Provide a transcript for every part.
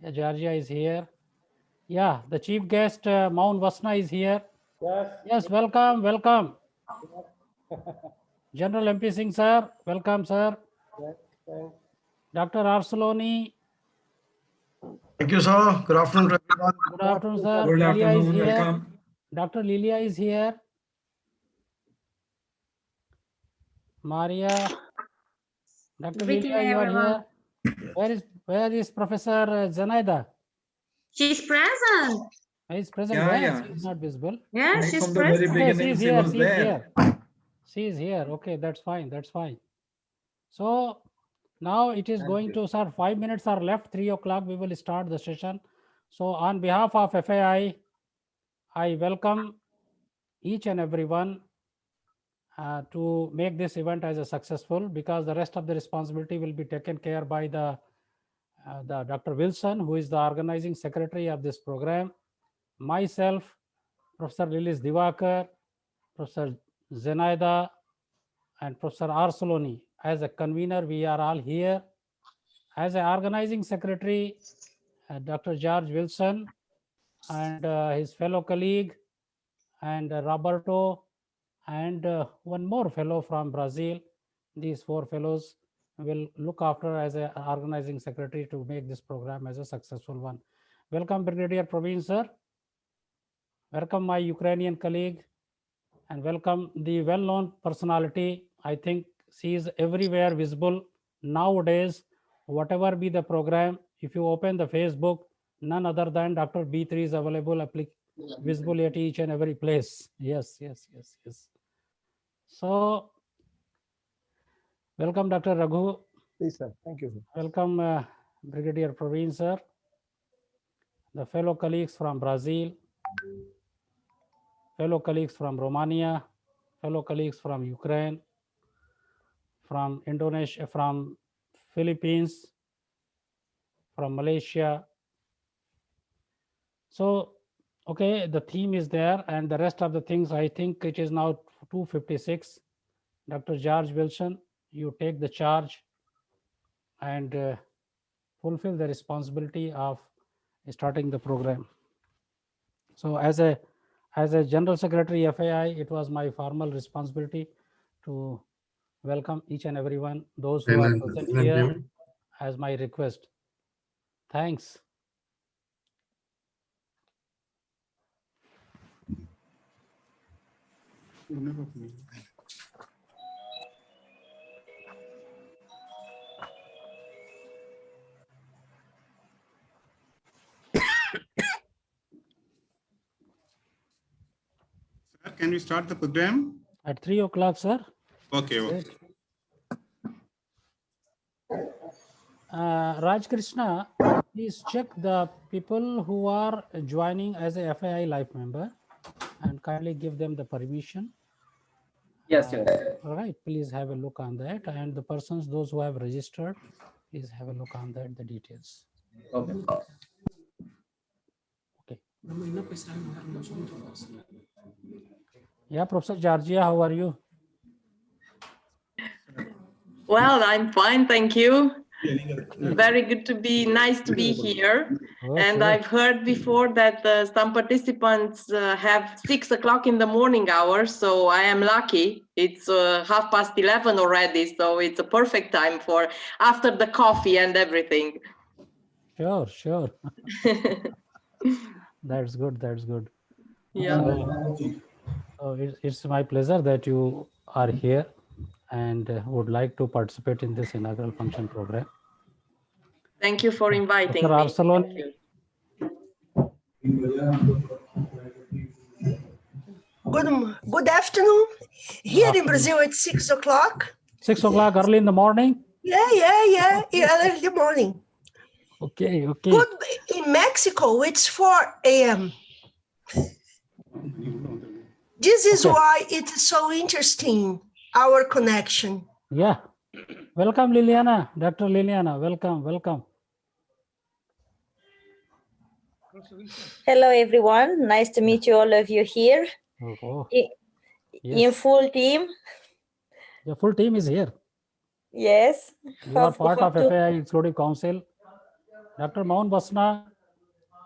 Yeah, Georgia is here. Yeah, the chief guest, Mount Vasna is here. Yes. Yes, welcome, welcome. General MP Singh, sir. Welcome, sir. Yes, thanks. Dr. Arsuloni. Thank you, sir. Good afternoon to everyone. Good afternoon, sir. Good Lilia is afternoon, here. welcome. Dr. Lilia is here. Maria. Dr. Greeting, Lilia, you are everyone. here. Where is Professor Zenaida? She's present. Is present Yeah, where? yeah. She's not visible. Yeah, Right she's from the very present. Okay, beginning, she's she here. was She's there. here. She is here. Okay, that's fine. That's fine. So now it is going to, sir, 5 minutes are left. 3 o'clock we will start the session. So on behalf of FAI, I welcome each and everyone to make this event as a successful, because the rest of the responsibility will be taken care by the Dr. Wilson, who is the organizing secretary of this program, myself, Professor Lilis Divakar, Professor Zenaida, and Professor Arsuloni. As a convener, we are all here. As an organizing secretary, Dr. George Wilson and his fellow colleague, and Roberto, and one more fellow from Brazil. These 4 fellows will look after as an organizing secretary to make this program as a successful one. Welcome, Brigadier Praveen, sir. Welcome, my Ukrainian colleague, and welcome the well-known personality. I think she is everywhere visible nowadays. Whatever be the program, if you open the Facebook, none other than Dr. B3 is available, visible at each and every place. Yes, yes, yes, yes. So, welcome, Dr. Raghu. Please, sir. Thank you, sir. Welcome, Brigadier Praveen, sir. The fellow colleagues from Brazil, fellow colleagues from Romania, fellow colleagues from Ukraine, from Indonesia, from Philippines, from Malaysia. So, okay, the theme is there, and the rest of the things, I think it is now 2:56. Dr. George Wilson, you take the charge and fulfill the responsibility of starting the program. So as a General Secretary FAI, it was my formal responsibility to welcome each and everyone, those who are present here, as my request. Thanks. Sir, can we start the program? At 3 o'clock, sir. Okay. Okay. Raj Krishna, please check the people who are joining as a FAI life member and kindly give them the permission. Yes, yes. All right, please have a look on that. And the persons, those who have registered, please have a look on that, the details. Okay. Okay. Yeah, Professor Georgia, how are you? Well, I'm fine, thank you. Very good to be, nice to be here. Okay. And I've heard before that some participants have 6 o'clock in the morning hours, so I am lucky. It's 11:30 already, so it's a perfect time for after the coffee and everything. Sure, sure. That's good, that's good. Yeah. So it's my pleasure that you are here and would like to participate in this inaugural function program. Thank you for inviting Dr. me. Arsuloni. Thank you. Good afternoon. Here in Brazil, it's 6 o'clock. 6 o'clock early in the morning? Yeah, early in the morning. Okay, okay. Good. In Mexico, it's 4 a.m. This is why it is so interesting, our connection. Yeah. Welcome, Liliana. Dr. Liliana, welcome, welcome. Hello, everyone. Nice to meet you, all of you here. Oh, In yes. full team. The full team is here. Yes. You are part of FAI Executive Council. Dr. Maun Basna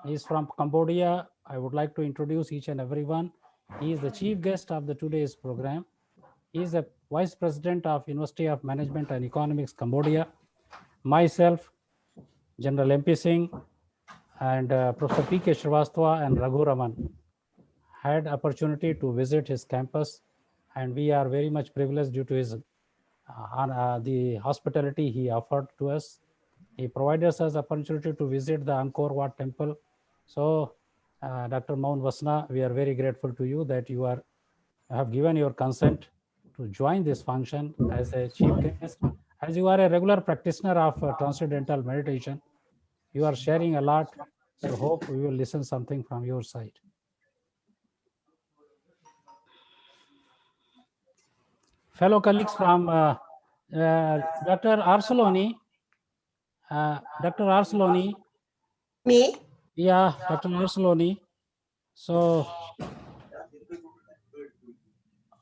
is from Cambodia. I would like to introduce each and everyone. He is the chief guest of the today's program. He is the vice president of University of Management and Economics, Cambodia. Myself, General MP Singh, and Professor P.K. Srivastava and Raghu Raman had opportunity to visit his campus, and we are very much privileged due to his the hospitality he offered to us. He provided us opportunity to visit the Angkor Wat temple. So, Dr. Maun Basna, we are very grateful to you that you have given your consent to join this function as a chief guest. As you are a regular practitioner of transcendental meditation, you are sharing a lot. So hope we will listen something from your side. Fellow colleagues from Dr. Arsoloni, Dr. Arsoloni. Me? Yeah, Dr. Arsoloni. So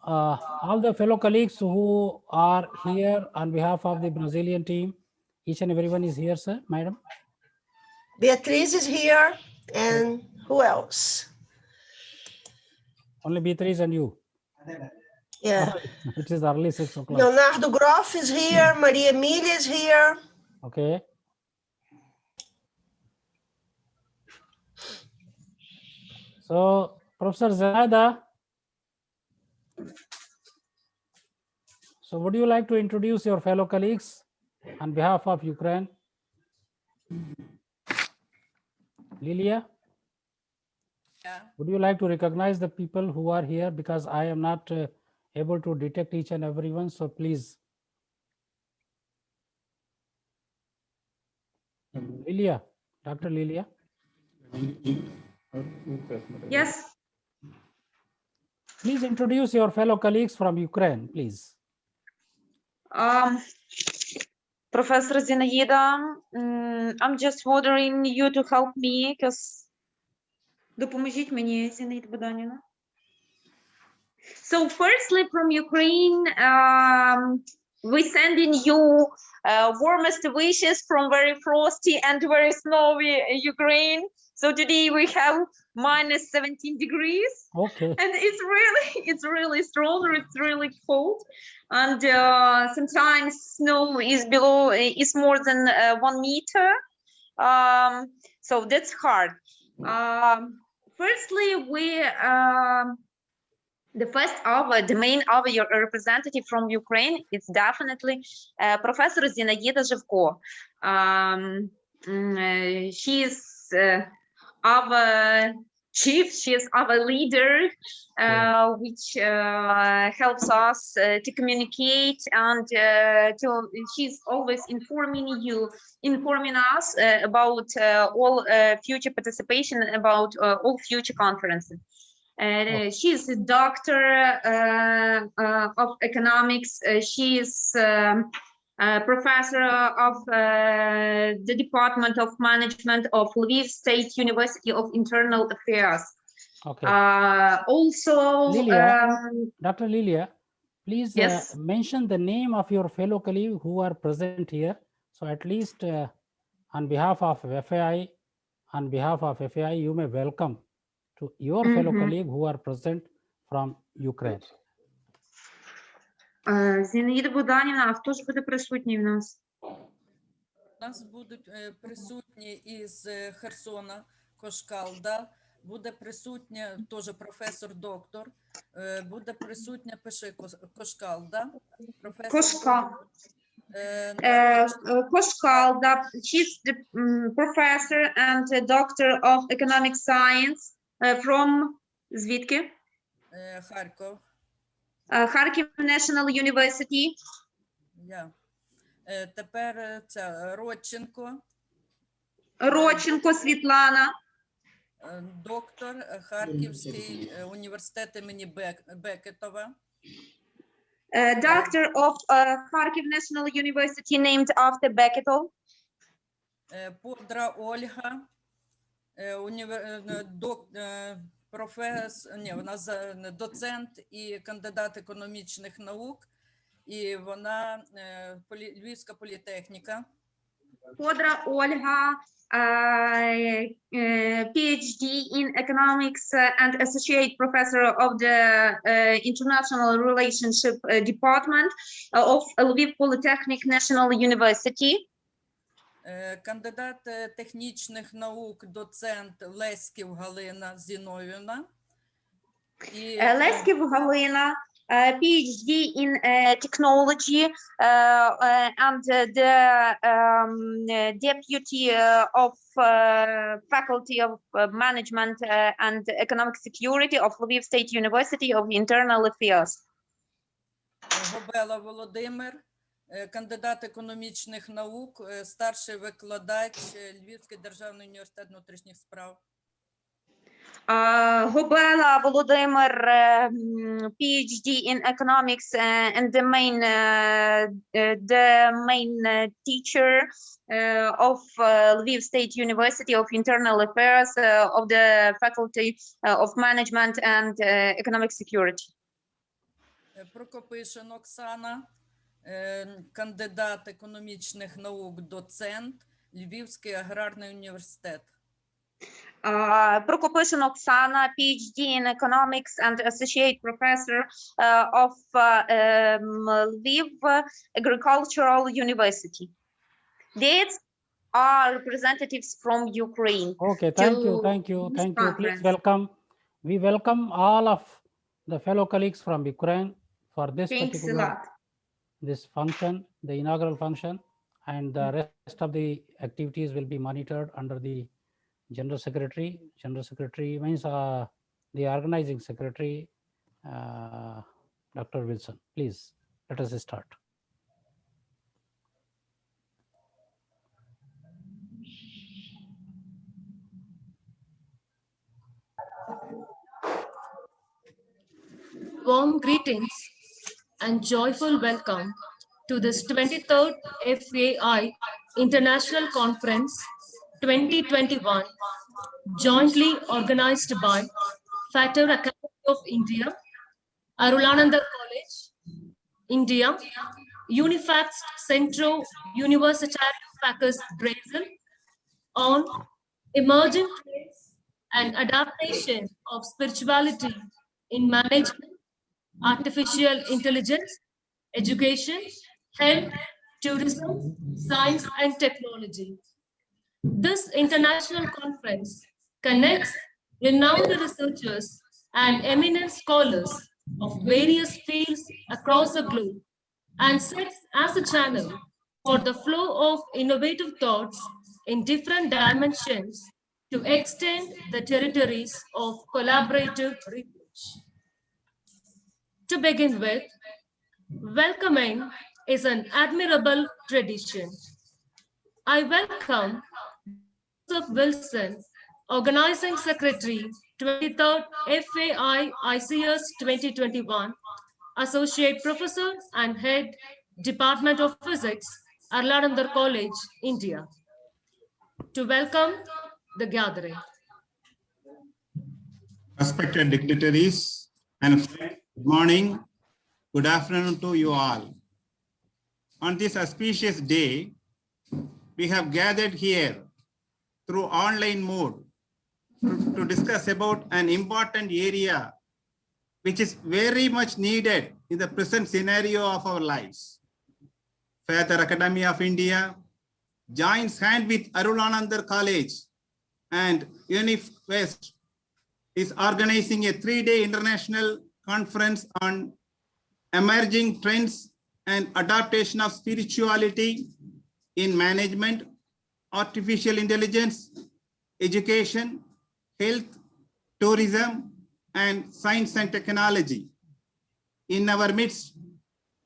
all the fellow colleagues who are here on behalf of the Brazilian team, each and everyone is here, sir, madam. Beatriz is here, and who else? Only Beatriz and you. Yeah. It is early 6 o'clock. Leonardo Groff is here, Maria Emilia is here. Okay. So, Professor Zaida, so would you like to introduce your fellow colleagues on behalf of Ukraine? Lilia? Yeah. Would you like to recognize the people who are here, because I am not able to detect each and everyone, so please. Lilia, Dr. Lilia. Yes. Please introduce your fellow colleagues from Ukraine, please. Professor Zinaida, I'm just ordering you to help me, because допоможіть мені, Зінаїда Богданівна. So firstly, from Ukraine, we sending you warmest wishes from very frosty and very snowy Ukraine. So today we have minus 17 degrees. Okay. And it's really strong, it's really cold. And sometimes snow is more than 1 meter. So that's hard. Firstly, the main hour representative from Ukraine is definitely Professor Zinaida Zhivko. She is our chief, she is our leader, which helps us to communicate, and she's always informing us about all future participation, about all future conferences. She is a doctor of economics. She is professor of the Department of Management of Lviv State University of Internal Affairs. Okay. Also, Lilia, Dr. Lilia, please yes. mention the name of your fellow colleagues who are present here. So at least on behalf of FAI, you may welcome to your fellow colleagues who are present from Ukraine. Зінаїда Богданівна, а хто ж буде присутній в нас? У нас будуть присутні із Херсона Кошкалда, буде присутня теж професор-доктор, буде присутня Пиши Кошкалда. Koshkalda, she's the professor and a doctor of economic science from звідки? Харків. Kharkiv National University. Тепер це Родченко Світлана. Доктор Харківський університет імені Бекетова. Doctor of Kharkiv National University named after Beketov. Подра Ольга. Вона доцент і кандидат економічних наук, і вона Львівська політехніка. Подра Ольга, PhD in economics and associate professor of the International Relationship Department of Lviv Polytechnic National University. Кандидат технічних наук, доцент Леськів Галина Зіновівна. Леськів Галина, PhD in technology and the deputy of Faculty of Management and Economic Security of Lviv State University of Internal Affairs. Гобела Володимир, кандидат економічних наук, старший викладач Львівський державний університет внутрішніх справ. Гобела Volodymyr, PhD in economics and the main teacher of Lviv State University of Internal Affairs of the Faculty of Management and Economic Security. Прокопишин Оксана, кандидат економічних наук, доцент Львівський аграрний університет. Prokopyshin Oksana, PhD in economics and associate professor of Lviv Agricultural University. These are representatives from Ukraine. Okay, thank you. Please welcome. We welcome all of the fellow colleagues from Ukraine for this this function, the inaugural function, and the rest of the activities will be monitored under the General Secretary. General Secretary means the organizing secretary, Dr. Wilson. Please, let us start. Warm greetings and joyful welcome to this 23rd FAI International Conference 2021, jointly organized by FATER Academy of India, Arul Anandar College, India, Unifacvest Centro, Universitário Facvest, Brazil, on emerging trends and adaptation of spirituality in management, artificial intelligence, education, health, tourism, science, and technology. This international conference connects renowned researchers and eminent scholars of various fields across the globe and serves as a channel for the flow of innovative thoughts in different dimensions to extend the territories of collaborative research. To begin with, welcoming is an admirable tradition. I welcome Joseph Wilson, Organizing Secretary, 23rd FAI-ICS 2021, Associate Professor and Head, Department of Physics, Arul Anandar College, India, to welcome the gathering. Respected dignitaries and friends, good morning, good afternoon to you all. On this auspicious day, we have gathered here through online mode to discuss about an important area which is very much needed in the present scenario of our lives. FATER Academy of India joins hand with Arul Anandar College and Unifacvest is organizing a 3-day international conference on emerging trends and adaptation of spirituality in management, artificial intelligence, education, health, tourism, and science and technology. In our midst,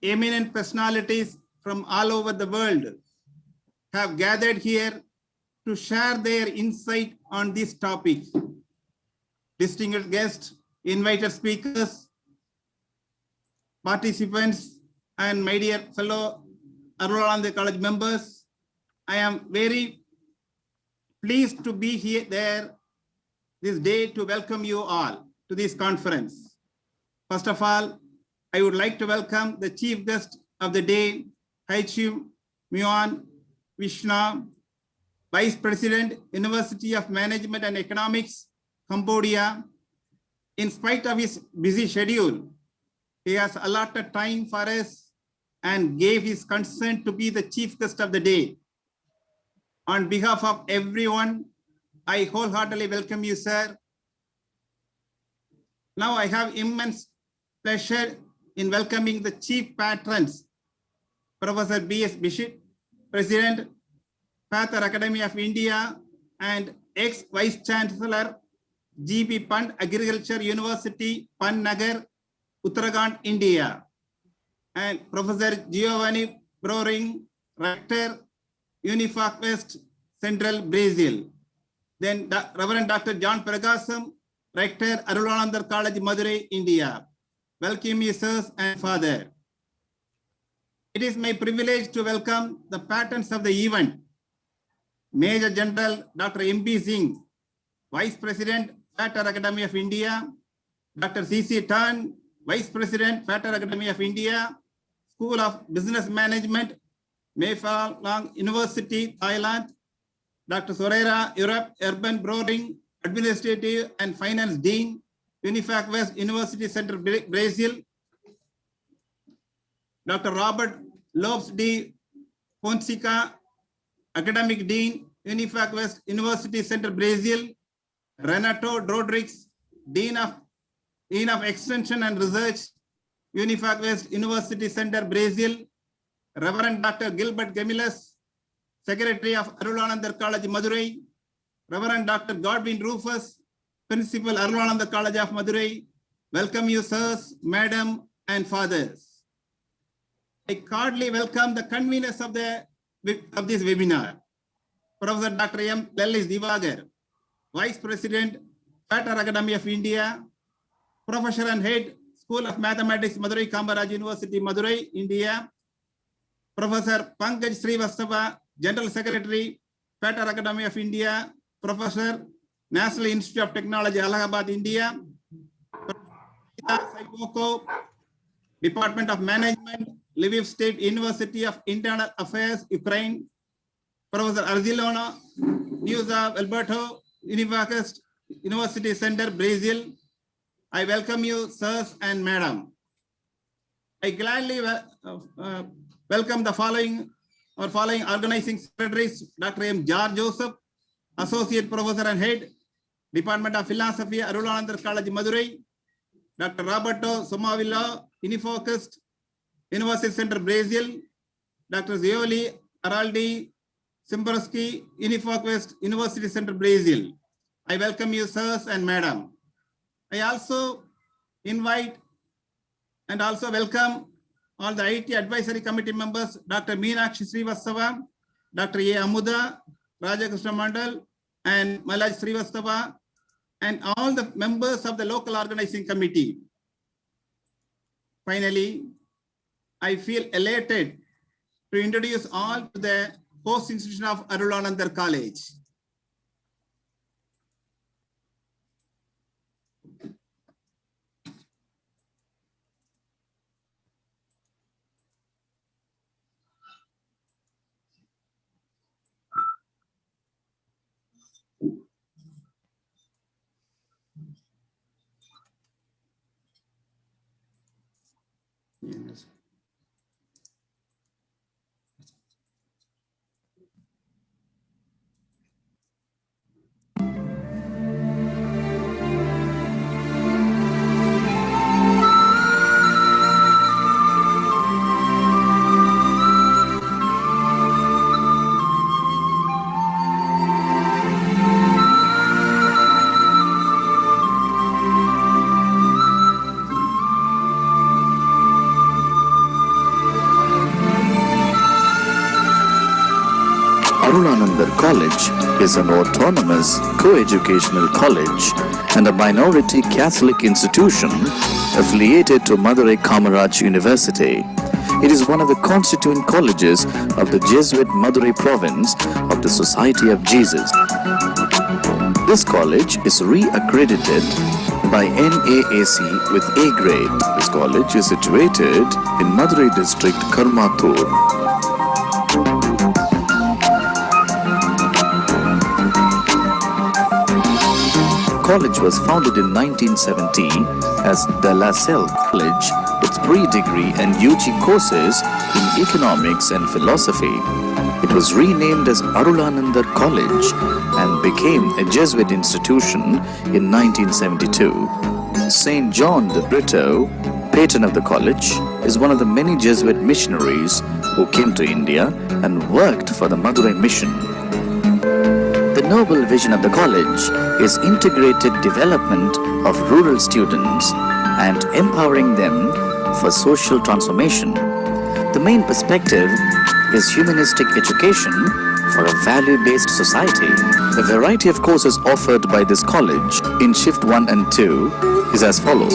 eminent personalities from all over the world have gathered here to share their insight on this topic. Distinguished guests, invited speakers, participants, and my dear fellow Arul Anandar College members, I am very pleased to be here this day to welcome you all to this conference. First of all, I would like to welcome the chief guest of the day, Haichu Muan Vishna Vice President, University of Management and Economics, Cambodia. In spite of his busy schedule, he has allotted time for us and gave his consent to be the chief guest of the day. On behalf of everyone, I wholeheartedly welcome you, sir. Now I have immense pleasure in welcoming the chief patrons, Professor B.S. Bishop, President, FATER Academy of India, and ex-Vice Chancellor, G.B. Pant Agriculture University, Pantnagar, Uttarakhand, India, and Professor Giovanni Broring, Rector, Unifacvest, Central, Brazil. Then Reverend Dr. John Pragasam, Rector, Arul Anandar College, Madurai, India. Welcome you, sirs and father. It is my privilege to welcome the patrons of the event. Major General Dr. M.B. Singh, Vice President, FATER Academy of India, Dr. C.C. Tan, Vice President, FATER Academy of India, School of Business Management, Mayfalang University, Thailand, Dr. Sorera, Europe, Urban Broading, Administrative and Finance Dean, Unifacvest University Center, Brazil, Dr. Robert Lopes de Fonseca, Academic Dean, Unifacvest University Center, Brazil, Renato Rodrigues, Dean of Extension and Research, Unifacvest University Center, Brazil, Reverend Dr. Gilbert Gemilas, Secretary of Arul Anandar College, Madurai, Reverend Dr. Godwin Rufus, Principal Arul Anandar College of Madurai. Welcome you, sirs, madam, and fathers. I cordially welcome the conveners of this webinar, Professor Dr. M. Lellis Divagar, Vice President, FATER Academy of India, Professor and Head, School of Mathematics, Madurai Kamaraj University, Madurai, India, Professor Pankaj Srivastava, General Secretary, FATER Academy of India, Professor, National Institute of Technology, Allahabad, India, Professor Department of Management, Lviv State University of Internal Affairs, Ukraine, Professor Arzilona, News of Alberto, Unifacvest University Center, Brazil. I welcome you, sirs and madam. I gladly welcome the following organizing secretaries: Dr. M. Jar Joseph, Associate Professor and Head, Department of Philosophy, Arul Anandar College, Madurai; Dr. Roberto Somavilla, Unifocused University Center, Brazil; Dr. Zioli Araldi Simborski, Unifacvest University Center, Brazil. I welcome you, sirs and madam. I also invite and also welcome all the IT Advisory Committee members, Dr. Meenakshi Srivastava, Dr. A. Amuda, Rajakrishna Mandal, and Malaj Srivastava, and all the members of the local organizing committee. Finally, I feel elated to introduce all to the host institution of Arul Anandar College. Yes. Arul Anandar College is an autonomous co-educational college and a minority Catholic institution affiliated to Madurai Kamaraj University. It is one of the constituent colleges of the Jesuit Madurai province of the Society of Jesus. This college is re-accredited by NAAC with A grade. This college is situated in Madurai district, Karmathur. college was founded in 1970 as De La Salle College with pre-degree and UG courses in economics and philosophy. It was renamed as Anandar College and became a Jesuit institution in 1972. St. John de Brito, patron of the college, is one of the many Jesuit missionaries who came to India and worked for the Madurai mission. The noble vision of the college is integrated development of rural students and empowering them for social transformation. The main perspective is humanistic education for a value-based society. A variety of courses offered by this college in Shift 1 and 2 is as follows.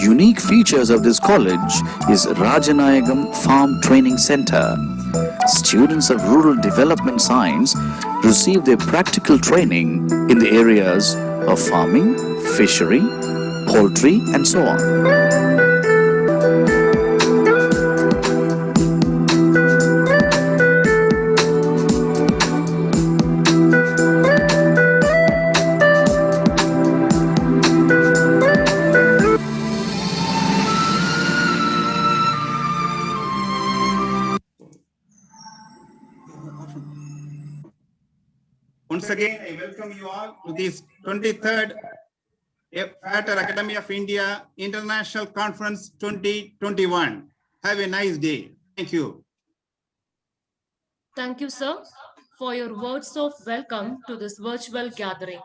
Unique features of this college is Rajanayagam Farm Training Center. Students of rural development science receive their practical training in the areas of farming, fishery, poultry, and so on. Once again, I welcome you all to this 23rd FATER Academy of India International Conference 2021. Have a nice day. Thank you. Thank you, sir, for your words of welcome to this virtual gathering.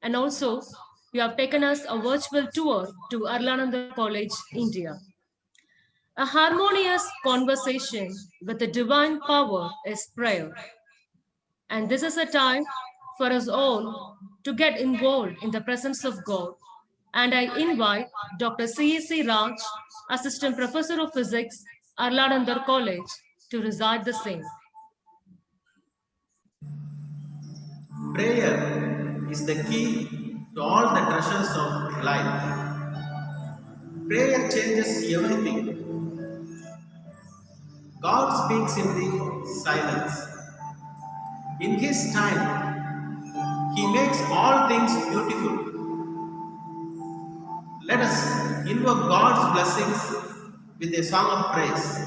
And also, you have taken us a virtual tour to Anandar College, India. A harmonious conversation with the divine power is prayer. And this is a time for us all to get involved in the presence of God. And I invite Dr. C.A.C. Raj, Assistant Professor of Physics, Anandar College, to recite the same. Prayer is the key to all the treasures of life. Prayer changes everything. God speaks in the silence. In His time, He makes all things beautiful. Let us invoke God's blessings with a song of praise.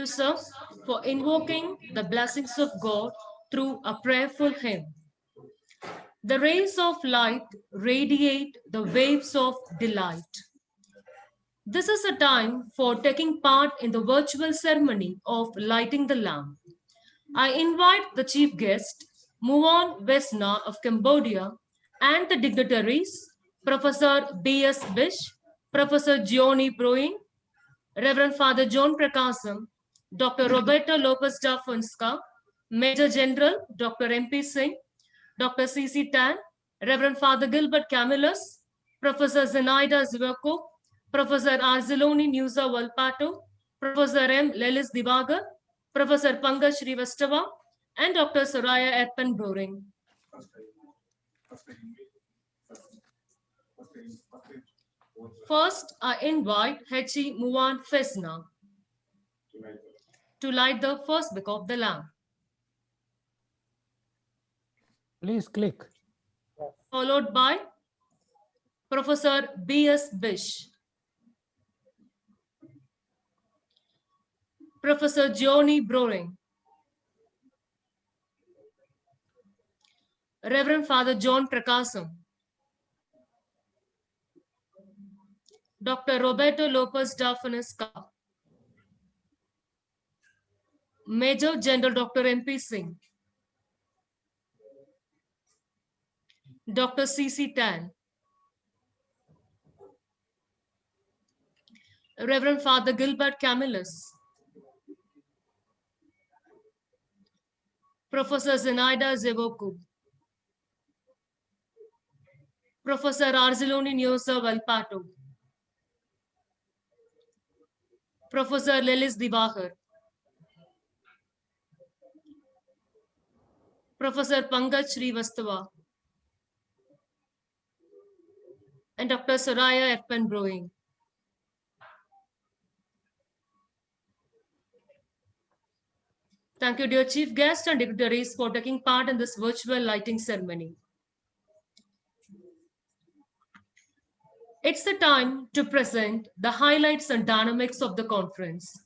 you, sir, for invoking the blessings of God through a prayerful hymn. The rays of light radiate the waves of delight. This is a time for taking part in the virtual ceremony of lighting the lamp. I invite the chief guest, Unifacvest of Cambodia, and the dignitaries, Professor B.S. Bish, Professor Gioni Bruin, Reverend Father John Prakasam, Dr. Roberto Lopez da Fonseca, Major General Dr. M.P. Singh, Dr. C.C. Tan, Reverend Father Gilbert Camillus, Professor Zenaida Zivako, Professor Arziloni Nusa Walpato, Professor M. Lelis Divagar, Professor Pankaj Srivastava, and Dr. Soraya Eppen Boring. First, I invite Hechi Muan Fesna to light the first wick of the lamp. Please click. Followed by Professor B.S. Bish, Professor Gioni Broring, Reverend Father John Prakasam, Dr. Roberto Lopez da Fonseca, Major General Dr. M.P. Singh, Dr. C.C. Tan, Reverend Father Gilbert Camillus, Professor Zenaida Zevoku, Professor Arziloni Nusa Walpato, Professor Lelis Divagar, Professor Pankaj Srivastava, and Dr. Soraya Eppen Boring. Thank you, dear chief guests and dignitaries, for taking part in this virtual lighting ceremony. It's the time to present the highlights and dynamics of the conference.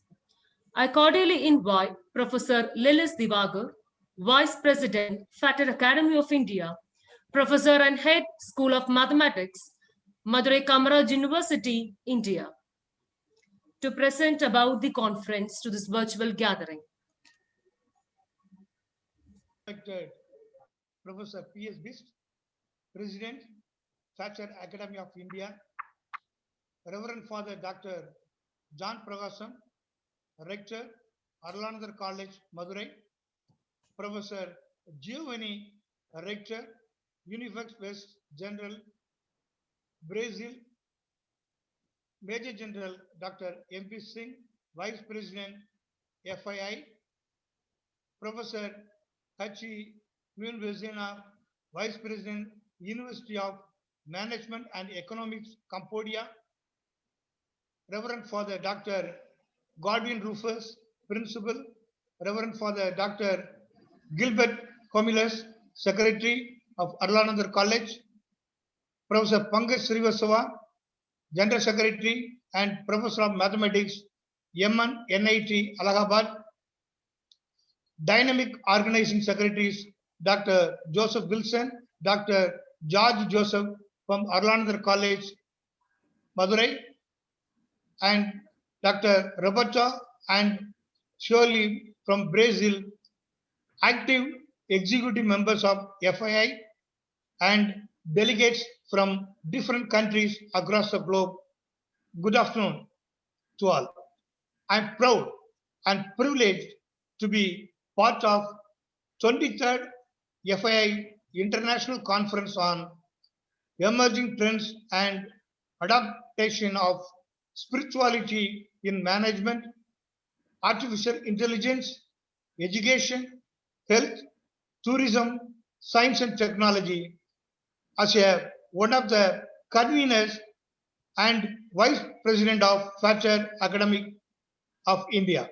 I cordially invite Professor Lelis Divagar, Vice President, FATER Academy of India, Professor and Head, School of Mathematics, Madurai Kamaraj University, India, to present about the conference to this virtual gathering. Respected Professor P.S. Bish, President, FATER Academy of India, Reverend Father Dr. John Prakasam, Rector, Anandar College, Madurai, Professor Giovanni, Rector, Unifacvest General, Brazil, Major General Dr. M.P. Singh, Vice President, FAI, Professor Hachi Muan, Vice President, University of Management and Economics, Cambodia, Reverend Father Dr. Godwin Rufus, Principal, Reverend Father Dr. Gilbert Camillus, Secretary of Anandar College, Professor Pankaj Srivastava, General Secretary and Professor of Mathematics, Yemen, NIT, Allahabad, Dynamic Organizing Secretaries, Dr. Joseph Wilson, Dr. George Joseph from Anandar College, Madurai, and Dr. Roberto and Shirley from Brazil, active executive members of FAI, and delegates from different countries across the globe. Good afternoon to all. I'm proud and privileged to be part of 23rd FAI International Conference on Emerging Trends and Adaptation of Spirituality in Management, Artificial Intelligence, Education, Health, Tourism, Science and Technology, as one of the conveners and Vice President of FATER Academy of India.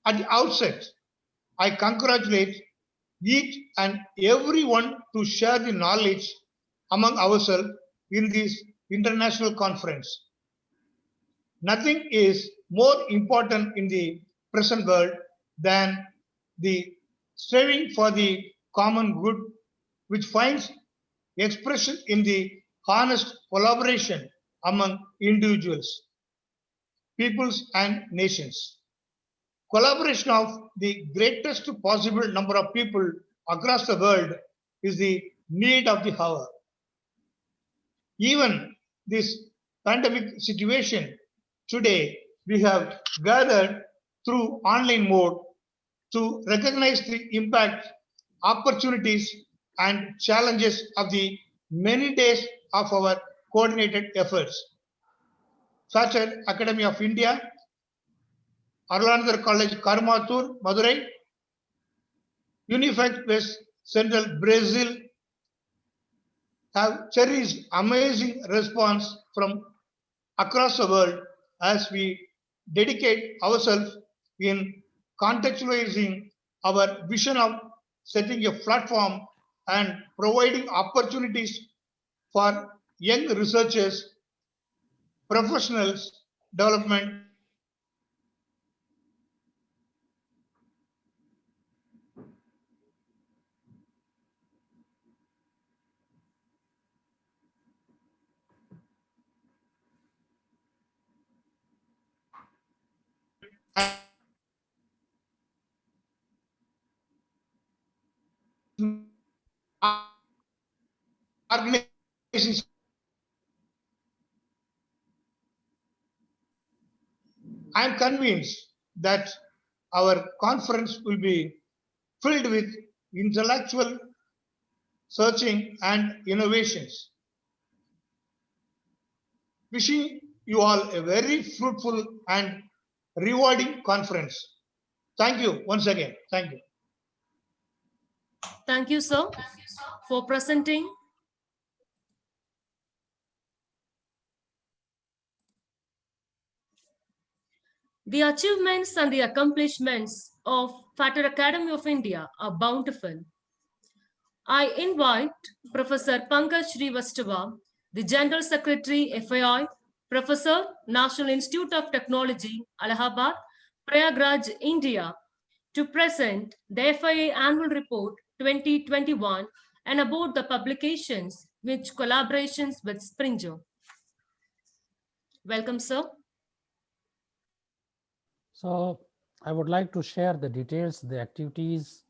At the outset, I congratulate each and everyone to share the knowledge among ourselves in this international conference. Nothing is more important in the present world than the striving for the common good, which finds expression in the honest collaboration among individuals, peoples, and nations. Collaboration of the greatest possible number of people across the world is the need of the hour. Even this pandemic situation today, we have gathered through online mode to recognize the impact, opportunities, and challenges of the many days of our coordinated efforts. FATER Academy of India, Arul College, Karmathur, Madurai, Unifacvest, Central Brazil, have cherished amazing response from across the world as we dedicate ourselves in contextualizing our vision of setting a platform and providing opportunities for young researchers, professionals, development. Organizations. I am convinced that our conference will be filled with intellectual searching and innovations. Wishing you all a very fruitful and rewarding conference. Thank you once again. Thank you. Thank you, sir, for presenting. The achievements and the accomplishments of FATER Academy of India are bountiful. I invite Professor Pankaj Srivastava, the General Secretary, FAI, Professor, National Institute of Technology, Allahabad, Prayagraj, India, to present the FAI Annual Report 2021 and about the publications with collaborations with Springer. Welcome, sir. So I would like to share the details, the activities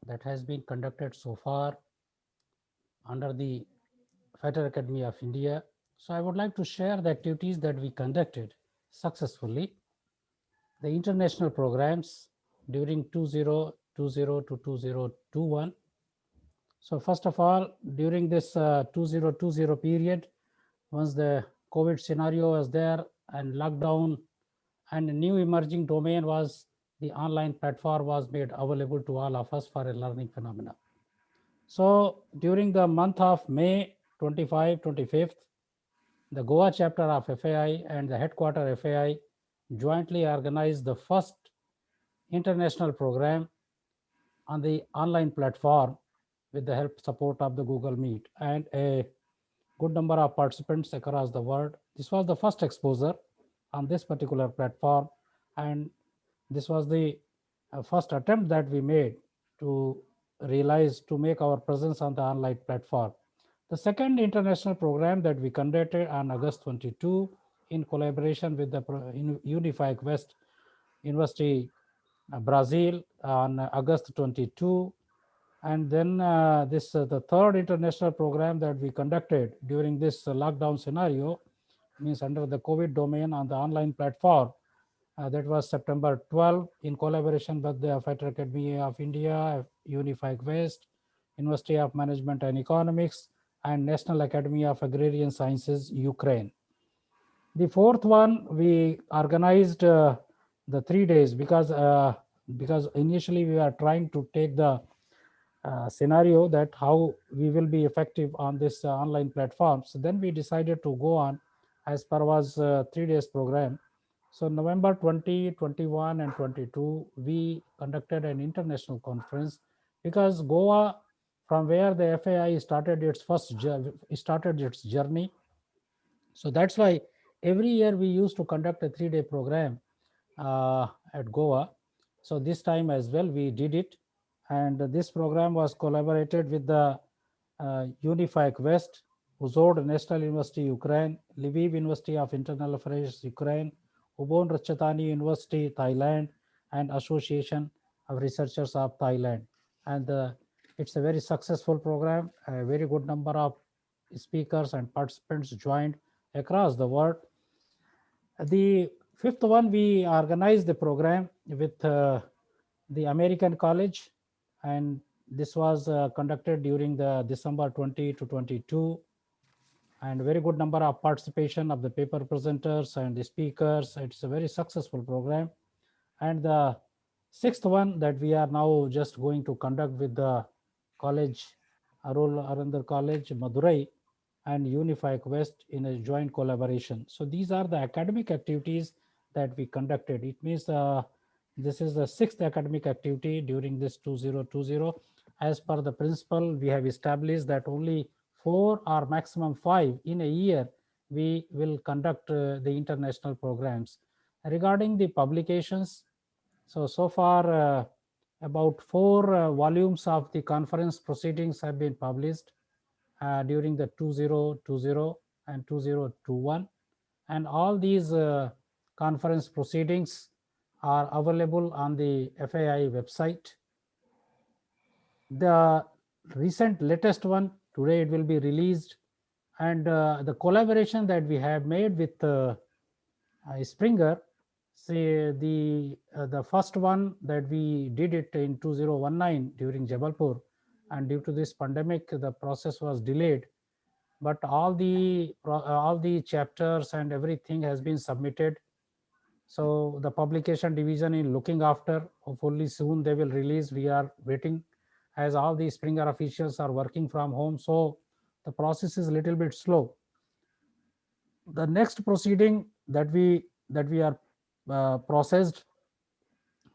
that has been conducted so far under the FATER Academy of India. So I would like to share the activities that we conducted successfully, the international programs during 2020 to 2021. So first of all, during this 2020 period, once the COVID scenario was there and lockdown and a new emerging domain was the online platform was made available to all of us for a learning phenomena. So during the month of May 25, 25th, the Goa chapter of FAI and the headquarter FAI jointly organized the first international program on the online platform with the help support of the Google Meet and a good number of participants across the world. This was the first exposure on this particular platform, and this was the first attempt that we made to realize to make our presence on the online platform. The second international program that we conducted on August 22 in collaboration with the Unifacvest University Brazil on August 22, and then the third international program that we conducted during this lockdown scenario, means under the COVID domain on the online platform, that was September 12 in collaboration with the FATER Academy of India, Unifacvest, University of Management and Economics, and National Academy of Agrarian Sciences, Ukraine. The fourth one, we organized the 3 days because initially we are trying to take the scenario that how we will be effective on this online platform. So then we decided to go on as per was 3 days program. So November 20, 21 and 22, we conducted an international conference because Goa, from where the FAI started its journey. So that's why every year we used to conduct a 3-day program at Goa. So this time as well we did it, and this program was collaborated with the Unifacvest, Uzod National University Ukraine, Lviv University of Internal Affairs Ukraine, Ubon Ratchathani University Thailand, and Association of Researchers of Thailand. And it's a very successful program. A very good number of speakers and participants joined across the world. The fifth one, we organized the program with the American College, and this was conducted during the December 20 to 22, and very good number of participation of the paper presenters and the speakers. It's a very successful program. And the sixth one that we are now just going to conduct with the college, Arul Anandar College, Madurai, and Unifacvest in a joint collaboration. So these are the academic activities that we conducted. It means this is the sixth academic activity during this 2020. As per the principle, we have established that only 4 or maximum 5 in a year we will conduct the international programs. Regarding the publications, so far about 4 volumes of the conference proceedings have been published during the 2020 and 2021, and all these conference proceedings are available on the FAI website. The recent latest one, today it will be released, and the collaboration that we have made with Springer, say the first one that we did it in 2019 during Jabalpur, and due to this pandemic the process was delayed, but all the chapters and everything has been submitted. So the publication division is looking after. Hopefully soon they will release. We are waiting, as all the Springer officials are working from home, so the process is a little bit slow. The next proceeding that we are processed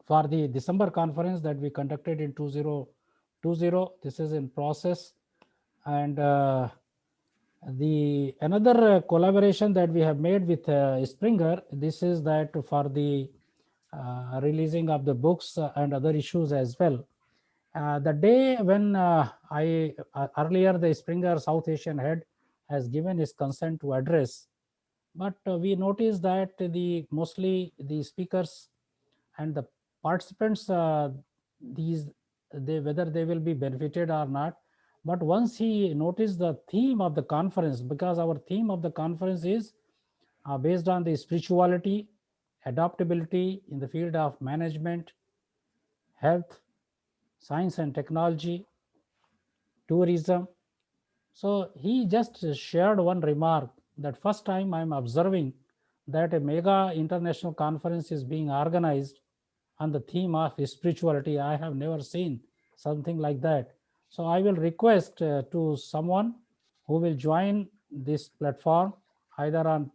for the December conference that we conducted in 2020. This is in process, and the another collaboration that we have made with Springer, this is that for the releasing of the books and other issues as well. The day when earlier the Springer South Asian head has given his consent to address, but we noticed that mostly the speakers and the participants, whether they will be benefited or not. But once he noticed the theme of the conference, because our theme of the conference is based on the spirituality, adaptability in the field of management, health, science and technology, tourism. So he just shared one remark that first time I'm observing that a mega international conference is being organized on the theme of spirituality. I have never seen something like that. So I will request to someone who will join this platform either on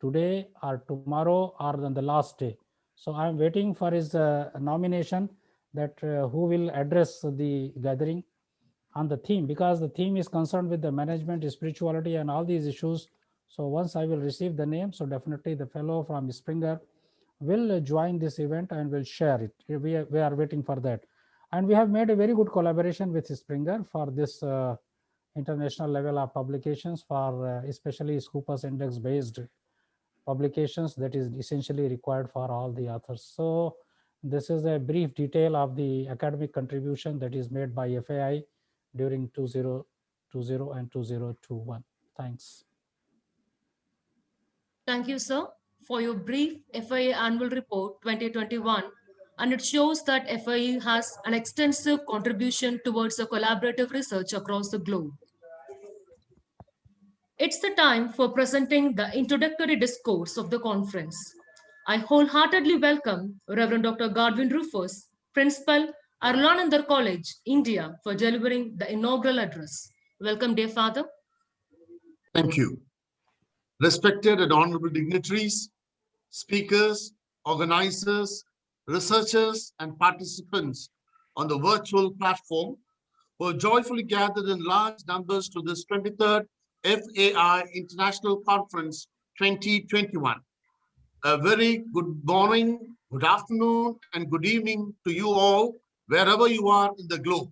today or tomorrow or on the last day. So I'm waiting for his nomination, that who will address the gathering on the theme, because the theme is concerned with the management, spirituality and all these issues. So once I will receive the name, so definitely the fellow from Springer will join this event and will share it. We are waiting for that. And we have made a very good collaboration with Springer for this international level of publications, for especially Scopus index based publications that is essentially required for all the authors. So this is a brief detail of the academic contribution that is made by FAI during 2020 and 2021. Thanks. Thank you, sir, for your brief FAI Annual Report 2021. And it shows that FAI has an extensive contribution towards the collaborative research across the globe. It's the time for presenting the introductory discourse of the conference. I wholeheartedly welcome Reverend Dr. Godwin Rufus, Principal, Arul College, India, for delivering the inaugural address. Welcome, dear Father. Thank you. Respected and honorable dignitaries, speakers, organizers, researchers, and participants on the virtual platform who are joyfully gathered in large numbers to this 23rd FAI International Conference 2021. A very good morning, good afternoon, and good evening to you all, wherever you are in the globe.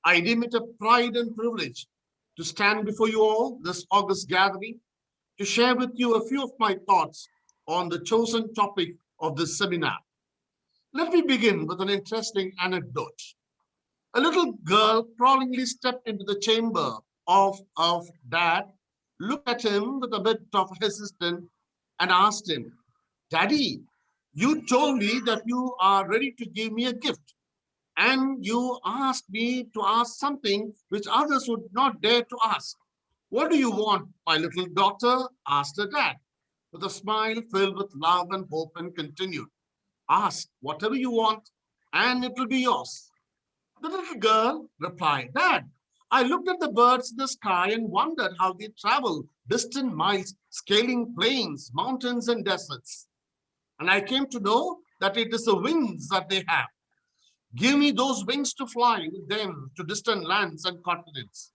I deem it a pride and privilege to stand before you all this August gathering to share with you a few of my thoughts on the chosen topic of this seminar. Let me begin with an interesting anecdote. A little girl crawlingly stepped into the chamber of Dad, looked at him with a bit of hesitance, and asked him, "Daddy, you told me that you are ready to give me a gift, and you asked me to ask something which others would not dare to ask. What do you want, my little daughter?" asked her dad, with a smile filled with love and hope, and continued, "Ask whatever you want, and it will be yours." The little girl replied, "Dad, I looked at the birds in the sky and wondered how they travel distant miles, scaling plains, mountains, and deserts. And I came to know that it is the wings that they have. Give me those wings to fly with them to distant lands and continents."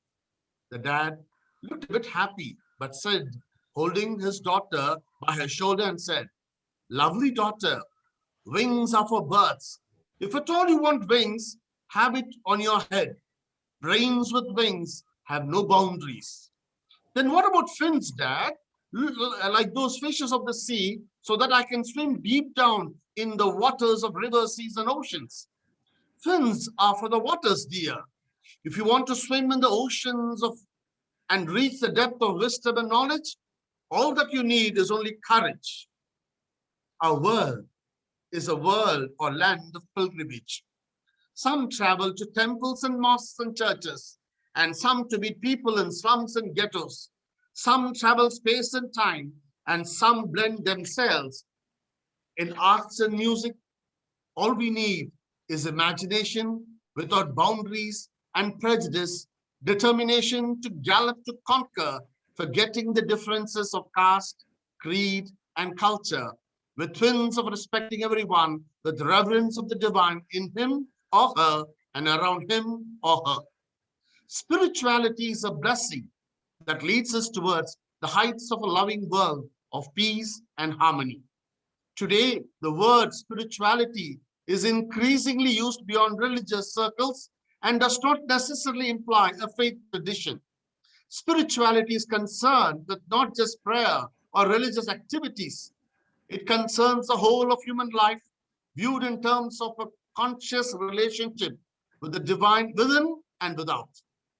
The dad looked a bit happy, but said, holding his daughter by her shoulder, and said, "Lovely daughter, wings are for birds. If at all you want wings, have it on your head. Brains with wings have no boundaries." "Then what about fins, Dad? Like those fishes of the sea, so that I can swim deep down in the waters of rivers, seas, and oceans?" "Fins are for the waters, dear. If you want to swim in the oceans and reach the depth of wisdom and knowledge, all that you need is only courage." Our world is a world or land of pilgrimage. Some travel to temples and mosques and churches, and some to meet people in slums and ghettos. Some travel space and time, and some blend themselves in arts and music. All we need is imagination without boundaries and prejudice, determination to gallop to conquer, forgetting the differences of caste, creed, and culture, with twins of respecting everyone with reverence of the divine in him or her and around him or her. Spirituality is a blessing that leads us towards the heights of a loving world of peace and harmony. Today, the word spirituality is increasingly used beyond religious circles and does not necessarily imply a faith tradition. Spirituality is concerned with not just prayer or religious activities. It concerns the whole of human life, viewed in terms of a conscious relationship with the divine within and without,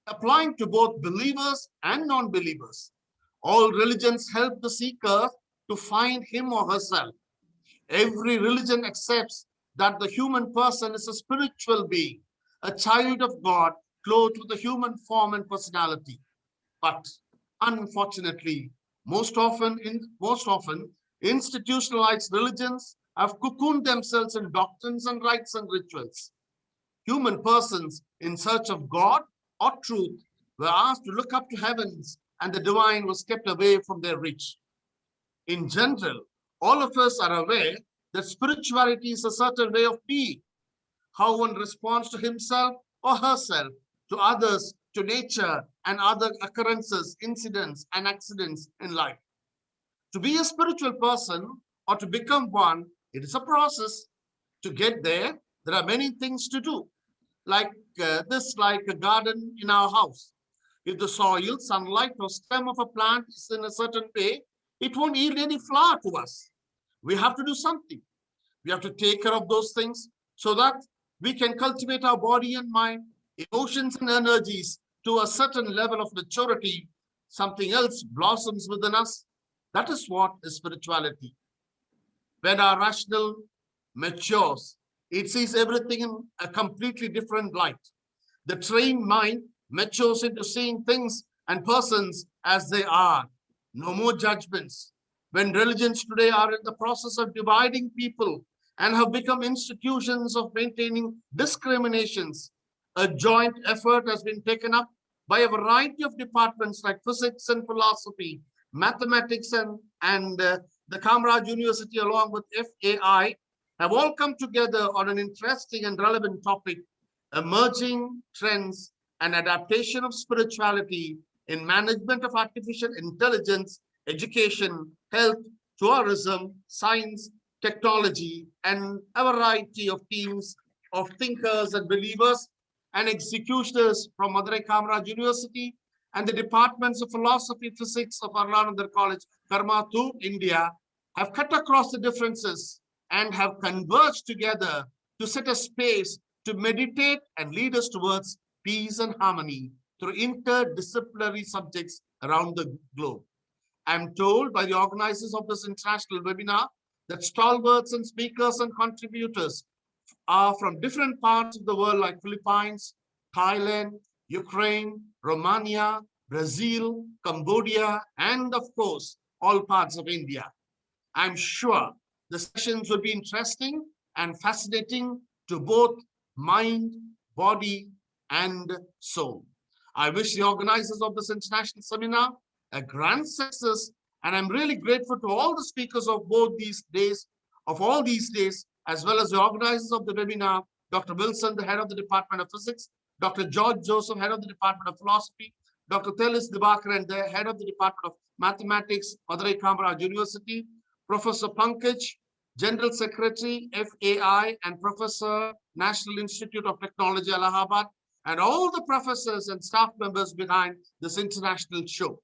applying to both believers and non-believers. All religions help the seeker to find him or herself. Every religion accepts that the human person is a spiritual being, a child of God, clothed with a human form and personality. But unfortunately, most often institutionalized religions have cocooned themselves in doctrines and rites and rituals. Human persons in search of God or truth were asked to look up to heavens, and the divine was kept away from their reach. In general, all of us are aware that spirituality is a certain way of being, how one responds to himself or herself, to others, to nature, and other occurrences, incidents, and accidents in life. To be a spiritual person or to become one, it is a process. To get there, there are many things to do, like a garden in our house. If the soil, sunlight, or stem of a plant is in a certain way, it won't yield any flower to us. We have to do something. We have to take care of those things so that we can cultivate our body and mind, emotions and energies to a certain level of maturity. Something else blossoms within us. That is what is spirituality. When our rational matures, it sees everything in a completely different light. The trained mind matures into seeing things and persons as they are. No more judgments. When religions today are in the process of dividing people and have become institutions of maintaining discriminations, a joint effort has been taken up by a variety of departments like physics and philosophy, mathematics, and the Kamaraj University, along with FAI, have all come together on an interesting and relevant topic: emerging trends and adaptation of spirituality in management of artificial intelligence, education, health, tourism, science, technology, and a variety of teams of thinkers and believers and executioners from Madurai Kamaraj University and the departments of philosophy, physics of Anandar College, Karmathu, India, have cut across the differences and have converged together to set a space to meditate and lead us towards peace and harmony through interdisciplinary subjects around the globe. I'm told by the organizers of this international webinar that stalwarts and speakers and contributors are from different parts of the world like Philippines, Thailand, Ukraine, Romania, Brazil, Cambodia, and of course, all parts of India. I'm sure the sessions will be interesting and fascinating to both mind, body, and soul. I wish the organizers of this international seminar a grand success, and I'm really grateful to all the speakers of both these days, of all these days, as well as the organizers of the webinar, Dr. Wilson, the head of the Department of Physics, Dr. George Joseph, head of the Department of Philosophy, Dr. Thelis Dibakaran, the head of the Department of Mathematics, Madurai Kamaraj University, Professor Pankaj, General Secretary, FAI, and Professor, National Institute of Technology, Allahabad, and all the professors and staff members behind this international show.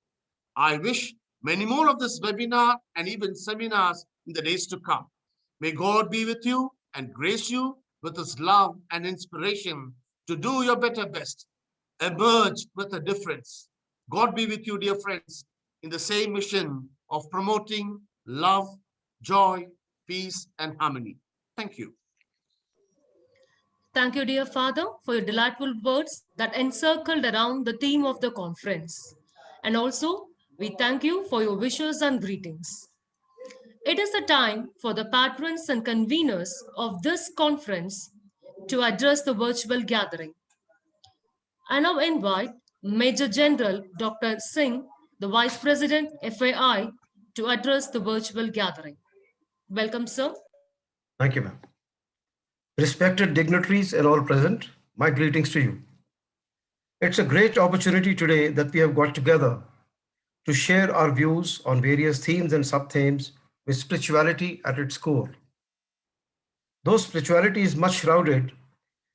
I wish many more of this webinar and even seminars in the days to come. May God be with you and grace you with his love and inspiration to do your better best. Emerge with a difference. God be with you, dear friends, in the same mission of promoting love, joy, peace, and harmony. Thank you. Thank you, dear Father, for your delightful words that encircled around the theme of the conference. And also, we thank you for your wishes and greetings. It is the time for the patrons and conveners of this conference to address the virtual gathering. I now invite Major General Dr. Singh, the Vice President, FAI, to address the virtual gathering. Welcome, sir. Thank you, ma'am. Respected dignitaries and all present, my greetings to you. It's a great opportunity today that we have got together to share our views on various themes and sub-themes with spirituality at its core. Though spirituality is much shrouded,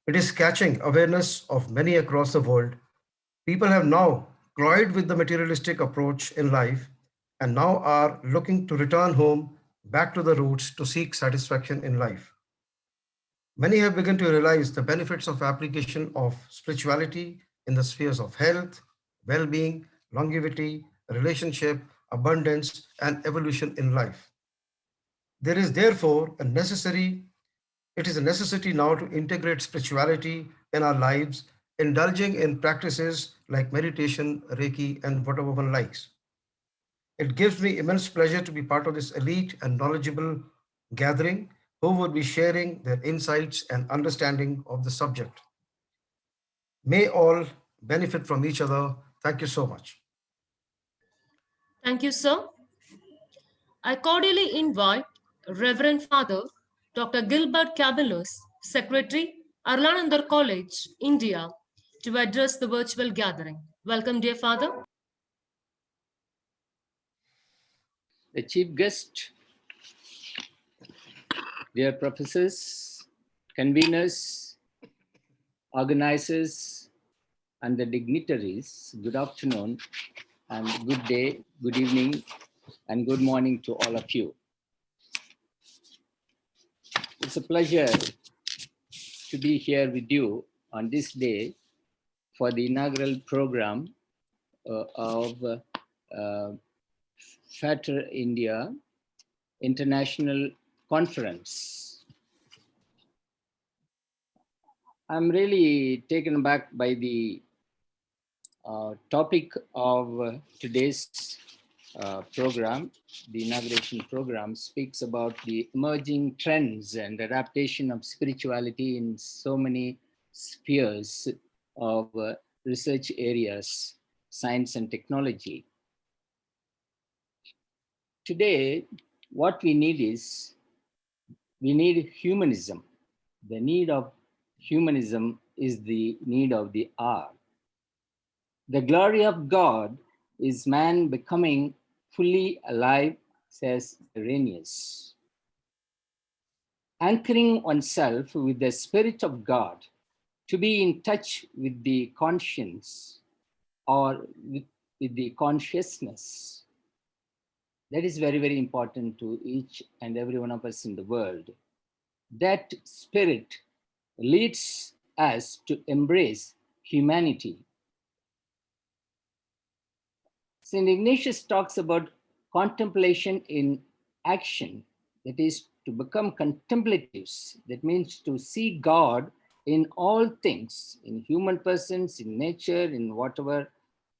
it is catching awareness of many across the world. People have now cloyed with the materialistic approach in life and now are looking to return home back to the roots to seek satisfaction in life. Many have begun to realize the benefits of application of spirituality in the spheres of health, well-being, longevity, relationship, abundance, and evolution in life. There is therefore a necessity now to integrate spirituality in our lives, indulging in practices like meditation, Reiki, and whatever one likes. It gives me immense pleasure to be part of this elite and knowledgeable gathering who will be sharing their insights and understanding of the subject. May all benefit from each other. Thank you so much. Thank you, sir. I cordially invite Reverend Father Dr. Gilbert Cabellus, Secretary, Anandar College, India, to address the virtual gathering. Welcome, dear Father. The chief guest, dear professors, conveners, organizers, and the dignitaries, good afternoon and good day, good evening, and good morning to all of you. It's a pleasure to be here with you on this day for the inaugural program of FATER India International Conference. I'm really taken aback by the topic of today's program. The inauguration program speaks about the emerging trends and adaptation of spirituality in so many spheres of research areas, science and technology. Today, what we need is, we need humanism. The need of humanism is the need of the hour. The glory of God is man becoming fully alive, says Irenaeus. Anchoring oneself with the Spirit of God, to be in touch with the conscience or with the consciousness. That is very, very important to each and every one of us in the world. That spirit leads us to embrace humanity. St. Ignatius talks about contemplation in action, that is to become contemplatives. That means to see God in all things, in human persons, in nature, in whatever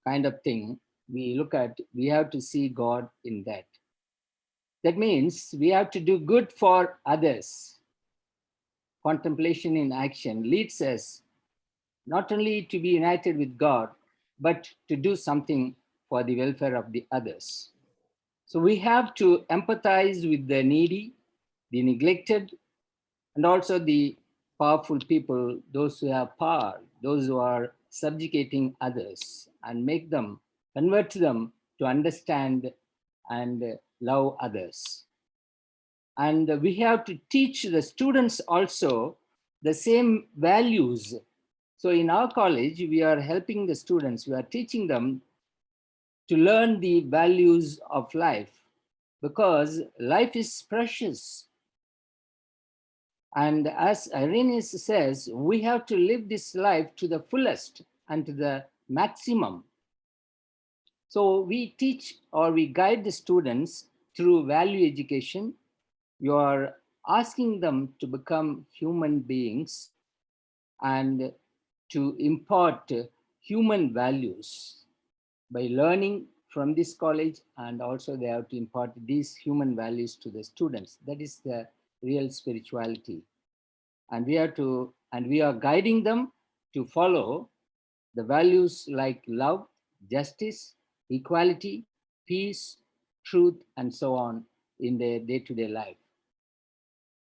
kind of thing we look at, we have to see God in that. That means we have to do good for others. Contemplation in action leads us not only to be united with God, but to do something for the welfare of the others. So we have to empathize with the needy, the neglected, and also the powerful people, those who have power, those who are subjugating others, and make them, convert them to understand and love others. And we have to teach the students also the same values. So in our college, we are helping the students, we are teaching them to learn the values of life, because life is precious. And as Irenaeus says, we have to live this life to the fullest and to the maximum. So we teach or we guide the students through value education. You are asking them to become human beings and to impart human values by learning from this college, and also they have to impart these human values to the students. That is the real spirituality. And we are guiding them to follow the values like love, justice, equality, peace, truth, and so on in their day-to-day life.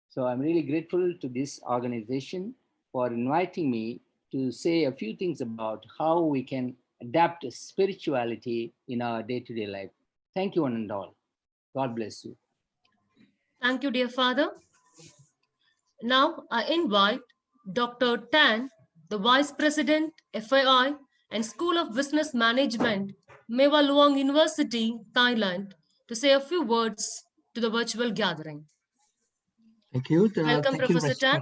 So I'm really grateful to this organization for inviting me to say a few things about how we can adapt spirituality in our day-to-day life. Thank you, one and all. God bless you. Thank you, dear Father. Now I invite Dr. Tan, the Vice President, FAI and School of Business Management, Meva Luang University, Thailand, to say a few words to the virtual gathering. Thank you. Welcome, Professor Tan.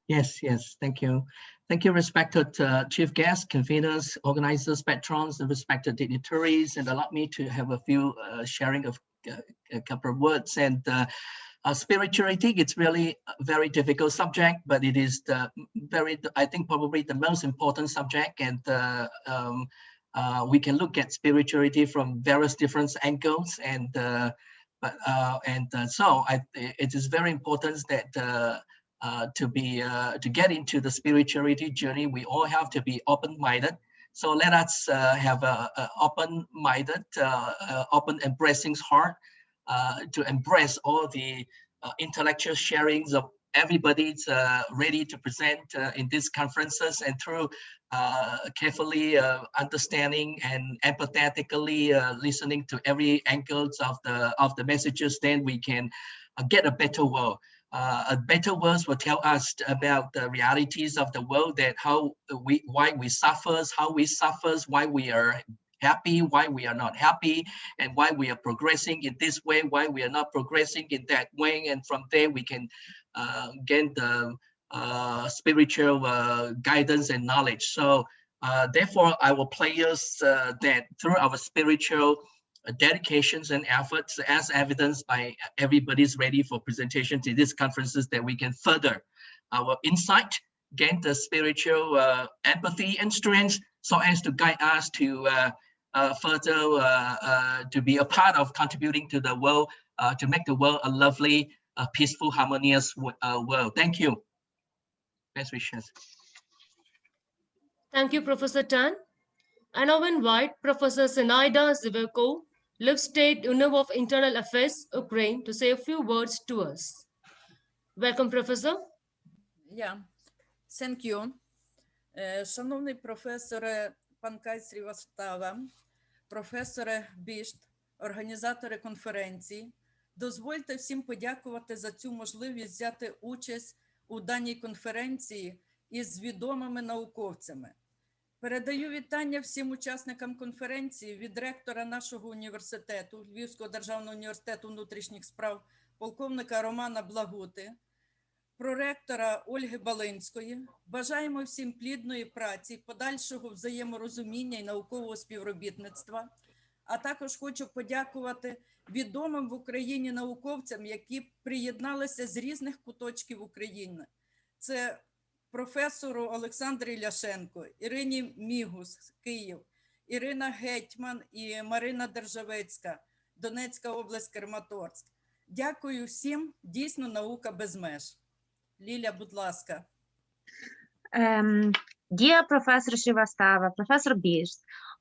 Yes, thank you. Thank you, respected chief guests, conveners, organizers, patrons, and respected dignitaries, and allow me to have a few sharing of a couple of words. And spirituality, it's really a very difficult subject, but it is I think probably the most important subject. And we can look at spirituality from various different angles. And so it is very important that to get into the spirituality journey, we all have to be open-minded. So let us have an open-minded, open embracing heart to embrace all the intellectual sharings of everybody's ready to present in these conferences, and through carefully understanding and empathetically listening to every angles of the messages, then we can get a better world. A better world will tell us about the realities of the world, that why we suffer, how we suffer, why we are happy, why we are not happy, and why we are progressing in this way, why we are not progressing in that way. And from there we can gain the spiritual guidance and knowledge. So therefore I will play us that through our spiritual dedications and efforts, as evidenced by everybody's ready for presentation to these conferences, that we can further our insight, gain the spiritual empathy and strength, so as to guide us to further to be a part of contributing to the world, to make the world a lovely, peaceful, harmonious world. Thank you. Best wishes. Thank you, Professor Tan. I now invite Professor Zenaida Ziverko, Lviv State University of Internal Affairs, Ukraine, to say a few words to us. Welcome, Professor. Yeah, thank you. Шановний професоре Панкай Срівастава, професоре Бішт, організатори конференції, Дозвольте всім подякувати за цю можливість взяти участь у даній конференції із відомими науковцями. Передаю вітання всім учасникам конференції від ректора нашого університету, Львівського державного університету внутрішніх справ, полковника Романа Благути, проректора Ольги Балинської. Бажаємо всім плідної праці, подальшого взаєморозуміння і наукового співробітництва. А також хочу подякувати відомим в Україні науковцям, які приєдналися з різних куточків України. Це професору Олександрі Ляшенко, Ірині Мігус, Київ, Ірина Гетьман і Марина Державецька, Донецька область, Краматорськ. Дякую всім, дійсно наука без меж. Ліля, будь ласка. Dear Professor Srivastava, Professor Bist,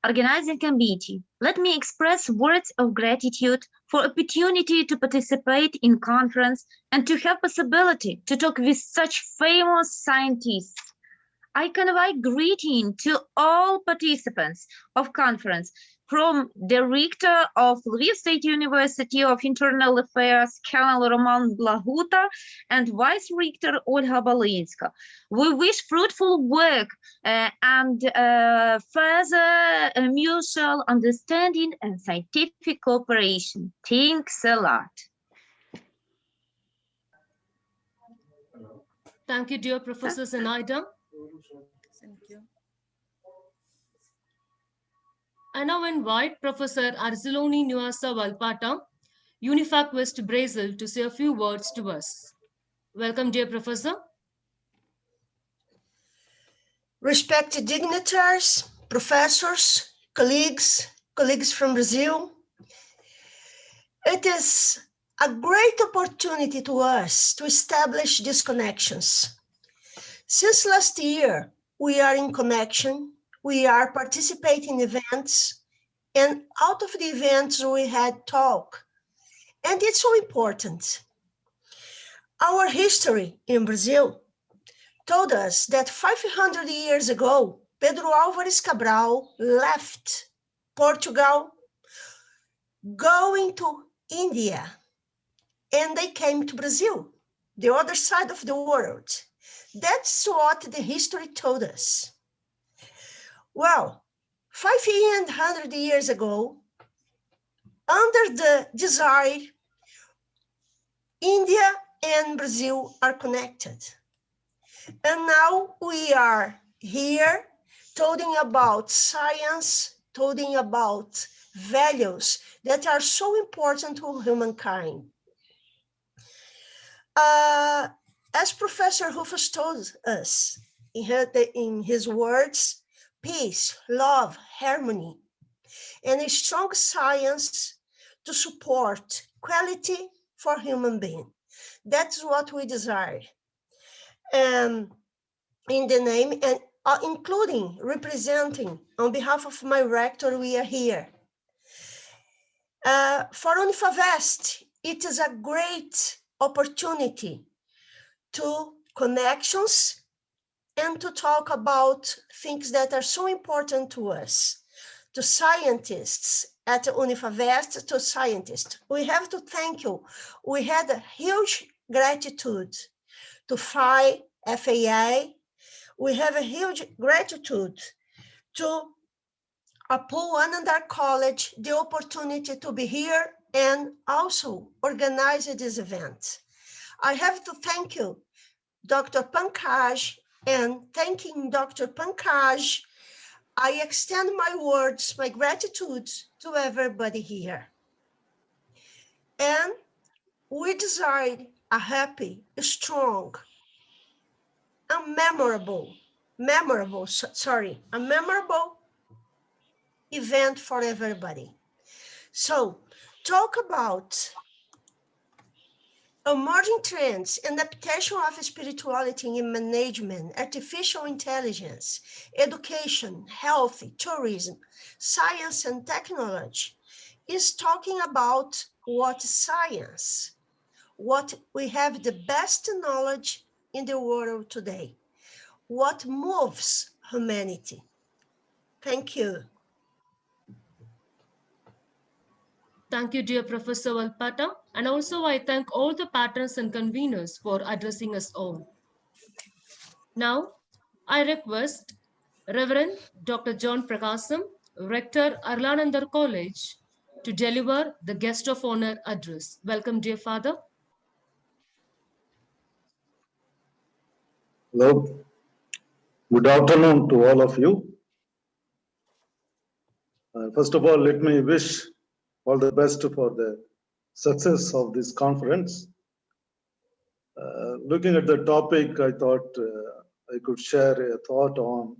organizing committee, let me express words of gratitude for opportunity to participate in conference and to have possibility to talk with such famous scientists. I convey greeting to all participants of conference from the rector of Lviv State University of Internal Affairs, Colonel Roman Blahuta, and Vice Rector Olga Balinska. We wish fruitful work and further mutual understanding and scientific cooperation. Thanks a lot. Thank you, dear Professor Zenaida. Thank you. I now invite Professor Arziloni Nuasa Valpata, Unifacvest Brazil, to say a few words to us. Welcome, dear Professor. Respected dignitaries, professors, colleagues from Brazil, it is a great opportunity to us to establish these connections. Since last year, we are in connection. We are participating in events, and out of the events we had talk, and it's so important. Our history in Brazil told us that 500 years ago, Pedro Álvares Cabral left Portugal going to India, and they came to Brazil, the other side of the world. That's what the history told us. Well, 500 years ago, under the desire, India and Brazil are connected. And now we are here talking about science, talking about values that are so important to humankind. As Professor Rufus told us in his words, peace, love, harmony, and a strong science to support quality for human being. That's what we desire. In the name, and including representing on behalf of my rector, we are here. For Unifacvest, it is a great opportunity to connections and to talk about things that are so important to us, to scientists at Unifacvest, to scientists. We have to thank you. We had a huge gratitude to FAI. We have a huge gratitude to Arul Anandar College, the opportunity to be here and also organize this event. I have to thank you, Dr. Pankaj, and thanking Dr. Pankaj, I extend my words, my gratitude to everybody here. And we desire a happy, strong, and memorable event for everybody. So talk about emerging trends and adaptation of spirituality in management, artificial intelligence, education, health, tourism, science and technology is talking about what science, what we have the best knowledge in the world today, what moves humanity. Thank you. Thank you, dear Professor Valpata. And also I thank all the patrons and conveners for addressing us all. Now, I request Reverend Dr. John Prakasam, Rector Arlanandar College, to deliver the guest of honor address. Welcome, dear Father. Hello. Good afternoon to all of you. First of all, let me wish all the best for the success of this conference. Looking at the topic, I thought I could share a thought on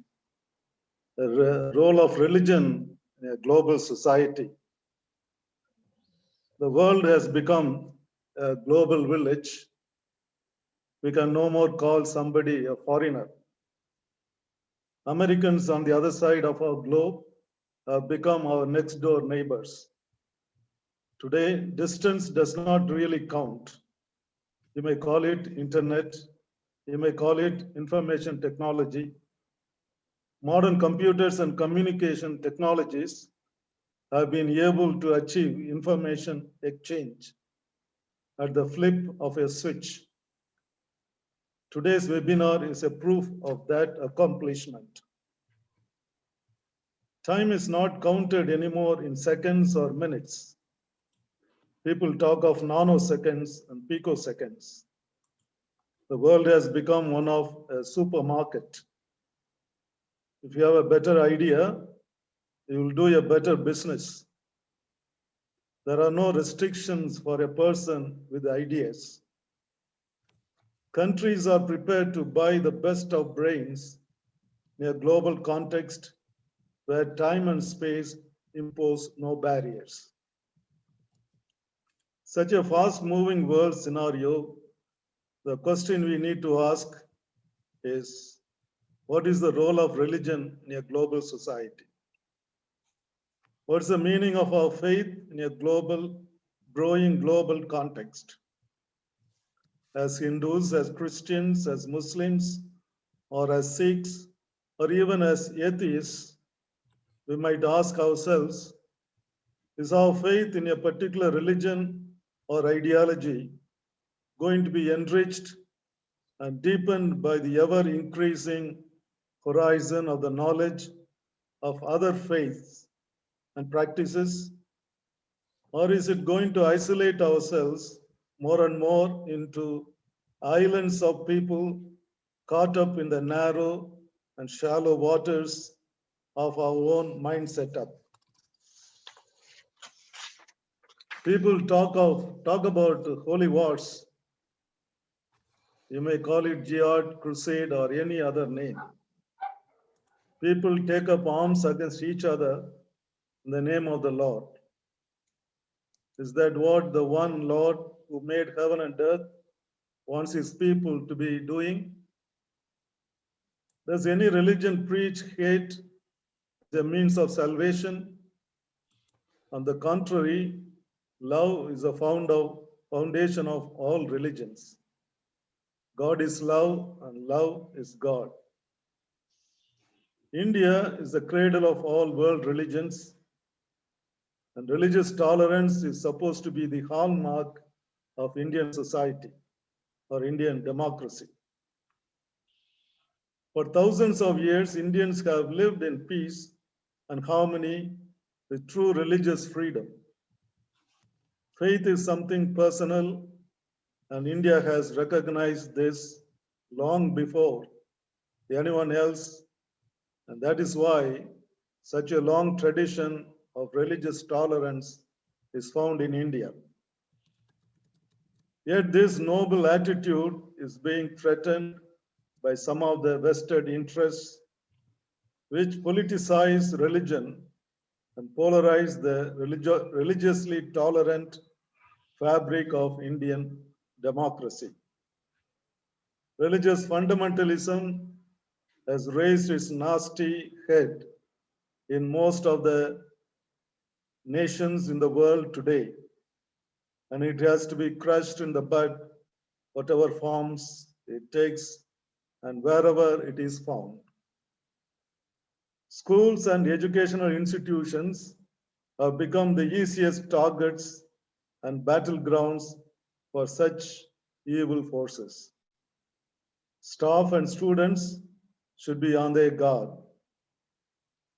the role of religion in a global society. The world has become a global village. We can no more call somebody a foreigner. Americans on the other side of our globe have become our next door neighbors. Today, distance does not really count. You may call it internet, you may call it information technology. Modern computers and communication technologies have been able to achieve information exchange at the flip of a switch. Today's webinar is a proof of that accomplishment. Time is not counted anymore in seconds or minutes. People talk of nanoseconds and picoseconds. The world has become one of a supermarket. If you have a better idea, you will do a better business. There are no restrictions for a person with ideas. Countries are prepared to buy the best of brains in a global context where time and space impose no barriers. Such a fast-moving world scenario, the question we need to ask is, what is the role of religion in a global society? What's the meaning of our faith in a growing global context? As Hindus, as Christians, as Muslims, or as Sikhs, or even as atheists, we might ask ourselves, is our faith in a particular religion or ideology going to be enriched and deepened by the ever-increasing horizon of the knowledge of other faiths and practices? Or is it going to isolate ourselves more and more into islands of people caught up in the narrow and shallow waters of our own mind setup? People talk about holy wars. You may call it jihad, crusade, or any other name. People take up arms against each other in the name of the Lord. Is that what the one Lord who made heaven and earth wants his people to be doing? Does any religion preach hate as a means of salvation? On the contrary, love is the foundation of all religions. God is love and love is God. India is the cradle of all world religions, and religious tolerance is supposed to be the hallmark of Indian society or Indian democracy. For thousands of years, Indians have lived in peace and harmony with true religious freedom. Faith is something personal, and India has recognized this long before anyone else, and that is why such a long tradition of religious tolerance is found in India. Yet this noble attitude is being threatened by some of the vested interests which politicize religion and polarize the religiously tolerant fabric of Indian democracy. Religious fundamentalism has raised its nasty head in most of the nations in the world today, and it has to be crushed in the bud, whatever forms it takes and wherever it is found. Schools and educational institutions have become the easiest targets and battlegrounds for such evil forces. Staff and students should be on their guard.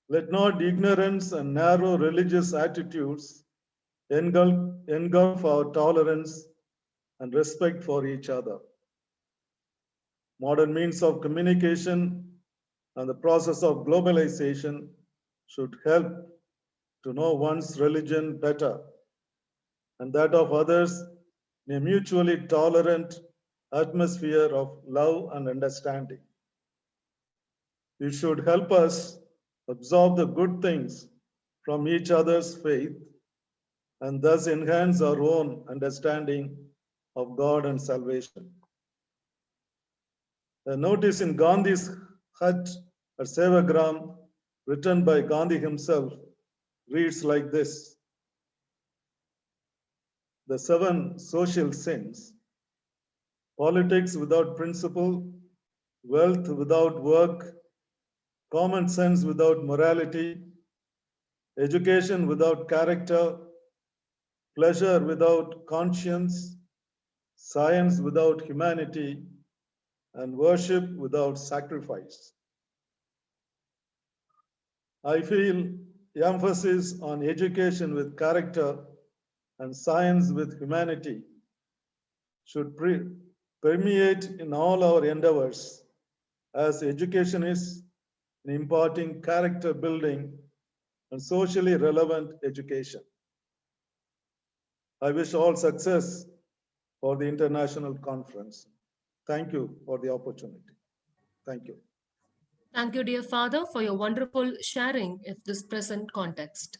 Let not ignorance and narrow religious attitudes engulf our tolerance and respect for each other. Modern means of communication and the process of globalization should help to know one's religion better and that of others in a mutually tolerant atmosphere of love and understanding. It should help us absorb the good things from each other's faith and thus enhance our own understanding of God and salvation. A notice in Gandhi's hut at Sevagram, written by Gandhi himself, reads like this: the 7 social sins, politics without principle, wealth without work, common sense without morality, education without character, pleasure without conscience, science without humanity, and worship without sacrifice. I feel emphasis on education with character and science with humanity should permeate in all our endeavors, as education is an imparting character building and socially relevant education. I wish all success for the international conference. Thank you for the opportunity. Thank you. Thank you, dear Father, for your wonderful sharing of this present context.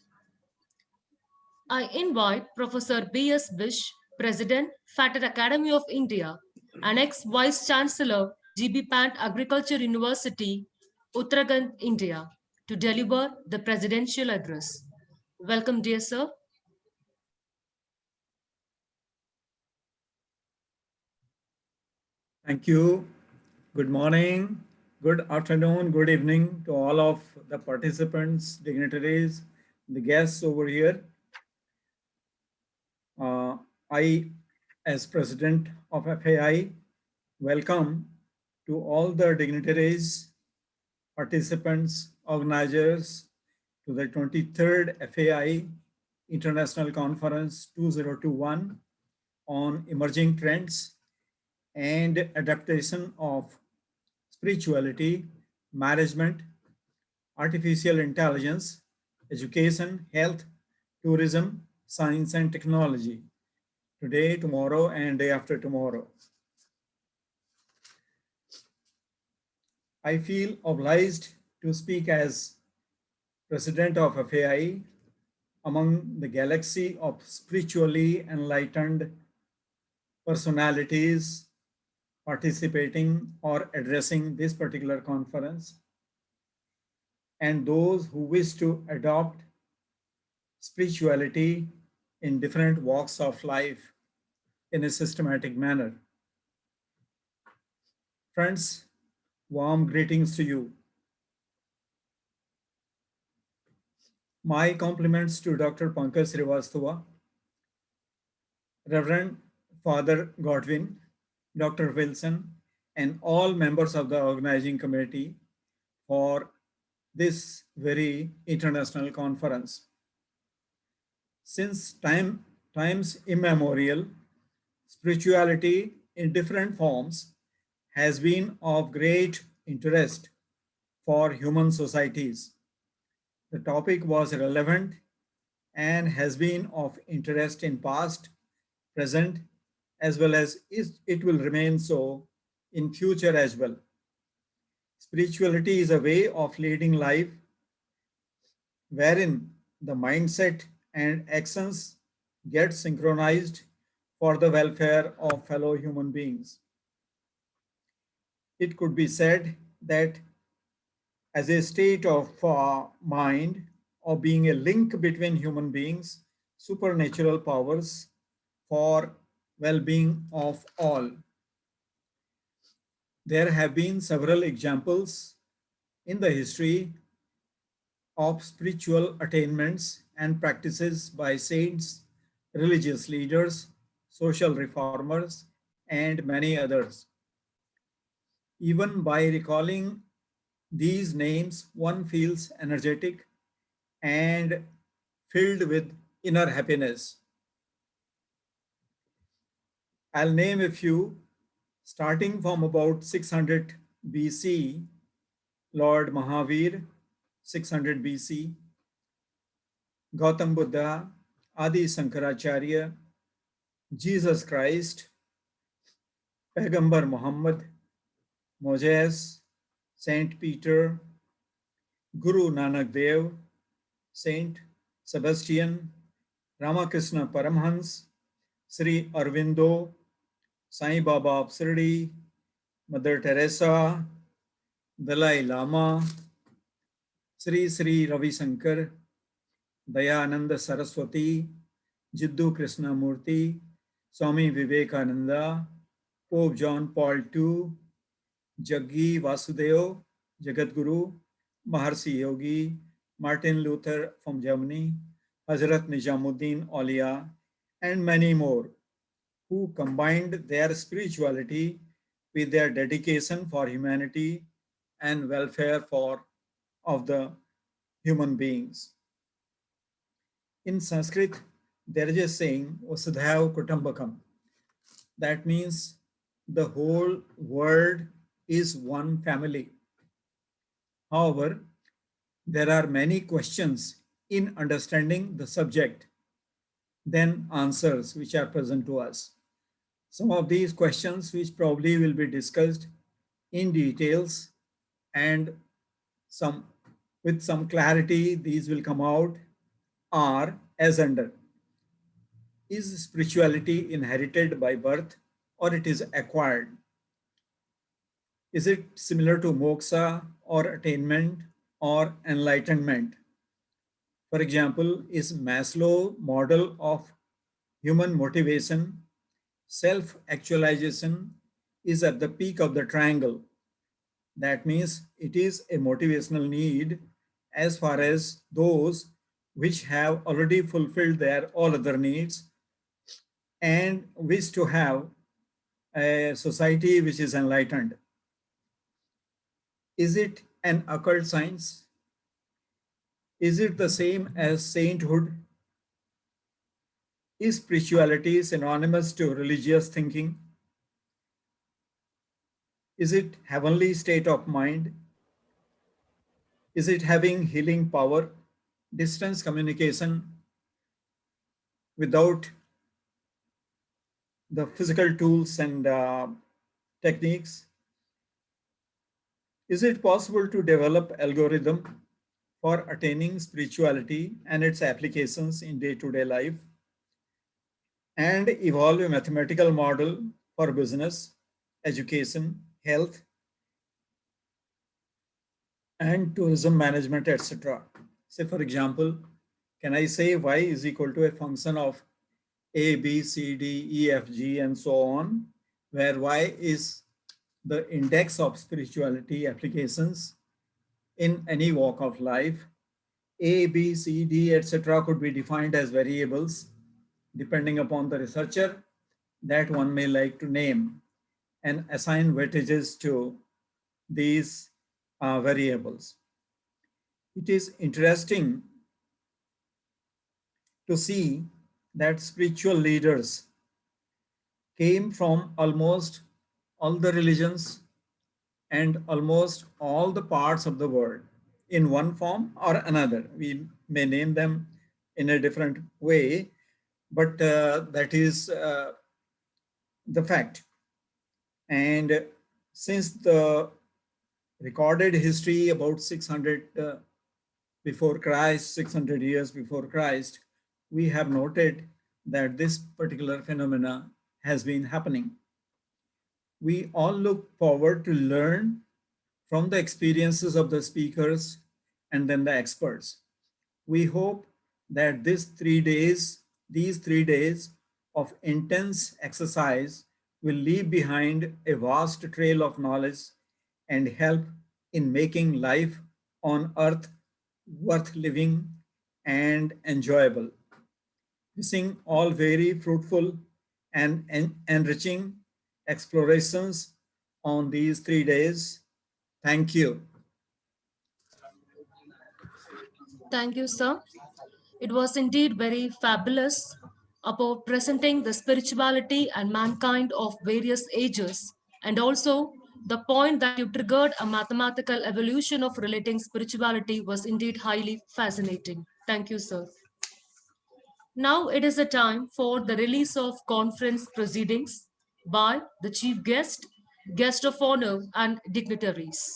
I invite Professor B.S. Bish, President, FATER Academy of India, and ex-Vice Chancellor, G.B. Pant Agriculture University, Uttarakhand, India, to deliver the presidential address. Welcome, dear sir. Thank you. Good morning, good afternoon, good evening to all of the participants, dignitaries, the guests over here. I, as President of FAI, welcome to all the dignitaries, participants, organizers to the 23rd FAI International Conference 2021 on Emerging Trends and Adaptation of Spirituality, Management, Artificial Intelligence, Education, Health, Tourism, Science and Technology, today, tomorrow, and day after tomorrow. I feel obliged to speak as President of FAI among the galaxy of spiritually enlightened personalities participating or addressing this particular conference, and those who wish to adopt spirituality in different walks of life in a systematic manner. Friends, warm greetings to you. My compliments to Dr. Pankaj Srivastava, Reverend Father Godwin, Dr. Wilson, and all members of the organizing committee for this very international conference. Since times immemorial, spirituality in different forms has been of great interest for human societies. The topic was relevant and has been of interest in past, present, as well as it will remain so in future as well. Spirituality is a way of leading life wherein the mindset and actions get synchronized for the welfare of fellow human beings. It could be said that as a state of mind or being a link between human beings, supernatural powers for well-being of all. There have been several examples in the history of spiritual attainments and practices by saints, religious leaders, social reformers, and many others. Even by recalling these names, one feels energetic and filled with inner happiness. I'll name a few, starting from about 600 BC, Lord Mahavir, 600 BC, Gautam Buddha, Adi Sankaracharya, Jesus Christ, Pagambar Muhammad, Moses, Saint Peter, Guru Nanak Dev, Saint Sebastian, Ramakrishna Paramhans, Sri Aurobindo, Sai Baba of Shirdi, Mother Teresa, Dalai Lama, Sri Sri Ravi Shankar, Dayananda Saraswati, Jiddu Krishnamurti, Swami Vivekananda, Pope John Paul II, Jaggi Vasudeo, Jagadguru, Maharshi Yogi, Martin Luther from Germany, Hazrat Nizamuddin Aulia, and many more, who combined their spirituality with their dedication for humanity and welfare of the human beings. In Sanskrit, there is a saying, Vasudhaiva Kutumbakam. That means the whole world is one family. However, there are many questions in understanding the subject than answers which are present to us. Some of these questions, which probably will be discussed in details and with some clarity, these will come out, are as under. Is spirituality inherited by birth or it is acquired? Is it similar to moksha or attainment or enlightenment? For example, is Maslow model of human motivation, self-actualization is at the peak of the triangle? That means it is a motivational need as far as those which have already fulfilled their all other needs and wish to have a society which is enlightened. Is it an occult science? Is it the same as sainthood? Is spirituality synonymous to religious thinking? Is it heavenly state of mind? Is it having healing power, distance communication without the physical tools and techniques? Is it possible to develop algorithm for attaining spirituality and its applications in day-to-day life, and evolve a mathematical model for business, education, health, and tourism management, etc.? Say, for example, can I say y is equal to a function of A, B, C, D, E, F, G, and so on, where y is the index of spirituality applications in any walk of life. A, B, C, D, etc. could be defined as variables depending upon the researcher that one may like to name and assign weightages to these variables. It is interesting to see that spiritual leaders came from almost all the religions and almost all the parts of the world in one form or another. We may name them in a different way, but that is the fact. And since the recorded history about 600 before Christ, 600 years before Christ, we have noted that this particular phenomena has been happening. We all look forward to learn from the experiences of the speakers and then the experts. We hope that these 3 days of intense exercise will leave behind a vast trail of knowledge and help in making life on earth worth living and enjoyable. Wishing all very fruitful and enriching explorations on these 3 days. Thank you. Thank you, sir. It was indeed very fabulous about presenting the spirituality and mankind of various ages, and also the point that you triggered a mathematical evolution of relating spirituality was indeed highly fascinating. Thank you, sir. Now it is a time for the release of conference proceedings by the chief guest, guest of honor, and dignitaries.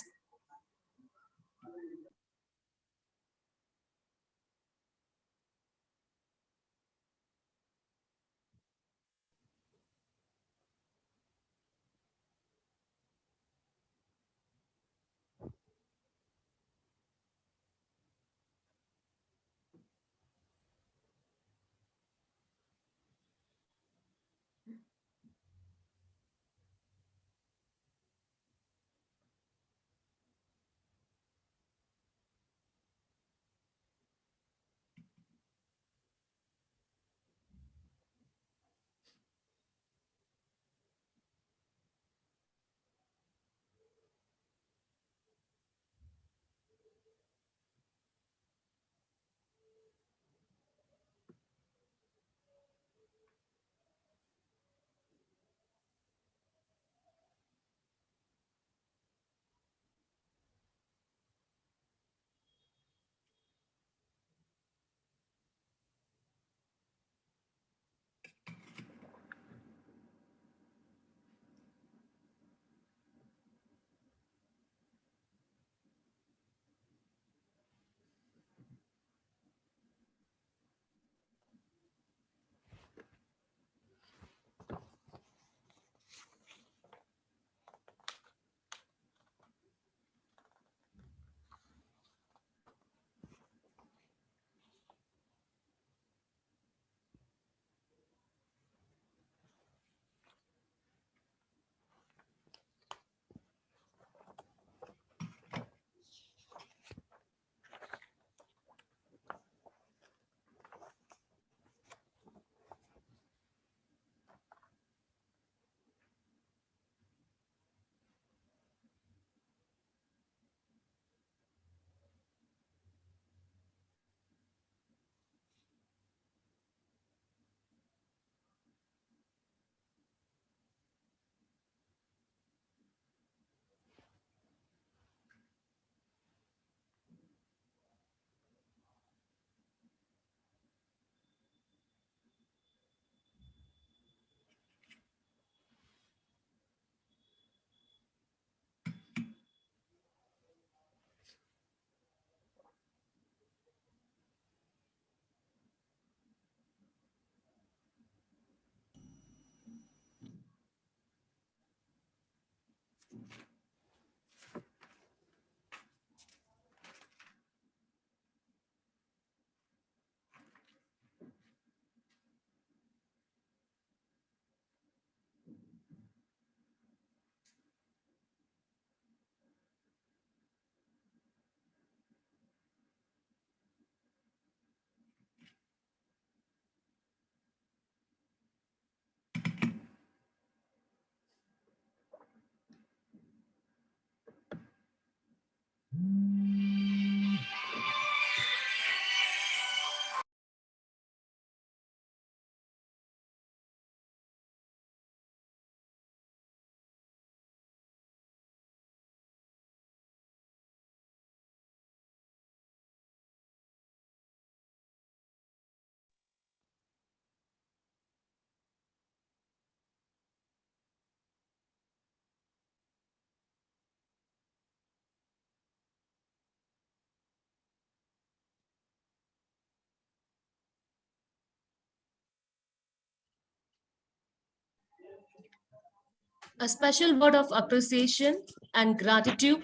A special word of appreciation and gratitude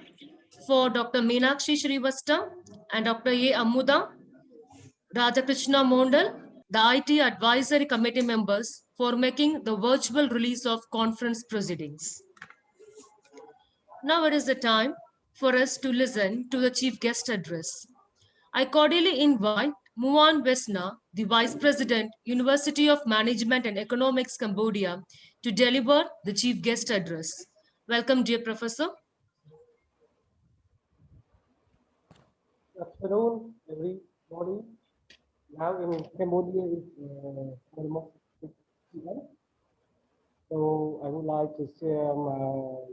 for Dr. Meenakshi Shrivastava and Dr. A. Amuda, Rajakrishna Mondal, the IT Advisory Committee members for making the virtual release of conference proceedings. Now it is the time for us to listen to the chief guest address. I cordially invite Muon Vesna, the Vice President, University of Management and Economics, Cambodia, to deliver the chief guest address. Welcome, dear Professor. Good afternoon, everybody. Now in Cambodia is almost 6 p.m. So I would like to share my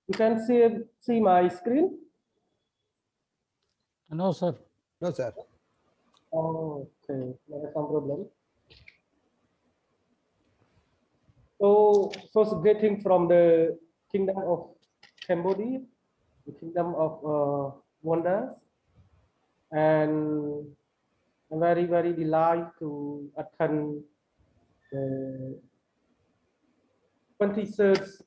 you can see my screen. No, sir. No, sir. Oh, okay, there is some problem. So first greeting from the Kingdom of Cambodia, the Kingdom of Wonders, and I'm very delighted to attend the 23rd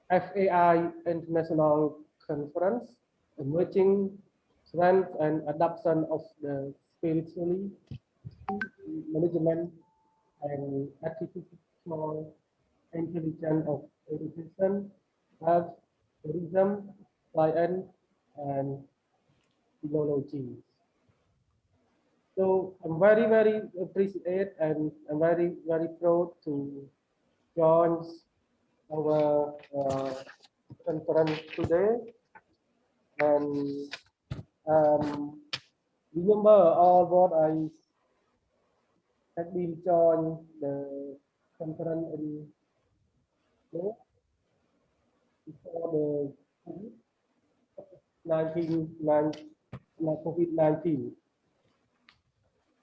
FAI International Conference, Emerging Strength and Adaptation of the Spirituality, Management, and Artificial Intelligence of Education, Health, Tourism, Science, and Technology. So I'm very appreciate and I'm very proud to join our conference today, and remember all what I had been joined the conference in before the COVID-19.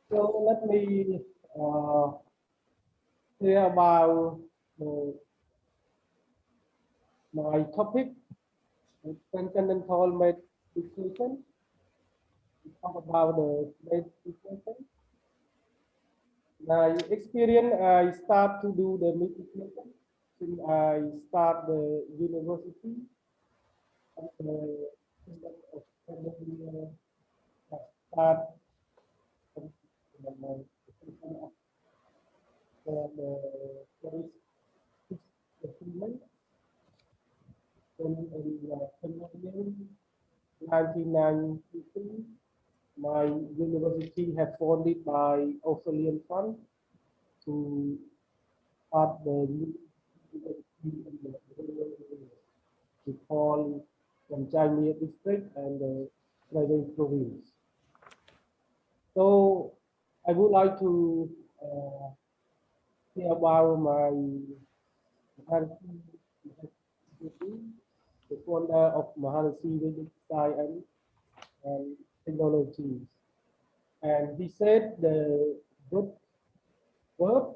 So let me say about my topic, transcendental meditation. We talk about the meditation. My experience, I start to do the meditation since I start the university. Start in 1993, my university had funded by Australian fund to start the to call from Chinese district and the private province. So I would like to hear about my the founder of Maharishi Vedic Science and Technologies. And he said the good word,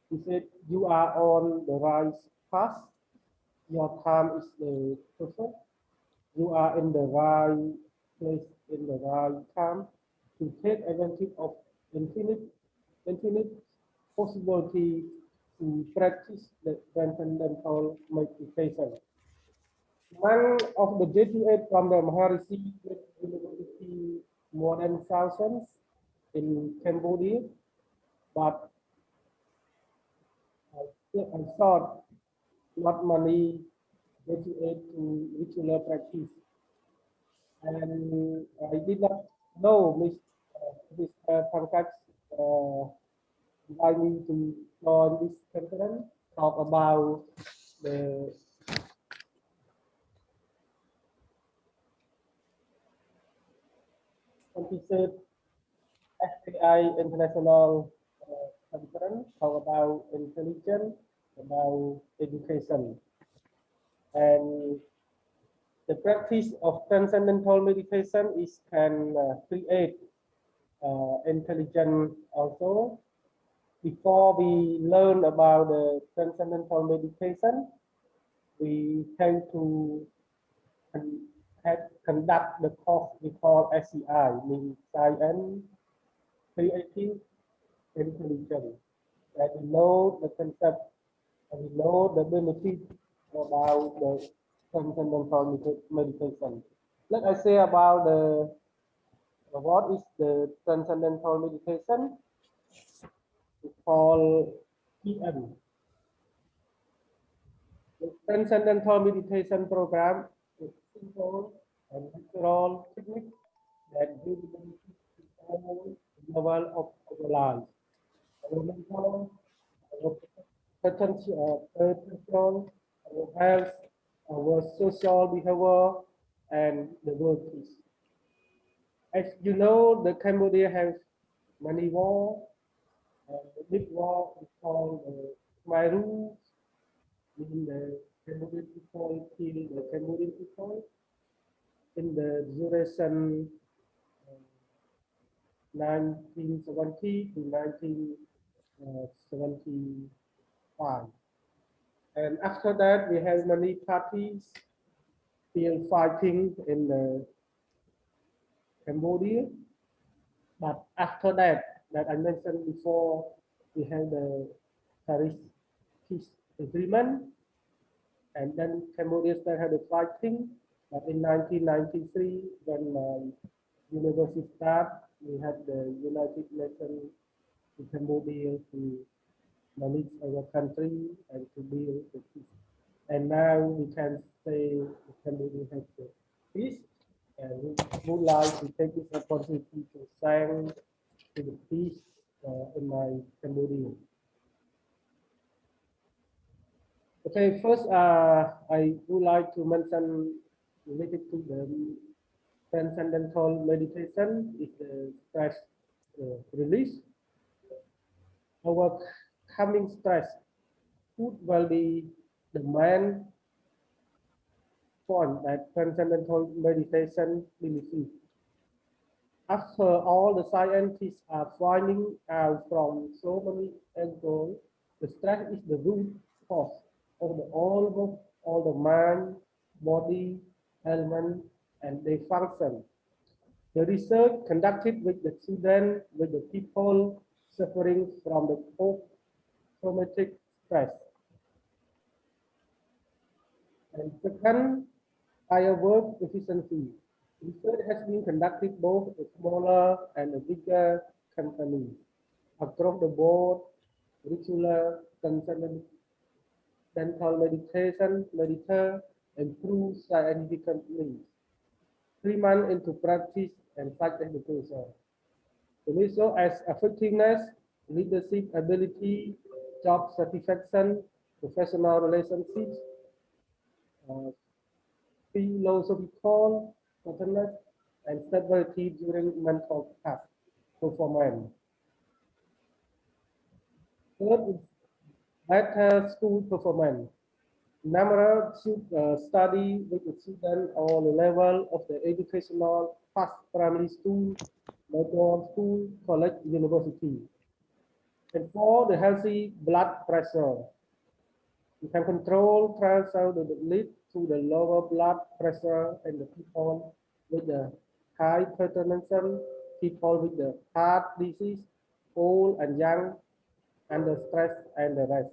he said, you are on the right path. Your time is the perfect. You are in the right place in the right time to take advantage of infinite possibility to practice the transcendental meditation. One of the graduates from the Maharishi University more than thousands in Cambodia, but I thought not many graduate to regular practice. And I did not know Mr. Pankaj invited me to join this conference, talk about the FAI International Conference, talk about intelligence, about education. And the practice of transcendental meditation is can create intelligence also. Before we learn about the transcendental meditation, we tend to conduct the course we call SCI, means Science, Creative, Intelligence. And we know the concept and we know the benefit about the transcendental meditation. Let us say about what is the transcendental meditation. we call TM. The Transcendental Meditation Program is simple and natural technique that gives benefit to all level of our lives. Our mental, our potential, our health, our social behavior, and the world peace. As you know, the Cambodia has many wars. The big war is called the Khmer, meaning the Cambodian people kill the Cambodian people in the duration 1970 to 1975. And after that, we have many parties still fighting in Cambodia. But after that I mentioned before, we have the Paris Peace Agreement, and then Cambodia started the fighting. But in 1993, when university started, we had the United Nations in Cambodia to manage our country and to build the peace. And now we can say Cambodia has the peace, and we would like to take this opportunity to thank to the peace in my Cambodia. Okay, first I would like to mention related to the transcendental meditation is the stress release. Overcoming stress will be the main point that transcendental meditation benefits. After all, the scientists are finding out from so many angles, the stress is the root cause of all the mind, body, element, and their function. The research conducted with the children, with the people suffering from the post-traumatic stress. And second, higher work efficiency. Research has been conducted both at smaller and a bigger companies. Across the board, regular transcendental meditation, improve significantly. 3 months into practice and such education. The result as effectiveness, leadership ability, job satisfaction, professional relationships, philosophical performance, and stability during mental task performance. Third is better school performance. Number should study with the student on the level of the educational past primary school, middle school, college, university. And for the healthy blood pressure, you can control transfer that lead to the lower blood pressure in the people with the hypertension, people with the heart disease, old and young, under stress and the rest.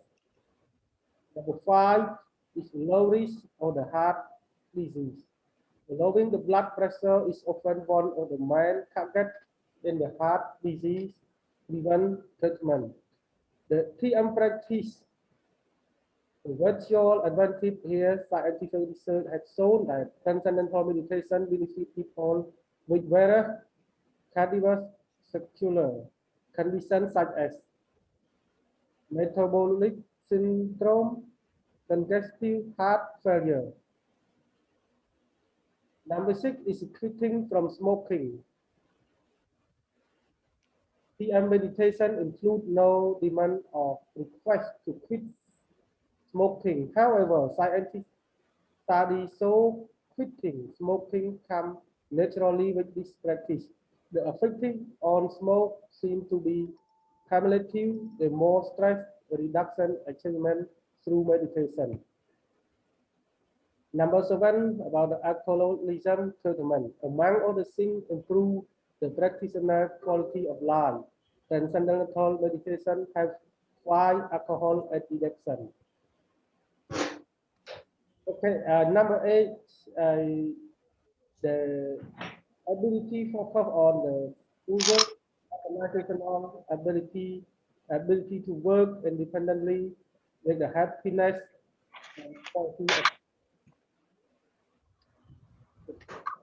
Number 5 is low risk of the heart disease. Lowering the blood pressure is often one of the main targets in the heart disease prevent treatment. The TM practice, the virtual advantage here, scientific research has shown that transcendental meditation benefits people with various cardiovascular conditions such as metabolic syndrome, congestive heart failure. Number 6 is quitting from smoking. TM meditation includes no demand or request to quit smoking. However, scientists study show quitting smoking comes naturally with this practice. The effect on smoke seems to be cumulative, the more stress reduction achievement through meditation. Number 7, about the alcoholism treatment. Among other things, improve the practitioner quality of life. Transcendental meditation has 5 alcohol addiction. Okay, number 8, the ability focus on the user organizational ability ability to work independently with the happiness and quality of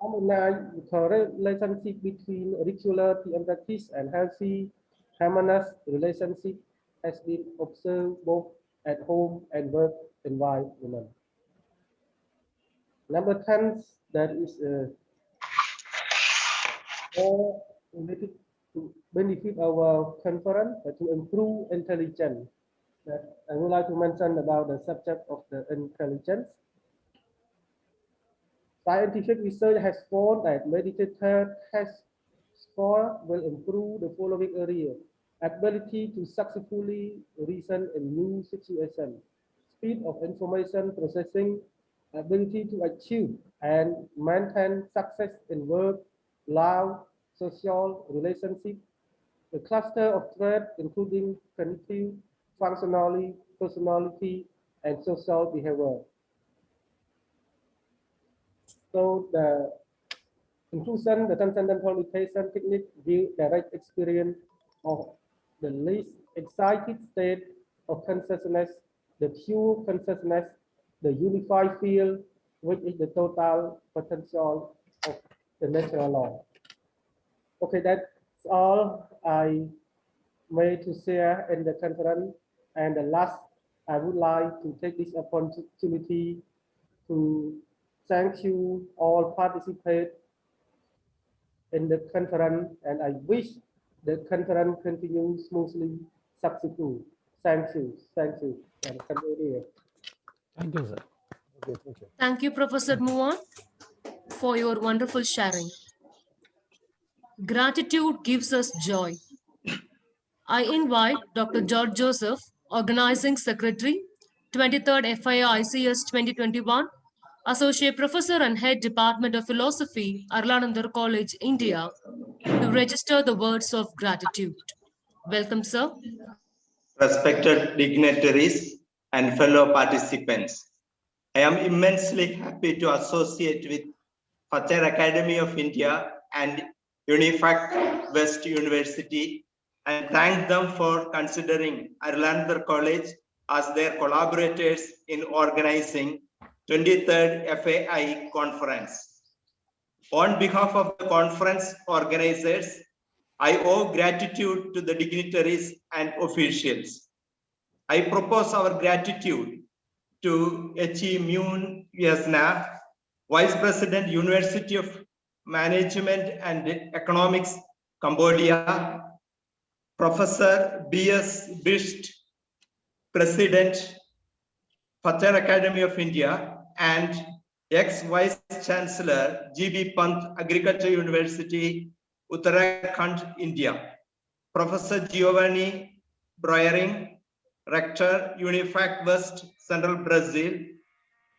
harmonize the relationship between regular PM practice and healthy, harmonious relationship has been observed both at home and work environment. Number 10, that is more related to benefit our conference to improve intelligence. That I would like to mention about the subject of the intelligence. Scientific research has found that meditator test score will improve the following areas: ability to successfully reason in new situations, speed of information processing, ability to achieve and maintain success in work, life, social relationship, a cluster of traits including cognitive, functionality, personality, and social behavior. So the inclusion, the transcendental meditation technique give direct experience of the least excited state of consciousness, the pure consciousness, the unified field, which is the total potential of the natural law. Okay, that's all I made to share in the conference. And the last, I would like to take this opportunity to thank you all participate in the conference, and I wish the conference continues smoothly, successful. Thank you. Thank you. And continue. Thank you, sir. Okay, thank you. Thank you, Professor Muan, for your wonderful sharing. Gratitude gives us joy. I invite Dr. George Joseph, Organizing Secretary, 23rd FAI-ICS 2021, Associate Professor and Head Department of Philosophy, Anandar College, India, to register the words of gratitude. Welcome, sir. Respected dignitaries and fellow participants, I am immensely happy to associate with FATER Academy of India and Unifacvest University and thank them for considering Anandar College as their collaborators in organizing 23rd FAI Conference. On behalf of the conference organizers, I owe gratitude to the dignitaries and officials. I propose our gratitude to H.E. Moon Yasna, Vice President, University of Management and Economics, Cambodia, Professor B.S. Bisht, President, FATER Academy of India, and ex-Vice Chancellor G.B. Pant, Agriculture University, Uttarakhand, India. Professor Giovanni Breuering, Rector, Unifacvest, Central Brazil.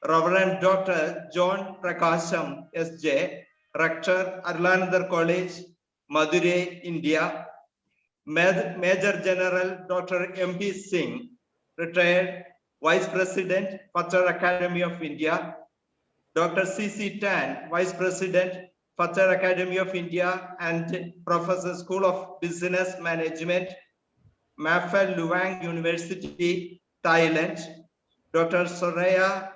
Reverend Dr. John Prakasham, S.J., Rector, Anandar College, Madurai, India. Major General Dr. M.P. Singh, retired Vice President, FATER Academy of India. Dr. C.C. Tan, Vice President, FATER Academy of India and Professor, School of Business Management, Mafal Luang University, Thailand. Dr. Soraya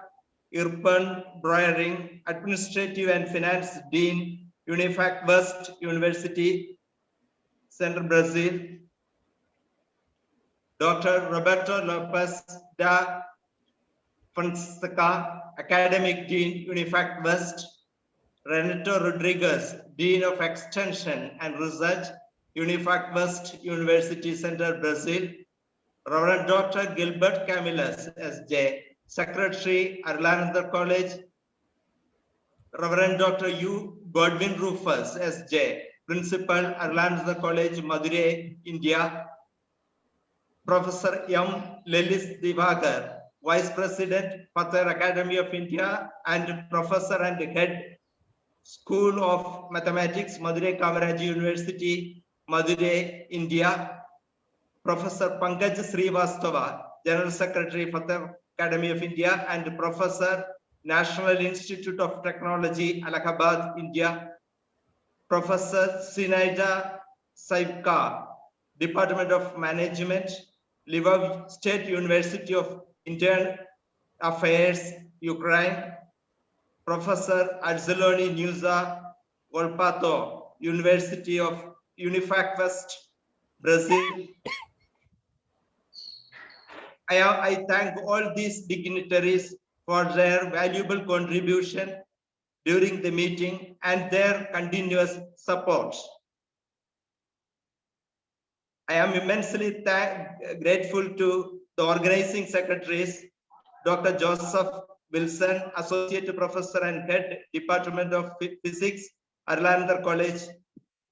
Irpan Breuering, Administrative and Finance Dean, Unifacvest University, Centro, Brazil. Dr. Roberto Lopez da Fonseca, Academic Dean, Unifacvest. Renato Rodriguez, Dean of Extension and Research, Unifacvest University Center, Brazil. Reverend Dr. Gilbert Camillus, S.J., Secretary, Anandar College. Reverend Dr. U. Godwin Rufus, S.J., Principal, Anandar College, Madurai, India. Professor M. Lelis Divagar, Vice President, FATER Academy of India and Professor and Head, School of Mathematics, Madurai Kamaraj University, Madurai, India. Professor Pankaj Srivastava, General Secretary, FATER Academy of India and Professor, National Institute of Technology, Allahabad, India. Professor Sinaida Saibka, Department of Management, Lvov State University of Internal Affairs, Ukraine, Professor Arzeloni Nusa Volpato, University of Unifacvest, Brazil. I thank all these dignitaries for their valuable contribution during the meeting and their continuous support. I am immensely grateful to the organizing secretaries, Dr. Joseph Wilson, Associate Professor and Head, Department of Physics, Anandar College,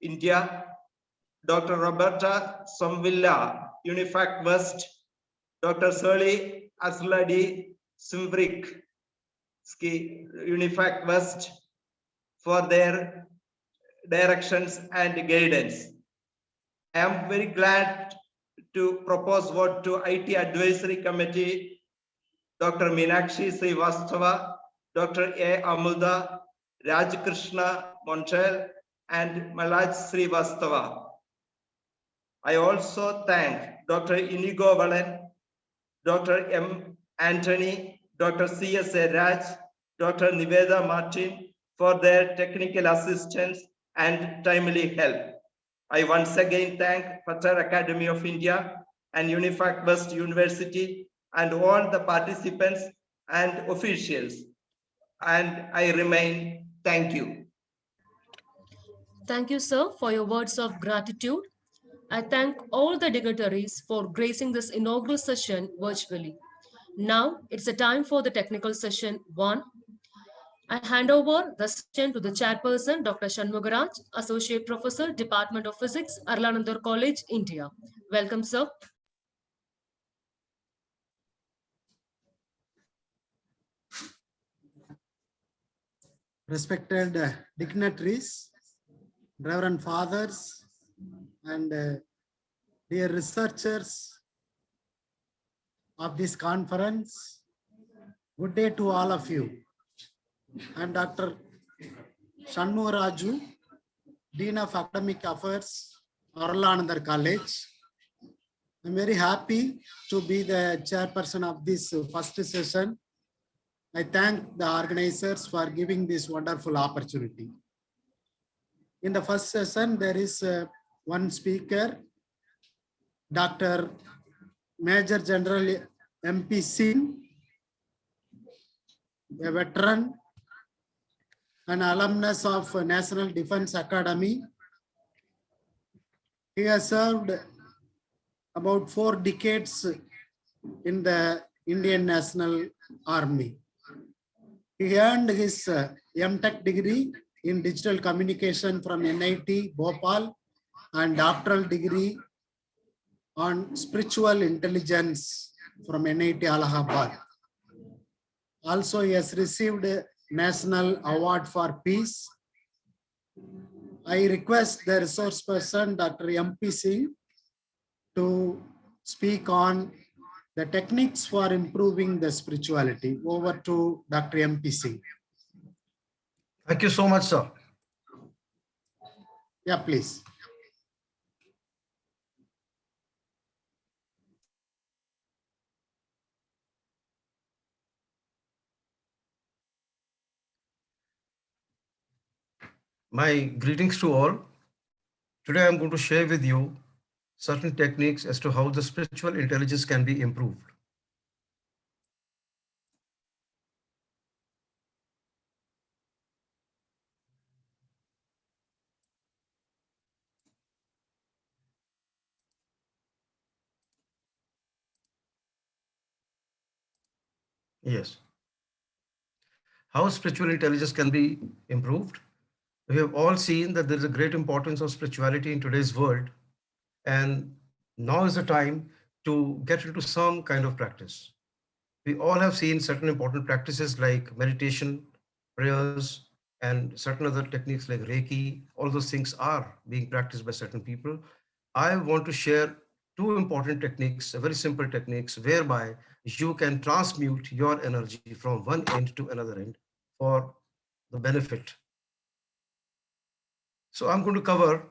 India, Dr. Roberta Somvilla, Unifacvest, Dr. Soli Asladi Simbrick, Unifacvest, for their directions and guidance. I am very glad to propose vote to IT Advisory Committee, Dr. Meenakshi Srivastava, Dr. A. Amuda, Raj Krishna Montel, and Malaj Srivastava. I also thank Dr. Inigo Valen, Dr. M. Anthony, Dr. C.S. Raj, Dr. Niveda Martin for their technical assistance and timely help. I once again thank FATER Academy of India and Unifacvest University and all the participants and officials. And I remain, thank you. Thank you, sir, for your words of gratitude. I thank all the dignitaries for gracing this inaugural session virtually. Now it's a time for the technical session 1. I hand over the session to the chairperson, Dr. Shanmugaraj, Associate Professor, Department of Physics, Anandar College, India. Welcome, sir. Respected dignitaries, Reverend Fathers, and dear researchers of this conference, good day to all of you. I am Dr. Shanmugaraju, Dean of Academic Affairs, Arul Anandar College. I am very happy to be the chairperson of this first session. I thank the organizers for giving this wonderful opportunity. In the first session, there is one speaker, Dr. Major General MP Singh, a veteran, an alumnus of National Defense Academy. He has served about 4 decades in the Indian National Army. He earned his M.Tech degree in digital communication from NIT Bhopal and doctoral degree on spiritual intelligence from NIT Allahabad. Also, he has received a National Award for Peace. I request the resource person, Dr. MP Singh, to speak on the techniques for improving the spirituality. Over to Dr. MP Singh. Thank you so much, sir. Yeah, please. My greetings to all. Today I'm going to share with you certain techniques as to how the spiritual intelligence can be improved. Yes. How spiritual intelligence can be improved? We have all seen that there is a great importance of spirituality in today's world, and now is the time to get into some kind of practice. We all have seen certain important practices like meditation, prayers, and certain other techniques like Reiki. All those things are being practiced by certain people. I want to share 2 important techniques, very simple techniques, whereby you can transmute your energy from one end to another end for the benefit. So I'm going to cover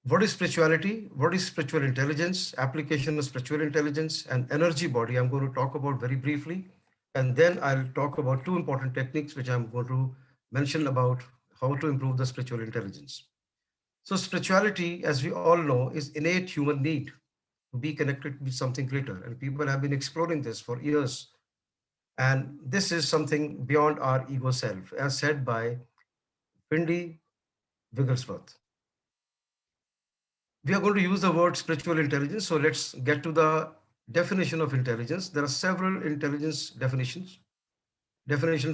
What is spirituality? What is spiritual intelligence? Application of spiritual intelligence and energy body I'm going to talk about very briefly. And then I'll talk about two important techniques which I'm going to mention about how to improve the spiritual intelligence. So spirituality, as we all know, is innate human need to be connected with something greater. And people have been exploring this for years. And this is something beyond our ego self, as said by Pindy Wigglesworth. We are going to use the word spiritual intelligence. So let's get to the definition of intelligence. There are several intelligence definitions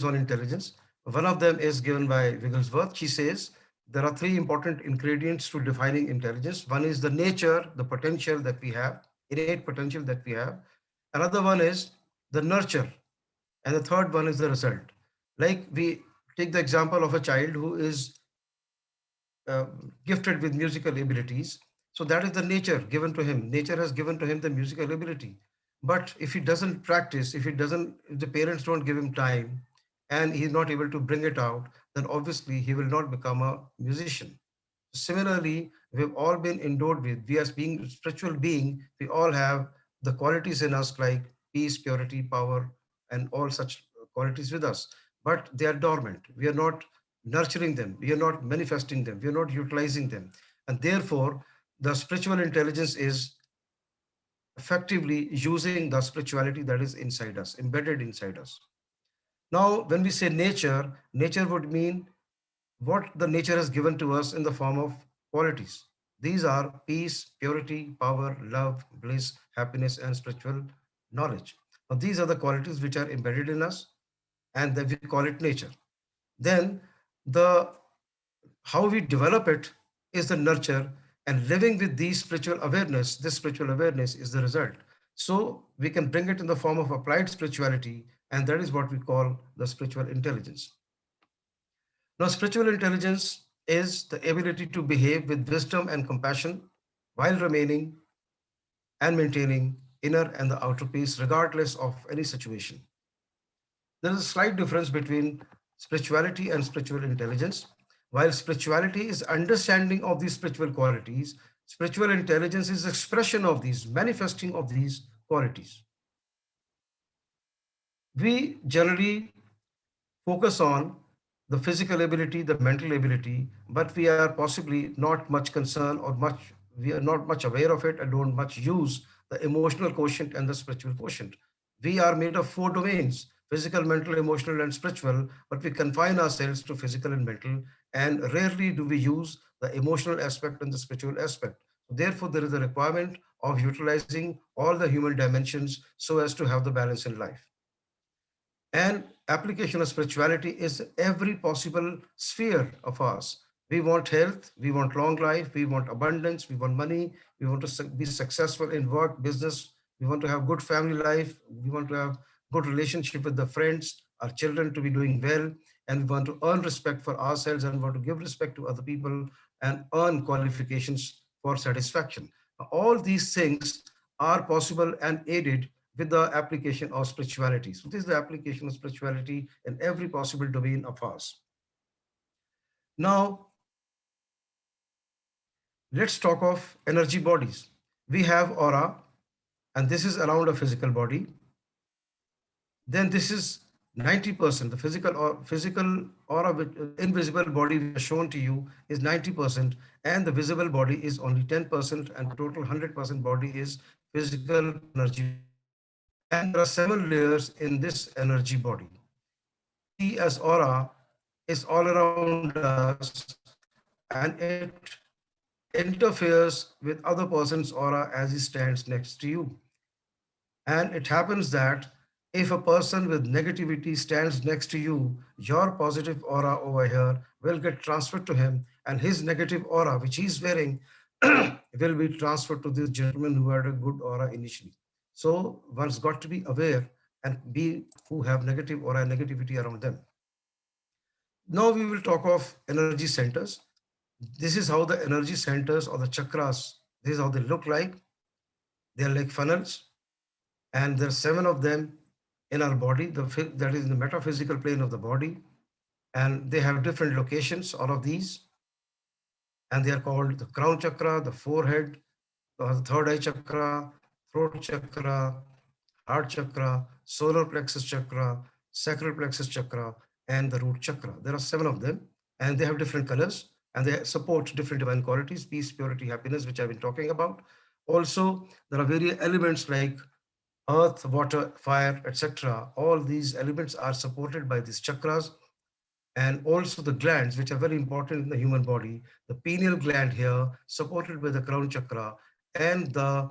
on intelligence. One of them is given by Wigglesworth. She says there are three important ingredients to defining intelligence. One is the nature, the potential that we have, innate potential that we have. Another one is the nurture. And the third one is the result. Like we take the example of a child who is gifted with musical abilities. So that is the nature given to him. Nature has given to him the musical ability. But if he doesn't practice, if the parents don't give him time and he's not able to bring it out, then obviously he will not become a musician. Similarly, we've all been endowed with, we as being spiritual being, we all have the qualities in us like peace, purity, power, and all such qualities with us. But they are dormant. We are not nurturing them. We are not manifesting them. We are not utilizing them. And therefore, the spiritual intelligence is effectively using the spirituality that is inside us, embedded inside us. Now, when we say nature, nature would mean what the nature has given to us in the form of qualities. These are peace, purity, power, love, bliss, happiness, and spiritual knowledge. Now, these are the qualities which are embedded in us, and then we call it nature. Then how we develop it is the nurture, and living with these spiritual awareness, this spiritual awareness is the result. So we can bring it in the form of applied spirituality, and that is what we call the spiritual intelligence. Now, spiritual intelligence is the ability to behave with wisdom and compassion while remaining and maintaining inner and the outer peace, regardless of any situation. There is a slight difference between spirituality and spiritual intelligence. While spirituality is understanding of these spiritual qualities, spiritual intelligence is expression of these, manifesting of these qualities. We generally focus on the physical ability, the mental ability, but we are possibly not much concerned or we are not much aware of it and don't much use the emotional quotient and the spiritual quotient. We are made of four domains: physical, mental, emotional, and spiritual, but we confine ourselves to physical and mental, and rarely do we use the emotional aspect and the spiritual aspect. Therefore, there is a requirement of utilizing all the human dimensions so as to have the balance in life. And application of spirituality is every possible sphere of ours. We want health, we want long life, we want abundance, we want money, we want to be successful in work, business, we want to have good family life, we want to have good relationship with the friends, our children to be doing well, and we want to earn respect for ourselves and want to give respect to other people and earn qualifications for satisfaction. All these things are possible and aided with the application of spirituality. So this is the application of spirituality in every possible domain of ours. Now, let's talk of energy bodies. We have aura, and this is around a physical body. Then this is 90%, the physical aura, with invisible body shown to you is 90%, and the visible body is only 10%, and the total 100% body is physical energy. And there are 7 layers in this energy body. See, as aura is all around us, and it interferes with other person's aura as he stands next to you. And it happens that if a person with negativity stands next to you, your positive aura over here will get transferred to him, and his negative aura, which he's wearing, will be transferred to this gentleman who had a good aura initially. So one's got to be aware and be who have negative aura and negativity around them. Now we will talk of energy centers. This is how the energy centers or the chakras, this is how they look like. They're like funnels, and there are 7 of them in our body, that is in the metaphysical plane of the body, and they have different locations, all of these. and they are called the crown chakra, the forehead, the third eye chakra, throat chakra, heart chakra, solar plexus chakra, sacral plexus chakra, and the root chakra. There are 7 of them, and they have different colors, and they support different divine qualities, peace, purity, happiness, which I've been talking about. Also, there are various elements like earth, water, fire, etc. All these elements are supported by these chakras, and also the glands, which are very important in the human body. The pineal gland here, supported by the crown chakra, and the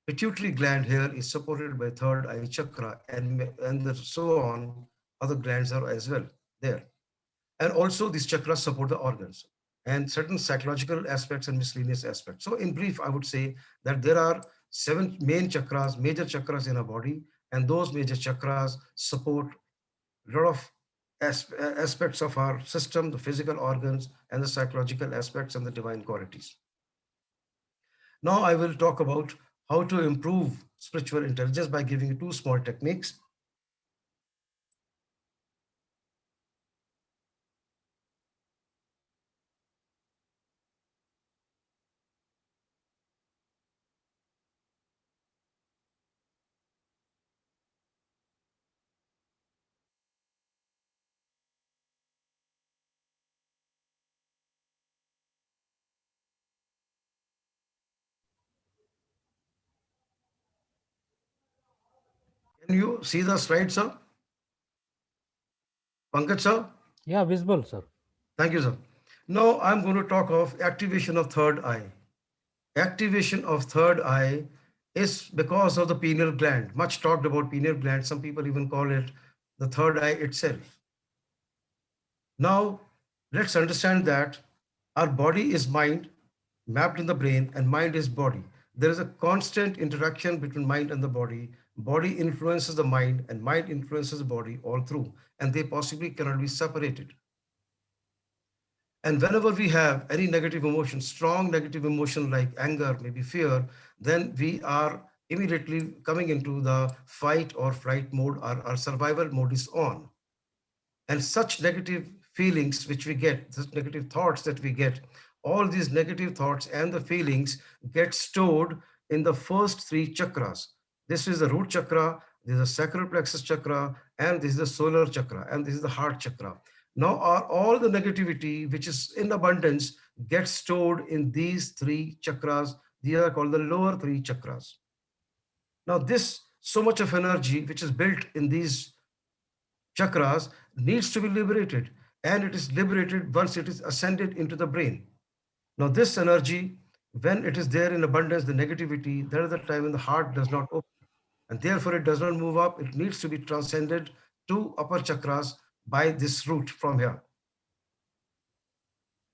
pituitary gland here is supported by third eye chakra, and so on. Other glands are as well there. And also these chakras support the organs and certain psychological aspects and miscellaneous aspects. So in brief, I would say that there are 7 main chakras, major chakras in our body, and those major chakras support a lot of aspects of our system, the physical organs, and the psychological aspects and the divine qualities. Now I will talk about how to improve spiritual intelligence by giving you 2 small techniques. Can you see the slide, sir? Pankaj, sir? Yeah, visible, sir. Thank you, sir. Now I'm going to talk of activation of third eye. Activation of third eye is because of the pineal gland. Much talked about pineal gland. Some people even call it the third eye itself. Now, let's understand that our body is mind mapped in the brain, and mind is body. There is a constant interaction between mind and the body. Body influences the mind, and mind influences the body all through, and they possibly cannot be separated. And whenever we have any negative emotion, strong negative emotion like anger, maybe fear, then we are immediately coming into the fight or flight mode. Our survival mode is on. And such negative feelings which we get, such negative thoughts that we get, all these negative thoughts and the feelings get stored in the first 3 chakras. This is the root chakra, this is the sacral plexus chakra, and this is the solar chakra, and this is the heart chakra. Now all the negativity which is in abundance gets stored in these 3 chakras. These are called the lower 3 chakras. Now this so much of energy which is built in these chakras needs to be liberated, and it is liberated once it is ascended into the brain. Now this energy, when it is there in abundance, the negativity, there is a time when the heart does not open, and therefore it does not move up. It needs to be transcended to upper chakras by this route from here.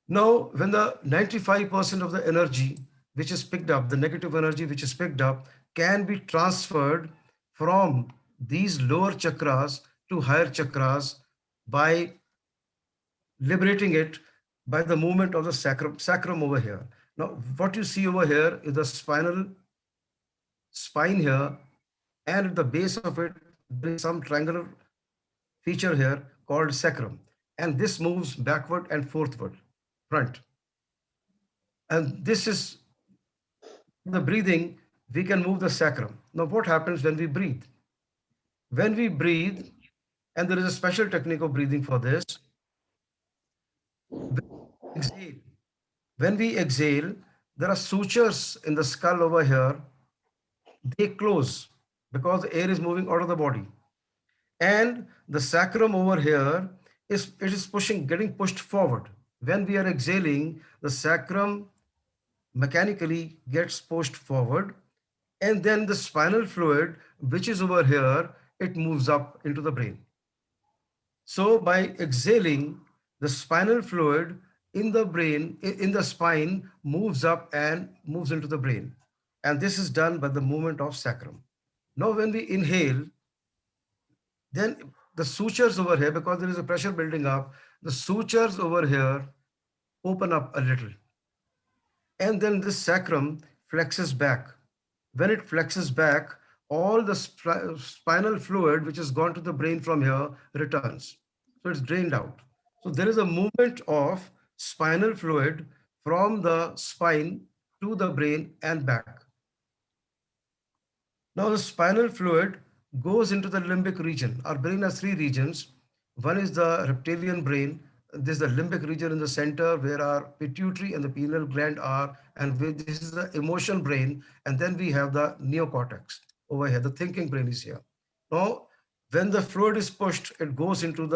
Now, when the 95% of the energy which is picked up, the negative energy which is picked up, can be transferred from these lower chakras to higher chakras by liberating it by the movement of the sacrum over here. Now, what you see over here is the spine here, and at the base of it, there is some triangular feature here called sacrum, and this moves backward and forward, front. And this is the breathing, we can move the sacrum. Now, what happens when we breathe? When we breathe, and there is a special technique of breathing for this, when we exhale, there are sutures in the skull over here. They close because the air is moving out of the body. And the sacrum over here is getting pushed forward. When we are exhaling, the sacrum mechanically gets pushed forward, and then the spinal fluid, which is over here, it moves up into the brain. So by exhaling, the spinal fluid in the brain, in the spine, moves up and moves into the brain. And this is done by the movement of sacrum. Now, when we inhale, then the sutures over here, because there is a pressure building up, the sutures over here open up a little. And then this sacrum flexes back. When it flexes back, all the spinal fluid, which has gone to the brain from here, returns. So it's drained out. So there is a movement of spinal fluid from the spine to the brain and back. Now the spinal fluid goes into the limbic region. Our brain has three regions. One is the reptilian brain. This is the limbic region in the center where our pituitary and the pineal gland are, and this is the emotional brain. And then we have the neocortex over here. The thinking brain is here. Now, when the fluid is pushed, it goes into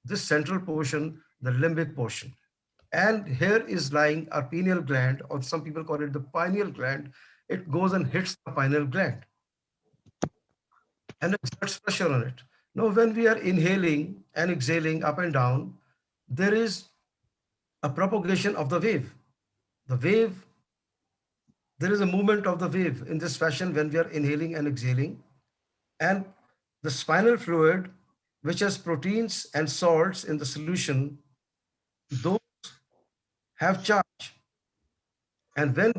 this central portion, the limbic portion. And here is lying our pineal gland, or some people call it the pineal gland. It goes and hits the pineal gland and exerts pressure on it. Now, when we are inhaling and exhaling up and down, there is a propagation of the wave. The wave, there is a movement of the wave in this fashion when we are inhaling and exhaling. And the spinal fluid, which has proteins and salts in the solution, those have charge. And when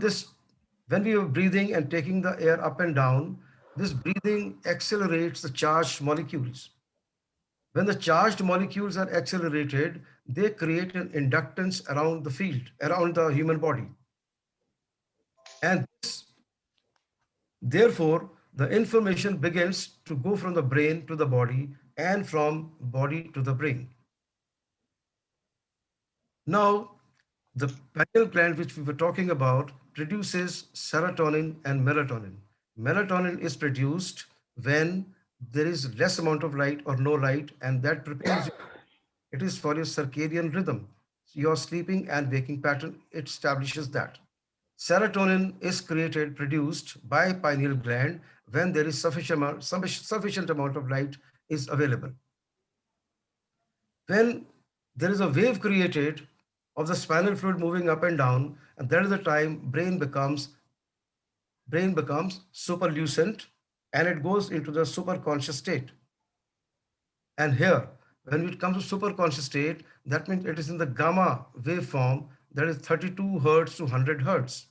we are breathing and taking the air up and down, this breathing accelerates the charged molecules. When the charged molecules are accelerated, they create an inductance around the field, around the human body. And therefore, the information begins to go from the brain to the body and from body to the brain. Now, the pineal gland, which we were talking about, produces serotonin and melatonin. Melatonin is produced when there is less amount of light or no light, and that prepares you. It is for your circadian rhythm. Your sleeping and waking pattern, it establishes that. Serotonin is produced by pineal gland when there is sufficient amount of light is available. When there is a wave created of the spinal fluid moving up and down, and that is the time brain becomes superlucent, and it goes into the superconscious state. And here, when it comes to superconscious state, that means it is in the gamma waveform, that is 32 hertz to 100 hertz.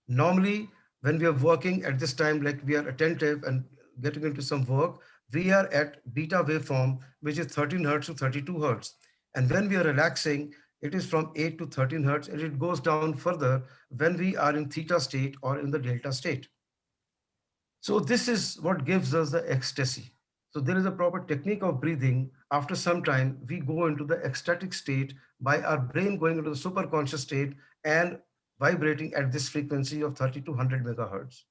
Normally, when we are working at this time, like we are attentive and getting into some work, we are at beta waveform, which is 13 hertz to 32 hertz. And when we are relaxing, it is from 8 to 13 hertz, and it goes down further when we are in theta state or in the delta state. So this is what gives us the ecstasy. So there is a proper technique of breathing. After some time, we go into the ecstatic state by our brain going into the superconscious state and vibrating at this frequency of 30 to 100 megahertz.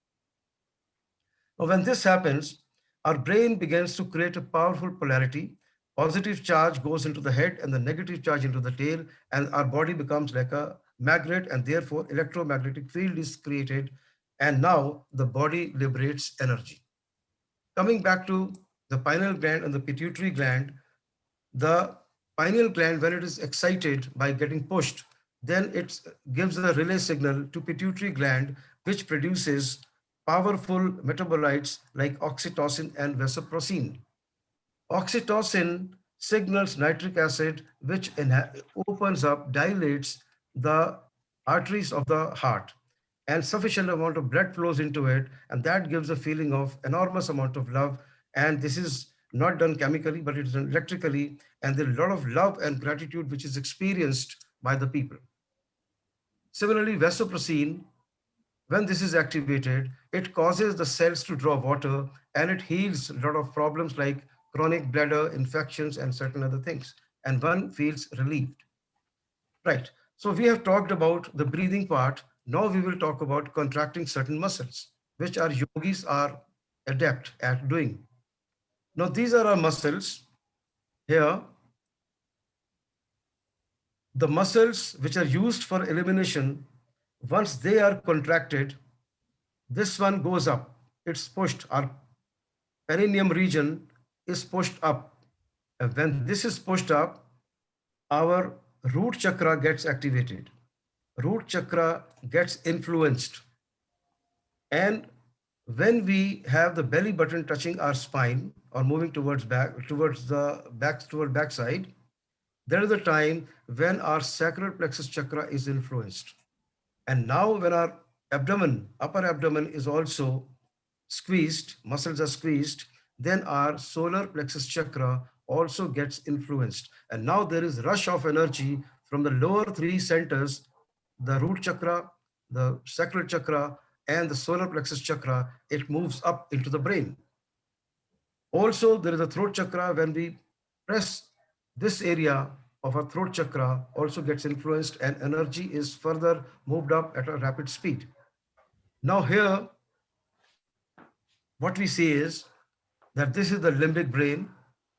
Now, when this happens, our brain begins to create a powerful polarity. Positive charge goes into the head and the negative charge into the tail, and our body becomes like a magnet, and therefore electromagnetic field is created, and now the body liberates energy. Coming back to the pineal gland and the pituitary gland, the pineal gland, when it is excited by getting pushed, then it gives a relay signal to pituitary gland, which produces powerful metabolites like oxytocin and vasopressin. Oxytocin signals nitric acid, which opens up, dilates the arteries of the heart, and sufficient amount of blood flows into it, and that gives a feeling of enormous amount of love. And this is not done chemically, but it is done electrically, and there's a lot of love and gratitude which is experienced by the people. Similarly, vasopressin, when this is activated, it causes the cells to draw water, and it heals a lot of problems like chronic bladder infections and certain other things, and one feels relieved. Right. So we have talked about the breathing part. Now we will talk about contracting certain muscles, which our yogis are adept at doing. Now these are our muscles. Here, the muscles which are used for elimination, once they are contracted, this one goes up. It's pushed. Our perineum region is pushed up. And when this is pushed up, our root chakra gets activated. Root chakra gets influenced. And when we have the belly button touching our spine or moving towards backside, there is a time when our sacral plexus chakra is influenced. And now when our abdomen, upper abdomen is also squeezed, muscles are squeezed, then our solar plexus chakra also gets influenced. And now there is rush of energy from the lower three centers the root chakra, the sacral chakra, and the solar plexus chakra, it moves up into the brain. Also, there is a throat chakra. When we press this area of our throat chakra, also gets influenced, and energy is further moved up at a rapid speed. Now here, what we see is that this is the limbic brain,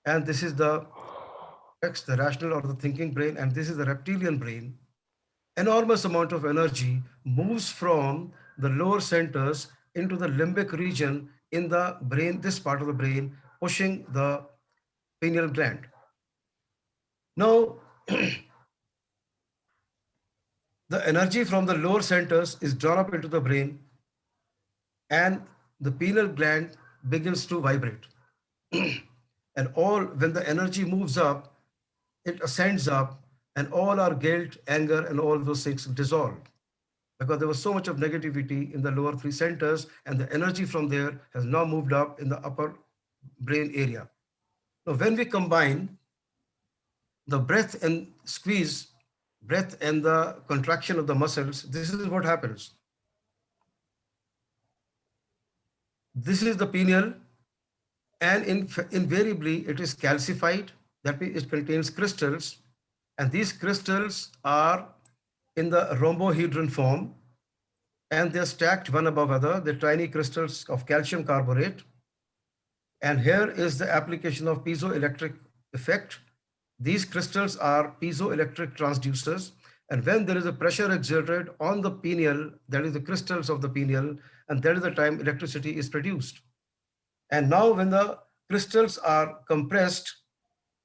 and this is the rational or the thinking brain, and this is the reptilian brain. Enormous amount of energy moves from the lower centers into the limbic region in the brain, this part of the brain, pushing the pineal gland. Now, the energy from the lower centers is drawn up into the brain, and the pineal gland begins to vibrate. And when the energy moves up, it ascends up, and all our guilt, anger, and all those things dissolve, because there was so much of negativity in the lower three centers, and the energy from there has now moved up in the upper brain area. Now, when we combine the breath and squeeze, breath and the contraction of the muscles, this is what happens. This is the pineal, and invariably it is calcified. That means it contains crystals, and these crystals are in the rhombohedron form, and they're stacked one above other. They're tiny crystals of calcium carbonate. And here is the application of piezoelectric effect. These crystals are piezoelectric transducers, and when there is a pressure exerted on the pineal, that is the crystals of the pineal, and that is the time electricity is produced. And now when the crystals are compressed,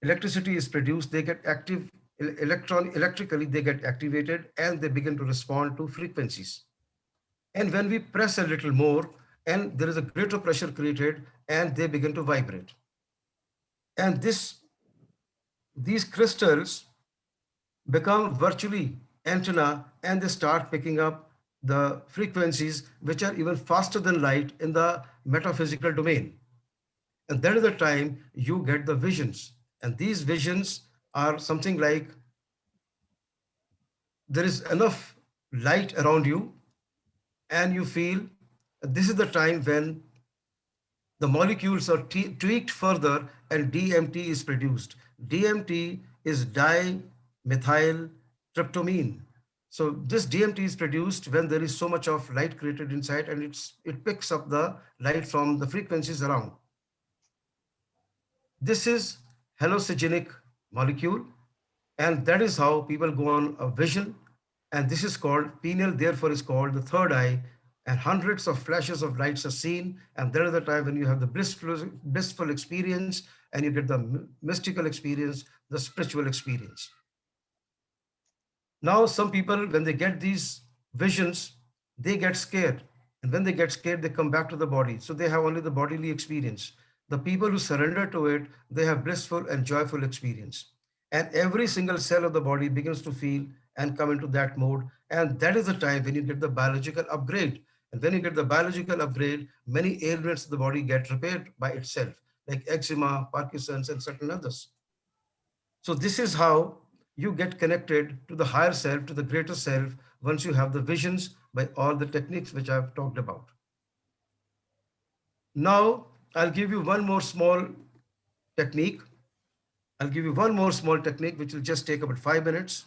electricity is produced, they get active, electrically they get activated, and they begin to respond to frequencies. And when we press a little more, and there is a greater pressure created, and they begin to vibrate. And these crystals become virtually antenna, and they start picking up the frequencies which are even faster than light in the metaphysical domain. And that is the time you get the visions. And these visions are something like there is enough light around you, and you feel this is the time when the molecules are tweaked further and DMT is produced. DMT is dimethyltryptamine. So this DMT is produced when there is so much of light created inside, and it picks up the light from the frequencies around. This is hallucinogenic molecule, and that is how people go on a vision. And this is called pineal, therefore is called the third eye, and hundreds of flashes of lights are seen, and that is the time when you have the blissful experience, and you get the mystical experience, the spiritual experience. Now, some people, when they get these visions, they get scared. And when they get scared, they come back to the body. So they have only the bodily experience. The people who surrender to it, they have blissful and joyful experience. And every single cell of the body begins to feel and come into that mode. And that is the time when you get the biological upgrade. And when you get the biological upgrade, many ailments of the body get repaired by itself, like eczema, Parkinson's, and certain others. So this is how you get connected to the higher self, to the greater self, once you have the visions by all the techniques which I've talked about. Now, I'll give you one more small technique. Which will just take about 5 minutes.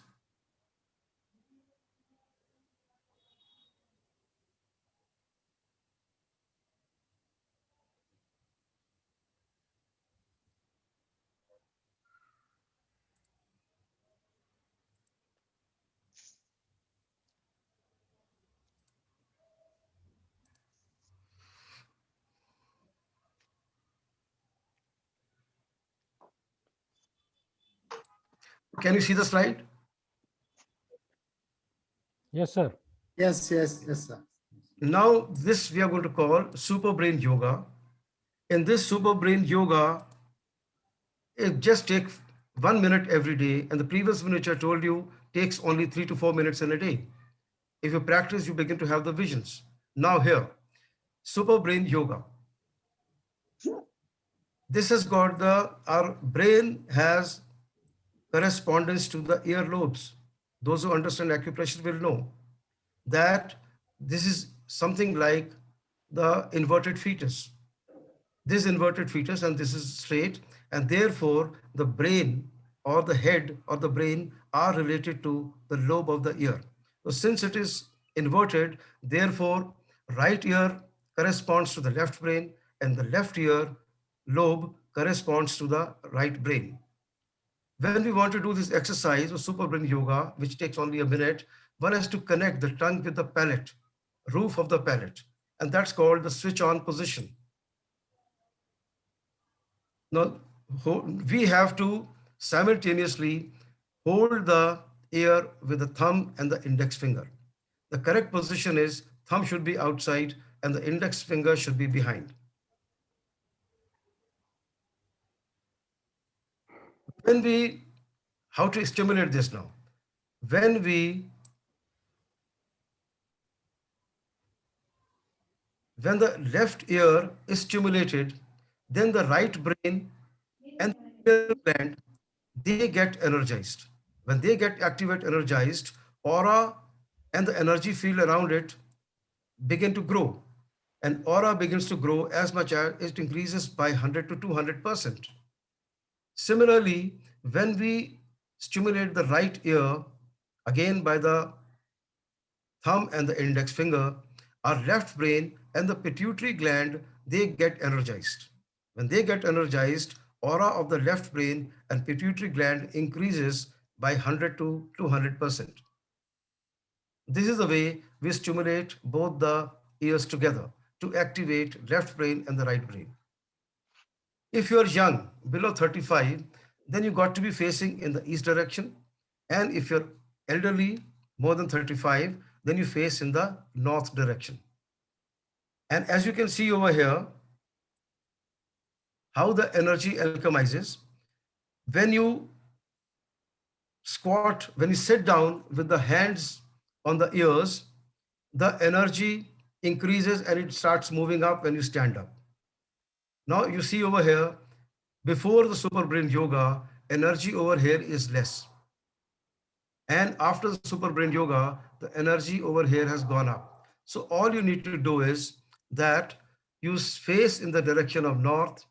Can you see the slide? Yes, sir. Yes, sir. Now, this we are going to call super brain yoga. In this super brain yoga, it just takes 1 minute every day. And the previous one which I told you takes only 3 to 4 minutes in a day. If you practice, you begin to have the visions. Now here, super brain yoga. This has got our brain has correspondence to the earlobes. those who understand acupressure will know that this is something like the inverted fetus. This inverted fetus, and this is straight, and therefore the brain or the head or the brain are related to the lobe of the ear. So since it is inverted, therefore right ear corresponds to the left brain and the left ear lobe corresponds to the right brain. When we want to do this exercise or super brain yoga, which takes only a minute, one has to connect the tongue with the palate, roof of the palate, and that's called the switch on position. Now, we have to simultaneously hold the ear with the thumb and the index finger. The correct position is thumb should be outside and the index finger should be behind. How to stimulate this now? When the left ear is stimulated, then the right brain and the gland, they get energized. When they get activated, energized, aura and the energy field around it begin to grow. And aura begins to grow as much as it increases by 100 to 200%. Similarly, when we stimulate the right ear, again by the thumb and the index finger, our left brain and the pituitary gland, they get energized. When they get energized, aura of the left brain and pituitary gland increases by 100 to 200%. This is the way we stimulate both the ears together to activate left brain and the right brain. If you are young, below 35, then you got to be facing in the east direction. And if you're elderly, more than 35, then you face in the north direction. And as you can see over here, how the energy alchemizes. When you squat, when you sit down with the hands on the ears, the energy increases and it starts moving up when you stand up. Now you see over here, before the super brain yoga, energy over here is less. And after the super brain yoga, the energy over here has gone up. So all you need to do is that you face in the direction of north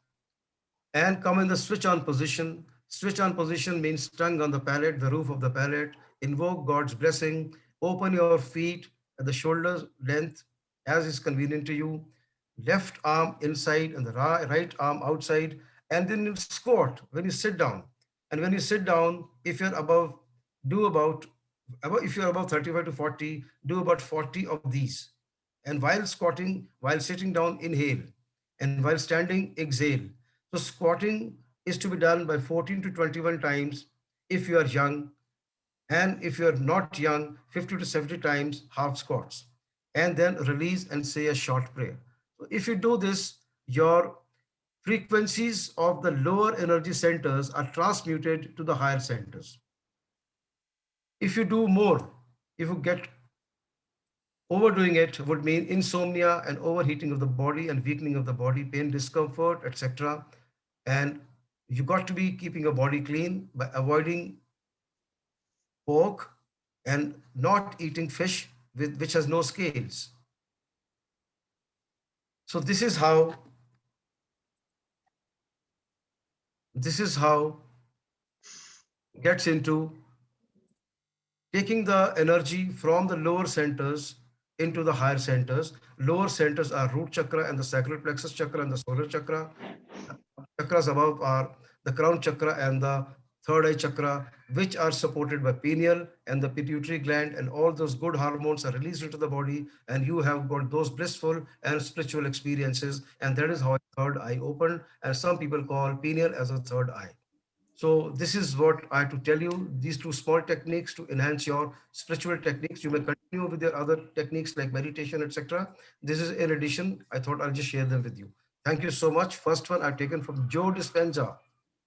and come in the switch on position. Switch on position means tongue on the palate, the roof of the palate. Invoke God's blessing. Open your feet at the shoulder length as is convenient to you. Left arm inside and the right arm outside. And then you squat when you sit down. And when you sit down, if you're above, if you're above 35 to 40, do about 40 of these. And while squatting, while sitting down, inhale. And while standing, exhale. So squatting is to be done by 14 to 21 times if you are young. And if you're not young, 50 to 70 times half squats. And then release and say a short prayer. So if you do this, your frequencies of the lower energy centers are transmuted to the higher centers. If you do more, if you get overdoing it, would mean insomnia and overheating of the body and weakening of the body, pain, discomfort, etc. And you got to be keeping your body clean by avoiding pork and not eating fish which has no scales. So this is how gets into taking the energy from the lower centers into the higher centers. Lower centers are root chakra and the sacral plexus chakra and the solar chakra. Chakras above are the crown chakra and the third eye chakra, which are supported by pineal and the pituitary gland, and all those good hormones are released into the body, and you have got those blissful and spiritual experiences. And that is how third eye opened, and some people call pineal as a third eye. So this is what I have to tell you, these two small techniques to enhance your spiritual techniques. You may continue with your other techniques like meditation, etc. This is in addition. I thought I'll just share them with you. Thank you so much. First one I've taken from Joe Dispenza,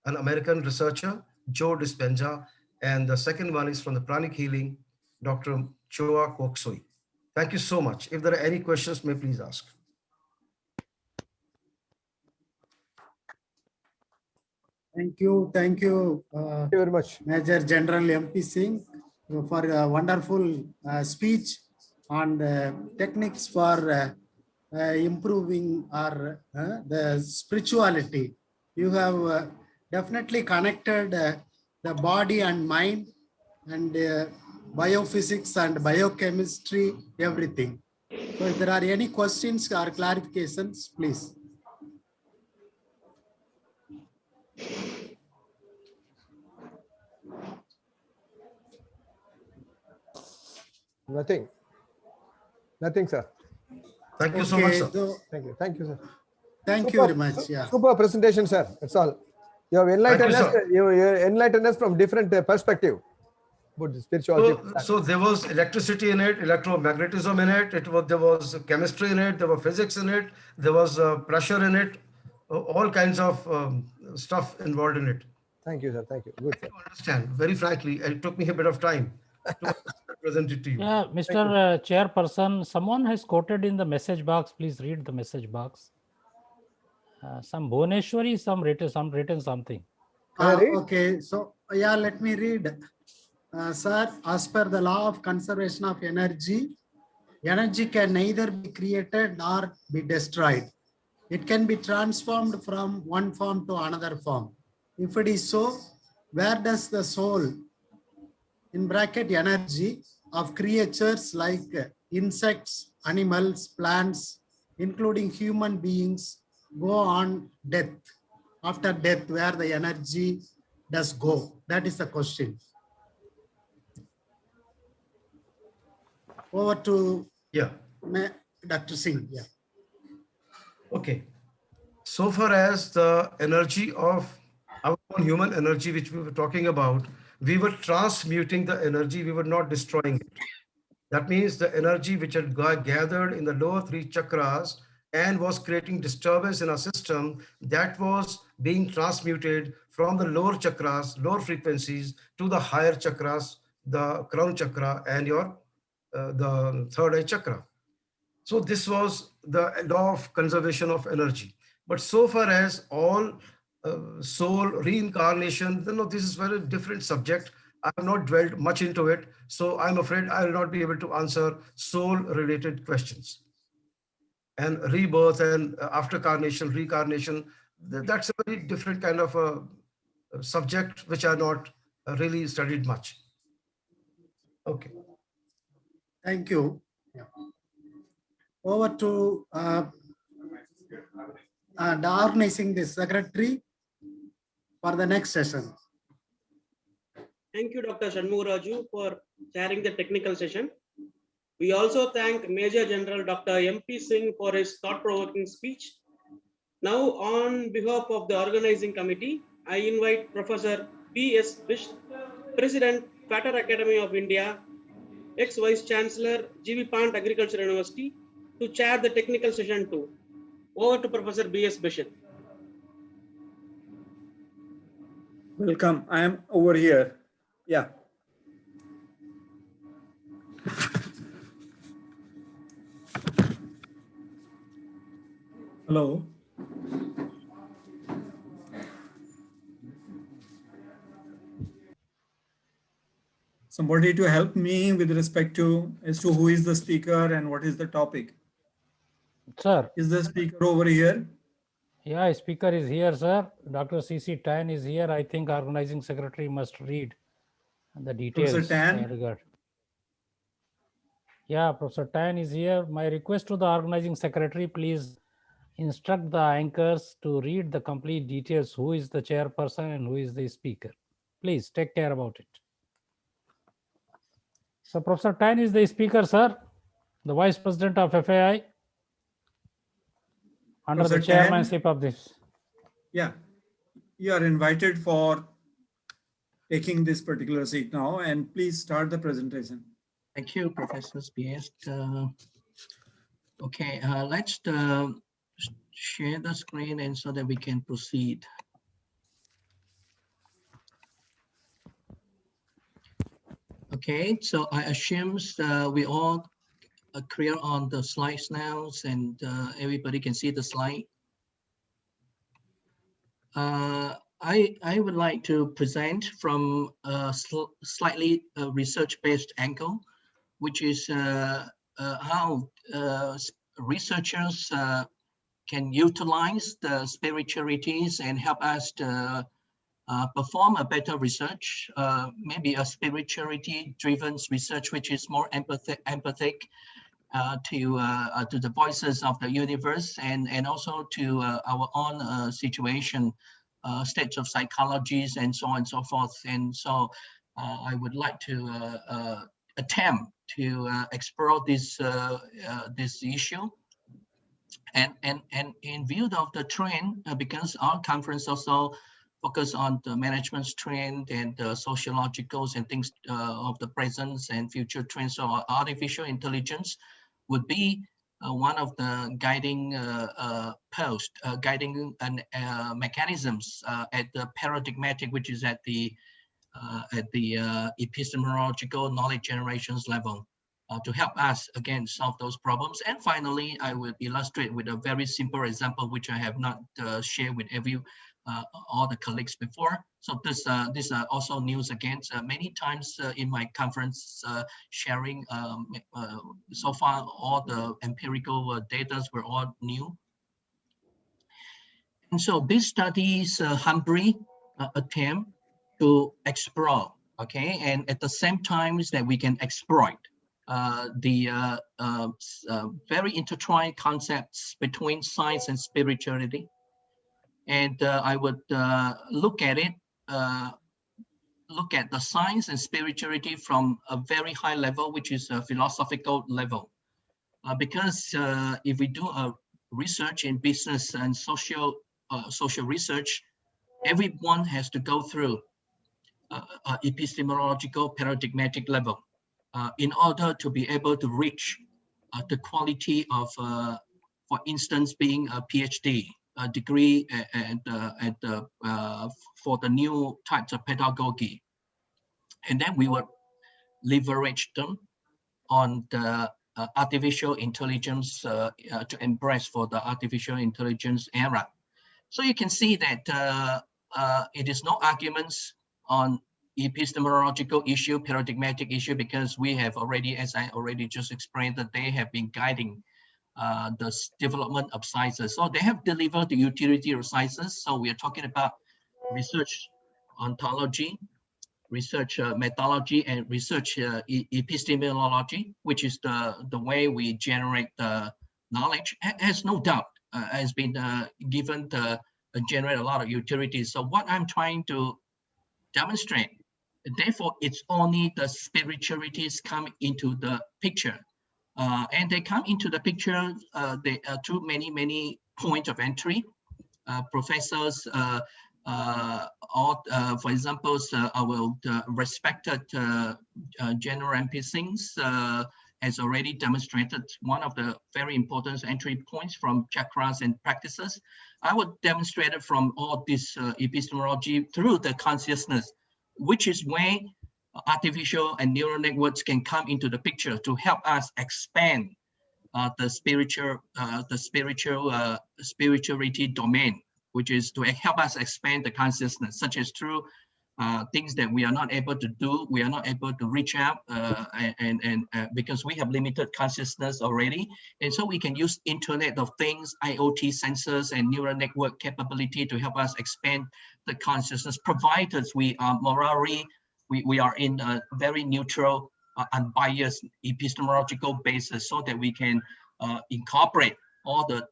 an American researcher, Joe Dispenza. And the second one is from the Pranic Healing, Dr. Choa Koksoi. Thank you so much. If there are any questions, may please ask. Thank you. Thank you very much, Major General MP Singh. for a wonderful speech on the techniques for improving our the spirituality. You have definitely connected the body and mind and biophysics and biochemistry, everything. So if there are any questions or clarifications, please. Nothing. Nothing, sir. Thank you so much, sir. So, Thank you. Thank you, sir. Thank you very much. Yeah. Super presentation, sir. That's all. You have enlightened us. You enlightened us from different perspective. But spirituality. So there was electricity in it, electromagnetism in it. There was chemistry in it. There was physics in it. There was pressure in it. All kinds of stuff involved in it. Thank you, sir. Thank you. Good, sir. I understand. Very frankly, it took me a bit of time to present it to you. Yeah, Mr. Chairperson, someone has quoted in the message box. Please read the message box. Some Bhuneshwari, some written something. Okay, so yeah, let me read. Sir, as per the law of conservation of energy, energy can neither be created nor be destroyed. It can be transformed from one form to another form. If it is so, where does the soul, in bracket energy, of creatures like insects, animals, plants, including human beings, go on death? After death, where the energy does go? That is the question. Over to Dr. Singh. Yeah. Okay. So far as the energy of our own human energy, which we were talking about, we were transmuting the energy, we were not destroying it. That means the energy which had gathered in the lower three chakras and was creating disturbance in our system, that was being transmuted from the lower chakras, lower frequencies, to the higher chakras, the crown chakra and the third eye chakra. So this was the law of conservation of energy. But so far as all soul reincarnation, this is very different subject. I have not dwelled much into it, so I'm afraid I will not be able to answer soul-related questions. And rebirth and after carnation, reincarnation, that's a very different kind of a subject which I have not really studied much. Okay. Thank you. Yeah. Over to organizing the secretary for the next session. Thank you, Dr. Shanmugharaju, for chairing the technical session. We also thank Major General Dr. M.P. Singh for his thought-provoking speech. Now, on behalf of the organizing committee, I invite Professor B.S. Bish, President, FATER Academy of India, ex-Vice Chancellor, G.V. Pant Agriculture University, to chair the technical session too. Over to Professor B.S. Bishop. Welcome. I am over here. Yeah. Hello. Somebody to help me with respect to as to who is the speaker and what is the topic. Sir. Is the speaker over here? Yeah, speaker is here, sir. Dr. C.C. Tan is here. I think organizing secretary must read the details. Professor Tan? Regard. Yeah, Professor Tan is here. My request to the organizing secretary, please instruct the anchors to read the complete details, who is the chairperson and who is the speaker. Please take care about it. So Professor Tan is the speaker, sir, the Vice President of FAI, under Professor the chairmanship of this. Yeah, you are invited for taking this particular seat now, and please start the presentation. Thank you, Professor B.S. Okay, let's share the screen and so that we can proceed. Okay, so I assume we all are clear on the slides now, and everybody can see the slide. I I would like to present from a slightly research-based angle, which is how researchers can utilize the spiritualities and help us to perform a better research, maybe a spirituality-driven research, which is more empathic to the voices of the universe and also to our own situation, states of psychologies and so on and so forth. And so I would like to attempt to explore this this issue. And in view of the trend, because our conference also focus on the management's trend and the sociologicals and things of the present and future trends. So artificial intelligence would be one of the guiding guiding mechanisms at the paradigmatic, which is at the epistemological knowledge generations level. To help us again solve those problems. And finally, I will illustrate with a very simple example, which I have not shared with all the colleagues before. So this are also news again. Many times in my conference sharing, so far all the empirical data were all new. And so this study is a humble attempt to explore, okay, and at the same time is that we can exploit the very intertwined concepts between science and spirituality. And I would look at it, look at the science and spirituality from a very high level, which is a philosophical level. Because if we do a research in business and social research, everyone has to go through epistemological paradigmatic level. In order to be able to reach the quality of, for instance, being a PhD degree for the new types of pedagogy. And then we would leverage them on the artificial intelligence to embrace for the artificial intelligence era. So you can see that it is no arguments on epistemological issue, paradigmatic issue, because we have already, as I already just explained, that they have been guiding the development of sciences. So they have delivered the utility of sciences. So we are talking about research ontology, research methodology, and research epistemology, which is the way we generate the knowledge, has no doubt has been given to generate a lot of utility. So what I'm trying to demonstrate, therefore, it's only the spiritualities come into the picture. And they come into the picture through many points of entry. Professors, for example, our respected General MP Singh's has already demonstrated one of the very important entry points from chakras and practices. I would demonstrate it from all this epistemology through the consciousness, which is where artificial and neural networks can come into the picture to help us expand the spirituality domain, which is to help us expand the consciousness, such as through things that we are not able to do, we are not able to reach out, because we have limited consciousness already. And so we can use Internet of Things, IoT sensors, and neural network capability to help us expand the consciousness, provided we are morally, we are in a very neutral, unbiased epistemological basis, so that we can incorporate all the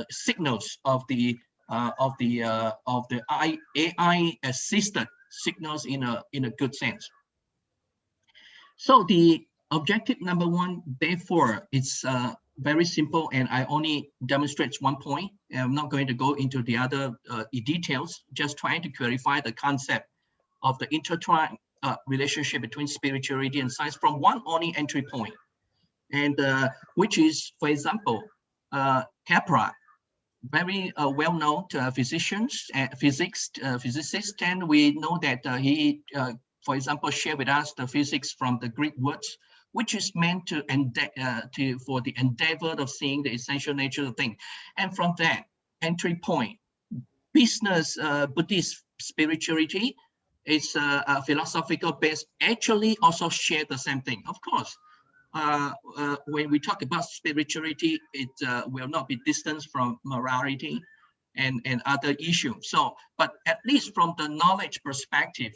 signals of the AI assisted signals in a good sense. So the objective number one, therefore, it's very simple, and I only demonstrate one point. I'm not going to go into the other details, just trying to clarify the concept of the intertwined relationship between spirituality and science from one only entry point, and which is, for example, Capra, very well-known physicians, physicist, and we know that he, for example, shared with us the physics from the Greek words, which is meant to for the endeavor of seeing the essential nature of things. And from that entry point, business Buddhist spirituality, it's a philosophical base, actually also share the same thing. Of course, when we talk about spirituality, it will not be distant from morality and other issues. So, but at least from the knowledge perspective,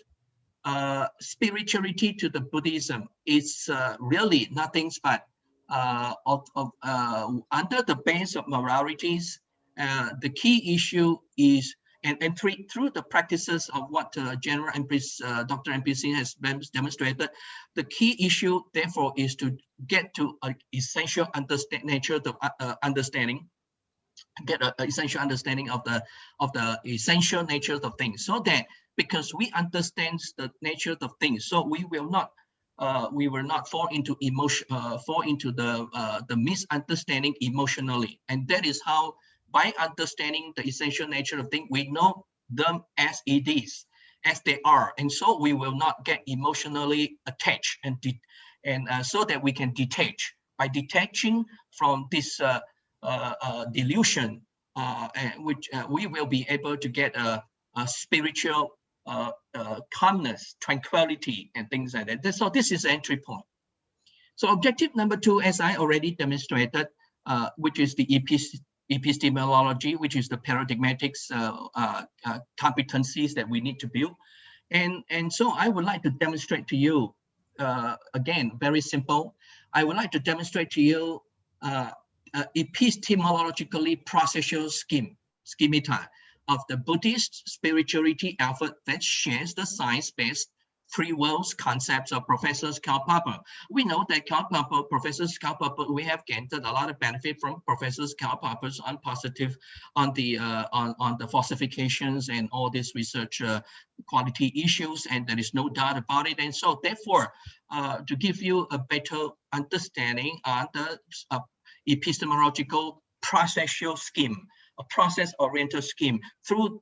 spirituality to the Buddhism is really nothing but under the base of moralities. The key issue is, and through the practices of what General Empress Dr. MP Singh has demonstrated, the key issue therefore is to get to an essential nature of understanding, get an essential understanding of the essential nature of things, so that because we understand the nature of things, so we will not fall into the misunderstanding emotionally. And that is how, by understanding the essential nature of things, we know them as it is, as they are, and so we will not get emotionally attached, and so that we can detach. By detaching from this delusion, which we will be able to get a spiritual calmness, tranquility, and things like that. So this is the entry point. So objective number 2, as I already demonstrated, which is the epistemology, which is the paradigmatics competencies that we need to build. And so I would like to demonstrate to you, again, very simple. I would like to demonstrate to you epistemologically processual schemata of the Buddhist spirituality effort that shares the science-based three worlds concepts of Professor Karl Popper. We know that Professor Karl Popper, we have gained a lot of benefit from Professor Karl Popper's on the falsifications and all these research quality issues, and there is no doubt about it. And so therefore, to give you a better understanding on the epistemological processual scheme, a process-oriented scheme through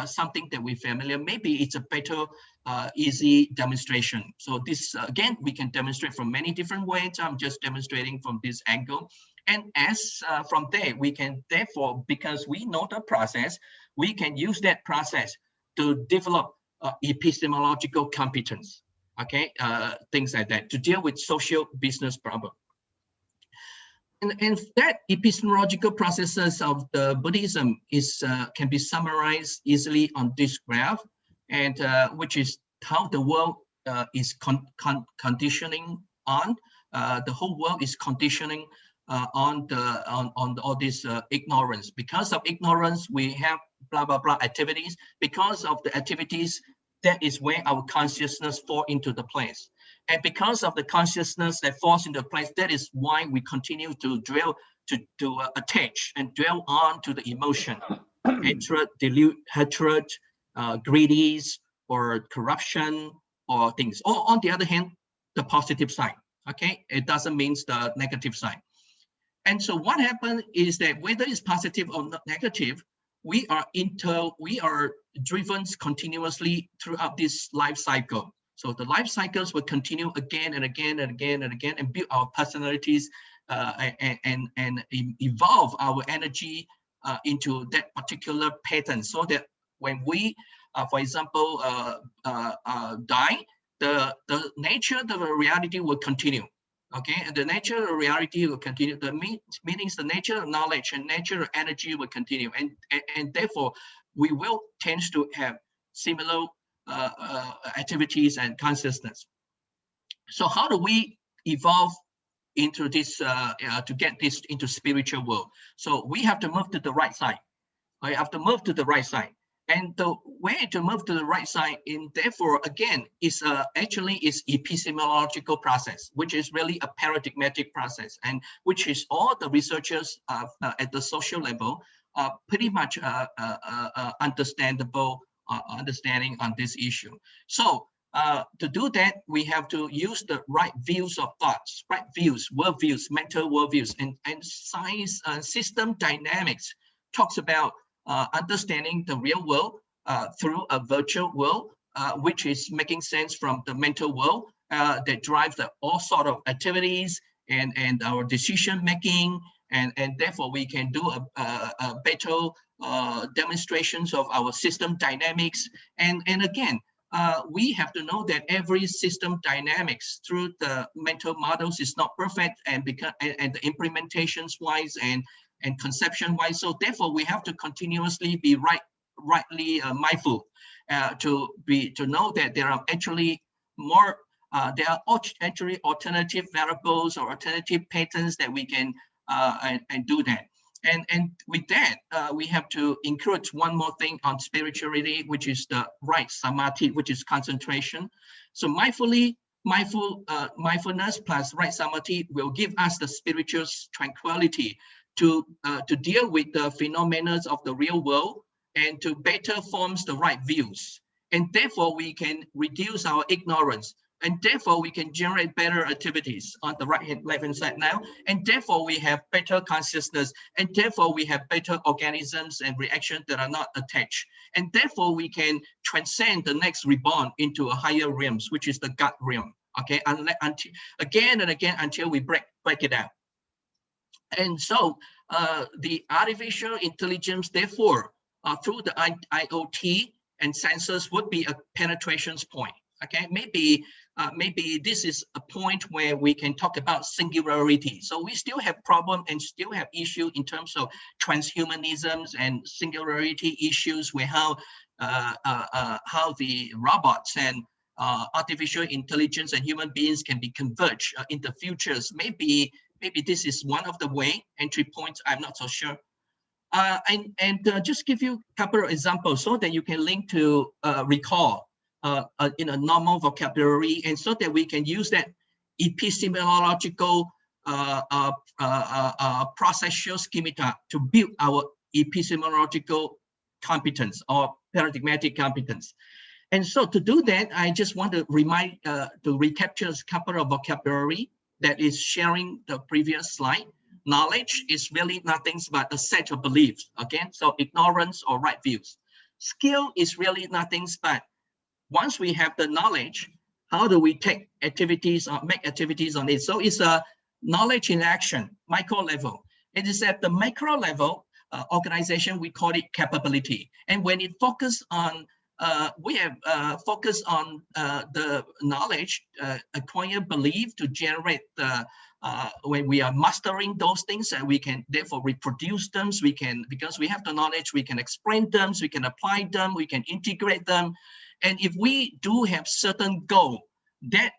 something that we're familiar, maybe it's a better, easy demonstration. So this, again, we can demonstrate from many different ways. I'm just demonstrating from this angle. And as from there, we can therefore, because we know the process, we can use that process to develop epistemological competence, okay? Things like that, to deal with social business problems. And that epistemological processes of the Buddhism is can be summarized easily on this graph, and which is how the world is conditioning on. The whole world is conditioning on all this ignorance. Because of ignorance, we have blah blah blah activities. Because of the activities, that is where our consciousness fall into the place. And because of the consciousness that falls into place, that is why we continue to dwell, to attach and dwell on to the emotion, hatred, greedies, or corruption, or things. Or on the other hand, the positive side. Okay, it doesn't mean the negative side. And so what happened is that whether it's positive or not negative, we are driven continuously throughout this life cycle. So the life cycles will continue again and again and again and again, and build our personalities and evolve our energy into that particular pattern, so that when we, for example, die, the nature of the reality will continue. Okay, and the nature of reality will continue. The meanings, the nature of knowledge and nature of energy will continue, and therefore we will tend to have similar activities and consciousness. So how do we evolve into this to get this into spiritual world? So we have to move to the right side. I have to move to the right side, and the way to move to the right side, in therefore again is actually is epistemological process, which is really a paradigmatic process, and which is all the researchers at the social level pretty much understanding on this issue. So to do that, we have to use the right views of thoughts, right views, worldviews, mental worldviews, and science system dynamics talks about understanding the real world through a virtual world, which is making sense from the mental world that drives all sort of activities and our decision making, and therefore we can do a better demonstrations of our system dynamics. And again, we have to know that every system dynamics through the mental models is not perfect, and because and the implementations wise and conception wise. So therefore, we have to continuously be rightly mindful to know that there are actually more. There are actually alternative variables or alternative patterns that we can and do that. And with that, we have to include one more thing on spirituality, which is the right samadhi, which is concentration. So mindfulness plus right samadhi will give us the spiritual tranquility to deal with the phenomena of the real world and to better forms the right views. And therefore, we can reduce our ignorance. And therefore, we can generate better activities on the left-hand side now. And therefore, we have better consciousness. And therefore, we have better organisms and reactions that are not attached. And therefore, we can transcend the next reborn into a higher realms, which is the God realm. Okay, again and again until we break it out. And so, the artificial intelligence, therefore, through the IoT and sensors would be a penetration point. Okay, maybe this is a point where we can talk about singularity. So we still have problem and still have issue in terms of transhumanisms and singularity issues, where how the robots and artificial intelligence and human beings can be converged in the futures. Maybe this is one of the entry points. I'm not so sure. Just give you a couple of examples so that you can link to recall in a normal vocabulary, and so that we can use that epistemological processual schemata to build our epistemological competence or paradigmatic competence. And so to do that, I just want to to recapture a couple of vocabulary that is sharing the previous slide. Knowledge is really nothing but a set of beliefs, again, so ignorance or right views. Skill is really nothing but once we have the knowledge, how do we take activities or make activities on it? So it's a knowledge in action, micro level. It is at the macro level organization, we call it capability. And when it focuses on, we have focused on the knowledge, acquire belief to generate the, when we are mastering those things, and we can therefore reproduce them. We can, because we have the knowledge, we can explain them, we can apply them, we can integrate them. And if we do have certain goal, that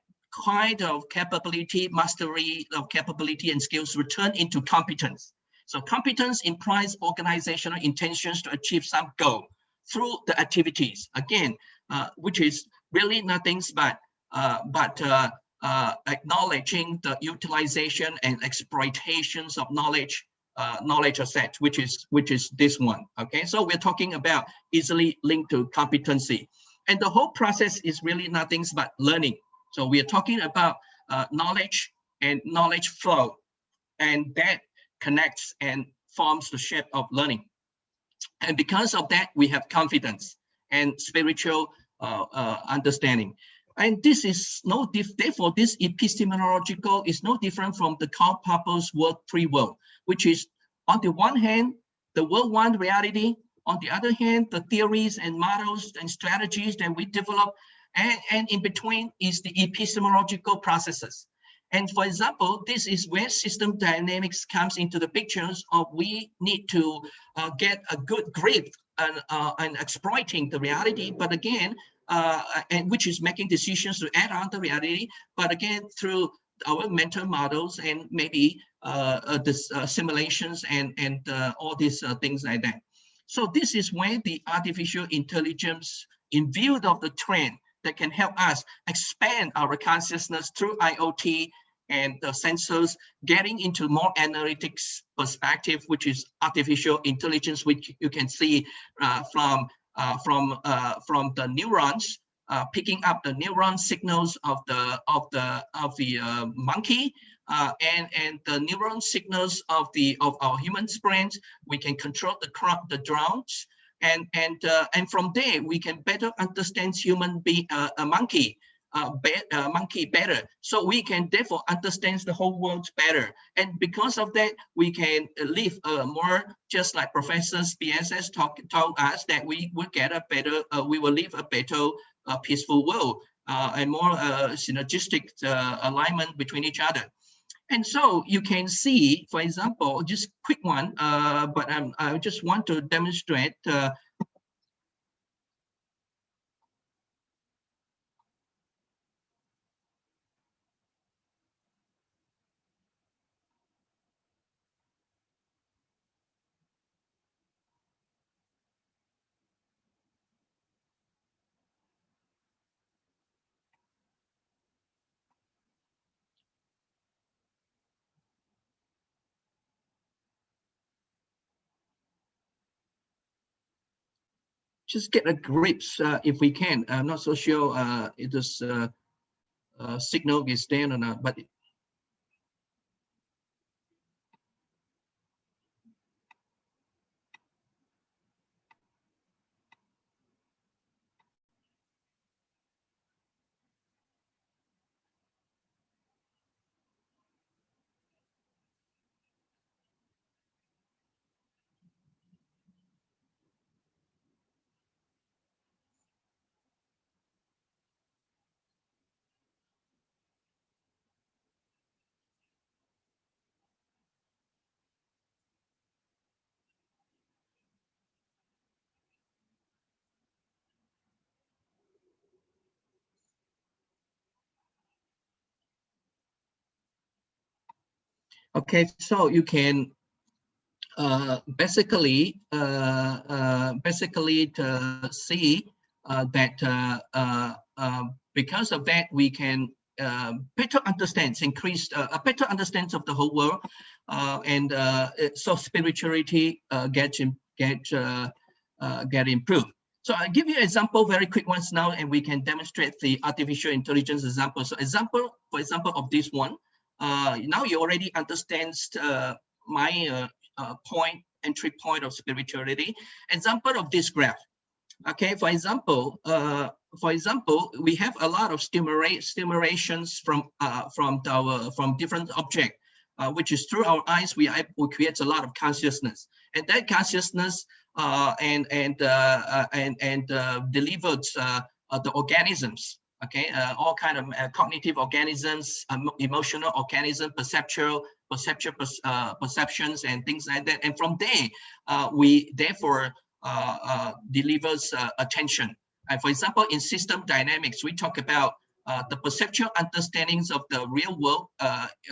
kind of capability, mastery of capability and skills will turn into competence. So competence implies organizational intentions to achieve some goal through the activities, again, which is really nothing but acknowledging the utilization and exploitations of knowledge asset, which is this one. Okay, so we're talking about easily linked to competency. And the whole process is really nothing but learning. So we are talking about knowledge and knowledge flow, and that connects and forms the shape of learning. And because of that, we have confidence and spiritual understanding. And this is therefore, this epistemological is no different from the Karl Popper's World 3 world, which is on the one hand, the world 1 reality, on the other hand, the theories and models and strategies that we develop, and in between is the epistemological processes. And for example, this is where system dynamics comes into the pictures of we need to get a good grip and exploiting the reality, but again, and which is making decisions to add on the reality, but again, through our mental models and maybe this simulations and all these things like that. So this is where the artificial intelligence, in view of the trend, that can help us expand our consciousness through IoT and the sensors, getting into more analytics perspective, which is artificial intelligence, which you can see from the neurons, picking up the neuron signals of the monkey, and the neuron signals of our human brains. We can control the drones, and from there we can better understand a monkey monkey better, so we can therefore understand the whole world better. And because of that, we can live more, just like Professors BSS told us, that we will get a better, we will live a better peaceful world and more synergistic alignment between each other. And so you can see, for example, just quick one, but I just want to demonstrate. Just get a grips if we can. I'm not so sure if this signal is there or not, but okay, so you can basically to see that because of that we can better understand, increase a better understanding of the whole world, and so spirituality get improved. So I'll give you an example, very quick ones now, and we can demonstrate the artificial intelligence example. So for example of this one, now you already understand my entry point of spirituality. Example of this graph. Okay, for example, we have a lot of stimulations from different objects, which is through our eyes we create a lot of consciousness, and that consciousness delivered the organisms. Okay, all kind of cognitive organisms, emotional organisms, perceptions, and things like that. And from there, we therefore delivers attention. And for example, in system dynamics, we talk about the perceptual understandings of the real world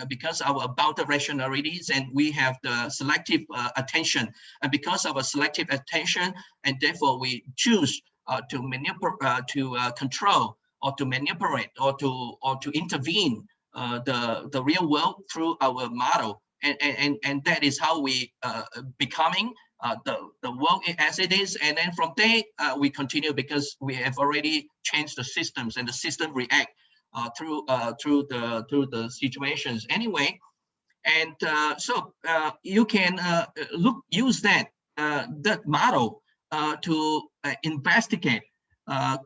because about the rationalities, and we have the selective attention. And because of a selective attention, and therefore we choose to manipulate, to control, or to manipulate, or to intervene the real world through our model, and that is how we becoming the world as it is. And then from there we continue, because we have already changed the systems, and the system react through the situations anyway. And so you can use that model to investigate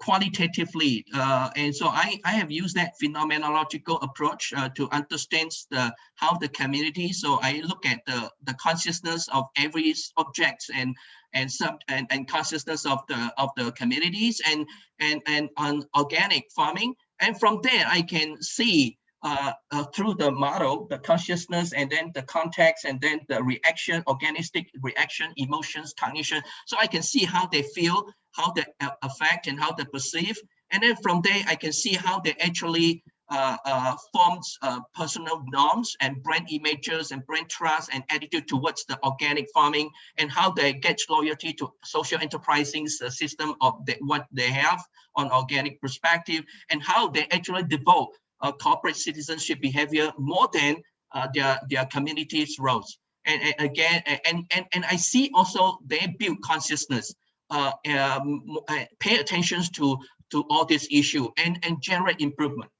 qualitatively, and so I have used that phenomenological approach to understand how the community. So I look at the consciousness of every object and consciousness of the communities, and on organic farming, and from there I can see through the model, the consciousness, and then the context, and then the reaction, organistic reaction, emotions, cognition. So I can see how they feel, how they affect, and how they perceive. And then from there, I can see how they actually forms personal norms and brand images and brand trust and attitude towards the organic farming, and how they get loyalty to social enterprising system of what they have on organic perspective, and how they actually devote corporate citizenship behavior more than their community's roles. And again, and I see also they build consciousness, pay attention to all this issue, and generate improvement.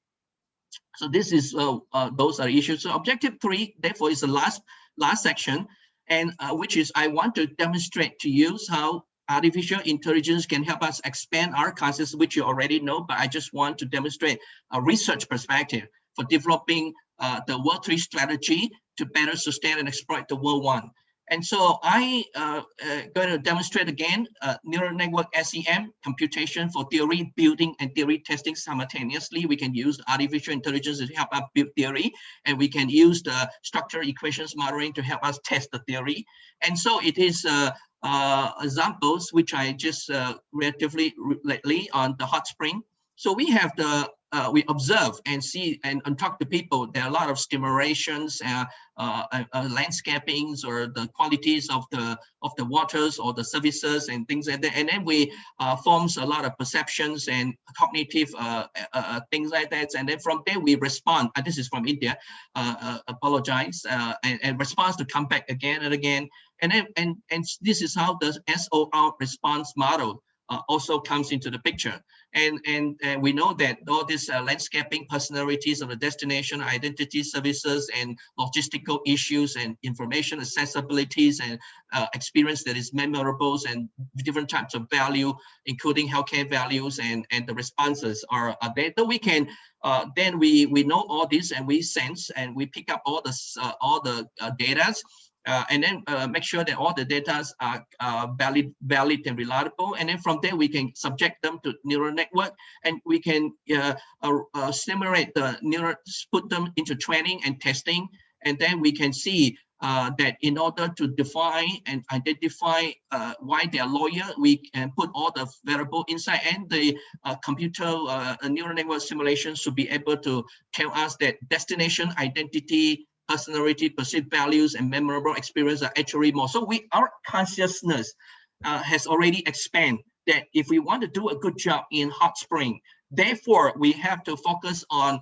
So this is those are issues. So objective 3, therefore, is the last section, and which is I want to demonstrate to you how artificial intelligence can help us expand our concepts, which you already know, but I just want to demonstrate a research perspective for developing the World 3 strategy to better sustain and exploit the World 1. And so I going to demonstrate again neural network SEM, computation for theory building and theory testing simultaneously. We can use artificial intelligence to help us build theory, and we can use the structural equations modeling to help us test the theory. And so it is examples which I just relatively lately on the hot spring. So we have the we observe and see and talk to people. There are a lot of stimulations, landscapings, or the qualities of the waters or the services and things like that. And then we forms a lot of perceptions and cognitive things like that. And then from there we respond. This is from India. Apologize and response to come back again and again. And then and this is how the SOR response model also comes into the picture. And we know that all these landscaping personalities of the destination, identity services, and logistical issues and information accessibilities and experience that is memorable and different types of value, including healthcare values, and the responses are there. So we can then we know all this, and we sense and we pick up all the data. And then make sure that all the data are valid and reliable. And then from there, we can subject them to neural network, and we can simulate the neural, put them into training and testing. And then we can see that in order to define and identify why they are loyal, we can put all the variable inside, and the computer neural network simulation should be able to tell us that destination, identity, personality, perceived values, and memorable experience are actually more. So our consciousness has already expanded that if we want to do a good job in hot spring, therefore we have to focus on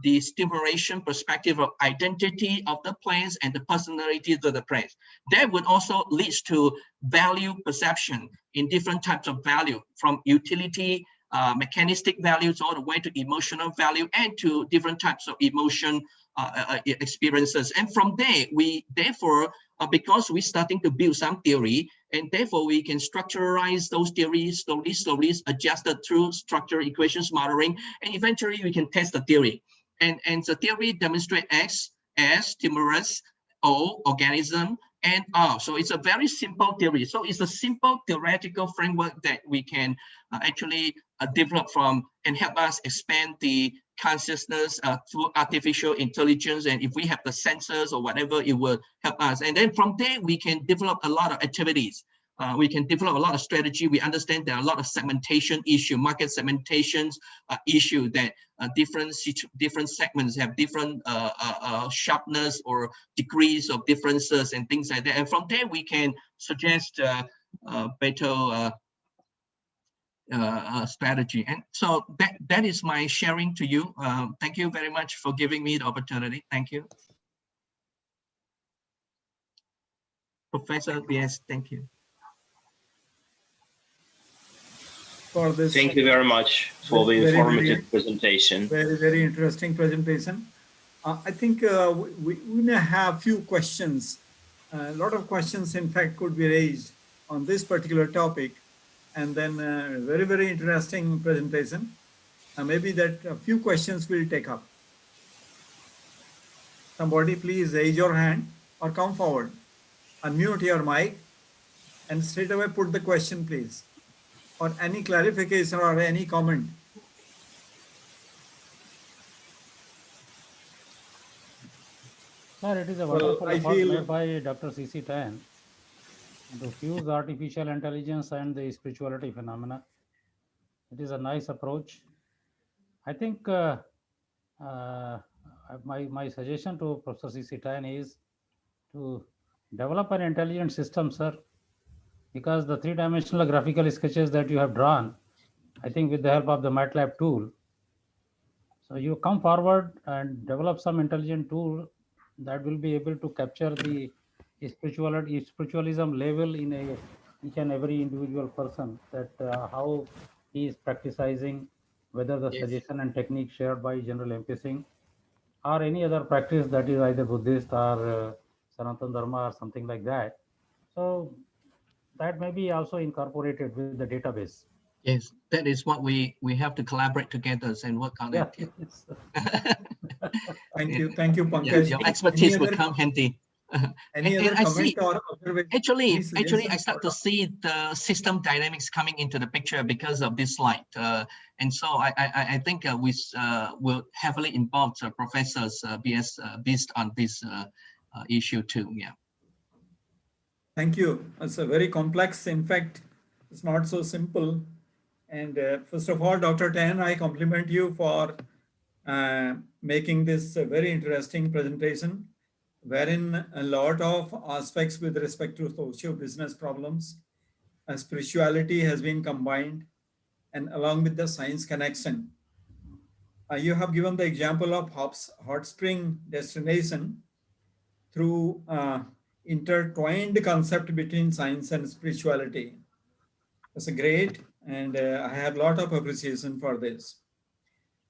the stimulation perspective of identity of the place and the personality of the place. That would also lead to value perception in different types of value, from utility, mechanistic values, all the way to emotional value, and to different types of emotion experiences. And from there, we therefore, because we're starting to build some theory, and therefore we can structuralize those theories slowly, adjusted through structural equations modeling, and eventually we can test the theory. And the theory demonstrate X as stimulus, O organism, and R. So it's a very simple theory. So it's a simple theoretical framework that we can actually develop from and help us expand the consciousness through artificial intelligence. And if we have the sensors or whatever, it will help us. And then from there, we can develop a lot of activities. We can develop a lot of strategy. We understand there are a lot of segmentation issue, market segmentations issue, that different segments have different sharpness or degrees of differences and things like that. And from there, we can suggest better strategy. And so that is my sharing to you. Thank you very much for giving me the opportunity. Thank you. Professor, yes, thank you. For this, thank you very much for the informative presentation. Very interesting presentation. I think we may have few questions. A lot of questions, in fact, could be raised on this particular topic. And then very interesting presentation. Maybe that a few questions we'll take up. Somebody please raise your hand or come forward, unmute your mic, and straight away put the question, please, or any clarification or any comment. Sir, it is a wonderful effort made by Dr. C.C. Tan to fuse artificial intelligence and the spirituality phenomena. It is a nice approach. I think my suggestion to Professor C.C. Tan is to develop an intelligent system, sir, because the three-dimensional graphical sketches that you have drawn, I think with the help of the MATLAB tool, so you come forward and develop some intelligent tool that will be able to capture the spiritualism level in each and every individual person, that how he is practicing, whether the suggestion and technique shared by General MP Singh or any other practice that is either Buddhist or Sanatana Dharma or something like that. So that may be also incorporated with the database. Yes, that is what we have to collaborate together and work on Yeah. it. Thank you, Pankaj. Yeah, your expertise will come handy. Any And other I comment see, or observation? actually, I start to see the system dynamics coming into the picture because of this slide. And so I think we will heavily involve professors based on this issue too. Yeah. Thank you. It's a very complex. In fact, it's not so simple. And first of all, Dr. Tan, I compliment you for making this a very interesting presentation, wherein a lot of aspects with respect to socio-business problems, spirituality has been combined, and along with the science connection. You have given the example of hot spring destination through intertwined concept between science and spirituality. That's a great, and I have a lot of appreciation for this.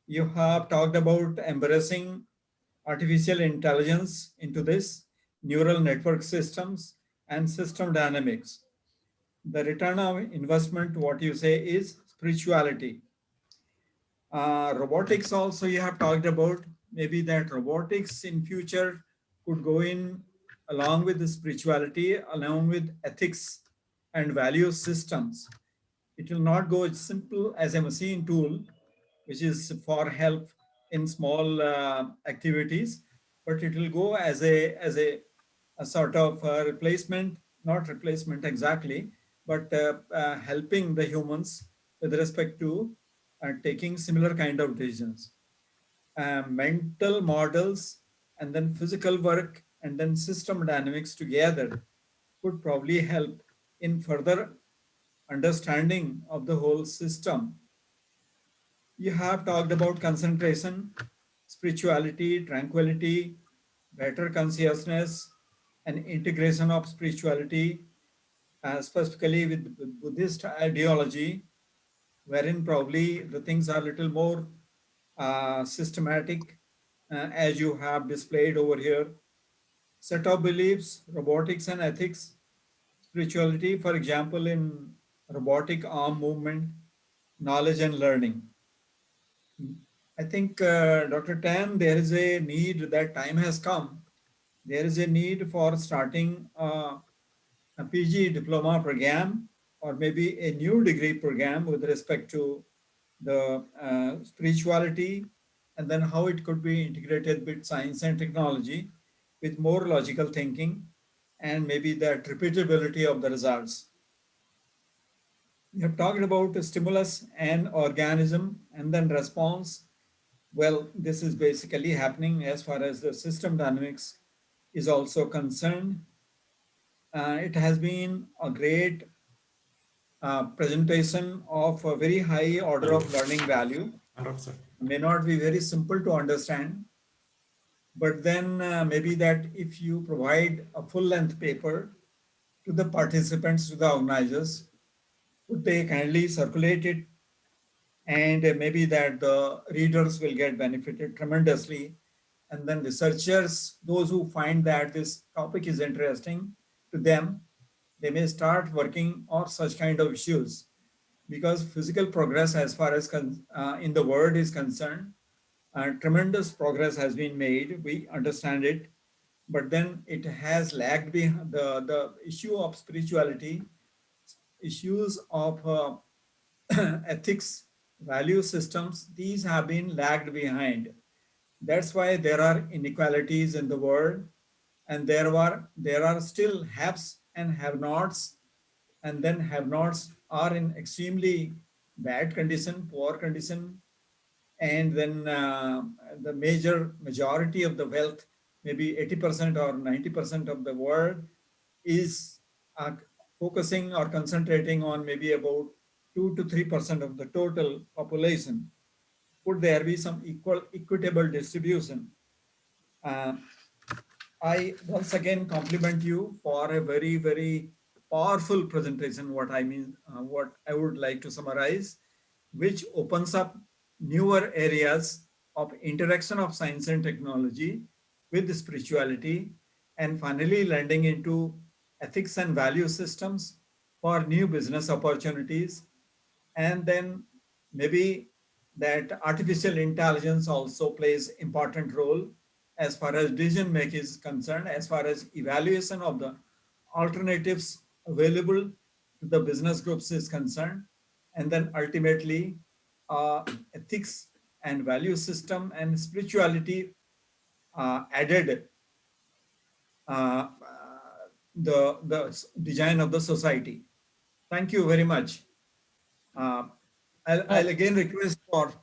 You have talked about embracing artificial intelligence into this, neural network systems and system dynamics. The return of investment, what you say is spirituality. Robotics also you have talked about, maybe that robotics in future could go in along with the spirituality, along with ethics and value systems. It will not go as simple as a machine tool, which is for help in small activities, but it will go as a sort of replacement, not replacement exactly, but helping the humans with respect to taking similar kind of decisions. Mental models and then physical work and then system dynamics together could probably help in further understanding of the whole system. You have talked about concentration, spirituality, tranquility, better consciousness, and integration of spirituality, specifically with Buddhist ideology, wherein probably the things are a little more systematic, as you have displayed over here. Set of beliefs, robotics and ethics, spirituality, for example, in robotic arm movement, knowledge and learning. I think, Dr. Tan, there is a need, that time has come. There is a need for starting a PG diploma program or maybe a new degree program with respect to the spirituality, and then how it could be integrated with science and technology with more logical thinking and maybe the repeatability of the results. We have talked about the stimulus and organism and then response. Well, this is basically happening as far as the system dynamics is also concerned. It has been a great presentation of a very high order of learning value. May not be very simple to understand, but then maybe that if you provide a full length paper to the participants, to the organizers, would they kindly circulate it, and maybe that the readers will get benefited tremendously. And then researchers, those who find that this topic is interesting to them, they may start working on such kind of issues, because physical progress as far as in the world is concerned, tremendous progress has been made. We understand it, but then it has lagged behind the issue of spirituality, issues of ethics, value systems. These have been lagged behind. That's why there are inequalities in the world, and there are still haves and have-nots, and then have-nots are in extremely bad condition, poor condition, and then the majority of the wealth, maybe 80% or 90% of the world, is focusing or concentrating on maybe about 2 to 3% of the total population. Could there be some equitable distribution? I once again compliment you for a very, very powerful presentation. What I would like to summarize, which opens up newer areas of interaction of science and technology with spirituality, and finally landing into ethics and value systems for new business opportunities. And then maybe that artificial intelligence also plays important role as far as decision making is concerned, as far as evaluation of the alternatives available to the business groups is concerned. And then ultimately ethics and value system and spirituality added the design of the society. Thank you very much. I'll again request for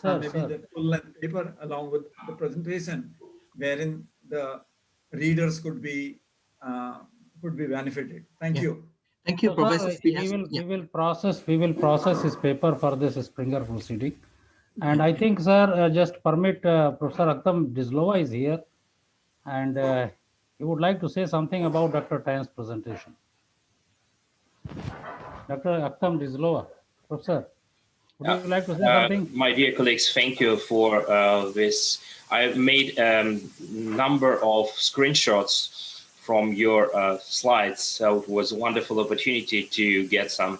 maybe the full length paper along with the presentation, wherein the readers could be benefited. Thank you. Thank you, So, Professor. sir, we will process his paper for this Springer proceeding. And I think, sir, just permit Professor Aktam Dislova is here, and he would like to say something about Dr. Tan's presentation. Dr. Aktam Dislova, Professor, would you like to say something? My dear colleagues, thank you for this. I've made a number of screenshots from your slides, so it was a wonderful opportunity to get some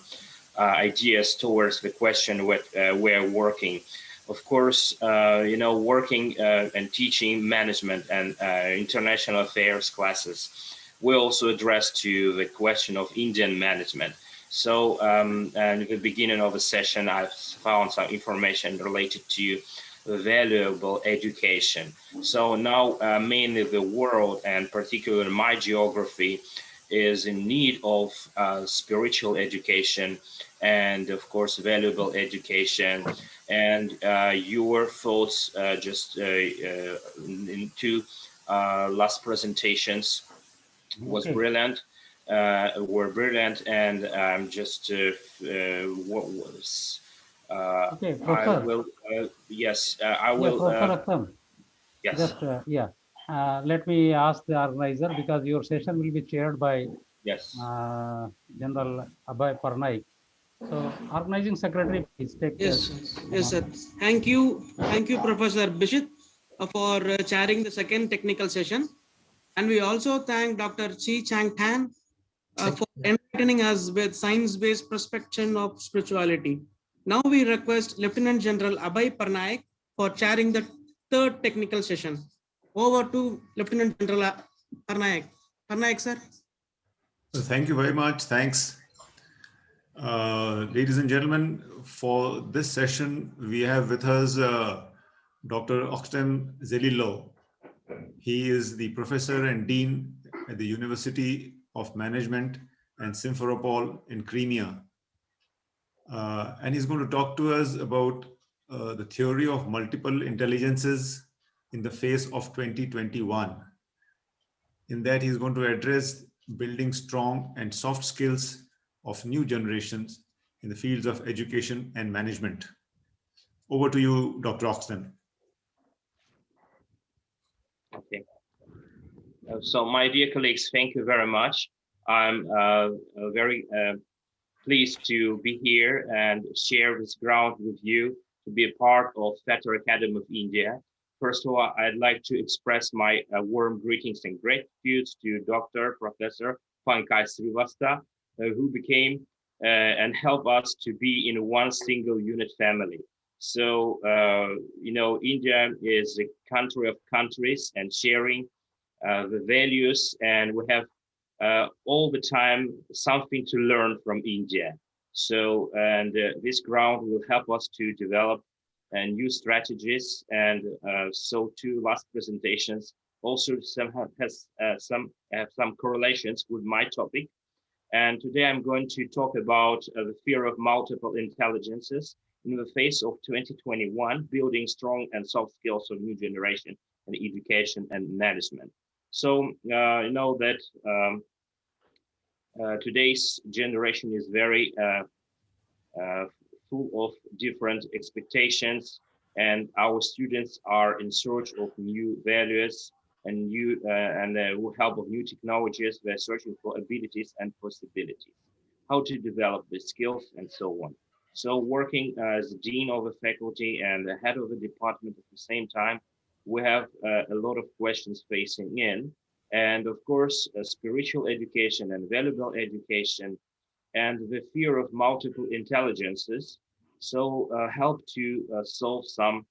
ideas towards the question we're working. Of course, working and teaching management and international affairs classes, we also address to the question of Indian management. So at the beginning of the session, I found some information related to valuable education. So now mainly the world, and particularly my geography, is in need of spiritual education and of course valuable education. And your thoughts just in two last presentations was brilliant. Were brilliant, and just what was Okay, I Professor. will yes I will Professor Aktam, yes. just let me ask the organizer, because your session will be chaired by General Abhay Parnaik. So, organizing secretary, please take Yes, yes, sir. Thank you, Professor Bishit, for chairing the second technical session. And we also thank Dr. Chi Chang Tan for enlightening us with science-based perspective of spirituality. Now we request Lieutenant General Abhay Parnaik for chairing the third technical session. Over to Lieutenant General Parnaik. Parnaik, sir. Thank you very much. Thanks. Ladies and gentlemen, for this session, we have with us Dr. Oxten Zelilo. He is the professor and dean at the University of Management and Simferopol in Crimea. And he's going to talk to us about the theory of multiple intelligences in the face of 2021. In that, he's going to address building strong and soft skills of new generations in the fields of education and management. Over to you, Dr. Oxten. Okay. So my dear colleagues, thank you very much. I'm very pleased to be here and share this ground with you to be a part of FATER Academy of India. First of all, I'd like to express my warm greetings and gratitude to Dr. Professor Pankaj Srivastava, who became and helped us to be in one single unit family. So, India is a country of countries and sharing the values, and we have all the time something to learn from India. So, and this ground will help us to develop new strategies. And so, two last presentations also have some correlations with my topic. And today I'm going to talk about the fear of multiple intelligences in the face of 2021, building strong and soft skills of new generation in education and management. So, you know that today's generation is very full of different expectations, and our students are in search of new values and new with help of new technologies. They're searching for abilities and possibilities, how to develop the skills and so on. So working as dean of a faculty and the head of the department at the same time, we have a lot of questions facing in. And of course, spiritual education and valuable education and the fear of multiple intelligences. So help to solve some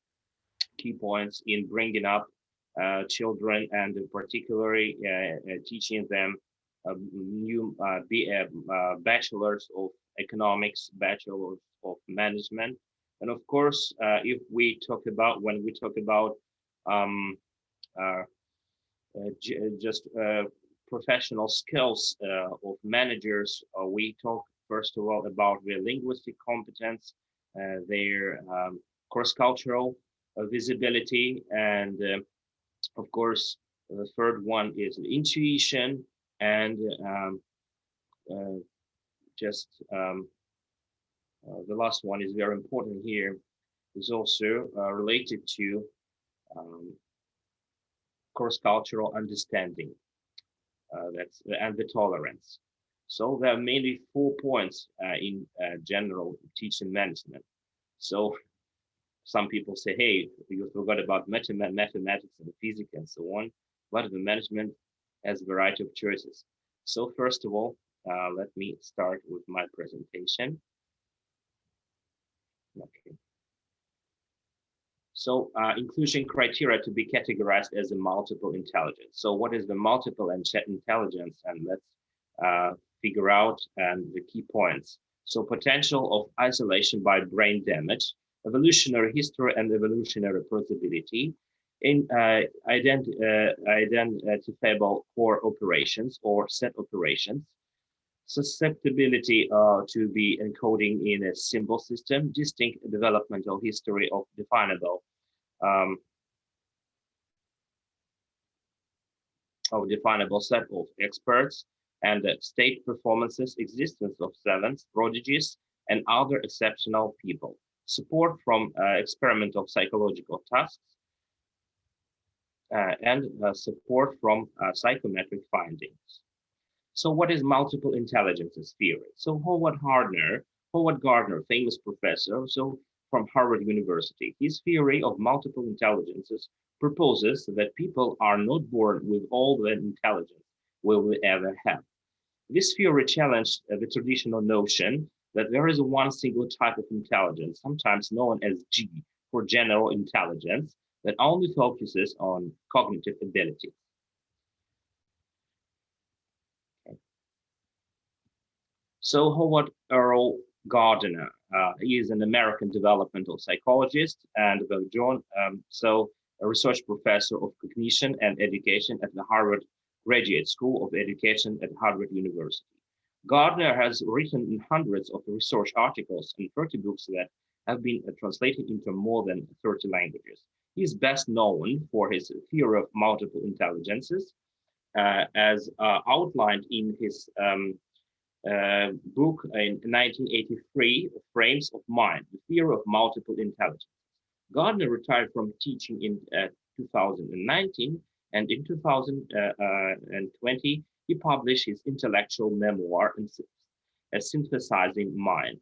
key points in bringing up children, and particularly teaching them new bachelors of economics, bachelors of management. And of course, if we talk about, when we talk about just professional skills of managers, we talk first of all about their linguistic competence, their cross-cultural visibility, and of course, the third one is intuition, and the last one is very important here, is also related to cross-cultural understanding, and the tolerance. So there are mainly 4 points in general teaching management. So some people say, hey, you forgot about mathematics and physics and so on, but the management has a variety of choices. So first of all, let me start with my presentation. Okay. So inclusion criteria to be categorized as a multiple intelligence. So what is the multiple intelligence? And let's figure out the key points. So potential of isolation by brain damage, evolutionary history and evolutionary possibility, in identifiable core operations or set operations, susceptibility to be encoding in a symbol system, distinct developmental history of definable set of experts, and state performances, existence of savants, prodigies, and other exceptional people. Support from experimental psychological tasks, and support from psychometric findings. So what is multiple intelligences theory? So Howard Gardner, famous professor, so from Harvard University, his theory of multiple intelligences proposes that people are not born with all the intelligence we will ever have. This theory challenged the traditional notion that there is one single type of intelligence, sometimes known as G for general intelligence, that only focuses on cognitive ability. So Howard Arul Gardner, he is an American developmental psychologist and a research professor of cognition and education at the Harvard Graduate School of Education at Harvard University. Gardner has written hundreds of research articles and 30 books that have been translated into more than 30 languages. He is best known for his theory of multiple intelligences, as outlined in his book in 1983, Frames of Mind, The Theory of Multiple Intelligence. Gardner retired from teaching in 2019, and in 2020, he published his intellectual memoir, A Synthesizing Mind.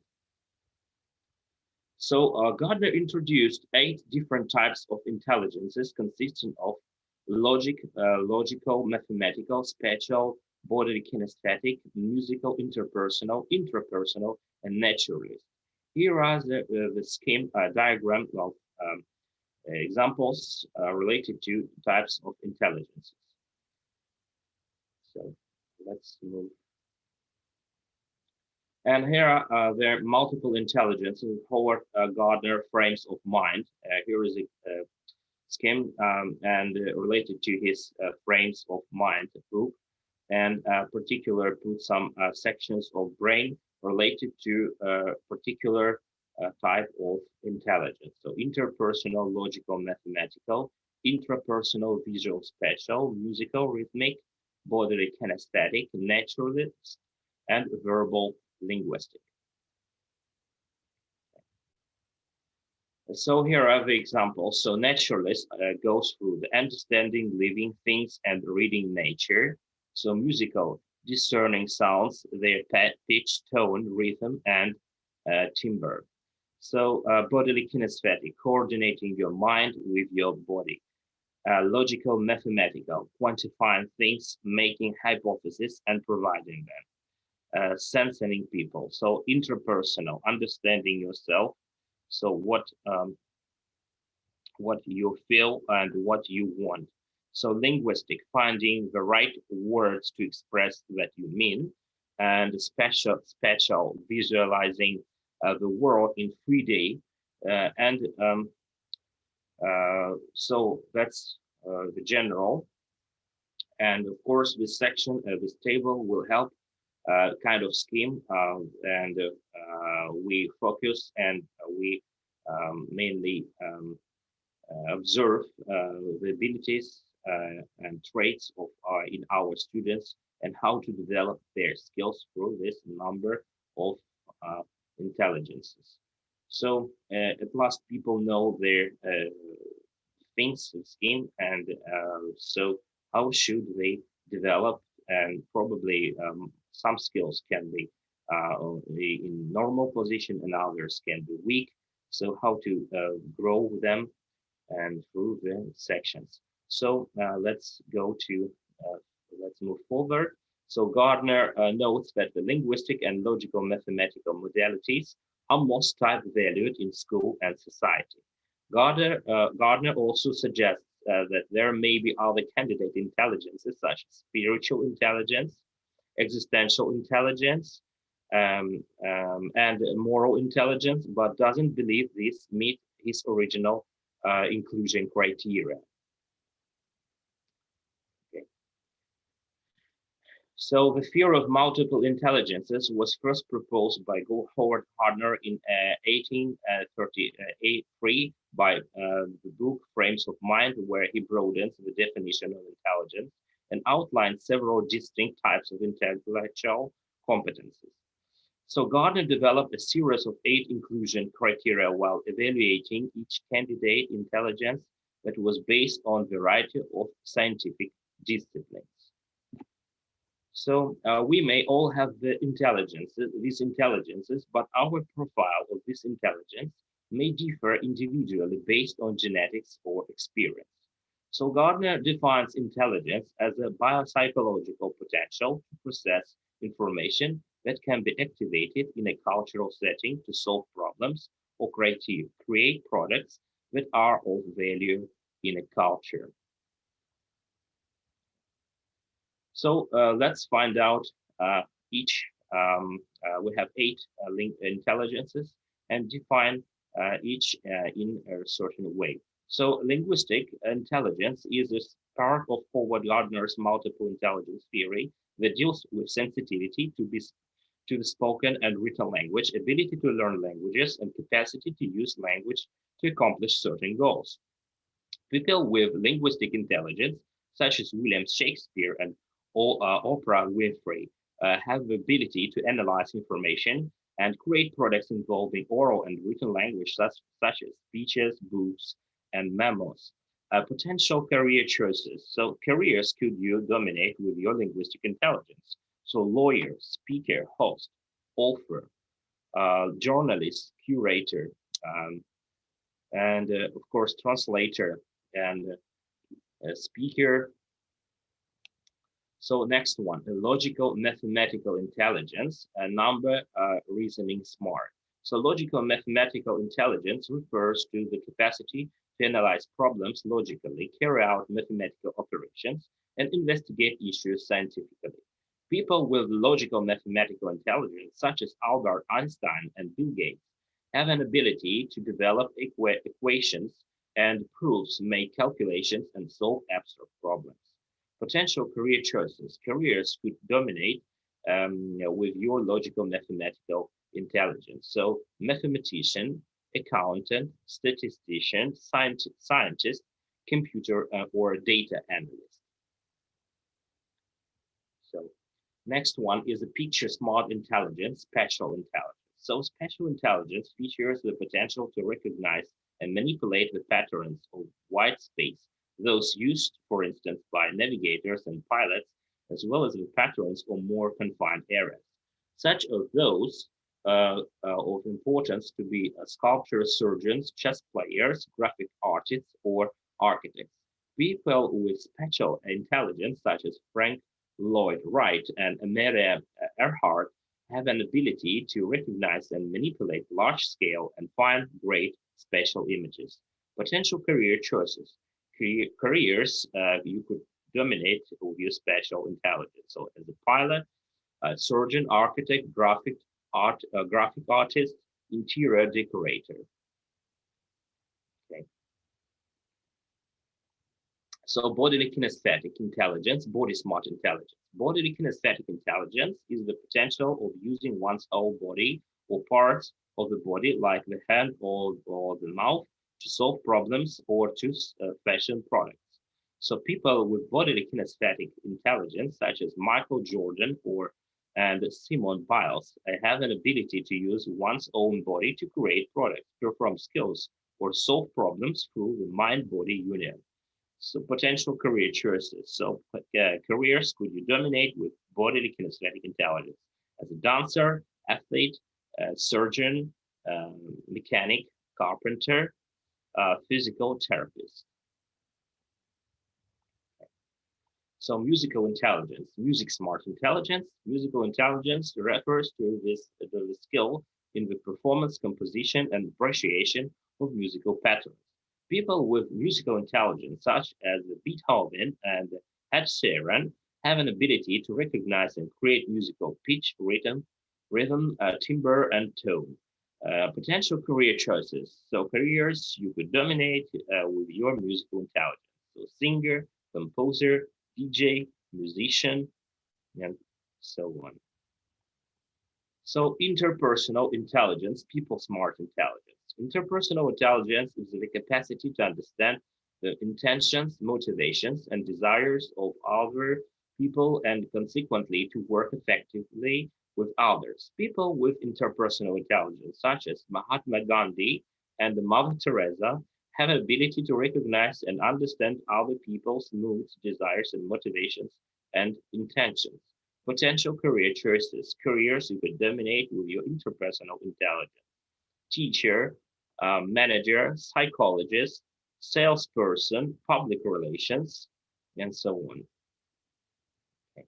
So Gardner introduced 8 different types of intelligences consisting of logical, mathematical, spatial, bodily kinesthetic, musical, interpersonal, intrapersonal, and naturalist. Here are the scheme diagram of examples related to types of intelligences. So let's move. And here are their multiple intelligences, Howard Gardner Frames of Mind. Here is a scheme and related to his Frames of Mind book, and particular put some sections of brain related to a particular type of intelligence. So interpersonal, logical, mathematical, intrapersonal, visual, spatial, musical, rhythmic, bodily kinesthetic, naturalist, and verbal linguistic. So here are the examples. So naturalist goes through the understanding living things and reading nature. So musical, discerning sounds, their pitch, tone, rhythm, and timbre. So bodily kinesthetic, coordinating your mind with your body. Logical, mathematical, quantifying things, making hypotheses and providing them. sensing people. So interpersonal, understanding yourself. So what you feel and what you want. So linguistic, finding the right words to express that you mean, and special visualizing the world in 3D. So that's the general. And of course, this section, this table will help kind of scheme, and we focus and we mainly observe the abilities and traits of in our students and how to develop their skills through this number of intelligences. So at last, people know their things scheme, and so how should they develop, and probably some skills can be in normal position and others can be weak. So how to grow them and through the sections. So let's move forward. So Gardner notes that the linguistic and logical mathematical modalities are most type valued in school and society. Gardner also suggests that there may be other candidate intelligences such as spiritual intelligence, existential intelligence, and moral intelligence, but doesn't believe these meet his original inclusion criteria. Okay. So the theory of multiple intelligences was first proposed by Howard Gardner in 1833 by the book Frames of Mind, where he broadens the definition of intelligence and outlined several distinct types of intellectual competences. So Gardner developed a series of 8 inclusion criteria while evaluating each candidate intelligence that was based on a variety of scientific disciplines. So we may all have these intelligences, but our profile of this intelligence may differ individually based on genetics or experience. So Gardner defines intelligence as a biopsychological potential to process information that can be activated in a cultural setting to solve problems or create products that are of value in a culture. So let's find out each. We have 8 intelligences and define each in a certain way. So linguistic intelligence is a part of Howard Gardner's multiple intelligence theory that deals with sensitivity to the spoken and written language, ability to learn languages, and capacity to use language to accomplish certain goals. People with linguistic intelligence, such as William Shakespeare and Oprah Winfrey, have the ability to analyze information and create products involving oral and written language, such as speeches, books, and memos. Potential career choices. So careers could you dominate with your linguistic intelligence. So lawyer, speaker, host, author, journalist, curator, and of course, translator and speaker. So next one, logical mathematical intelligence, number reasoning smart. So logical mathematical intelligence refers to the capacity to analyze problems logically, carry out mathematical operations, and investigate issues scientifically. People with logical mathematical intelligence, such as Albert Einstein and Bill Gates, have an ability to develop equations and proofs, make calculations, and solve abstract problems. Potential career choices. Careers could dominate with your logical mathematical intelligence. So mathematician, accountant, statistician, scientist, computer or data analyst. So next one is a picture smart intelligence, spatial intelligence. So spatial intelligence features the potential to recognize and manipulate the patterns of white space, those used, for instance, by navigators and pilots, as well as the patterns of more confined areas, such as those of importance to be sculptors, surgeons, chess players, graphic artists, or architects. People with spatial intelligence, such as Frank Lloyd Wright and Amelia Earhart, have an ability to recognize and manipulate large scale and fine great spatial images. Potential career choices. Careers you could dominate with your spatial intelligence. So as a pilot, surgeon, architect, graphic artist, interior decorator. Okay. So bodily kinesthetic intelligence, body smart intelligence. Bodily kinesthetic intelligence is the potential of using one's whole body or parts of the body like the hand or the mouth to solve problems or to fashion products. So people with bodily kinesthetic intelligence, such as Michael Jordan and Simone Biles, have an ability to use one's own body to create products, perform skills, or solve problems through the mind-body union. So potential career choices. So careers could you dominate with bodily kinesthetic intelligence as a dancer, athlete, surgeon, mechanic, carpenter, physical therapist. So musical intelligence, music smart intelligence. Musical intelligence refers to the skill in the performance, composition, and appreciation of musical patterns. People with musical intelligence, such as Beethoven and Ed Sheeran, have an ability to recognize and create musical pitch, rhythm, timbre, and tone. Potential career choices. So careers you could dominate with your musical intelligence. So singer, composer, DJ, musician, and so on. So interpersonal intelligence, people smart intelligence. Interpersonal intelligence is the capacity to understand the intentions, motivations, and desires of other people and consequently to work effectively with others. People with interpersonal intelligence, such as Mahatma Gandhi and Mother Teresa, have an ability to recognize and understand other people's moods, desires, and motivations and intentions. Potential career choices, careers you could dominate with your interpersonal intelligence. Teacher, manager, psychologist, salesperson, public relations, and so on. Okay.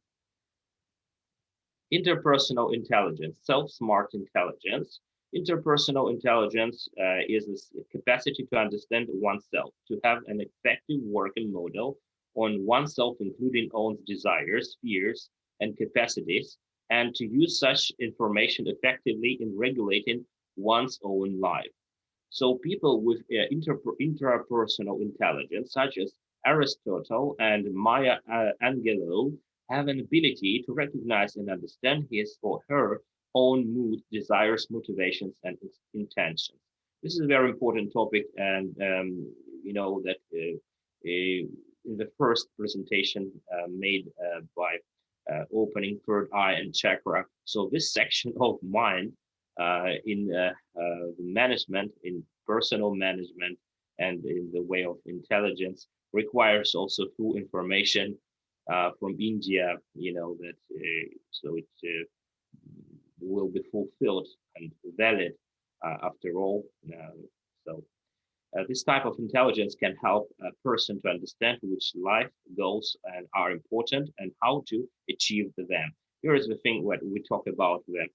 Interpersonal intelligence, self-smart intelligence. Interpersonal intelligence is the capacity to understand oneself, to have an effective working model on oneself, including one's desires, fears, and capacities, and to use such information effectively in regulating one's own life. So people with intrapersonal intelligence, such as Aristotle and Maya Angelou, have an ability to recognize and understand his or her own mood, desires, motivations, and intentions. This is a very important topic, and you know that in the first presentation made by opening third eye and chakra. So this section of mind in management, in personal management, and in the way of intelligence requires also full information from India, you know, that so it will be fulfilled and valid after all. So this type of intelligence can help a person to understand which life goals are important and how to achieve them. Here is the thing what we talk about the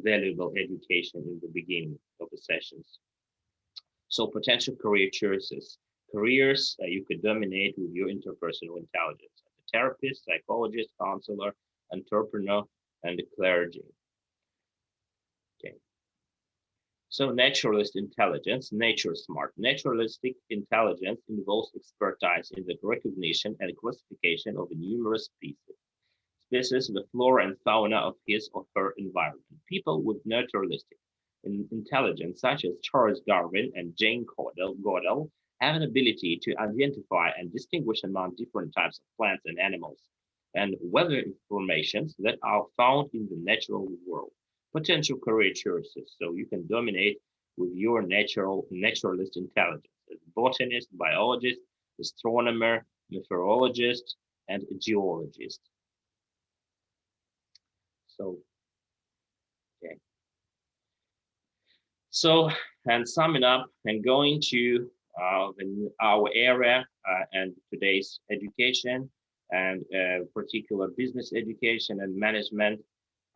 valuable education in the beginning of the sessions. So potential career choices. Careers you could dominate with your interpersonal intelligence. As a therapist, psychologist, counselor, entrepreneur, and clergy. Okay. So naturalist intelligence, nature smart. Naturalistic intelligence involves expertise in the recognition and classification of numerous species, the flora and fauna of his or her environment. People with naturalistic intelligence, such as Charles Darwin and Jane Goodall, have an ability to identify and distinguish among different types of plants and animals and weather formations that are found in the natural world. Potential career choices, so you can dominate with your naturalist intelligence as botanist, biologist, astronomer, meteorologist, and geologist. So, okay. So, and summing up and going to our area and today's education and particular business education and management.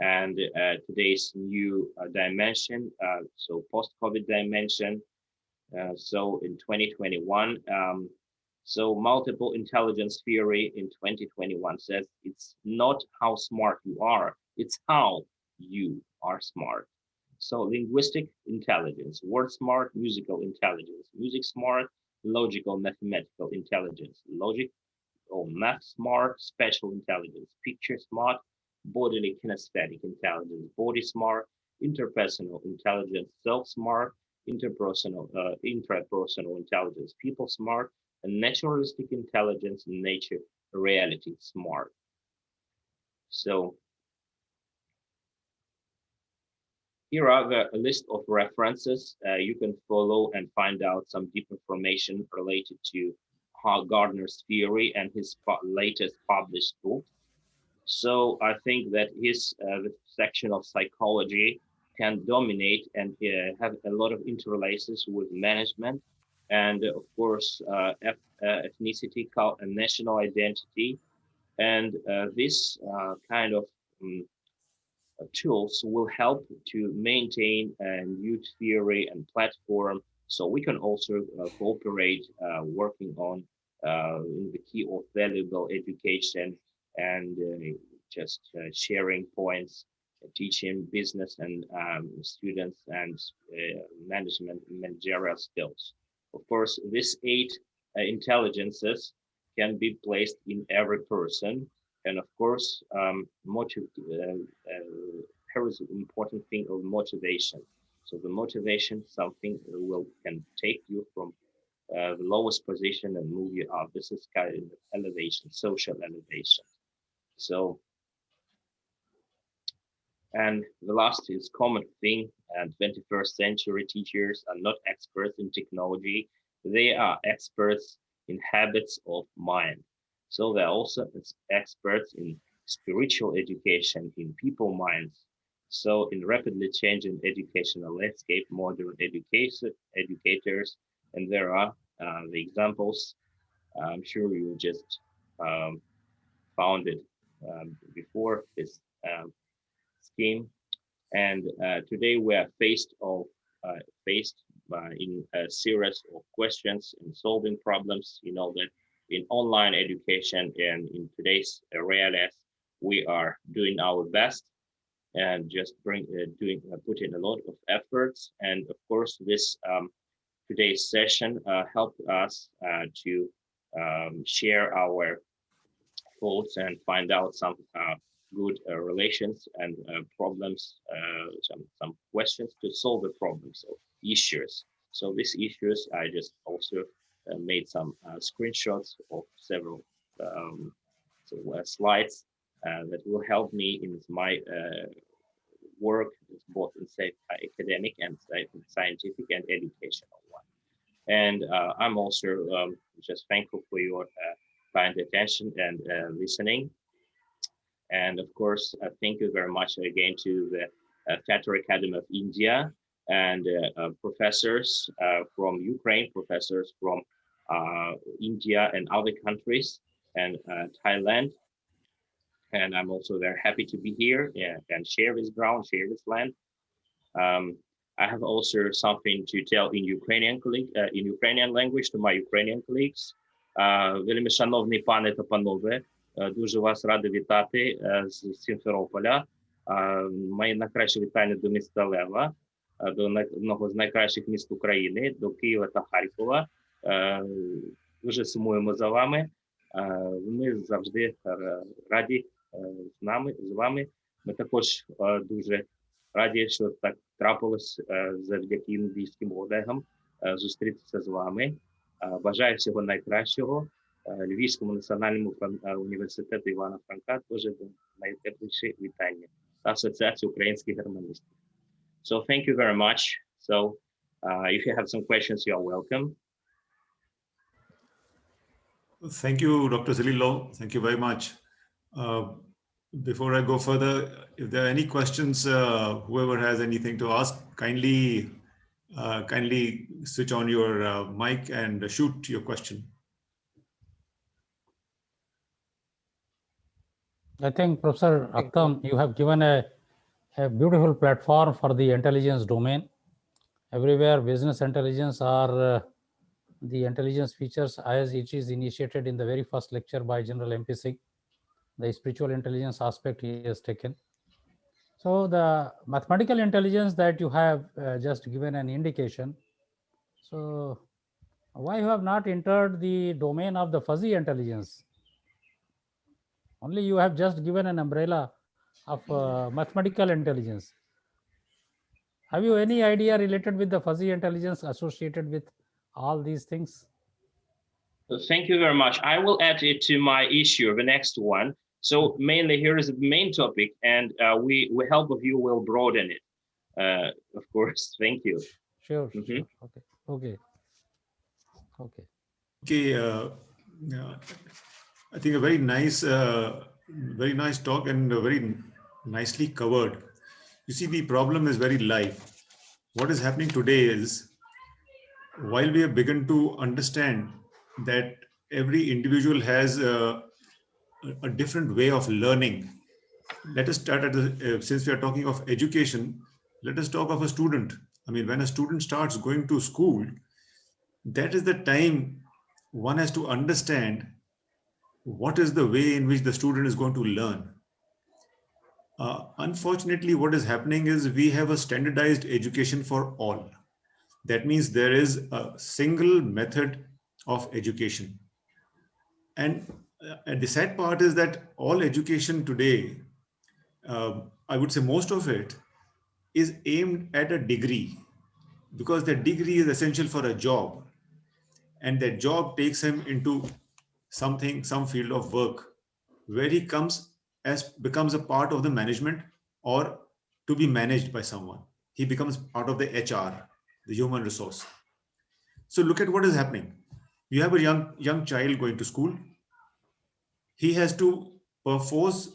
and today's new dimension, so post-COVID dimension. So in 2021, so multiple intelligence theory in 2021 says it's not how smart you are, it's how you are smart. So linguistic intelligence, word smart, musical intelligence, music smart, logical, mathematical intelligence, logic or math smart, spatial intelligence, picture smart, bodily kinesthetic intelligence, body smart, interpersonal intelligence, self smart, intrapersonal intelligence, people smart, and naturalistic intelligence, nature reality smart. So here are a list of references you can follow and find out some deep information related to Gardner's theory and his latest published book. So I think that his the section of psychology can dominate and have a lot of interlaces with management, and of course ethnicity, and national identity, and this kind of tools will help to maintain a new theory and platform, so we can also cooperate working on the key of valuable education and just sharing points, teaching business and students and managerial skills. Of course, these 8 intelligences can be placed in every person. And of course, here is an important thing of motivation. So the motivation, something can take you from the lowest position and move you up. This is kind of elevation, social elevation. So, and the last is common thing, and 21st century teachers are not experts in technology. They are experts in habits of mind. So they're also experts in spiritual education, in people minds. So in rapidly changing educational landscape, modern educators, and there are the examples, I'm sure you just found it before this scheme. And today we are faced in a series of questions and solving problems. You know that in online education and in today's realities, we are doing our best and just putting a lot of efforts. And of course, this today's session helped us to share our thoughts and find out some good relations and problems, some questions to solve the problems of issues. So these issues, I just also made some screenshots of several slides that will help me in my work, both in academic and scientific and educational one. And I'm also just thankful for your kind attention and listening. And of course, thank you very much again to the FATER Academy of India and professors from Ukraine, professors from India and other countries, and Thailand. And I'm also very happy to be here and share this ground, share this land. I have also something to tell in Ukrainian language to my Ukrainian colleagues. Вельми шановні пане та панове, дуже вас радий вітати з Сімферополя. Мої найкращі вітання до міста Лева, до одного з найкращих міст України, до Києва та Харкова. Дуже сумуємо за вами. Ми завжди раді з вами. Ми також дуже раді, що так трапилось завдяки індійським колегам зустрітися з вами. Бажаю всього найкращого. Львівському національному університету Івана Франка теж найтепліші вітання. Асоціація українських германістів. So thank you very much. So if you have some questions, you are welcome. Thank you, Dr. Zelilo. Thank you very much. Before I go further, if there are any questions, whoever has anything to ask, kindly switch on your mic and shoot your question. I think, Professor Aktam, you have given a a beautiful platform for the intelligence domain. Everywhere business intelligence are the intelligence features as it is initiated in the very first lecture by General MP Singh. The spiritual intelligence aspect he has taken. So the mathematical intelligence that you have just given an indication. So why you have not entered the domain of the fuzzy intelligence? Only you have just given an umbrella of mathematical intelligence. Have you any idea related with the fuzzy intelligence associated with all these things? Thank you very much. I will add it to my issue, the next one. So mainly here is the main topic, and we with help of you will broaden it. Of course, thank you. Sure, sure. Okay, okay, okay. Okay, I think a very nice talk and very nicely covered. You see, the problem is very live. What is happening today is, while we have begun to understand that every individual has a different way of learning. Let us start at the, since we are talking of education, let us talk of a student. I mean, when a student starts going to school, that is the time one has to understand what is the way in which the student is going to learn. Unfortunately, what is happening is we have a standardized education for all. That means there is a single method of education. And the sad part is that all education today, I would say most of it, is aimed at a degree, because the degree is essential for a job. And that job takes him into some field of work where he becomes a part of the management or to be managed by someone. He becomes part of the HR, the human resource. So look at what is happening. You have a young child going to school. He has to perforce,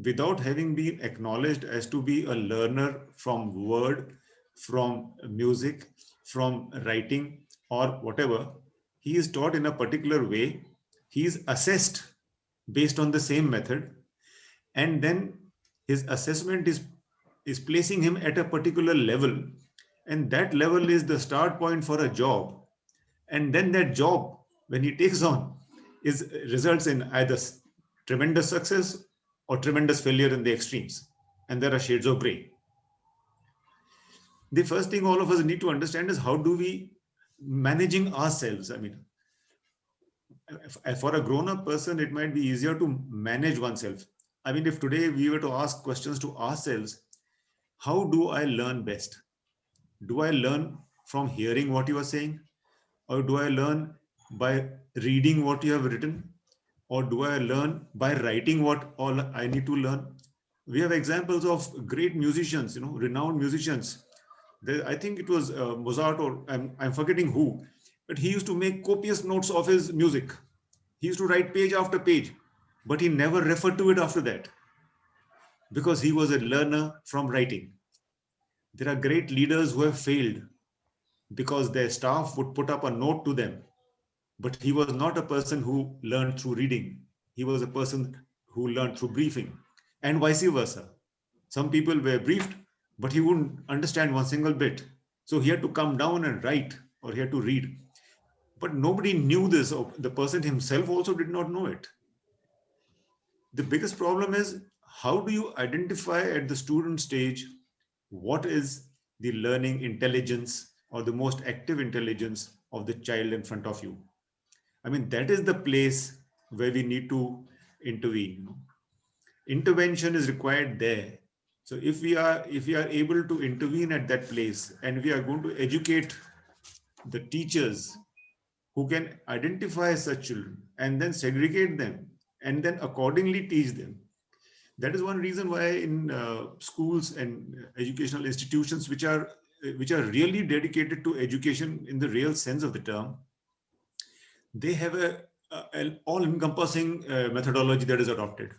without having been acknowledged as to be a learner from word, from music, from writing or whatever, he is taught in a particular way. He is assessed based on the same method, and then his assessment is placing him at a particular level, and that level is the start point for a job. And then that job, when he takes on, results in either tremendous success or tremendous failure in the extremes, and there are shades of gray. The first thing all of us need to understand is, how do we managing ourselves? I mean, for a grown-up person, it might be easier to manage oneself. I mean, if today we were to ask questions to ourselves, how do I learn best? Do I learn from hearing what you are saying? Or do I learn by reading what you have written? Or do I learn by writing what all I need to learn? We have examples of great musicians, renowned musicians. I think it was Mozart, or I'm forgetting who, but he used to make copious notes of his music. He used to write page after page, but he never referred to it after that, because he was a learner from writing. There are great leaders who have failed because their staff would put up a note to them, but he was not a person who learned through reading. He was a person who learned through briefing, and vice versa. Some people were briefed, but he wouldn't understand one single bit. So he had to come down and write, or he had to read. But nobody knew this, or the person himself also did not know it. The biggest problem is, how do you identify at the student stage what is the learning intelligence or the most active intelligence of the child in front of you? I mean, that is the place where we need to intervene. Intervention is required there. So if we are able to intervene at that place, and we are going to educate the teachers who can identify such children and then segregate them and then accordingly teach them. That is one reason why in schools and educational institutions which are really dedicated to education in the real sense of the term, they have an all-encompassing methodology that is adopted.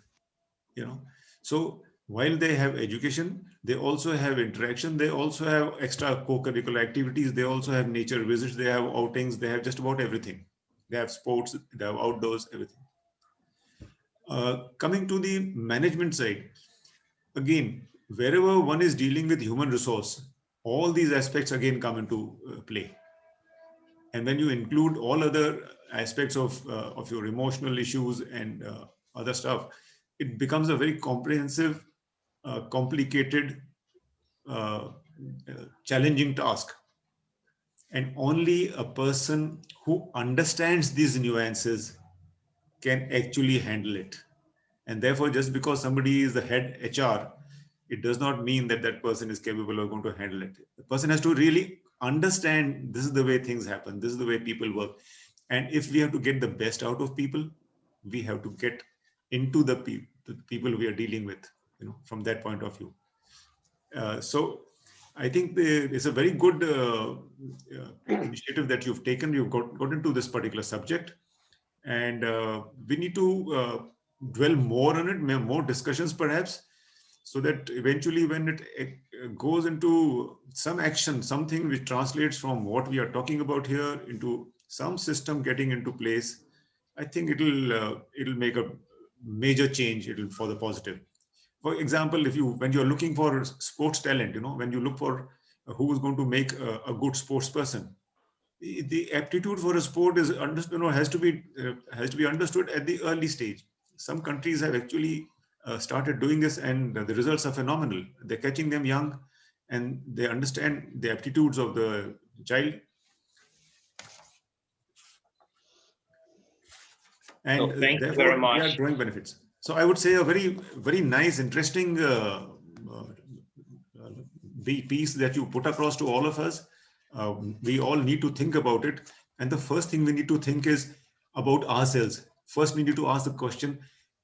So while they have education, they also have interaction, they also have extra co-curricular activities, they also have nature visits, they have outings, they have just about everything. They have sports, they have outdoors, everything. Coming to the management side, again, wherever one is dealing with human resource, all these aspects again come into play. And when you include all other aspects of your emotional issues and other stuff, it becomes a very comprehensive, complicated, challenging task. And only a person who understands these nuances can actually handle it. And therefore, just because somebody is the head HR, it does not mean that that person is capable of going to handle it. The person has to really understand this is the way things happen, this is the way people work. And if we have to get the best out of people, we have to get into the people we are dealing with, from that point of view. So I think it's a very good initiative that you've taken. You've got into this particular subject, and we need to dwell more on it, more discussions perhaps, so that eventually when it goes into some action, something which translates from what we are talking about here into some system getting into place, I think it'll make a major change for the positive. For example, when you're looking for sports talent, when you look for who is going to make a good sports person, the aptitude for a sport is has to be understood at the early stage. Some countries have actually started doing this, and the results are phenomenal. They're catching them young, and they understand the aptitudes of the child. And thank you therefore, very much. they are drawing benefits. So I would say a very, very nice, interesting piece that you put across to all of us. We all need to think about it. And the first thing we need to think is about ourselves. First, we need to ask the question,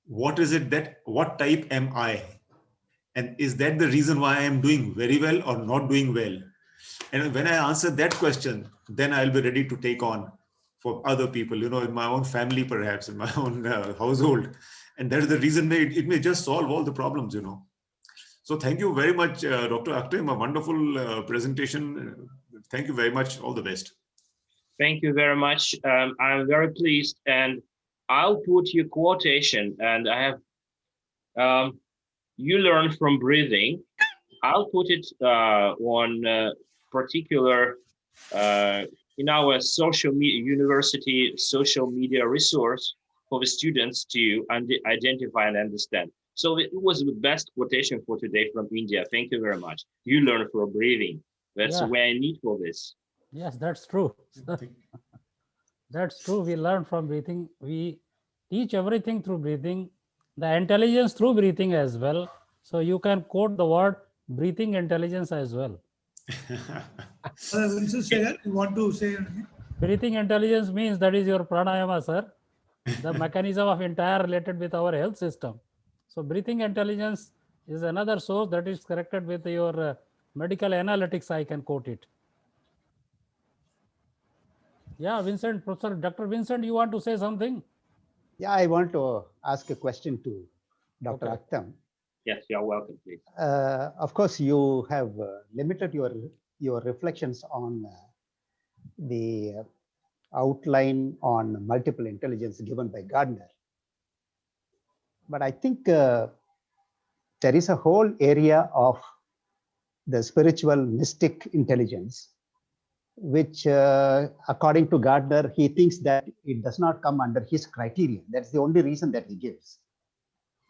what type am I? And is that the reason why I am doing very well or not doing well? And when I answer that question, then I'll be ready to take on for other people, in my own family, perhaps in my own household. And that is the reason it may just solve all the problems, So thank you very much, Dr. Akhtem, a wonderful presentation. Thank you very much. All the best. Thank you very much. I'm very pleased, and I'll put your quotation, and I have, you learn from breathing. I'll put it on particular, in our university social media resource for the students to identify and understand. So it was the best quotation for today from India. Thank you very much. You learn from breathing. That's where I need for this. Yes, that's true. That's true. We learn from breathing. We teach everything through breathing, the intelligence through breathing as well. So you can quote the word breathing intelligence as well. You want to say anything? Breathing intelligence means that is your pranayama, sir. The mechanism of entire related with our health system. So breathing intelligence is another source that is connected with your medical analytics. I can quote it. Yeah, Vincent, Professor Dr. Vincent, you want to say something? Yeah, I want to ask a question to Dr. Akhtem. Yes, you're welcome, please. Of course, you have limited your reflections on the outline on multiple intelligence given by Gardner. But I think there is a whole area of the spiritual mystic intelligence, which according to Gardner, he thinks that it does not come under his criteria. That's the only reason that he gives.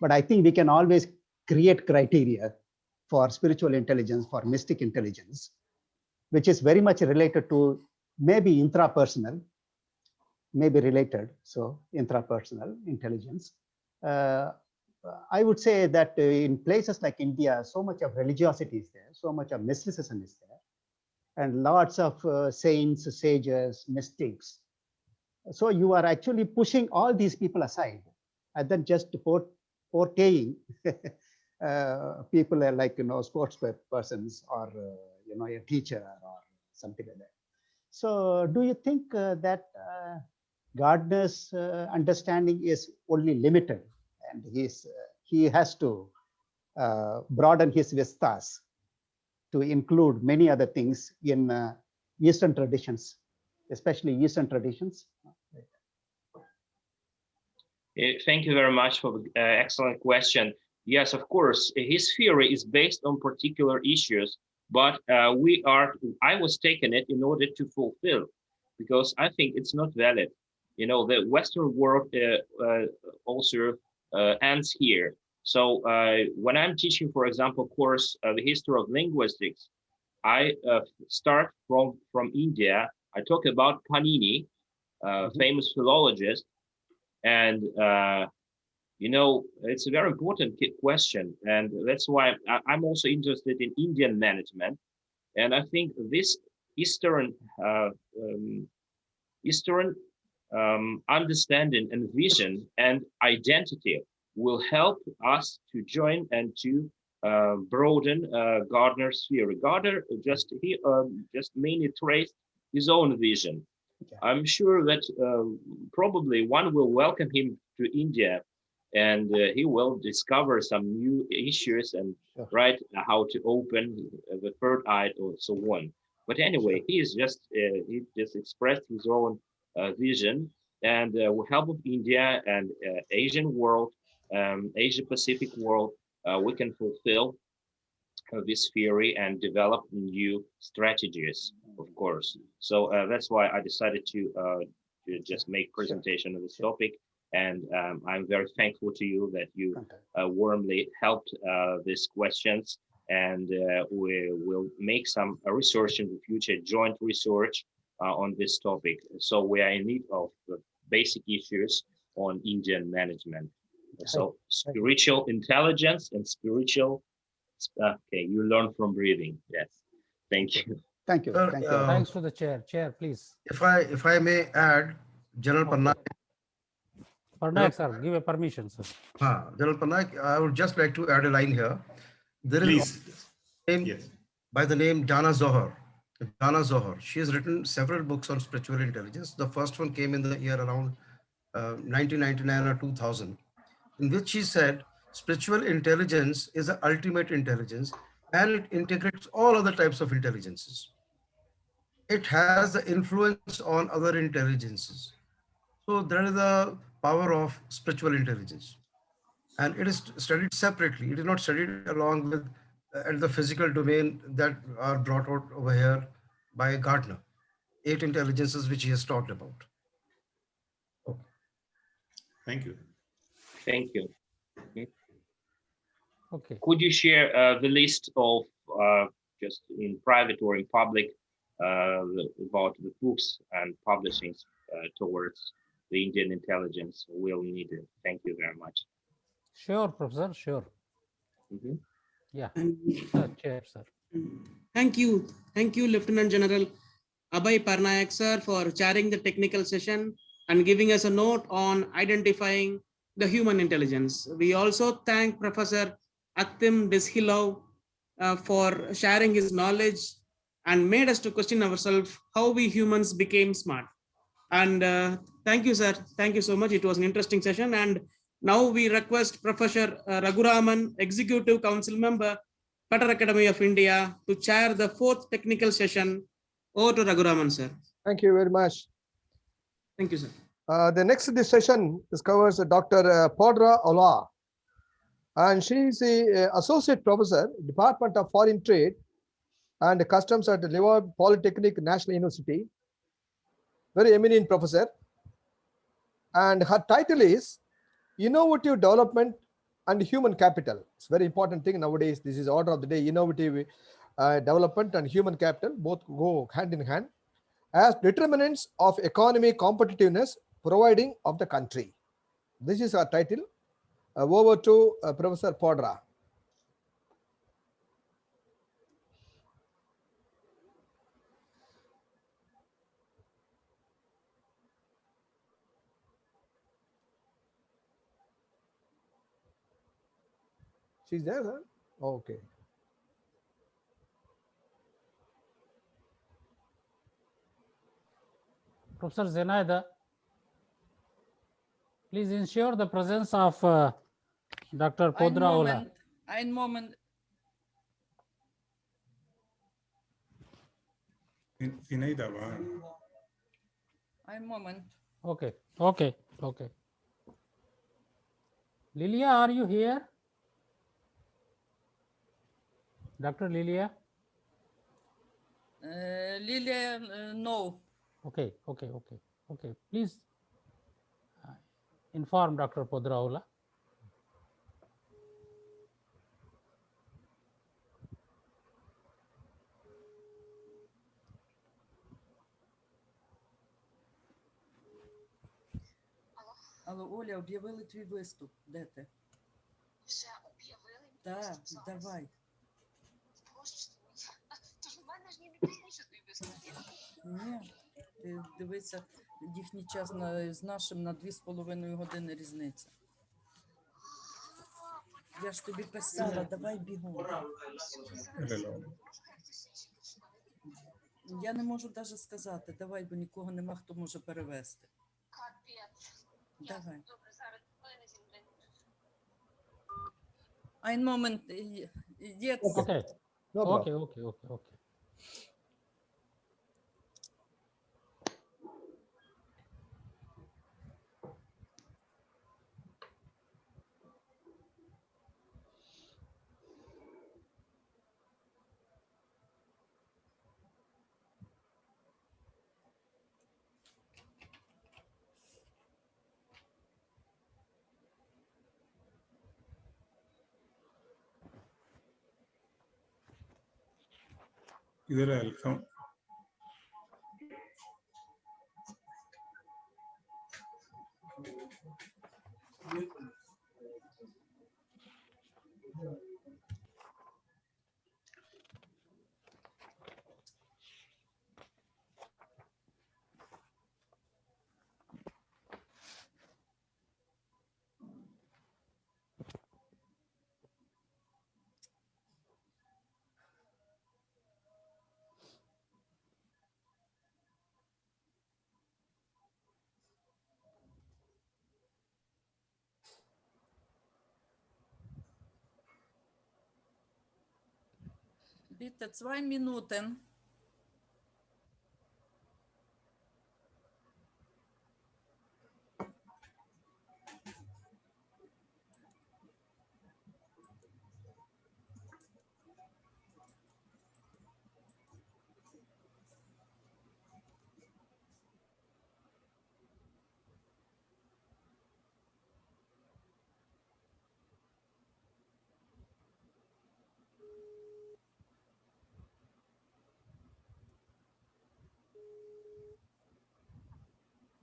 But I think we can always create criteria for spiritual intelligence, for mystic intelligence, which is very much related to maybe intrapersonal, maybe related, so intrapersonal intelligence. I would say that in places like India, so much of religiosity is there, so much of mysticism is there, and lots of saints, sages, mystics. So you are actually pushing all these people aside and then just portraying people like, sports persons or, a teacher or something like that. So do you think that Gardner's understanding is only limited, and he has to broaden his vistas to include many other things in Eastern traditions, especially Eastern traditions? Thank you very much for the excellent question. Yes, of course, his theory is based on particular issues, but I was taking it in order to fulfill, because I think it's not valid. You know, the Western world also ends here. So when I'm teaching, for example, course, the history of linguistics, I start from India. I talk about Panini, famous philologist, and you know, it's a very important question, and that's why I'm also interested in Indian management. And I think this Eastern understanding and vision and identity will help us to join and to broaden Gardner's theory. Gardner just mainly traced his own vision. I'm sure that probably one will welcome him to India, and he will discover some new issues and how to open the third eye or so on. But anyway, he just expressed his own vision, and with help of India and Asian world, Asia Pacific world, we can fulfill this theory and develop new strategies, of course. So that's why I decided to just make presentation of this topic. And I'm very thankful to you that you warmly helped these questions. And we will make some research in the future, joint research on this topic. So we are in need of basic issues on Indian management. So spiritual intelligence and spiritual, okay, you learn from breathing. Yes, thank you. Thank you. Thank you. Thanks to the chair. Chair, please. If I may add, General Pannaik. Pannaik, sir, give a permission, sir. General Pannaik, I would just like to add a line here. There is by the name Jana Zohar. Jana Zohar. She has written several books on spiritual intelligence. The first one came in the year around 1999 or 2000, in which she said spiritual intelligence is the ultimate intelligence, and it integrates all other types of intelligences. It has the influence on other intelligences. So there is the power of spiritual intelligence, and it is studied separately. It is not studied along with at the physical domain that are brought out over here by Gardner. 8 intelligences which he has talked about. Thank you. Thank you. Okay. Could you share the list of just in private or in public about the books and publishings towards the Indian intelligence? We'll need it. Thank you very much. Sure, Professor. Sure. Yeah. Chair, sir. Thank you, Lieutenant General Abhay Parnayak, sir, for chairing the technical session and giving us a note on identifying the human intelligence. We also thank Professor Atim Deshilov for sharing his knowledge and made us to question ourselves how we humans became smart. And thank you, sir. Thank you so much. It was an interesting session. And now we request Professor Raghuraman, Executive Council Member, FATER Academy of India, to chair the 4th technical session. Over to Raghuraman, sir. Thank you very much. Thank you, sir. The next session covers Dr. Podra Ola, and she is the Associate Professor, Department of Foreign Trade and Customs at Leeward Polytechnic National University. Very eminent professor. And her title is Innovative Development and Human Capital. It's a very important thing nowadays. This is order of the day. Innovative development and human capital both go hand in hand as determinants of economy competitiveness providing of the country. This is our title. Over to Professor Podra. She's there, huh? Okay. Professor Zenaida, please ensure the presence of Dr. Podra Ola. Ein Moment. Ein Moment. Okay. Lilia, are you here? Dr. Lilia? Lilia, no. Okay. Please inform Dr. Podraula. Але Оля, об'явили твій виступ. Де ти? Вже об'явили? Так, давай. Тож у мене ж ні не пізніше твій виступ. Ні, ти дивися, їхній час з нашим на 2,5 години різниця. Я ж тобі писала, давай бігом. Я не можу навіть сказати, давай, бо нікого нема, хто може перевести. Капець. Давай. Добре, зараз хвилини зімдень. Ein Moment, jetzt. Okay. No problem. Okay. इधर welcome Bitte 2 Minuten.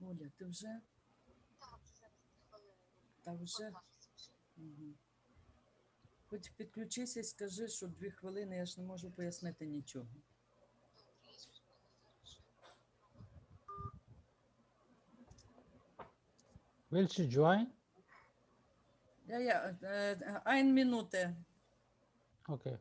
Оля, ти вже? Та вже? Угу. Хоч підключися і скажи, що 2 хвилини, я ж не можу пояснити нічого. Will she join? Ja, 1 Minute. Okay.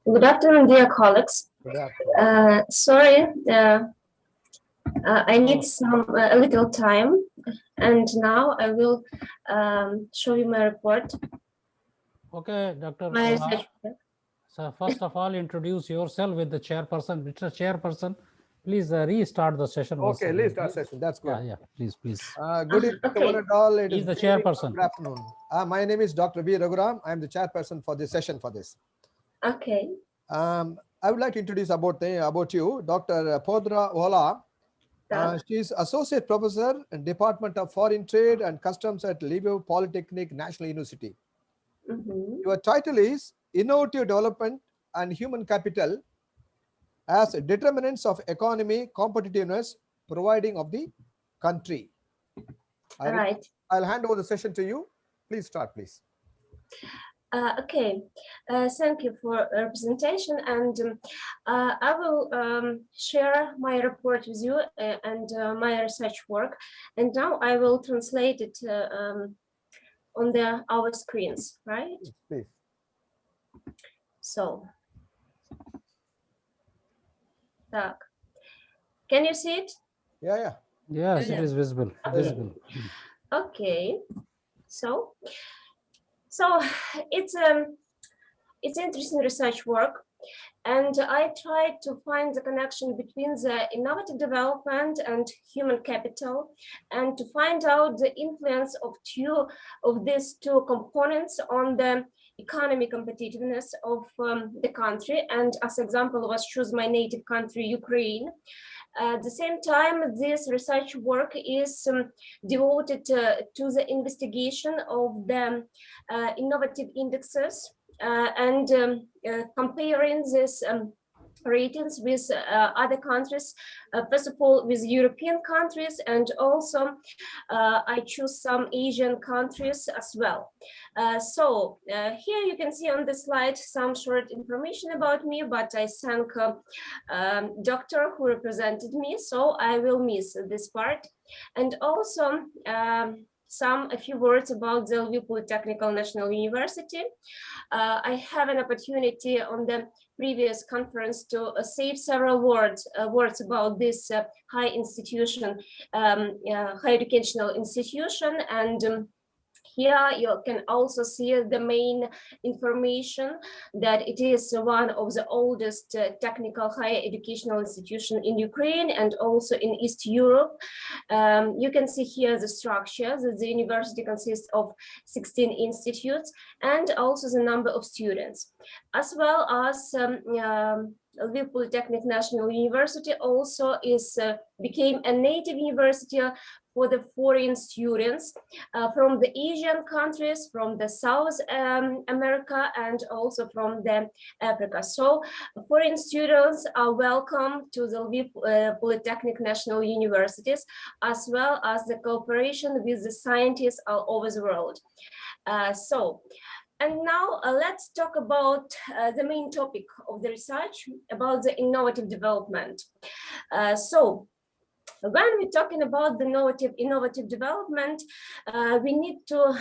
Good afternoon, dear colleagues. Good afternoon. Sorry, I need a little time, and now I will show you my report. Okay, Dr. My Ola. research. So first of all, introduce yourself with the chairperson. Mr. Chairperson, please restart the session. Okay, let's start session. That's good. Yeah, please. Good evening to one and all. It He's is the good evening, chairperson. Good afternoon. My name is Dr. V. Raghuram. I'm the chairperson for this session for this. Okay. I would like to introduce about you, Dr. Podra Ola. She is Associate Professor in Department of Foreign Trade and Customs at Lviv Polytechnic National University. Your title is Innovative Development and Human Capital as Determinants of Economy Competitiveness Providing of the Country. Right. I'll hand over the session to you. Please start, please. Okay, thank you for representation, and I will share my report with you and my research work, and now I will translate it on our screens, right? Please. So, can you see it? Yeah. Yes, it is visible. Okay, so it's interesting research work, And I tried to find the connection between the innovative development and human capital, and to find out the influence of these two components on the economic competitiveness of the country. And as example was choose my native country, Ukraine. At the same time, this research work is devoted to the investigation of the innovative indexes and comparing this ratings with other countries, first of all with European countries, and also I choose some Asian countries as well. So here you can see on the slide some short information about me, but I thank doctor who represented me, so I will miss this part. And also a few words about the Lviv Polytechnical National University. I have an opportunity on the previous conference to say several words about this high institution, high educational institution, and here you can also see the main information that it is one of the oldest technical higher educational institution in Ukraine and also in East Europe. You can see here the structure that the university consists of 16 institutes and also the number of students, as well as Lviv Polytechnic National University also became a native university for the foreign students from the Asian countries, from the South America, and also from the Africa. So foreign students are welcome to the Lviv Polytechnic National Universities, as well as the cooperation with the scientists all over the world. And now let's talk about the main topic of the research, about the innovative development. When we're talking about the innovative development, we need to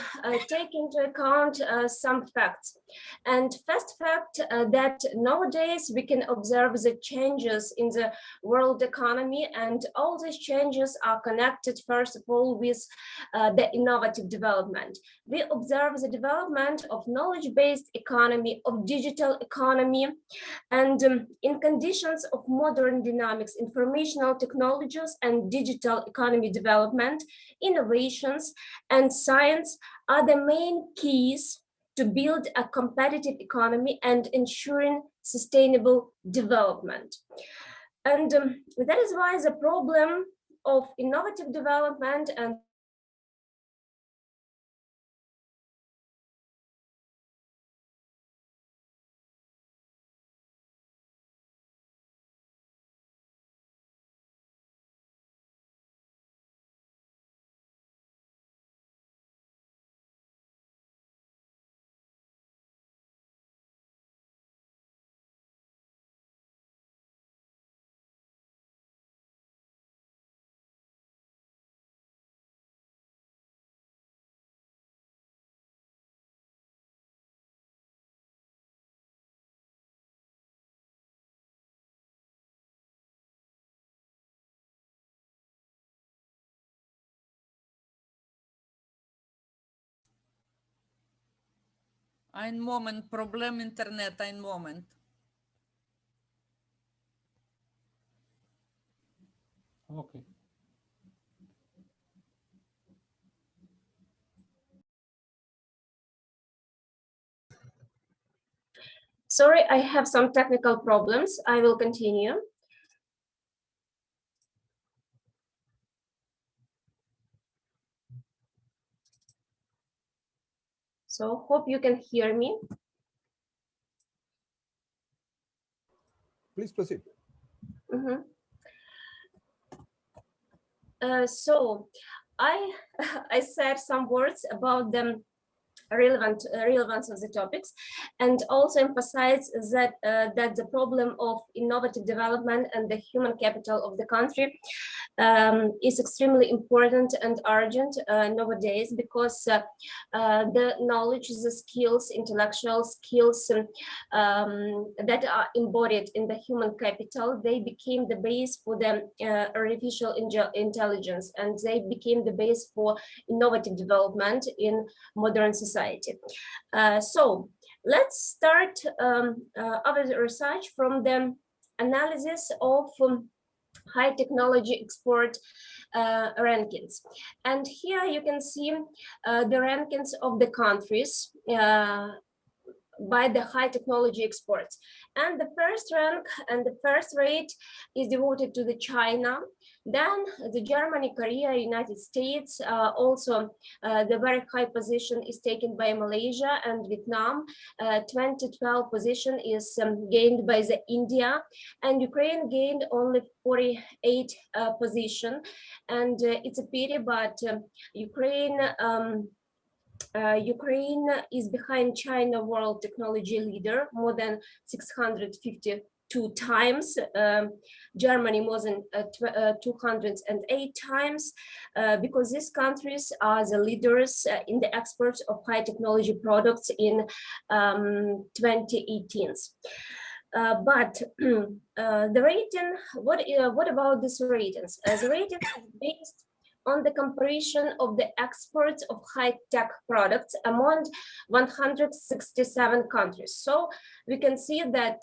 take into account some facts. And first fact that nowadays we can observe the changes in the world economy, and all these changes are connected first of all with the innovative development. We observe the development of knowledge-based economy, of digital economy, and in conditions of modern dynamics, informational technologies and digital economy development, innovations, and science are the main keys to build a competitive economy and ensuring sustainable development. And that is why the problem of innovative development and Ein Moment, Problem Internet, ein Moment. Okay. sorry, I have some technical problems. I will continue. So hope you can hear me. Please proceed. Mm-hmm. So I said some words about the relevance of the topics, and also emphasize that that the problem of innovative development and the human capital of the country is extremely important and urgent nowadays, because the knowledge, the skills, intellectual skills that are embodied in the human capital, they became the base for the artificial intelligence, and they became the base for innovative development in modern society. So Let's start our research from the analysis of high technology export rankings. And here you can see the rankings of the countries by the high technology exports. And the first rank and the first rate is devoted to the China, then the Germany, Korea, United States. Also, the very high position is taken by Malaysia and Vietnam. 2012 position is gained by the India, and Ukraine gained only 48 position. And it's a pity, but Ukraine is behind China world technology leader more than 652 times, Germany more than 208 times, because these countries are the leaders in the exports of high technology products in 2018. But the rating, what about these ratings? The rating is based on the comparison of the exports of high-tech products among 167 countries. So we can see that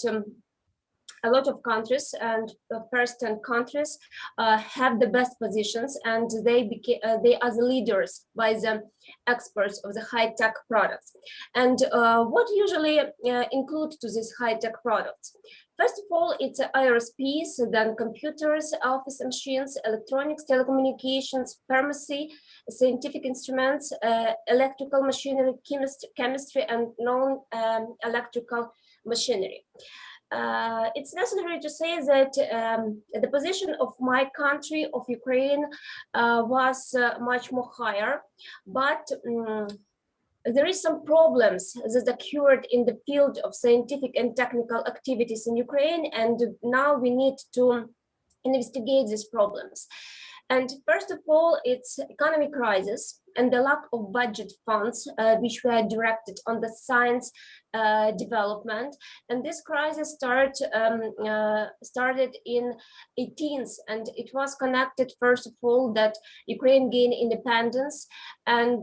a lot of countries and the first 10 countries have the best positions, and they are the leaders by the exports of the high-tech products. And what usually include to these high-tech products? First of all, it's aerospace, then computers, office machines, electronics, telecommunications, pharmacy, scientific instruments, electrical machinery, chemistry, and non-electrical machinery. It's necessary to say that the position of my country, of Ukraine, was much more higher, but there is some problems that occurred in the field of scientific and technical activities in Ukraine, and now we need to investigate these problems. And first of all, it's economic crisis and the lack of budget funds, which were directed on the science development. And this crisis started in 18th, and it was connected, first of all, that Ukraine gained independence, and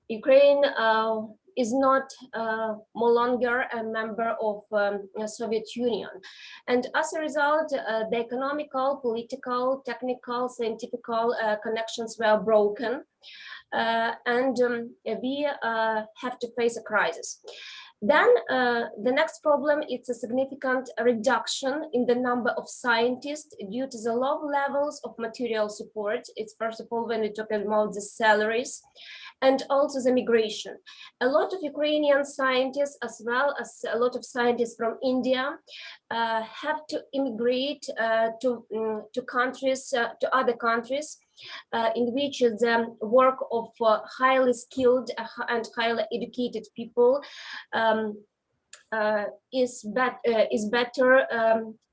Ukraine is not no longer a member of Soviet Union. And as a result, the economical, political, technical, scientific connections were broken. And we have to face a crisis. Then the next problem is a significant reduction in the number of scientists due to the low levels of material support. It's first of all when we talk about the salaries, and also the migration. A lot of Ukrainian scientists, as well as a lot of scientists from India, have to immigrate to countries, to other countries, in which the work of highly skilled and highly educated people is better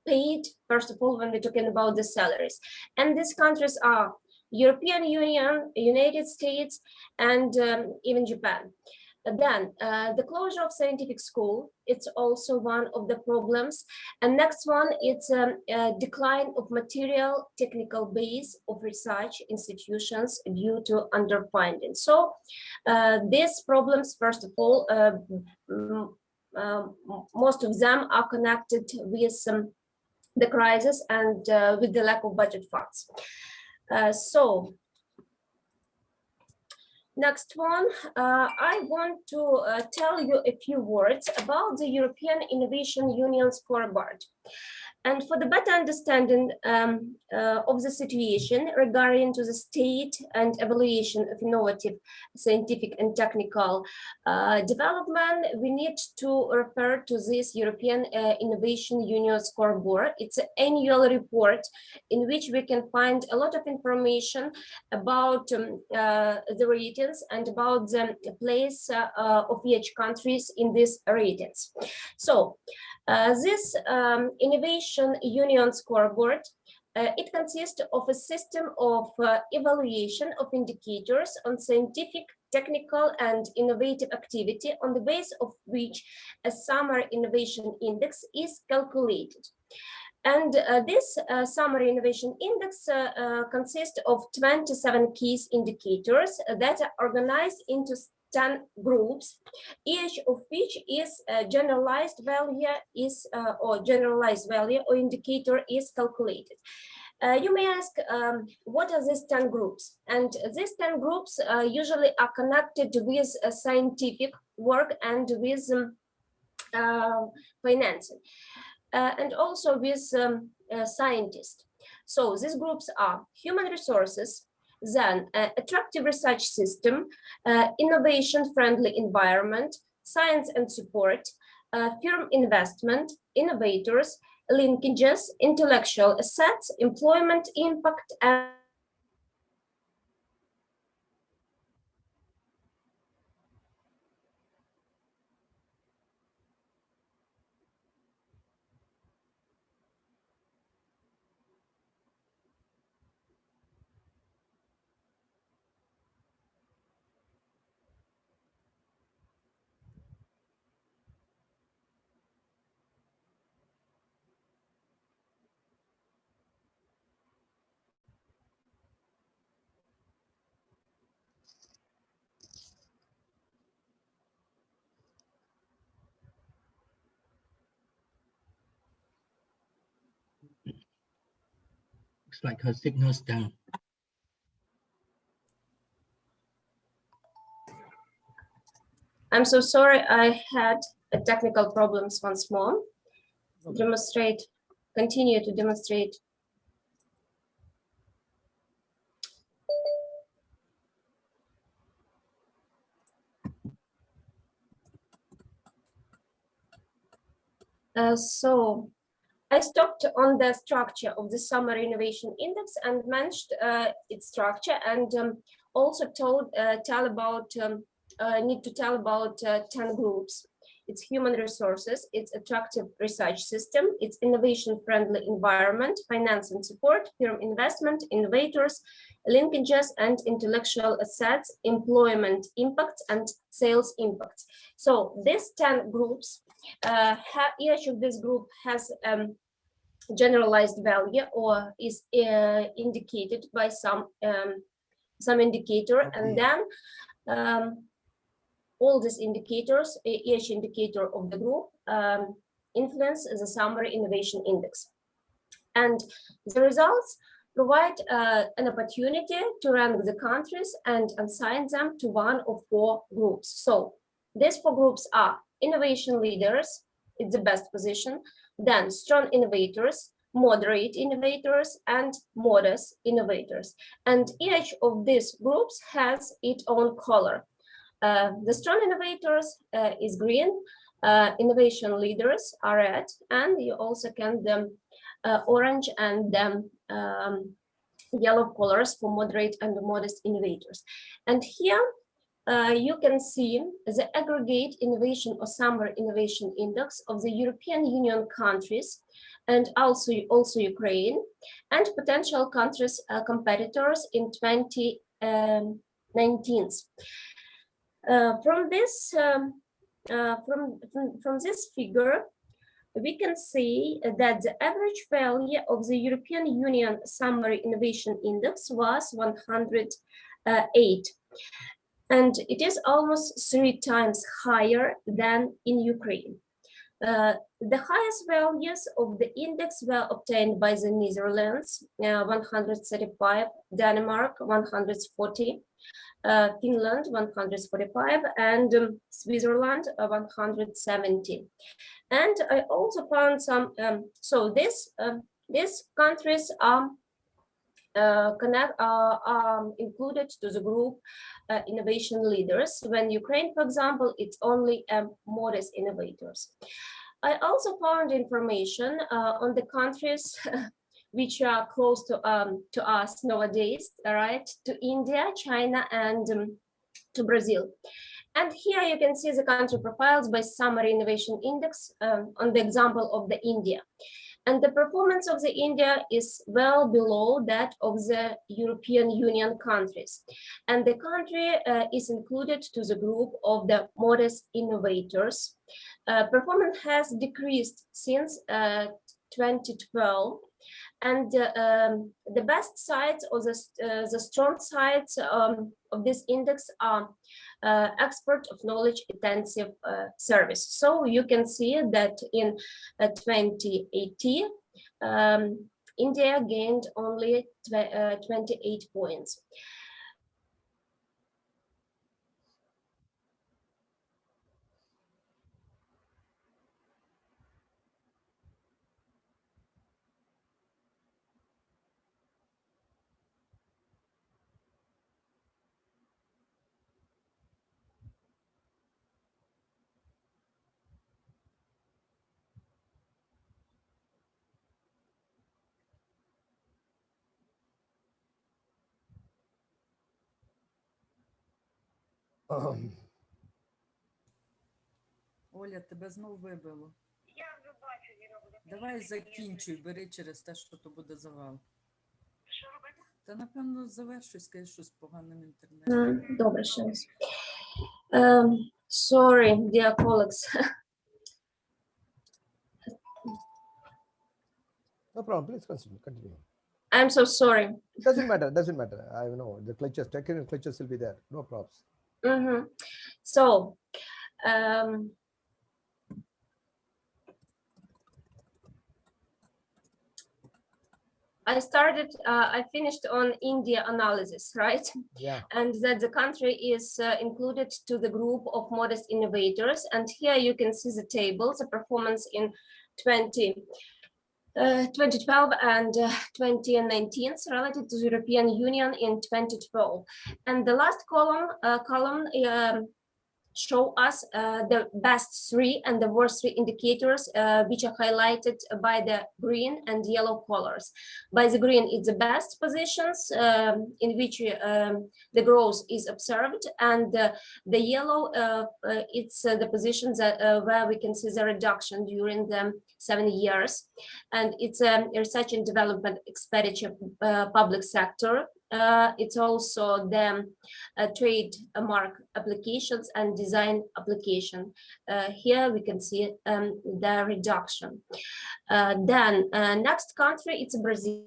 paid, first of all, when we're talking about the salaries. And these countries are European Union, United States, and even Japan. Then the closure of scientific school, it's also one of the problems. And next one, it's a decline of material technical base of research institutions due to underfunding. So these problems, first of all, most of them are connected with the crisis and with the lack of budget funds. So next one, I want to tell you a few words about the European Innovation Union scoreboard. And for the better understanding of the situation regarding to the state and evaluation of innovative scientific and technical development, we need to refer to this European Innovation Union scoreboard. It's an annual report in which we can find a lot of information about the ratings and about the place of each countries in these ratings. So this Innovation Union scoreboard, it consists of a system of evaluation of indicators on scientific, technical, and innovative activity, on the base of which a summary innovation index is calculated. And this summary innovation index consists of 27 key indicators that are organized into 10 groups, each of which is a generalized value or indicator is calculated. You may ask, what are these 10 groups? And these 10 groups usually are connected with scientific work and with financing, and also with scientists. So these groups are human resources, then attractive research system, innovation-friendly environment, science and support, firm investment, innovators, linkages, intellectual assets, employment impact, and Looks like her signal's down. I'm so sorry, I had technical problems once more. Continue to demonstrate. So I stopped on the structure of the Summary Innovation Index and managed its structure, and also need to tell about 10 groups. It's human resources, it's attractive research system, it's innovation-friendly environment, finance and support, firm investment, innovators, linkages and intellectual assets, employment impacts, and sales impacts. So these 10 groups, each of this group has generalized value or is indicated by some indicator, and then all these indicators, each indicator of the group, influence the Summary Innovation Index. And the results provide an opportunity to rank the countries and assign them to one of 4 groups. So these 4 groups are innovation leaders, it's the best position, then strong innovators, moderate innovators, and modest innovators. And each of these groups has its own color. The strong innovators is green, innovation leaders are red, and you also can orange and yellow colors for moderate and modest innovators. And here you can see the aggregate innovation or Summary Innovation Index of the European Union countries, and also Ukraine, and potential countries competitors in 2019. From this figure, we can see that the average value of the European Union Summary Innovation Index was 108, and it is almost 3 times higher than in Ukraine. The highest values of the index were obtained by the Netherlands, 135, Denmark, 140, Finland 145, and Switzerland 170. And I also found some. So these countries are included to the group innovation leaders. When Ukraine, for example, it's only modest innovators. I also found information on the countries which are close to us nowadays, right? To India, China, and to Brazil. And here you can see the country profiles by Summary Innovation Index on the example of the India. And the performance of the India is well below that of the European Union countries. And the country is included to the group of the modest innovators. Performance has decreased since 2012, And the best sides or the strong sides of this index are export of knowledge intensive service. So you can see that in 2018, India gained only 28 points. Оля, тебе знов вибило. Давай закінчуй, бери через те, що то буде завал. Що робити? Та напевно завершуй, скажи щось з поганим інтернетом. Добре, ще раз. Sorry, dear colleagues. No problem. Please continue. I'm so sorry. It doesn't matter. Doesn't matter. I know the clutches, technical clutches will be there. No problems. So, I finished on India analysis, right? Yeah. And that the country is included to the group of modest innovators. And here you can see the table, the performance in 2012 and 2019 relative to the European Union in 2012. And the last column show us the best three and the worst three indicators, which are highlighted by the green and yellow colors. By the green, it's the best positions in which the growth is observed, and the yellow, it's the positions that, where we can see the reduction during the 7 years. And it's research and development expenditure public sector. It's also the trademark applications and design application. Here we can see the reduction. Then next country, it's Brazil.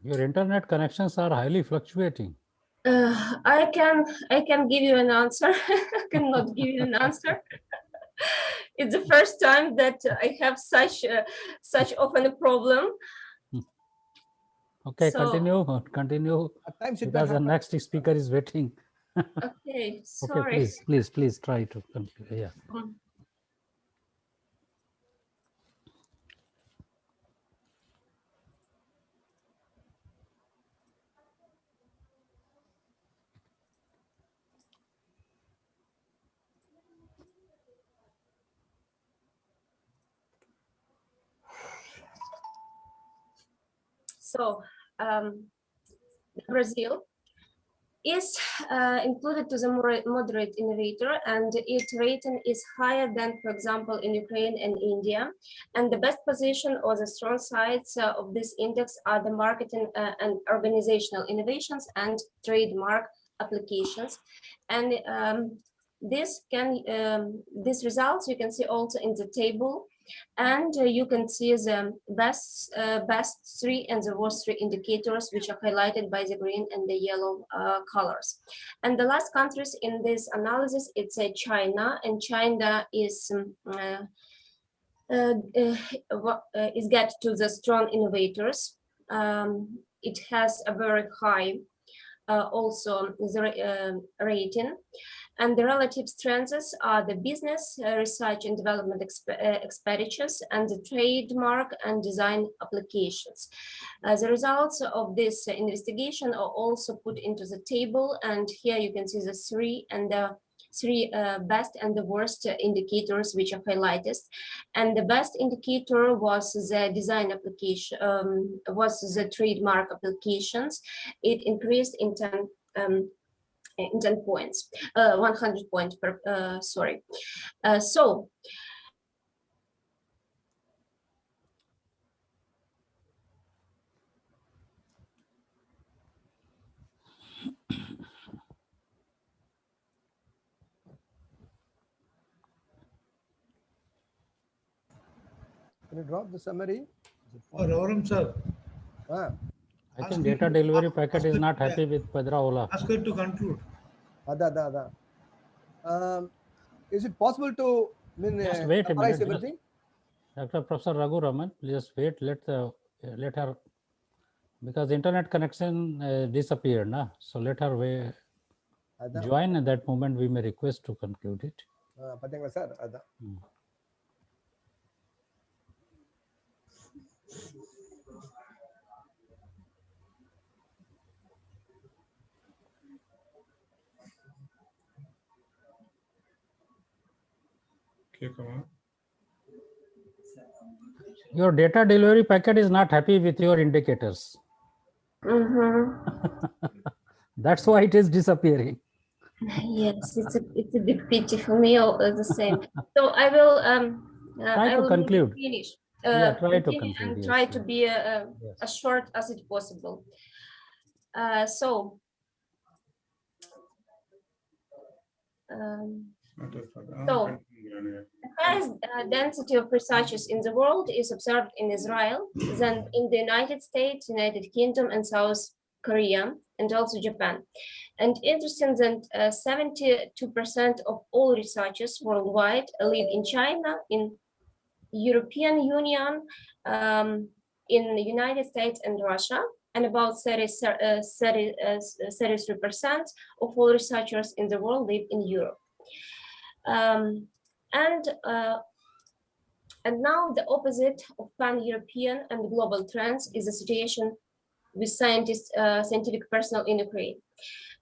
Your internet connections are highly fluctuating. I can give you an answer. I cannot give you an answer. It's the first time that I have such often a problem. Okay, So- continue, times it because the happen. next speaker is waiting. Okay, Okay, sorry. please try to conclude. Yeah. So Brazil is included to the moderate innovator, and its rating is higher than, for example, in Ukraine and India. And the best position or the strong sides of this index are the marketing and organizational innovations and trademark applications. And these results you can see also in the table. And you can see the best three and the worst three indicators, which are highlighted by the green and the yellow colors. And the last countries in this analysis, it's China, and China is get to the strong innovators. It has a very high also the rating. And the relative strengths are the business, research and development expenditures, and the trademark and design applications. The results of this investigation are also put into the table, and here you can see the three best and the worst indicators which are highlighted. And the best indicator was the design application, was the trademark applications. It increased in 10 points, 100 points per, sorry. So, Can you drop the summary? Reverend sir. Ah. I think data delivery packet is not happy with Padraola. Ask her to conclude. Is it possible to just wait a minute, everything? Dr. Professor Raghu Raman, just wait, let her, because internet connection disappeared, na? So let her join, at that moment we may request to conclude it. Your data delivery packet is not happy with your indicators. That's why it is disappearing. Yes, it's a big pity for me, all the same. So I will try to conclude. Finish. Yeah, try to conclude. And yes, try to be as short as it possible. So. The highest density of researchers in the world is observed in Israel, then in the United States, United Kingdom, and South Korea, and also Japan. And interesting that 72% of all researchers worldwide live in China, in European Union, in the United States and Russia, and about 33% of all researchers in the world live in Europe. And now the opposite of pan-European and global trends is the situation with scientific personnel in Ukraine.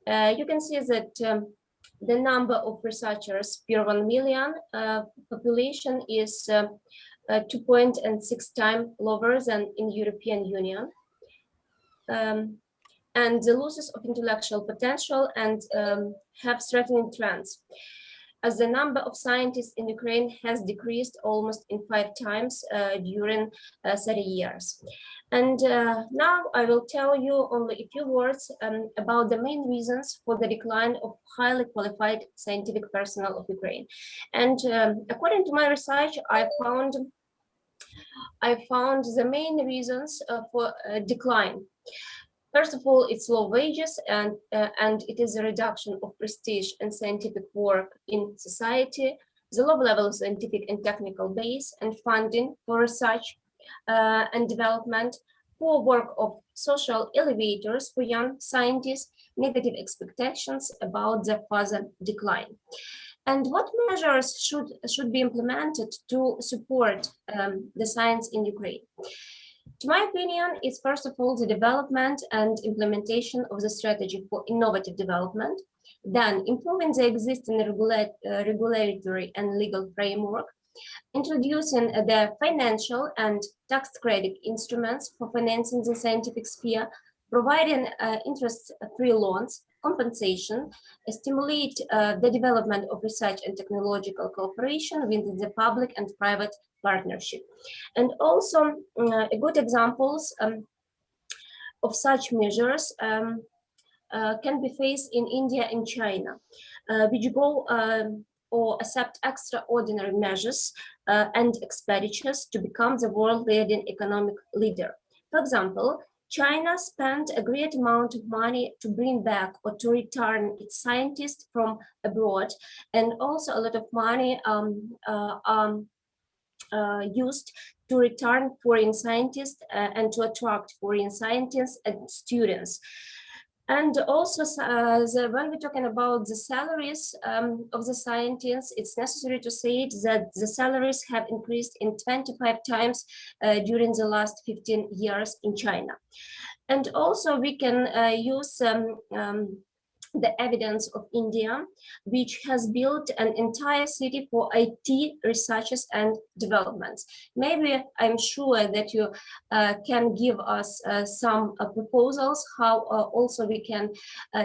You can see that the number of researchers per 1 million population is 2.6 times lower than in European Union. And the losses of intellectual potential and have threatening trends, as the number of scientists in Ukraine has decreased almost in 5 times during 30 years. And now I will tell you only a few words about the main reasons for the decline of highly qualified scientific personnel of Ukraine. And according to my research, I found the main reasons for decline. First of all, it's low wages, and it is a reduction of prestige and scientific work in society, the low level of scientific and technical base and funding for research and development, poor work of social elevators for young scientists, negative expectations about the further decline. And what measures should be implemented to support the science in Ukraine? To my opinion, it's first of all the development and implementation of the strategy for innovative development, then improving the existing regulatory and legal framework, introducing the financial and tax credit instruments for financing the scientific sphere, providing interest-free loans, compensation, stimulate the development of research and technological cooperation within the public and private partnership. And also good examples of such measures can be faced in India and China, which go or accept extraordinary measures and expenditures to become the world-leading economic leader. For example, China spent a great amount of money to bring back or to return its scientists from abroad, and also a lot of money used to return foreign scientists and to attract foreign scientists and students. And also, when we're talking about the salaries of the scientists, it's necessary to say that the salaries have increased in 25 times during the last 15 years in China. And also we can use the evidence of India, which has built an entire city for IT researches and developments. Maybe I'm sure that you can give us some proposals how also we can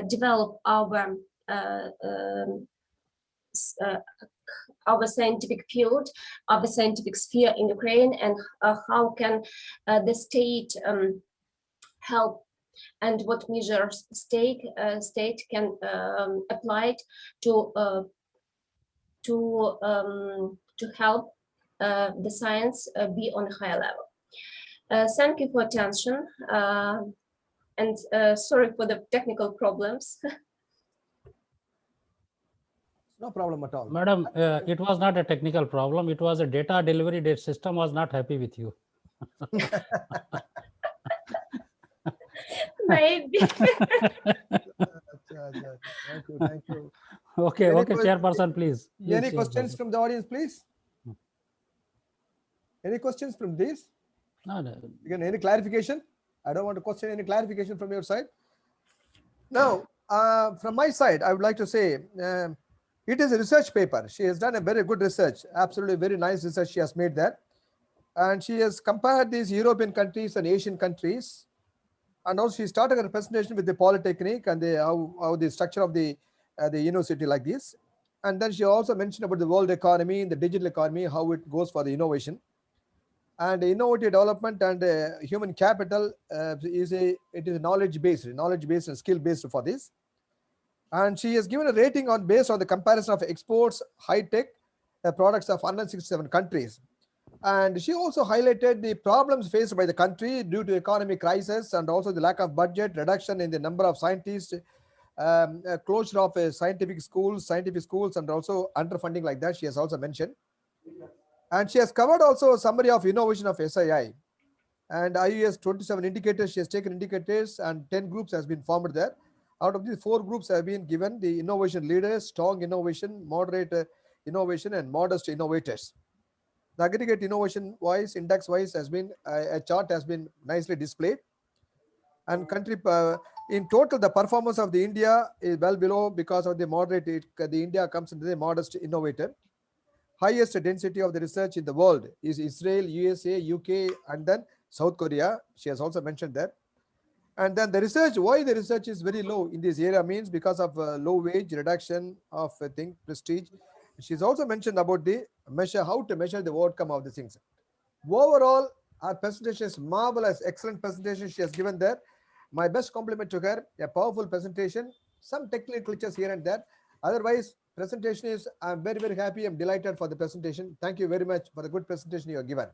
develop our scientific field, our scientific sphere in Ukraine, and how can the state help, and what measures state can apply to help the science be on a higher level. Thank you for attention, and sorry for the technical problems. No problem at all. Madam, it was not a technical problem. It was a data delivery system was not happy with you. Maybe. Thank you. Okay, Chairperson, please. Any questions from the audience, please? Any questions from this? No. Again, any clarification? I don't want to question any clarification from your side. Now, from my side, I would like to say, it is a research paper. She has done a very good research, absolutely very nice research she has made there. And she has compared these European countries and Asian countries. And also she started her presentation with the Polytechnic and how the structure of the university like this. And then she also mentioned about the world economy, the digital economy, how it goes for the innovation. And innovative development and human capital it is knowledge based and skill based for this. And she has given a rating based on the comparison of exports, high tech products of 167 countries. And she also highlighted the problems faced by the country due to economic crisis and also the lack of budget, reduction in the number of scientists, closure of scientific schools, and also underfunding like that. She has also mentioned. And she has covered also a summary of innovation of SII. And IUS 27 indicators, she has taken indicators and 10 groups has been formed there. Out of these 4 groups have been given the innovation leaders, strong innovation, moderate innovation, and modest innovators. The aggregate innovation wise, index wise has been a chart has been nicely displayed. And country in total, the performance of the India is well below because of the moderate. The India comes into the modest innovator. Highest density of the research in the world is Israel, USA, UK, and then South Korea. She has also mentioned that. And then the research, why the research is very low in this area means because of low wage, reduction of prestige. She's also mentioned about the how to measure the outcome of the things. Overall, our presentation is marvelous, excellent presentation she has given there. My best compliment to her, a powerful presentation, some technical glitches here and there. Otherwise, presentation is, I'm very, very happy. I'm delighted for the presentation. Thank you very much for the good presentation you have given.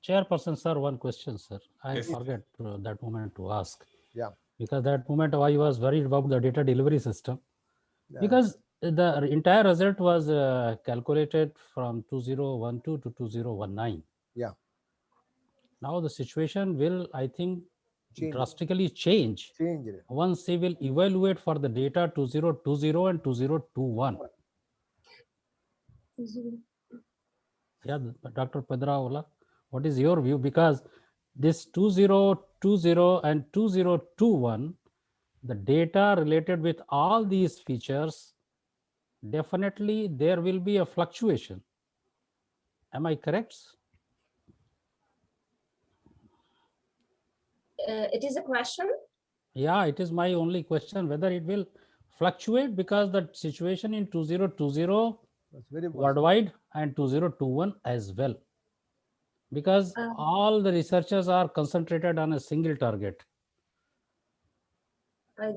Chairperson, sir, one question, sir. I forget that moment to ask. Yeah. Because that moment I was worried about the data delivery system. Yeah. Because the entire result was calculated from 2012 to 2019. Yeah. Now the situation will, I think, drastically change once they will evaluate for the data 2020 and 2021. Yeah, Dr. Padraola, what is your view? Because this 2020 and 2021, the data related with all these features, definitely there will be a fluctuation. Am I correct? It is a question? Yeah, it is my only question, whether it will fluctuate, because the situation in 2020 worldwide and 2021 as well. Because all the researchers are concentrated on a single target. I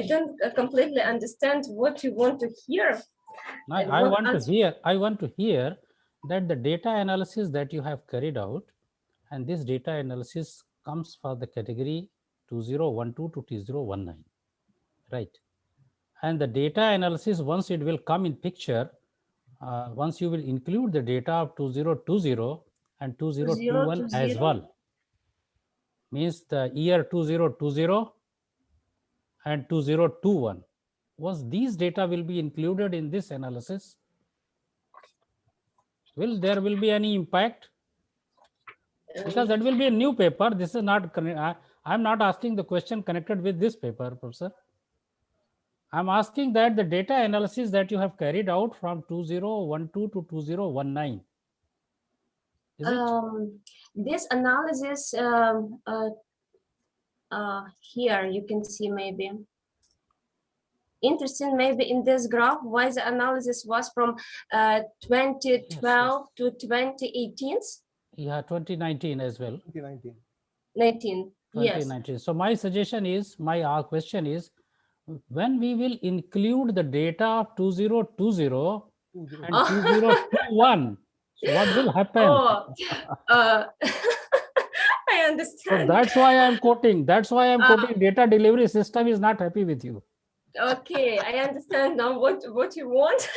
don't completely understand what you want to hear. I want to hear that the data analysis that you have carried out, and this data analysis comes for the category 2012 to 2019, right? And the data analysis, once it will come in picture, once you will include the data of 2020 and 2021 as well. means the year 2020 and 2021. Was these data will be included in this analysis? Will there will be any impact? Because that will be a new paper. This is not, I'm not asking the question connected with this paper, Professor. I'm asking that the data analysis that you have carried out from 2012 to 2019. Is it? This analysis here you can see maybe interesting maybe in this graph why the analysis was from 2012 to 2018. Yeah, 2019 as well. 2019. 19. Yes. 2019. So my suggestion is, my question is, when we will include the data of 2020 and 2021, so what will happen? Oh, I understand. So that's why I'm quoting. That's why I'm quoting. Data delivery system is not happy with you. Okay, I understand now what you want.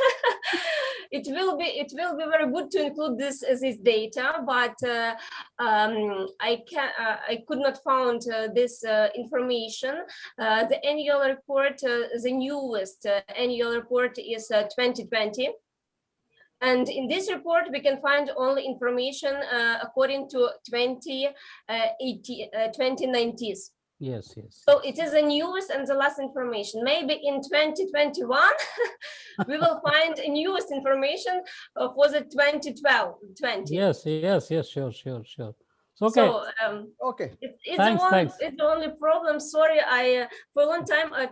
It will be very good to include this data, but I could not found this information. The annual report, the newest annual report is 2020. And in this report, we can find only information according to 2090s. Yes, yes. So it is the newest and the last information. Maybe in 2021, we will find a newest information for the 2020. Yes, sure. So, okay. So, okay. Thanks. It's the only problem. Sorry, I for a long time I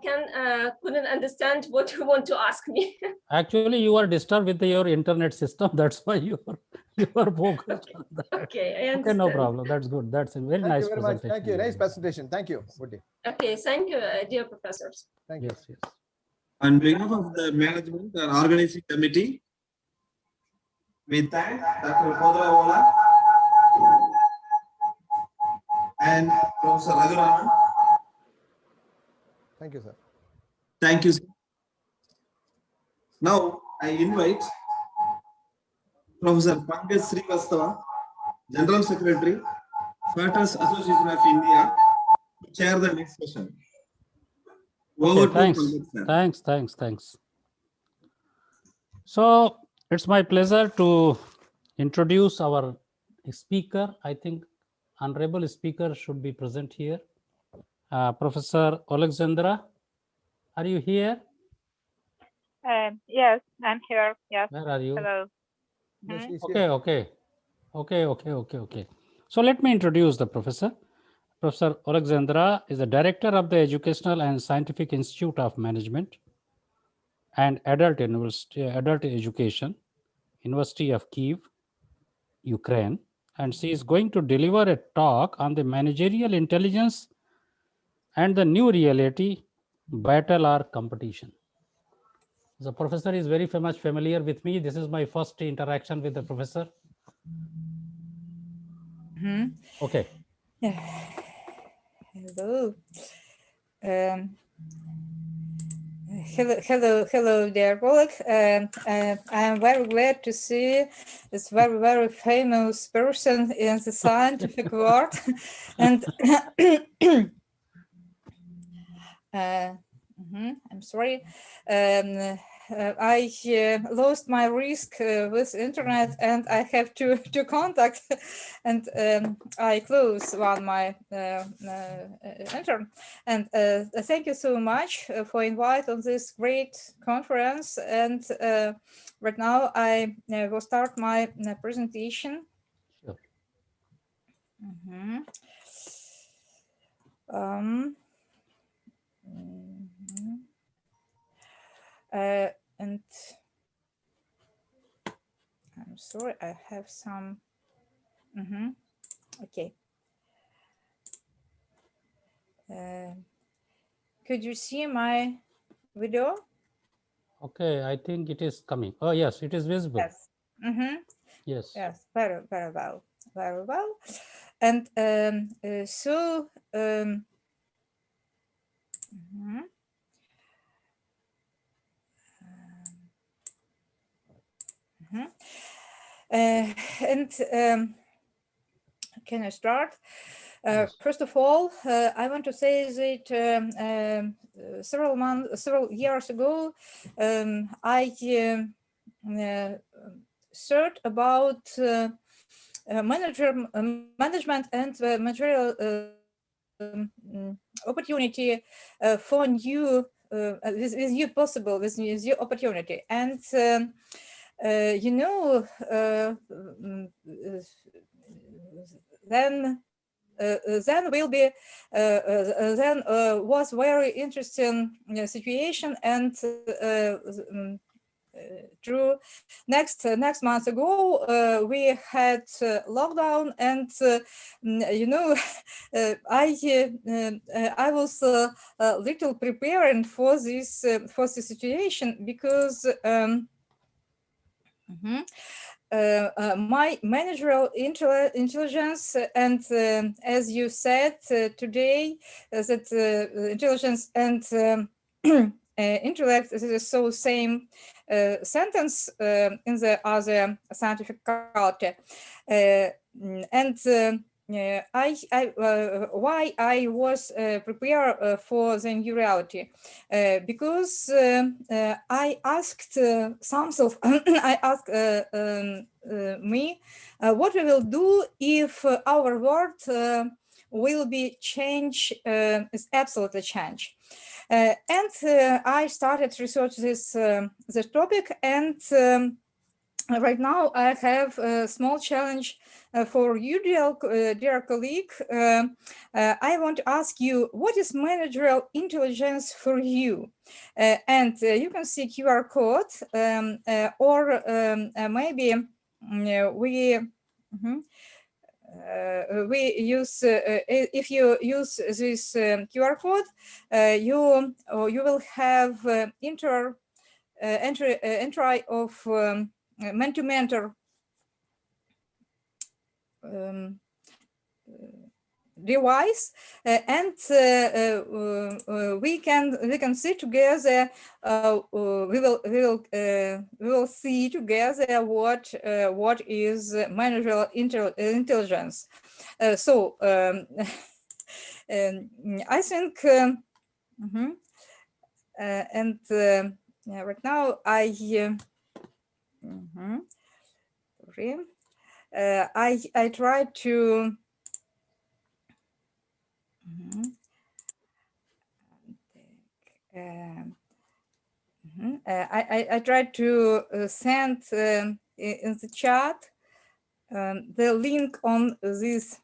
couldn't understand what you want to ask me. Actually, you are disturbed with your internet system. That's why you are focused on that. Okay, I understand. Okay, no problem. That's good. That's a very nice presentation. Thank you. Nice presentation. Thank you. Okay, thank you, dear professors. Thank you. Yes. On behalf of the management and organizing committee, we thank Dr. Podra and Professor Raghuram. Thank you, sir. Thank you, sir. Now, I invite Professor Pankaj Srivastava, General Secretary, FATER's Association of India, to chair the next session. Over Okay, to thanks. Thanks. So, it's my pleasure to introduce our speaker. I think honorable speaker should be present here. Professor Alexandra, are you here? Yes, I'm here. Yes. Where are you? Hello. Okay. So let me introduce the professor. Professor Alexandra is the director of the Educational and Scientific Institute of Management and Adult Education, University of Kyiv, Ukraine, and she is going to deliver a talk on the managerial intelligence and the new reality, battle or competition. The professor is very much familiar with me. This is my first interaction with the professor. Okay. Hello. Hello, dear colleague. I am very glad to see this very famous person in the scientific world, and I'm sorry. I lost my risk with internet, and I have to contact, and I close my internet. And thank you so much for invite on this great conference. And right now I will start my presentation. Sure. And I'm sorry, I have some. Okay. Could you see my video? Okay, I think it is coming. Oh, yes, it is visible. Yes. Yes. Yes, very well. And can I start? First of all, I want to say that several years ago, I thought about management and material opportunity for new with new possible with new opportunity, and you know, then will be then was very interesting situation, and true next month ago we had lockdown, and you know, I was little preparing for this situation, because my managerial intelligence, and as you said today, that intelligence and intellect is so same sentence in the other scientific culture, and why I was prepared for the new reality, because I asked I asked me what we will do if our world will be change, is absolutely change. And I started research this topic, and right now I have a small challenge for you, dear colleague. I want to ask you, what is managerial intelligence for you? And you can see QR code, or maybe we use, if you use this QR code, you will have entry of man-to-mentor device, and we can see together. We will see together what is managerial intelligence. So I think, and right now I I try to I tried to send in the chat the link on this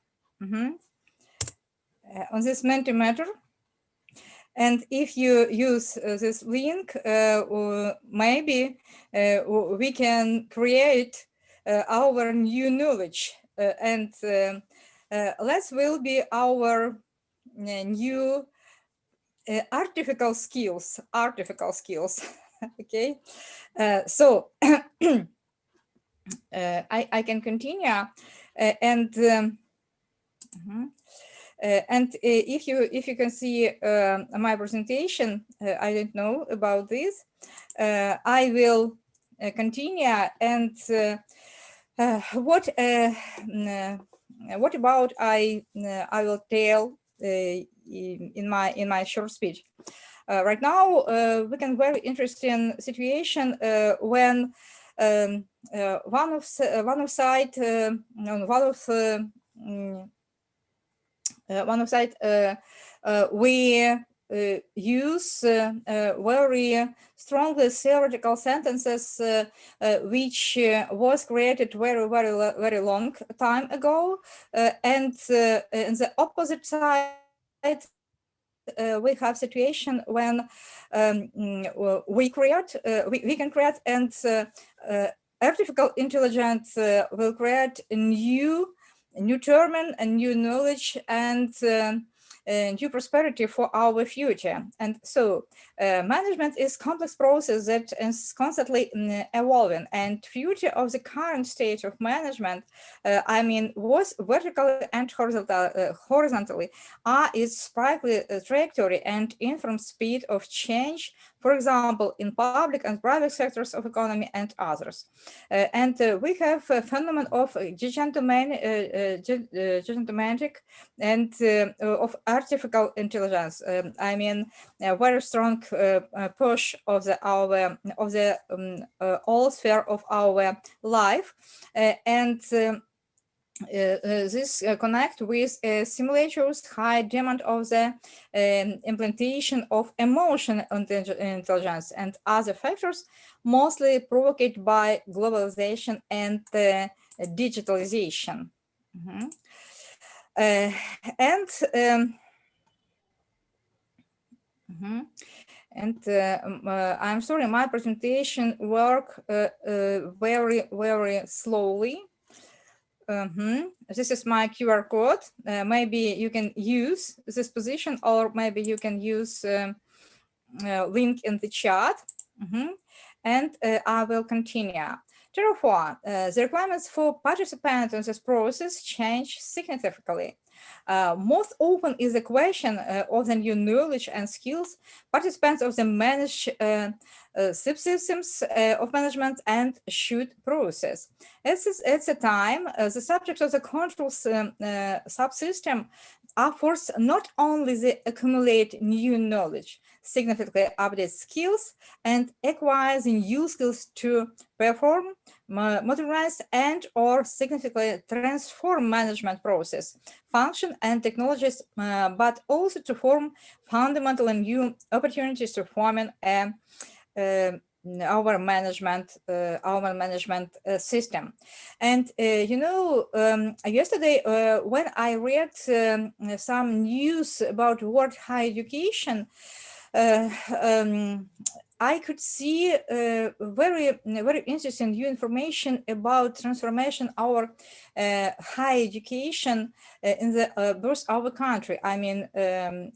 Mentimeter, and if you use this link, maybe we can create our new knowledge, and that will be our new artificial skills. Okay, so I can continue, and if you can see my presentation, I don't know about this. I will continue, and what about I will tell in my short speech. Right now, we can very interesting situation when one of side we use very strongly theoretical sentences which was created very long time ago, and in the opposite side we have situation when we can create, and artificial intelligence will create a new term and new knowledge, and new prosperity for our future. And so management is complex process that is constantly evolving, and future of the current state of management, I mean, was vertically and horizontally, are its sprightly trajectory and informed speed of change for example, in public and private sectors of economy and others. And we have a phenomenon of gigantomatic and of artificial intelligence. I mean, a very strong push of the all sphere of our life, and this connect with simulators high demand of the implementation of emotional intelligence and other factors, mostly provoked by globalization and digitalization. I'm sorry, my presentation work very slowly. This is my QR code. Maybe you can use this position, or maybe you can use link in the chat. And I will continue. Therefore, the requirements for participants in this process change significantly. Most often is the question of the new knowledge and skills participants of the managed subsystems of management and should process. At the time, the subjects of the control subsystem are forced not only to accumulate new knowledge, significantly update skills, and acquire the new skills to perform, modernize, and or significantly transform management process, function, and technologies, but also to form fundamental and new opportunities to forming our management system. And yesterday when I read some news about world higher education, I could see very interesting new information about transformation our higher education in the both our country, I mean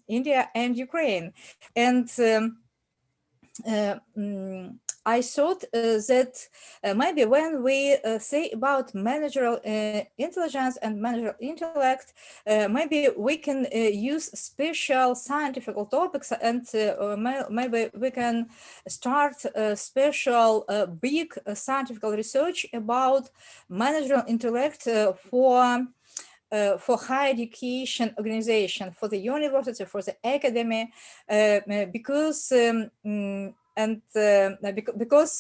India and Ukraine. And I thought that maybe when we say about managerial intelligence and managerial intellect, maybe we can use special scientific topics, and maybe we can start a special big scientific research about managerial intellect for higher education organization, for the university, for the academy, because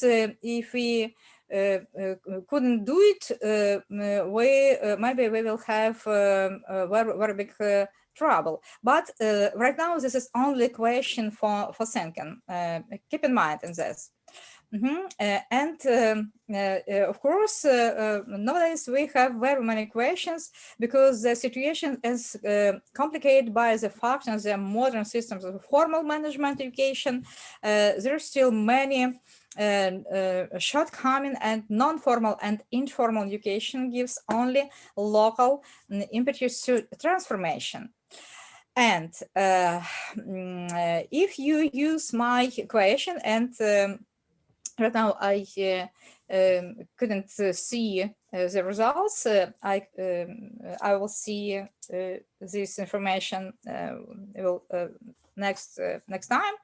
if we couldn't do it, maybe we will have very big trouble. But right now, this is only a question for thinking. Keep in mind in this. Of course, nowadays we have very many questions because the situation is complicated by the fact that the modern systems of formal management education, there are still many shortcomings, and non-formal and informal education gives only local impetus to transformation. And if you use my question, and right now I couldn't see the results. I will see this information next time.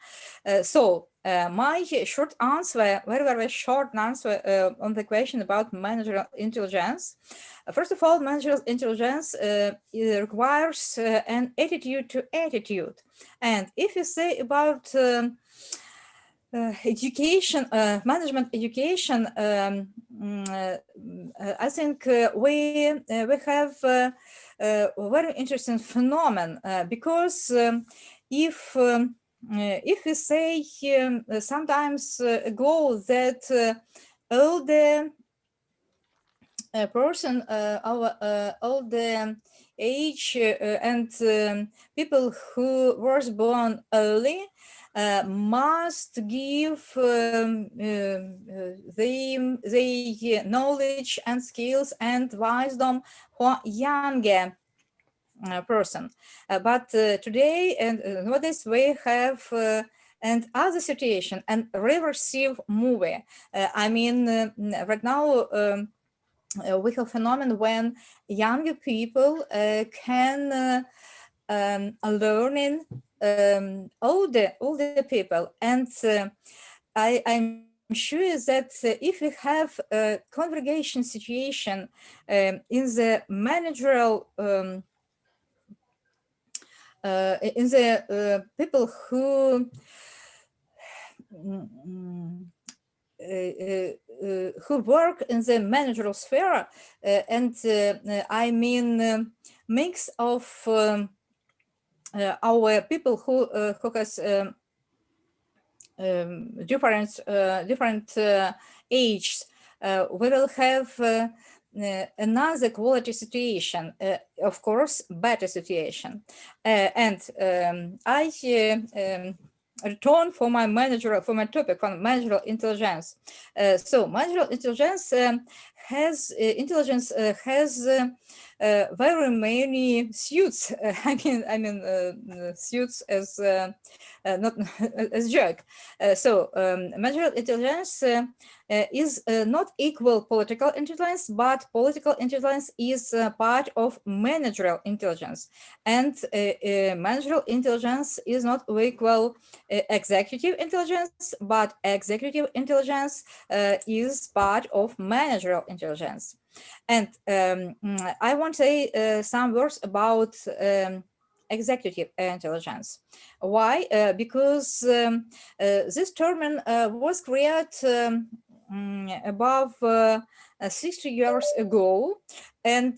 So my short answer, very short answer on the question about managerial intelligence. First of all, managerial intelligence requires an attitude to attitude. And if you say about education, management education, I think we have a very interesting phenomenon, because if we say sometimes ago that all the person, all the age and people who was born early must give the knowledge and skills and wisdom for younger person. But today and nowadays we have and other situation and reversive movie. I mean, right now we have phenomenon when younger people can learning all the people, and I'm sure that if we have a congregation situation in the managerial in the people who work in the managerial sphere, and I mean mix of our people who has different ages, we will have another quality situation, of course, better situation. And I return for my topic on managerial intelligence. So managerial intelligence has very many suits. I mean suits as not as joke. So managerial intelligence is not equal political intelligence, but political intelligence is part of managerial intelligence, and managerial intelligence is not equal executive intelligence, but executive intelligence is part of managerial intelligence. And I want to say some words about executive intelligence. Why? Because this term was created above 60 years ago, and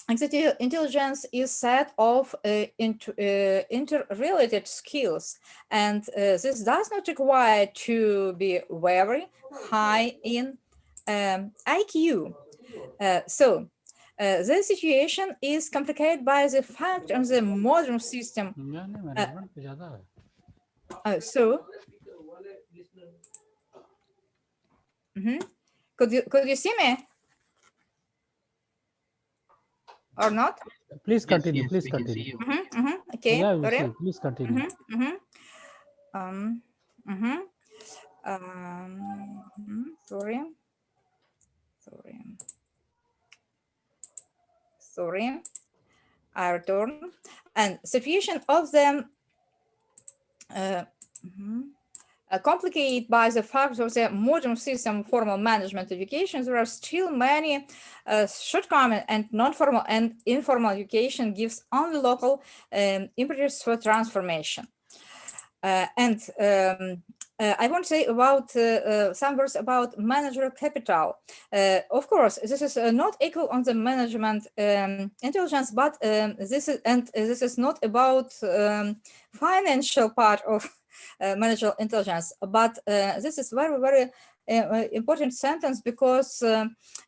executive intelligence is set of interrelated skills, and this does not require to be very high in IQ. So the situation is complicated by the fact of the modern system. Could you see me or not? Please continue. Please continue. Okay. Yeah, Sorry. see. Please continue. Sorry. I return. And situation of them complicated by the fact of the modern system formal management education. There are still many shortcomings, and non-formal and informal education gives only local impetus for transformation. And I want to say about some words about managerial capital. Of course, this is not equal on the management intelligence, but this is not about financial part of managerial intelligence. But this is very, very important sentence, because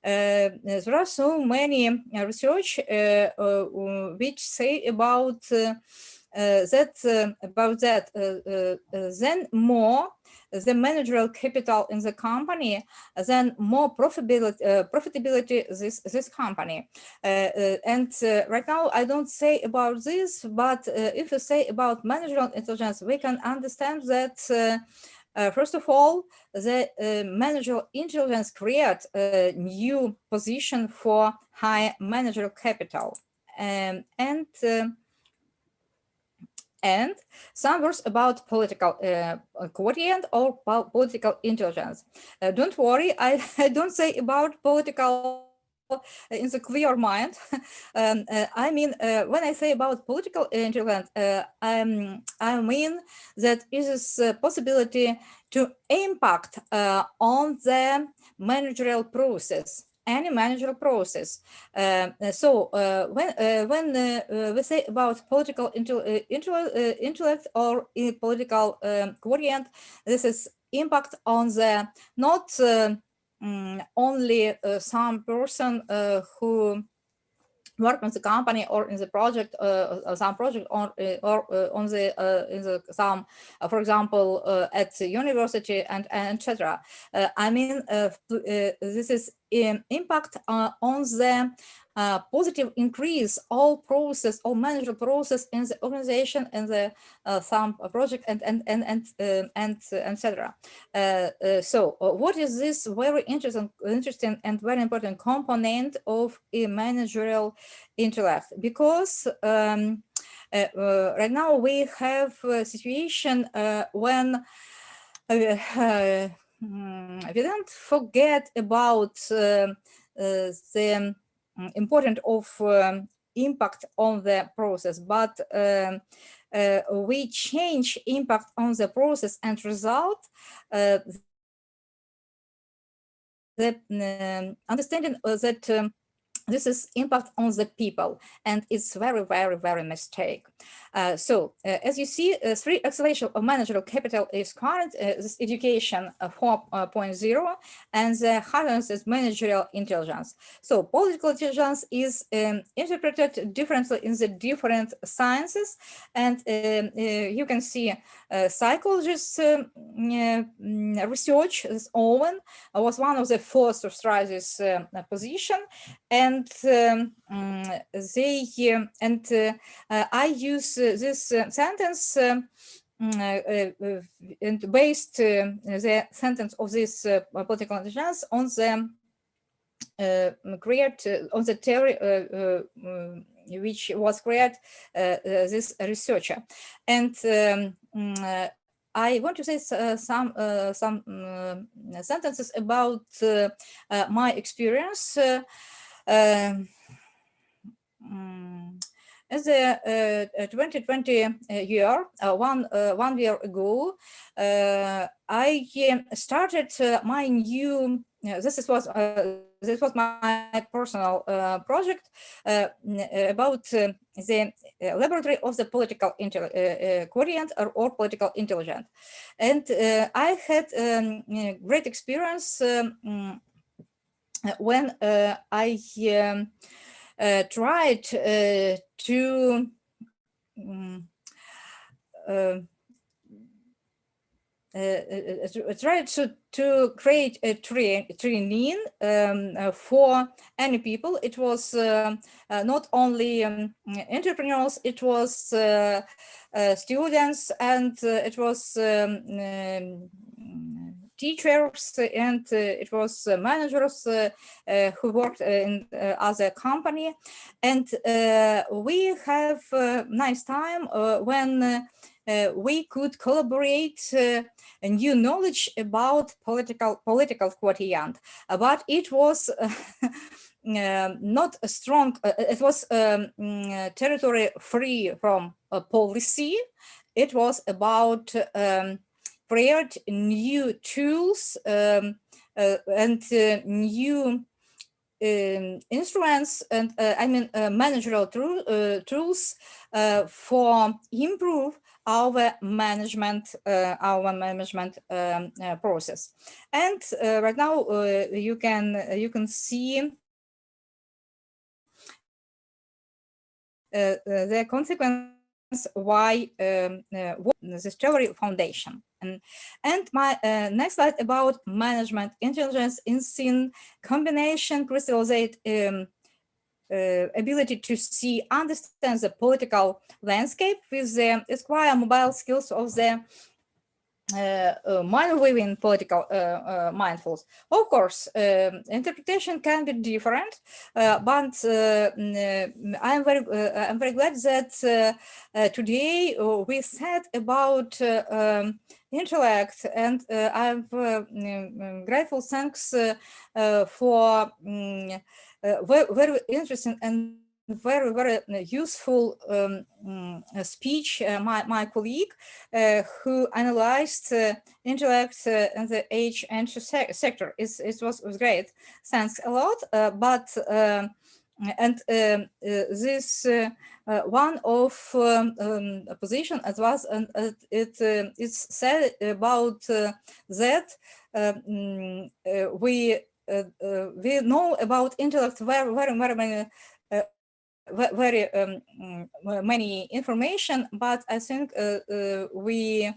there are so many research which say about then more the managerial capital in the company, then more profitability this company. And right now I don't say about this, but if you say about managerial intelligence, we can understand that first of all, the managerial intelligence creates a new position for high managerial capital. And some words about political quotient or political intelligence. Don't worry, I don't say about political in the clear mind. I mean, when I say about political intelligence, I mean that it is a possibility to impact on the managerial process, any managerial process. So when we say about political intellect or political quotient, this is impact on the not only some person who work on the company or in the project, some project or on the in the some, for example, at the university and etc. I mean, this is impact on the positive increase all managerial process in the organization and the some project and etc. So what is this very interesting and very important component of a managerial intellect? Because right now we have a situation when we don't forget about the importance of impact on the process, but we change impact on the process and result the understanding that this is impact on the people, and it's very, very, very mistake. So as you see, 3 acceleration of managerial capital is current, this education 4.0, and the hardness is managerial intelligence. So political intelligence is interpreted differently in the different sciences, and you can see psychologists research. This Owen was one of the first to try this position, and I use this sentence and based the sentence of this political intelligence on the on the theory which was created this researcher. And I want to say some sentences about my experience. As a 2020 year, one year ago, I started my new. This was my personal project about the laboratory of the political quotient or political intelligence, and I had great experience when I tried to create a training for any people. It was not only entrepreneurs, it was students, and it was teachers, and it was managers who worked in other company. And we have a nice time when we could collaborate new knowledge about political quotient, but it was not a strong, it was territory free from policy. It was about create new tools and new instruments, and I mean managerial tools for improve our management process. And right now you can see the consequence why the story foundation. And my next slide about management intelligence is in combination crystallizate ability to see, understand the political landscape with the acquire mobile skills of the mind-weaving political mindfulness. Of course, interpretation can be different, but I'm very glad that today we said about intellect, and I'm grateful. Thanks for very interesting and very, very useful speech, my colleague who analyzed intellect in the age and sector. It was great. Thanks a lot. This one of position as was, and it's said about that we know about intellect very many information, but I think we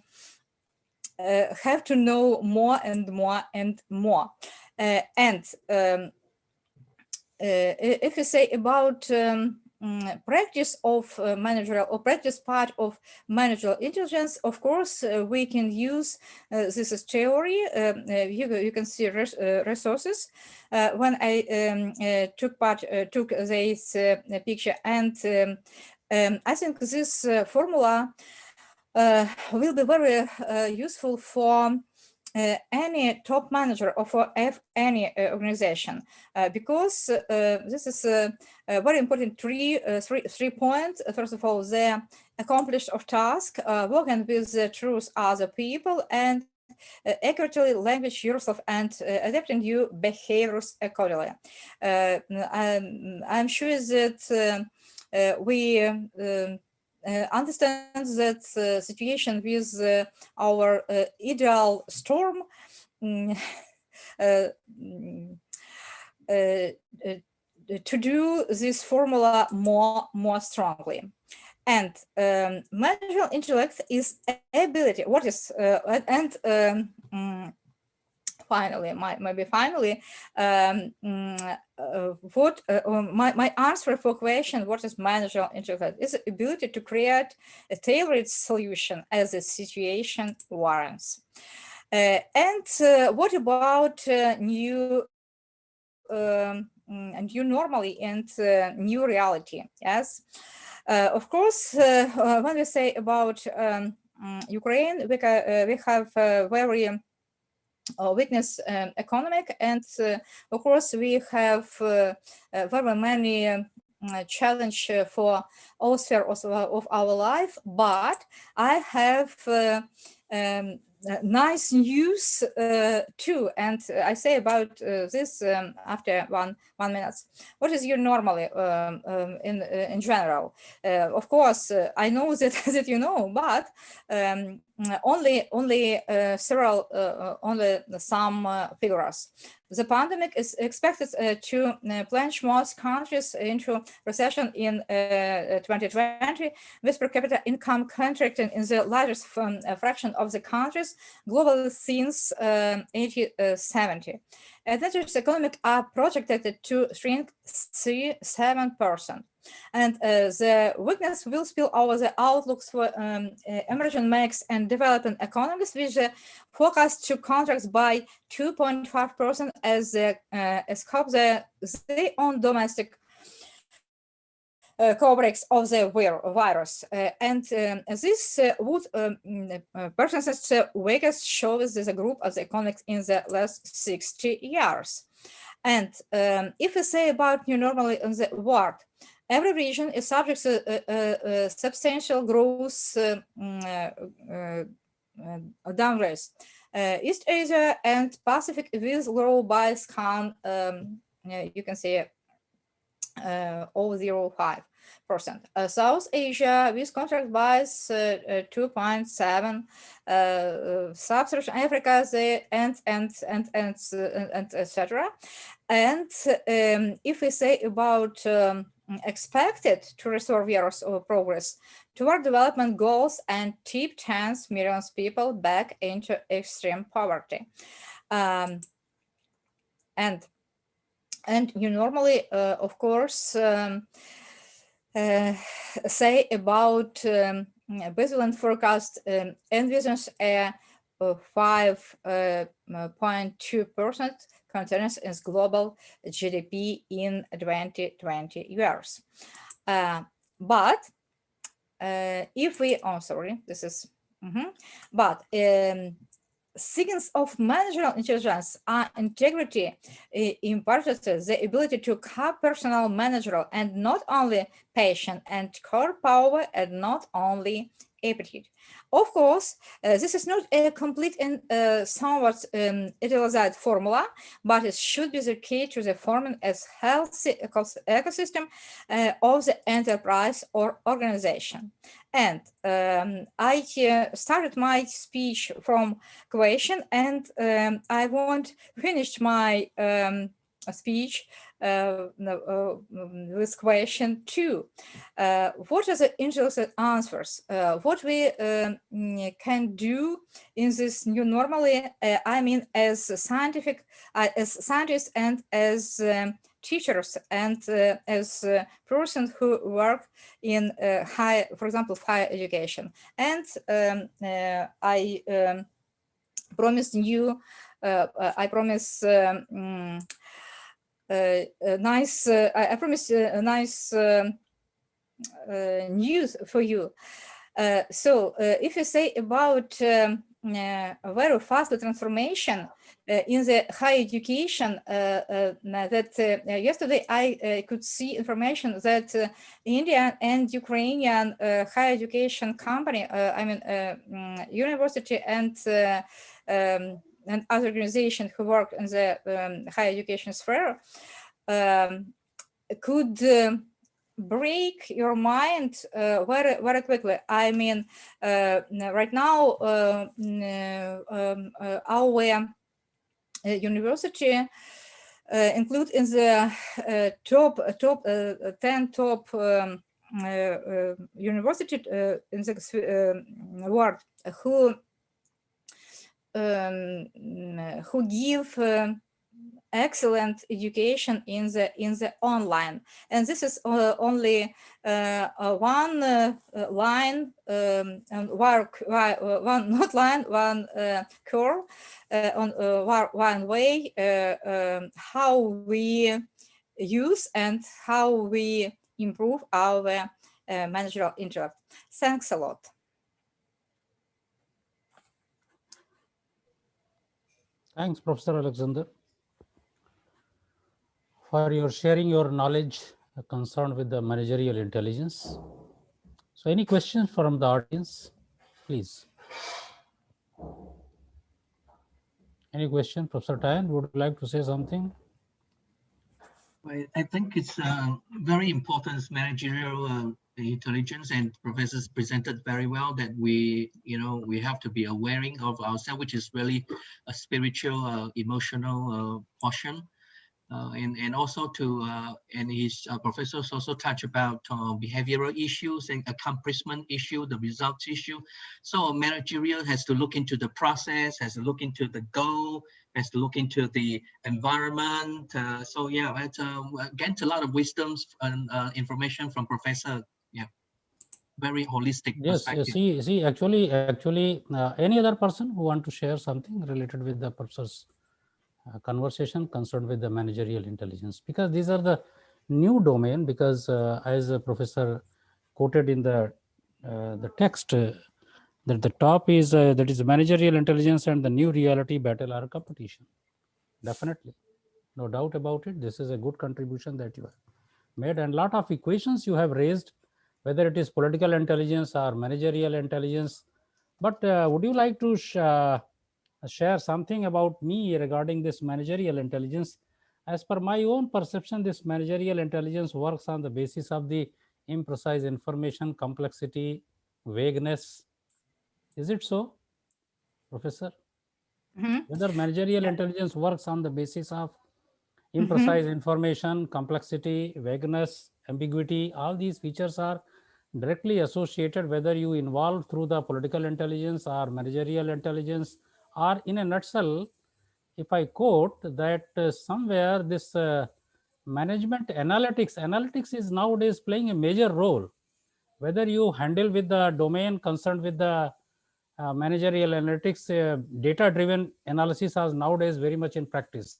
have to know more and more and more. if you say about practice of managerial or practice part of managerial intelligence, of course, we can use this as theory. You can see resources. When I took this picture, and I think this formula will be very useful for any top manager or for any organization, because this is a very important three points. First of all, the accomplished of task, working with the truth other people, and accurately language yourself and adapting new behaviors accordingly. I'm sure that we understand that situation with our ideal storm to do this formula more strongly. And managerial intellect is ability. What is finally, my answer for question, what is managerial intellect, is the ability to create a tailored solution as the situation warrants. And what about new normally and new reality? Yes, of course, when we say about Ukraine, we have very weakness economic, and of course we have very many challenge for all spheres of our life, but I have nice news too, and I say about this after one minute. What is your normally in general? Of course, I know that that you know, but only some figures. The pandemic is expected to plunge most countries into recession in 2020, with per capita income contracting in the largest fraction of the countries globally since 1870. Net economic are projected to shrink 7%. And the weakness will spill over the outlooks for emerging markets and developing economies, which forecast to contract by 2.5% as scope their own domestic outbreaks of the virus. And this would percentage the weakest shows the group of the economics in the last 60 years. And if we say about new normal in the world, every region is subject to substantial growth downgrades. East Asia and Pacific will grow by scan, you can see 0.05%. South Asia with contract by 2.7%, Sub-Saharan Africa and etc. And if we say about expected to restore years of progress toward development goals and tip 10 million people back into extreme poverty. And you normally, of course, say about baseline forecast envisions a 5.2% continuous in global GDP in 2020 years. But if we, this is, but signals of managerial intelligence are integrity, imparted the ability to have personal managerial and not only patient, and core power and not only aptitude. Of course, this is not a complete and somewhat idealized formula, but it should be the key to the forming a healthy ecosystem of the enterprise or organization. And I started my speech from question, and I won't finish my speech with question 2. What are the interesting answers? What we can do in this new normally, I mean, as scientific, as scientists and as teachers and as a person who work in for example, higher education. And I promised you, I promise I promise nice news for you. So if you say about very fast transformation in the higher education, that yesterday I could see information that Indian and Ukrainian higher education company, I mean university and other organizations who work in the higher education sphere could break your mind very quickly. I mean, right now, our university include in the top 10 top university in the world who give excellent education in the online, and this is only one line and one curve on one way how we use and how we improve our managerial intellect. Thanks a lot. Thanks, Professor Alexander, for your sharing your knowledge concerned with the managerial intelligence. So any questions from the audience, please? Any question? Professor Tayan, would you like to say something? I think it's very important managerial intelligence, and professors presented very well that we have to be aware of ourselves, which is really a spiritual, emotional portion. And also and his professors also touch about behavioral issues and accomplishment issue, the results issue. So managerial has to look into the process, has to look into the goal, has to look into the environment. So yeah, get a lot of wisdoms and information from professor. Yeah, very holistic perspective. See, actually, any other person who want to share something related with the professor's conversation concerned with the managerial intelligence, because these are the new domain, because as a professor quoted in the text that the top is that is managerial intelligence and the new reality battle or competition. Definitely, no doubt about it. This is a good contribution that you have made, and lot of equations you have raised, whether it is political intelligence or managerial intelligence. But would you like to share something about me regarding this managerial intelligence? As per my own perception, this managerial intelligence works on the basis of the imprecise information, complexity, vagueness. Is it so, Professor? Whether managerial intelligence works on the basis of imprecise information, complexity, vagueness, ambiguity, all these features are directly associated whether you involve through the political intelligence or managerial intelligence, or in a nutshell, if I quote that somewhere this management analytics is nowadays playing a major role, whether you handle with the domain concerned with the managerial analytics, data driven analysis is nowadays very much in practice.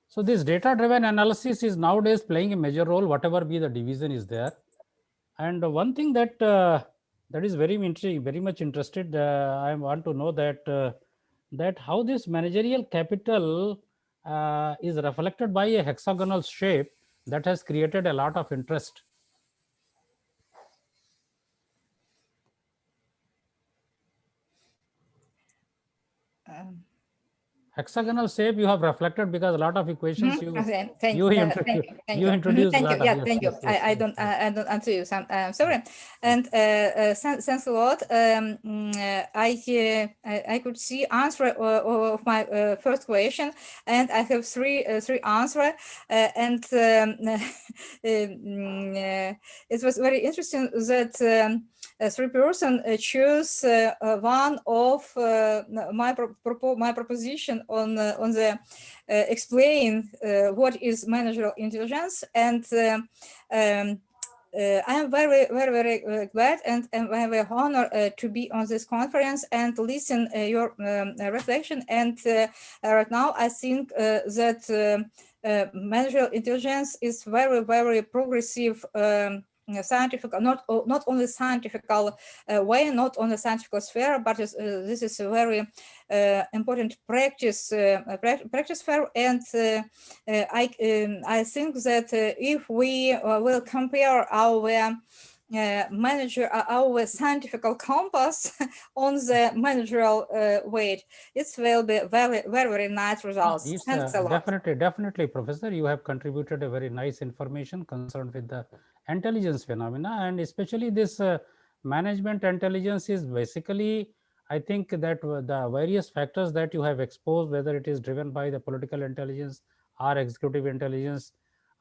So this data driven analysis is nowadays playing a major role, whatever be the division is there. And one thing that that is very much interested, I want to know that how this managerial capital is reflected by a hexagonal shape that has created a lot of interest. hexagonal shape you have reflected because a lot of equations you Okay, thank you you, introduced a thank lot you. Yeah, of thank you. I don't answer you. Sorry, and thanks a lot. I could see answer of my first question, and I have three answer, and it was very interesting that. Three person choose one of my proposition on the explain what is managerial intelligence, and I am very glad and am very honored to be on this conference and listen your reflection. And right now, I think that managerial intelligence is very progressive. Scientific, not only scientific way, not only scientific sphere, but this is a very important practice sphere. And I think that if we will compare our our scientific compass on the managerial weight, it will be very nice results. Thanks a lot. Definitely, Professor, you have contributed a very nice information concerned with the intelligence phenomena, and especially this management intelligence is basically, I think that the various factors that you have exposed, whether it is driven by the political intelligence or executive intelligence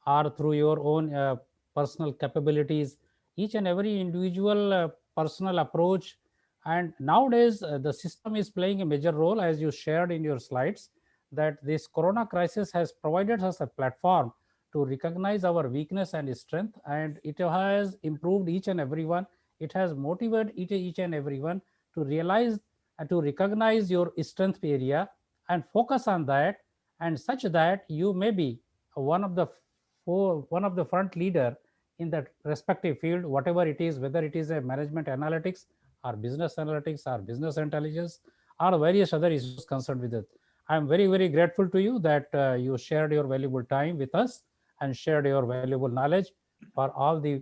or through your own personal capabilities, each and every individual personal approach. And nowadays the system is playing a major role, as you shared in your slides, that this corona crisis has provided us a platform to recognize our weakness and strength, and it has improved each and everyone. It has motivated each and everyone to realize and to recognize your strength area and focus on that, and such that you may be one of the front leader in that respective field, whatever it is, whether it is a management analytics or business analytics or business intelligence or various other issues concerned with it. I am very grateful to you that you shared your valuable time with us and shared your valuable knowledge for all the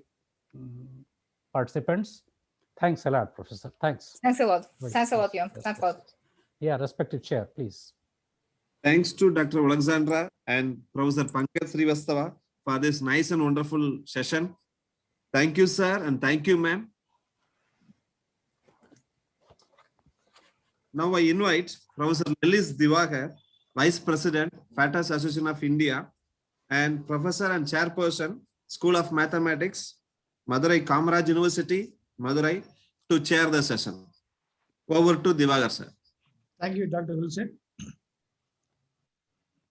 participants. Thanks a lot, Professor. Thanks. Thanks a lot. Thanks a lot, Jan. Thanks a lot. Yeah, respected chair, please. Thanks to Dr. Alexandra and Professor Pankaj Srivastava for this nice and wonderful session. Thank you, sir, and thank you, ma'am. Now I invite Professor Lillis Divakar, Vice President, FATER Association of India, and Professor and Chairperson, School of Mathematics, Madurai Kamaraj University, Madurai, to chair the session. Over to Divakar, sir. Thank you, Dr. Wilson.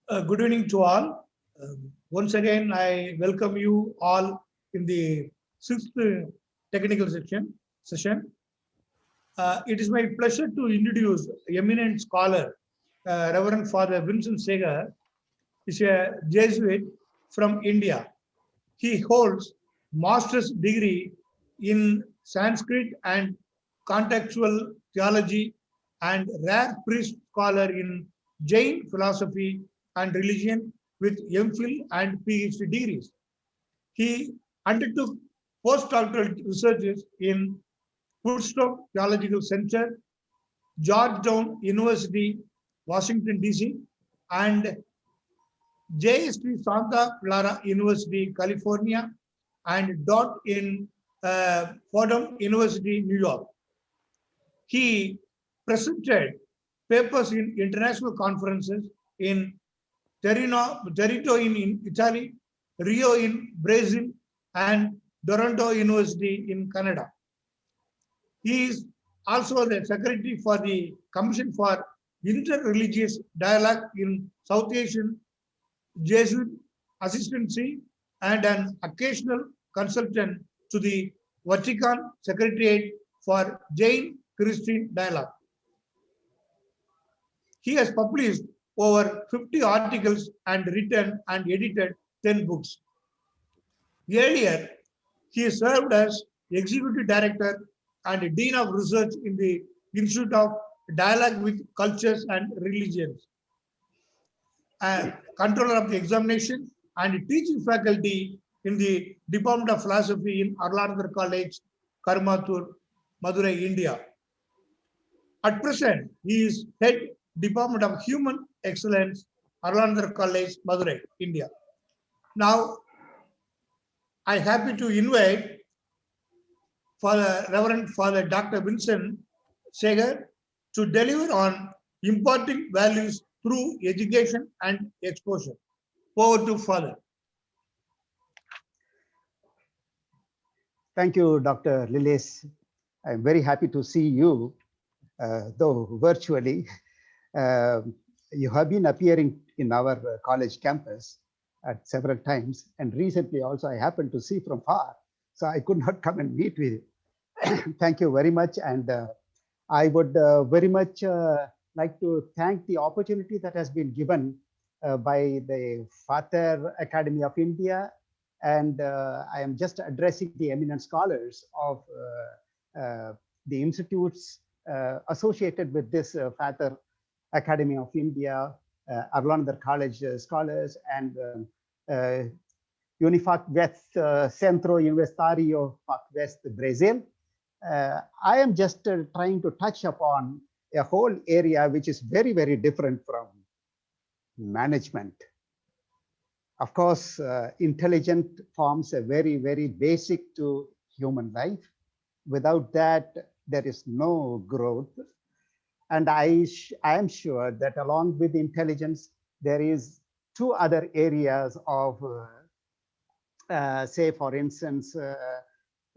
Good evening to all. Once again, I welcome you all in the 6th technical session. It is my pleasure to introduce eminent scholar, Reverend Father Vincent Segar. Is a Jesuit from India. He holds master's degree in Sanskrit and contextual theology and rare priest scholar in Jain philosophy and religion with MPhil and PhD degrees. He undertook postdoctoral researches in Woodstock Theological Center, Georgetown University, Washington, D.C., and JST Santa Clara University, California, and Dot in Fordham University, New York. He presented papers in international conferences in Torino in Italy, Rio in Brazil, and Toronto University in Canada. He is also the secretary for the Commission for Interreligious Dialogue in South Asian Jesuit Assistancy and an occasional consultant to the Vatican Secretariat for Jain Christian Dialogue. He has published over 50 articles and written and edited 10 books. Earlier, he served as Executive Director and Dean of Research in the Institute of Dialogue with Cultures and Religions, Controller of the Examination and Teaching Faculty in the Department of Philosophy in Arul College, Karmathur, Madurai, India. At present, he is Head Department of Human Excellence, Anandar College, Madurai, India. Now, I'm happy to invite Reverend Father Dr. Vincent Segar to deliver on imparting values through education and exposure. Over to Father. Thank you, Dr. Lillis. I'm very happy to see you, though virtually. You have been appearing in our college campus at several times, and recently also I happened to see from far, so I could not come and meet with you. Thank you very much, and I would very much like to thank the opportunity that has been given by the FATER Academy of India, and I am just addressing the eminent scholars of the institutes associated with this FATER Academy of India, Arul College scholars, and Unifacvest, Centro, Universitário, Facvest, Brazil. I am just trying to touch upon a whole area which is very, very different from management. Of course, intelligence forms a very, very basic to human life. Without that, there is no growth. And I am sure that along with intelligence, there is two other areas of, say, for instance,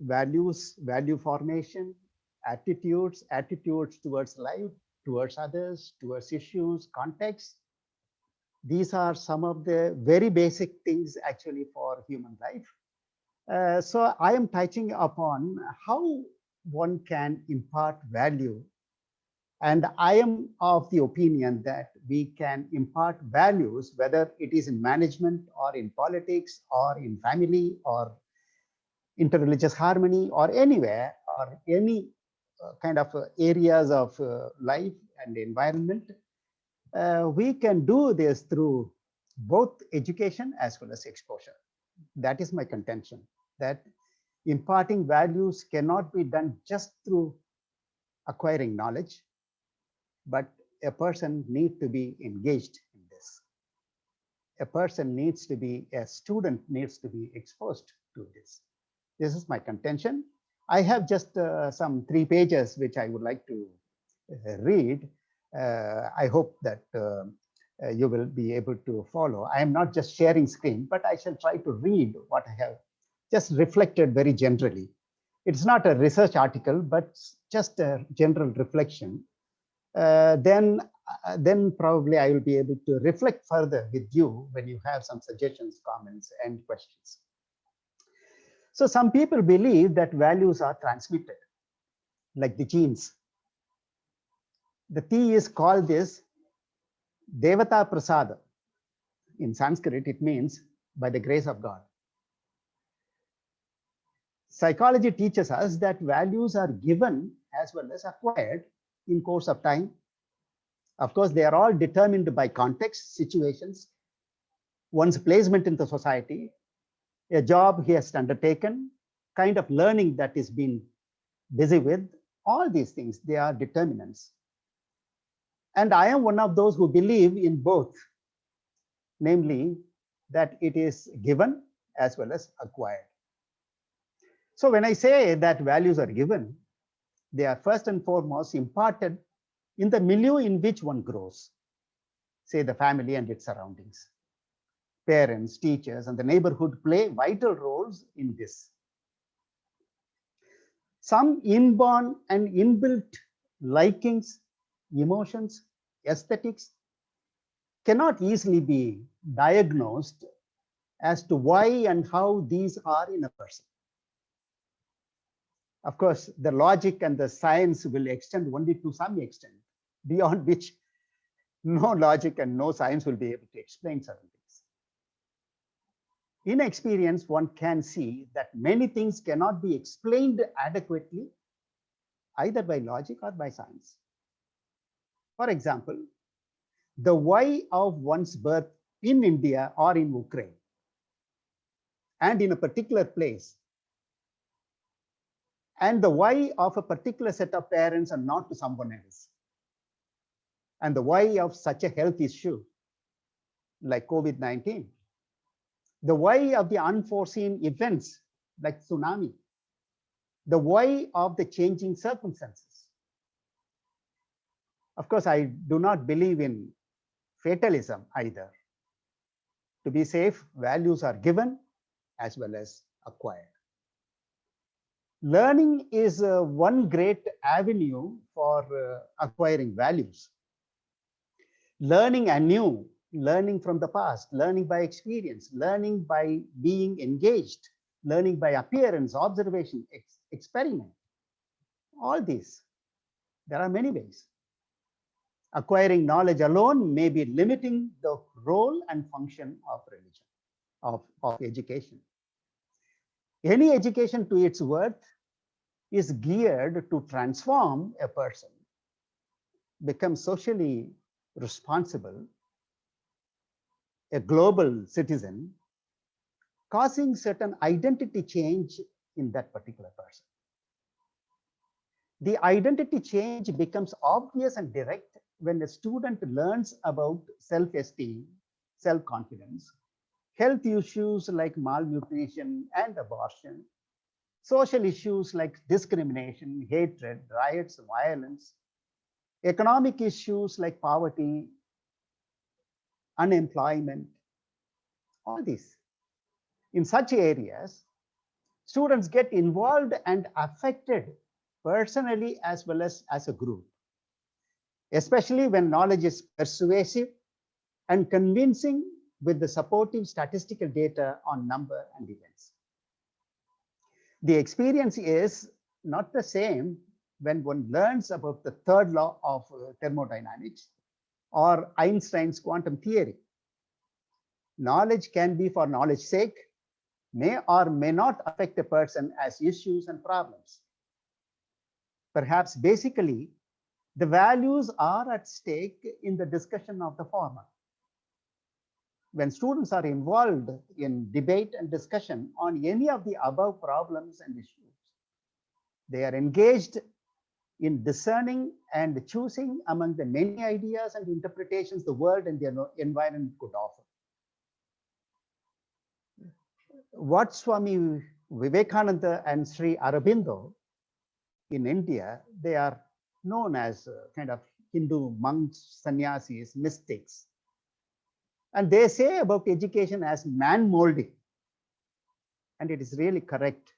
values, value formation, attitudes towards life, towards others, towards issues, context. These are some of the very basic things actually for human life. So I am touching upon how one can impart value. And I am of the opinion that we can impart values, whether it is in management or in politics or in family or interreligious harmony or anywhere or any kind of areas of life and environment. We can do this through both education as well as exposure. That is my contention, that imparting values cannot be done just through acquiring knowledge, but a person needs to be engaged in this. A person needs to be, a student needs to be exposed to this. This is my contention. I have just some 3 pages which I would like to read. I hope that you will be able to follow. I am not just sharing screen, but I shall try to read what I have just reflected very generally. It's not a research article, but just a general reflection. Then probably I will be able to reflect further with you when you have some suggestions, comments, and questions. So some people believe that values are transmitted, like the genes. The tea is called this Devata Prasada. In Sanskrit, it means by the grace of God. Psychology teaches us that values are given as well as acquired in course of time. Of course, they are all determined by context, situations, one's placement in the society, a job he has undertaken, kind of learning that is being busy with, all these things, they are determinants. And I am one of those who believe in both, namely that it is given as well as acquired. So when I say that values are given, they are first and foremost imparted in the milieu in which one grows, say the family and its surroundings. Parents, teachers, and the neighborhood play vital roles in this. Some inborn and inbuilt likings, emotions, aesthetics cannot easily be diagnosed as to why and how these are in a person. Of course, the logic and the science will extend only to some extent, beyond which no logic and no science will be able to explain certain things. In experience, one can see that many things cannot be explained adequately, either by logic or by science. For example, the why of one's birth in India or in Ukraine and in a particular place, and the why of a particular set of parents and not to someone else. and the why of such a health issue like COVID-19, the why of the unforeseen events like tsunami, the why of the changing circumstances. Of course, I do not believe in fatalism either. To be safe, values are given as well as acquired. Learning is one great avenue for acquiring values. Learning anew, learning from the past, learning by experience, learning by being engaged, learning by appearance, observation, experiment. All these, there are many ways. Acquiring knowledge alone may be limiting the role and function of religion, of education. Any education to its worth is geared to transform a person, become socially responsible, a global citizen, causing certain identity change in that particular person. The identity change becomes obvious and direct when a student learns about self-esteem, self-confidence, health issues like malnutrition and abortion, social issues like discrimination, hatred, riots, violence, economic issues like poverty, unemployment, all these. In such areas, students get involved and affected personally as well as a group, especially when knowledge is persuasive and convincing with the supportive statistical data on number and events. The experience is not the same when one learns about the third law of thermodynamics or Einstein's quantum theory. Knowledge can be for knowledge's sake, may or may not affect a person as issues and problems. Perhaps basically, the values are at stake in the discussion of the former. When students are involved in debate and discussion on any of the above problems and issues, they are engaged in discerning and choosing among the many ideas and interpretations the world and the environment could offer. What Swami Vivekananda and Sri Aurobindo in India, they are known as kind of Hindu monks, sannyasis, mystics. And they say about education as man molding. And it is really correct.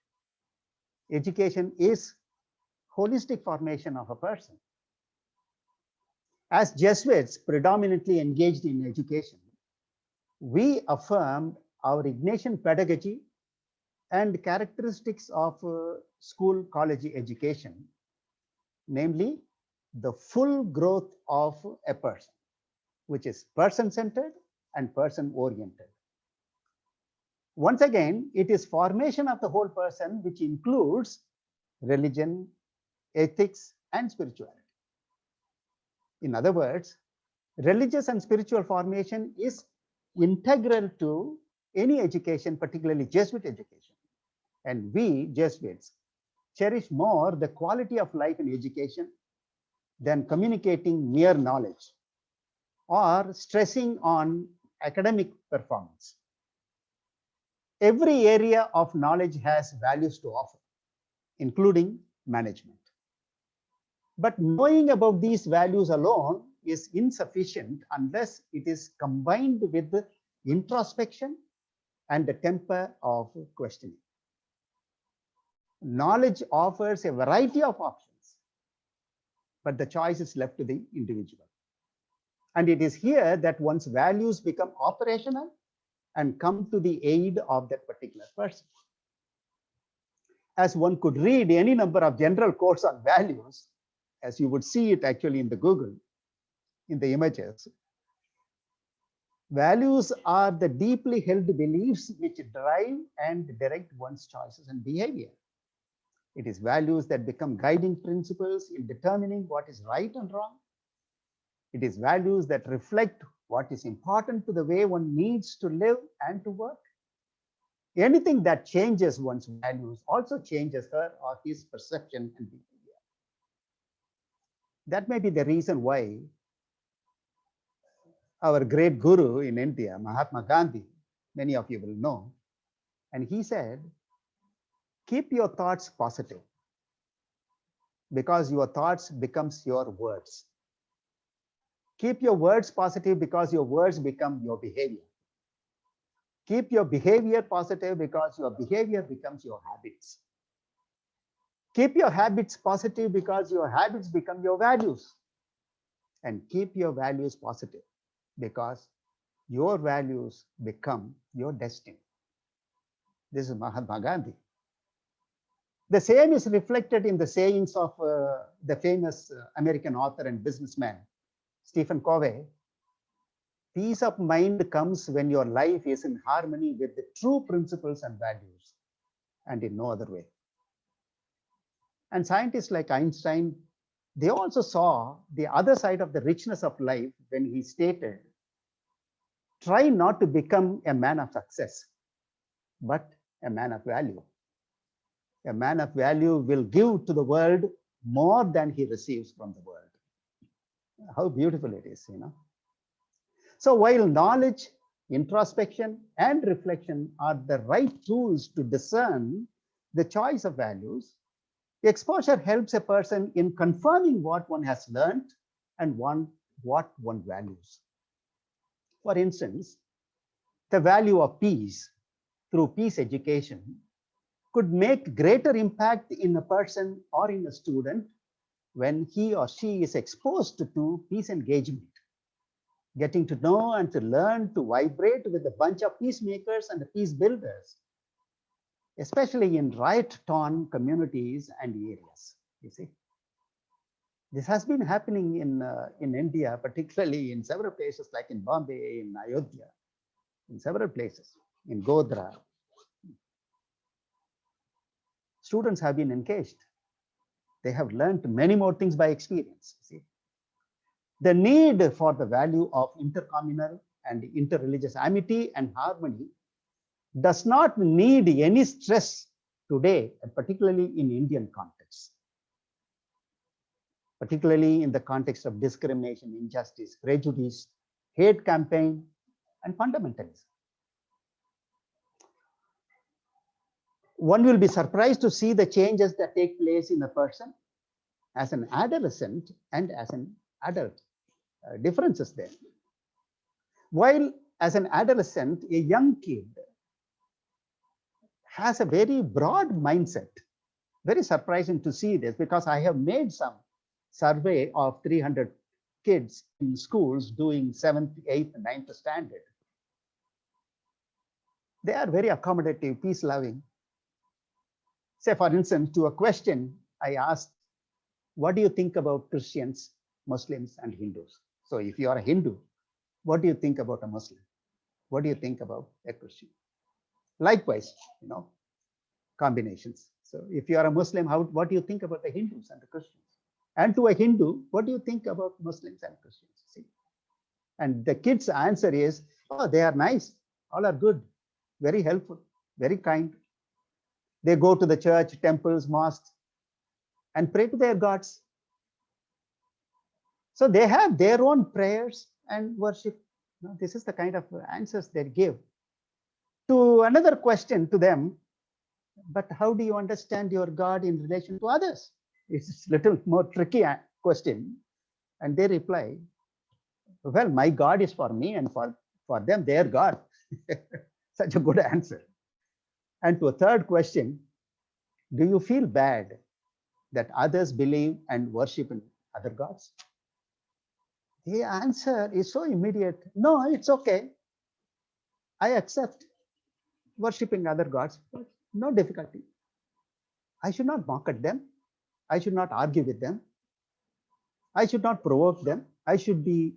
Education is holistic formation of a person. As Jesuits predominantly engaged in education, we affirmed our Ignatian pedagogy and characteristics of school college education, namely the full growth of a person, which is person-centered and person-oriented. Once again, it is formation of the whole person, which includes religion, ethics, and spirituality. In other words, religious and spiritual formation is integral to any education, particularly Jesuit education. And we, Jesuits, cherish more the quality of life in education than communicating mere knowledge or stressing on academic performance. Every area of knowledge has values to offer, including management. But knowing about these values alone is insufficient unless it is combined with the introspection and the temper of questioning. Knowledge offers a variety of options, but the choice is left to the individual. And it is here that one's values become operational and come to the aid of that particular person. As one could read any number of general quotes on values, as you would see it actually in the Google, in the images, values are the deeply held beliefs which drive and direct one's choices and behavior. It is values that become guiding principles in determining what is right and wrong. It is values that reflect what is important to the way one needs to live and to work. Anything that changes one's values also changes her or his perception and behavior. That may be the reason why our great guru in India, Mahatma Gandhi, many of you will know. And he said, keep your thoughts positive because your thoughts becomes your words. Keep your words positive because your words become your behavior. Keep your behavior positive because your behavior becomes your habits. Keep your habits positive because your habits become your values. And keep your values positive because your values become your destiny. This is Mahatma Gandhi. The same is reflected in the sayings of the famous American author and businessman, Stephen Covey. Peace of mind comes when your life is in harmony with the true principles and values, and in no other way. And scientists like Einstein, they also saw the other side of the richness of life when he stated, try not to become a man of success, but a man of value. A man of value will give to the world more than he receives from the world. How beautiful it is, you know. So while knowledge, introspection, and reflection are the right tools to discern the choice of values, exposure helps a person in confirming what one has learned and what one values. For instance, the value of peace through peace education could make greater impact in a person or in a student when he or she is exposed to peace engagement, getting to know and to learn to vibrate with a bunch of peacemakers and peace builders, especially in riot-torn communities and areas. You see, this has been happening in India, particularly in several places like in Bombay, in Ayodhya, in several places, in Godhra. Students have been engaged. They have learned many more things by experience. See, the need for the value of intercommunal and interreligious amity and harmony does not need any stress today, and particularly in Indian context, particularly in the context of discrimination, injustice, prejudice, hate campaign, and fundamentalism. One will be surprised to see the changes that take place in a person as an adolescent and as an adult. Differences there. While as an adolescent, a young kid has a very broad mindset. Very surprising to see this because I have made some survey of 300 kids in schools doing 7th, 8th, 9th standard. They are very accommodative, peace-loving. Say, for instance, to a question I asked, what do you think about Christians, Muslims, and Hindus? So if you are a Hindu, what do you think about a Muslim? What do you think about a Christian? Likewise, you know, combinations. So if you are a Muslim, what do you think about the Hindus and the Christians? And to a Hindu, what do you think about Muslims and Christians? See? And the kids' answer is, oh, they are nice. All are good, very helpful, very kind. They go to the church, temples, mosques, and pray to their gods. So they have their own prayers and worship. Now, this is the kind of answers they give. To another question to them, but how do you understand your God in relation to others? It's a little more tricky question. And they reply, well, my God is for me and for them, their God. Such a good answer. And to a third question, do you feel bad that others believe and worship in other gods? The answer is so immediate. No, it's okay. I accept worshiping other gods. No difficulty. I should not mock at them. I should not argue with them. I should not provoke them. I should be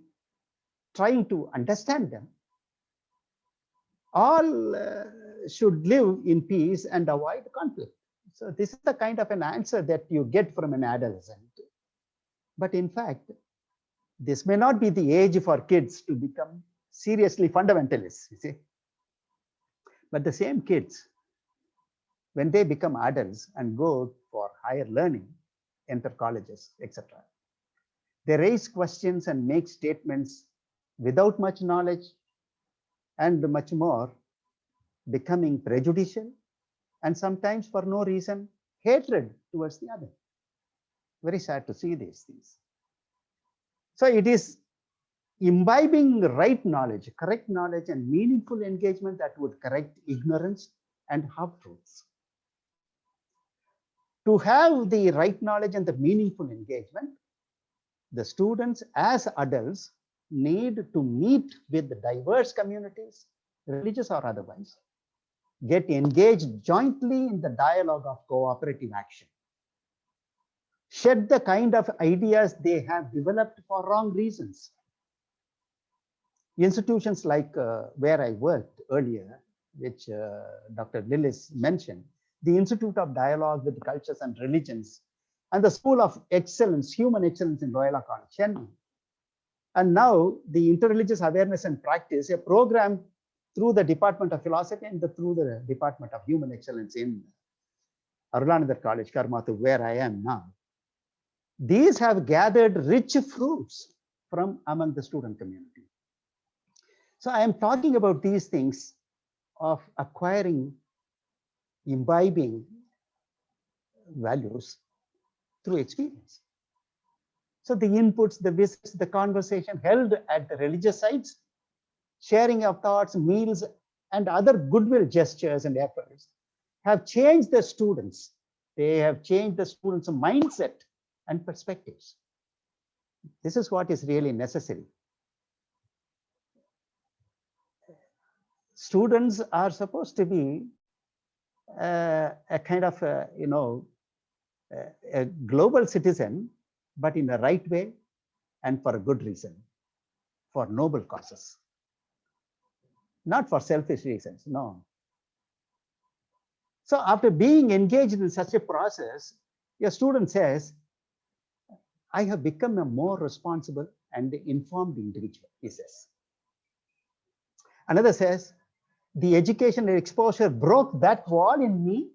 trying to understand them. All should live in peace and avoid conflict. So this is the kind of an answer that you get from an adolescent. But in fact, this may not be the age for kids to become seriously fundamentalists, you see. But the same kids, when they become adults and go for higher learning, enter colleges, etc., they raise questions and make statements without much knowledge, and much more, becoming prejudicial, and sometimes for no reason, hatred towards the other. Very sad to see these things. So it is imbibing right knowledge, correct knowledge, and meaningful engagement that would correct ignorance and half-truths. To have the right knowledge and the meaningful engagement, the students as adults need to meet with diverse communities, religious or otherwise, get engaged jointly in the dialogue of cooperative action, shed the kind of ideas they have developed for wrong reasons. Institutions like where I worked earlier, which Dr. Lillis mentioned, the Institute of Dialogue with Cultures and Religions, and the School of Excellence, Human Excellence in Royal College, Chennai. And now the Interreligious Awareness and Practice, a program through the Department of Philosophy and through the Department of Human Excellence in Arul College, Karmathu, where I am now. These have gathered rich fruits from among the student community. So I am talking about these things of acquiring, imbibing values through experience. So the inputs, the visits, the conversation held at the religious sites, sharing of thoughts, meals, and other goodwill gestures and efforts have changed the students. They have changed the students' mindset and perspectives. This is what is really necessary. Students are supposed to be a kind of, a global citizen, but in the right way and for a good reason, for noble causes, not for selfish reasons, no. So after being engaged in such a process, a student says, I have become a more responsible and informed individual, he says. Another says, the education and exposure broke that wall in me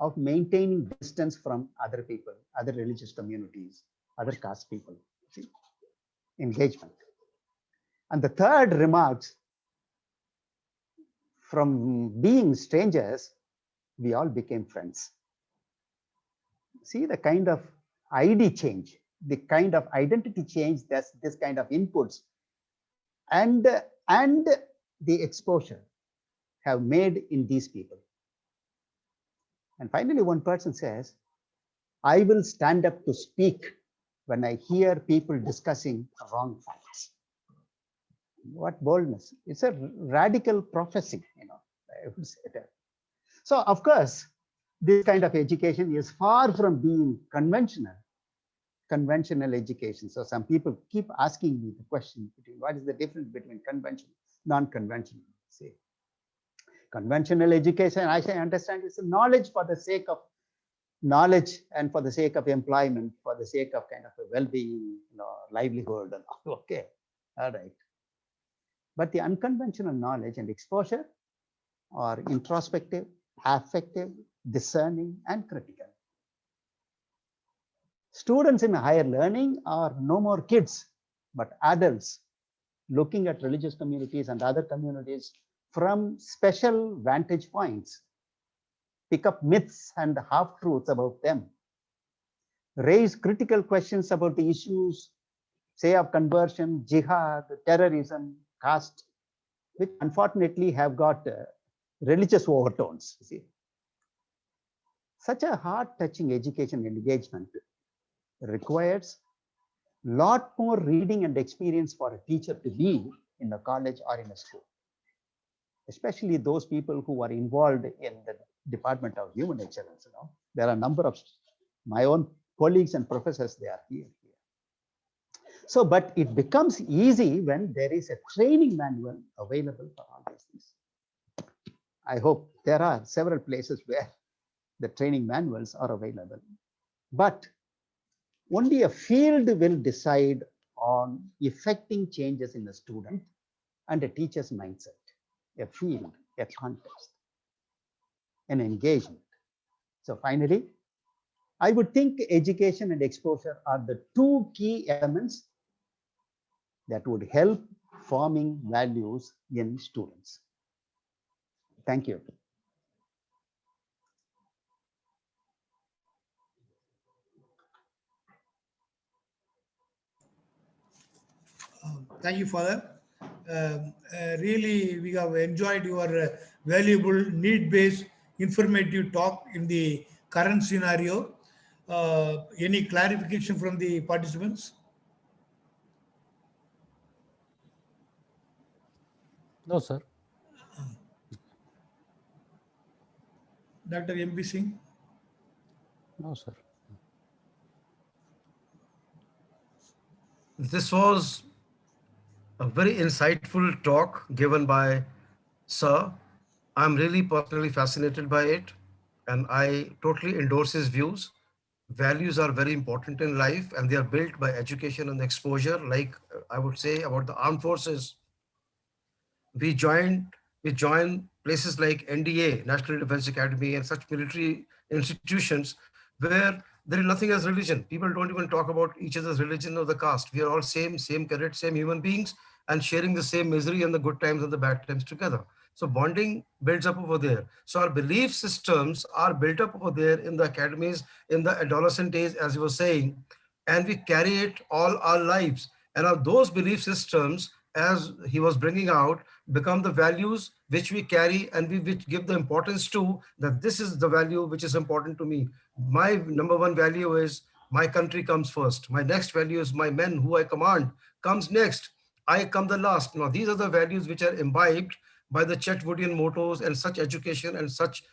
of maintaining distance from other people, other religious communities, other caste people. See? Engagement. And the third remarks, from being strangers, we all became friends. See the kind of ID change, the kind of identity change, that's this kind of inputs and the exposure have made in these people. And finally, one person says, I will stand up to speak when I hear people discussing wrong facts. What boldness. It's a radical prophecy, I would say that. So of course, this kind of education is far from being conventional education. So some people keep asking me the question between what is the difference between conventional, non-conventional. Say, conventional education, I understand, is knowledge for the sake of knowledge and for the sake of employment, for the sake of kind of a well-being, livelihood and all. Okay, all right. But the unconventional knowledge and exposure are introspective, affective, discerning, and critical. Students in higher learning are no more kids, but adults looking at religious communities and other communities from special vantage points, pick up myths and half-truths about them, raise critical questions about the issues, say, of conversion, jihad, terrorism, caste, which unfortunately have got religious overtones. You see. Such a heart-touching education engagement requires a lot more reading and experience for a teacher to be in a college or in a school, especially those people who are involved in the Department of Human Excellence. There are a number of my own colleagues and professors, they are here. So, but it becomes easy when there is a training manual available for all these things. I hope there are several places where the training manuals are available, but only a field will decide on effecting changes in a student and a teacher's mindset, a field, a context, an engagement. So finally, I would think education and exposure are the two key elements that would help forming values in students. Thank you. Thank you, Father. Really, we have enjoyed your valuable, need-based, informative talk in the current scenario. Any clarification from the participants? No, sir. Dr. M.B. Singh? No, sir. This was a very insightful talk given by Sir. I'm really personally fascinated by it, and I totally endorse his views. Values are very important in life, and they are built by education and exposure. Like I would say about the armed forces, we join places like NDA, National Defense Academy, and such military institutions where there is nothing as religion. People don't even talk about each other's religion or the caste. We are all same cadets, same human beings, and sharing the same misery and the good times and the bad times together. So bonding builds up over there. So our belief systems are built up over there in the academies, in the adolescent days, as you were saying, and we carry it all our lives. And those belief systems, as he was bringing out, become the values which we carry and we which give the importance to, that this is the value which is important to me. My number one value is my country comes first. My next value is my men who I command comes next. I come the last. Now, these are the values which are imbibed by the Chetwoodian mottos and such education and such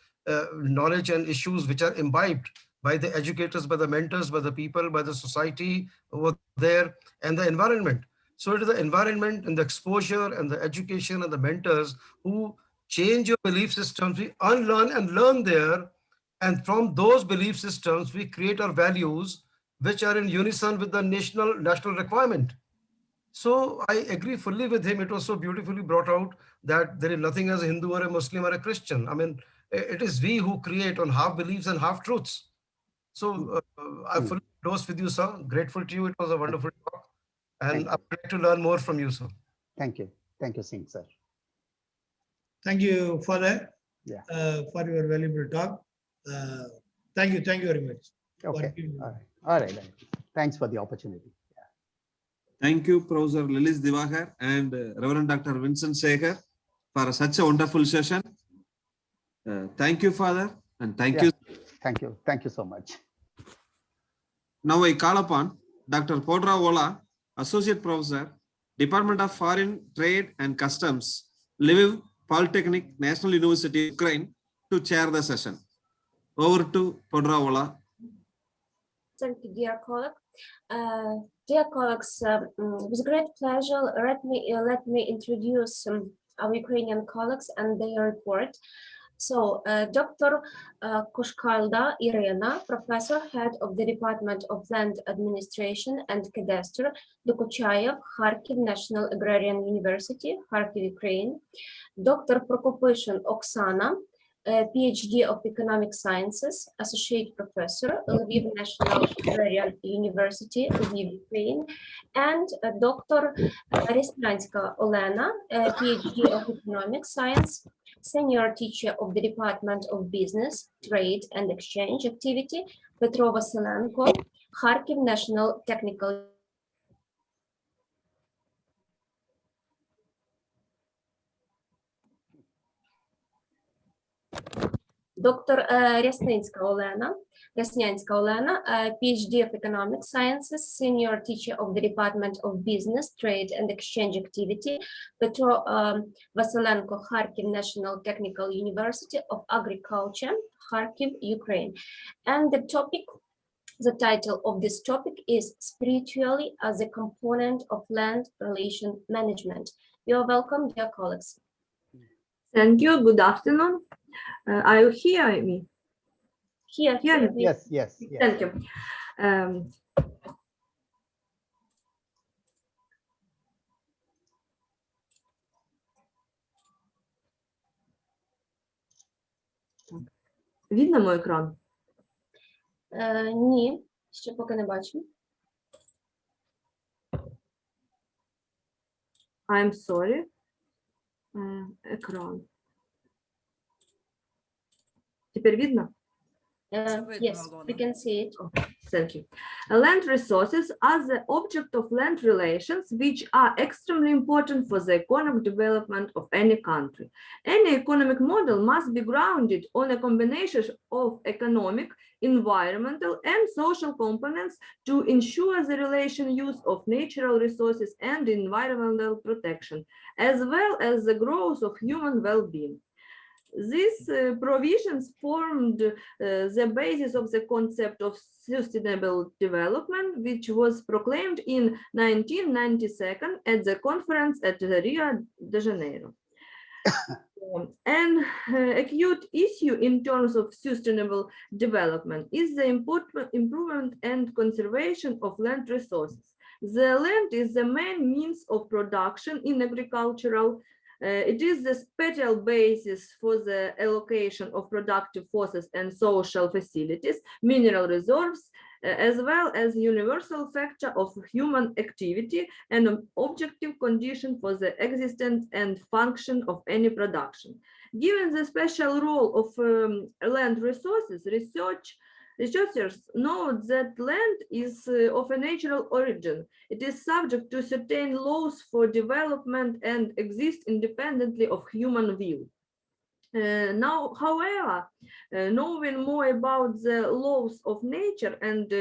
knowledge and issues which are imbibed by the educators, by the mentors, by the people, by the society over there and the environment. So it is the environment and the exposure and the education and the mentors who change your belief systems. We unlearn and learn there. And from those belief systems, we create our values, which are in unison with the national requirement. So I agree fully with him. It was so beautifully brought out that there is nothing as a Hindu or a Muslim or a Christian. I mean, it is we who create on half beliefs and half truths. So I fully endorse with you, sir. Grateful to you. It was a wonderful talk. And I would like to learn more from you, sir. Thank you. Thank you, Singh, sir. Thank you, Father, Yeah. for your valuable talk. Thank you very much. Okay. All right. Thanks for the opportunity. Thank you, Professor Lelis Divakar and Reverend Dr. Vincent Sekhar for such a wonderful session. Thank you, Father, and thank you. Thank you. Thank you so much. Now I call upon Dr. Podra Ola, Associate Professor, Department of Foreign Trade and Customs, Lviv Polytechnic, National University, Ukraine, to chair the session. Over to Podra Ola. Thank you, dear colleague. Dear colleagues, with great pleasure, let me introduce our Ukrainian colleagues and their report. So, Dr. Kushkalda Irina, Professor, Head of the Department of Land Administration and Cadastre, Dokuchayev, Kharkiv National Agrarian University, Kharkiv, Ukraine. Dr. Prokopyshin Oksana, PhD of Economic Sciences, Associate Professor, Lviv National Agrarian University, Lviv, Ukraine, and Dr. Restranska Olena, PhD of Economic Science, Senior Teacher of the Department of Business, Trade and Exchange Activity, Petrova Selenko, Kharkiv National Technical Dr. Resnyanska Olena, PhD of Economic Sciences, Senior Teacher of the Department of Business, Trade and Exchange Activity, Petro Vasilenko, Kharkiv National Technical University of Agriculture, Kharkiv, Ukraine. And the title of this topic is Spirituality as a Component of Land Relation Management. You are welcome, dear colleagues. Thank you. Good afternoon. Are you hearing me? Here. Yes. Thank you. Видно мой екран? Ні, ще поки не бачу. I'm sorry. Экран. Теперь видно? Yes, we can see it. Thank you. Land resources are the object of land relations, which are extremely important for the economic development of any country. Any economic model must be grounded on a combination of economic, environmental, and social components to ensure the relation use of natural resources and environmental protection, as well as the growth of human well-being. These provisions formed the basis of the concept of sustainable development, which was proclaimed in 1992 at the conference at Rio de Janeiro. An acute issue in terms of sustainable development is the improvement and conservation of land resources. The land is the main means of production in agricultural. It is the spatial basis for the allocation of productive forces and social facilities, mineral reserves, as well as universal factor of human activity and an objective condition for the existence and function of any production. Given the special role of land resources, researchers note that land is of a natural origin. It is subject to certain laws for development and exists independently of human will. Now, however, knowing more about the laws of nature and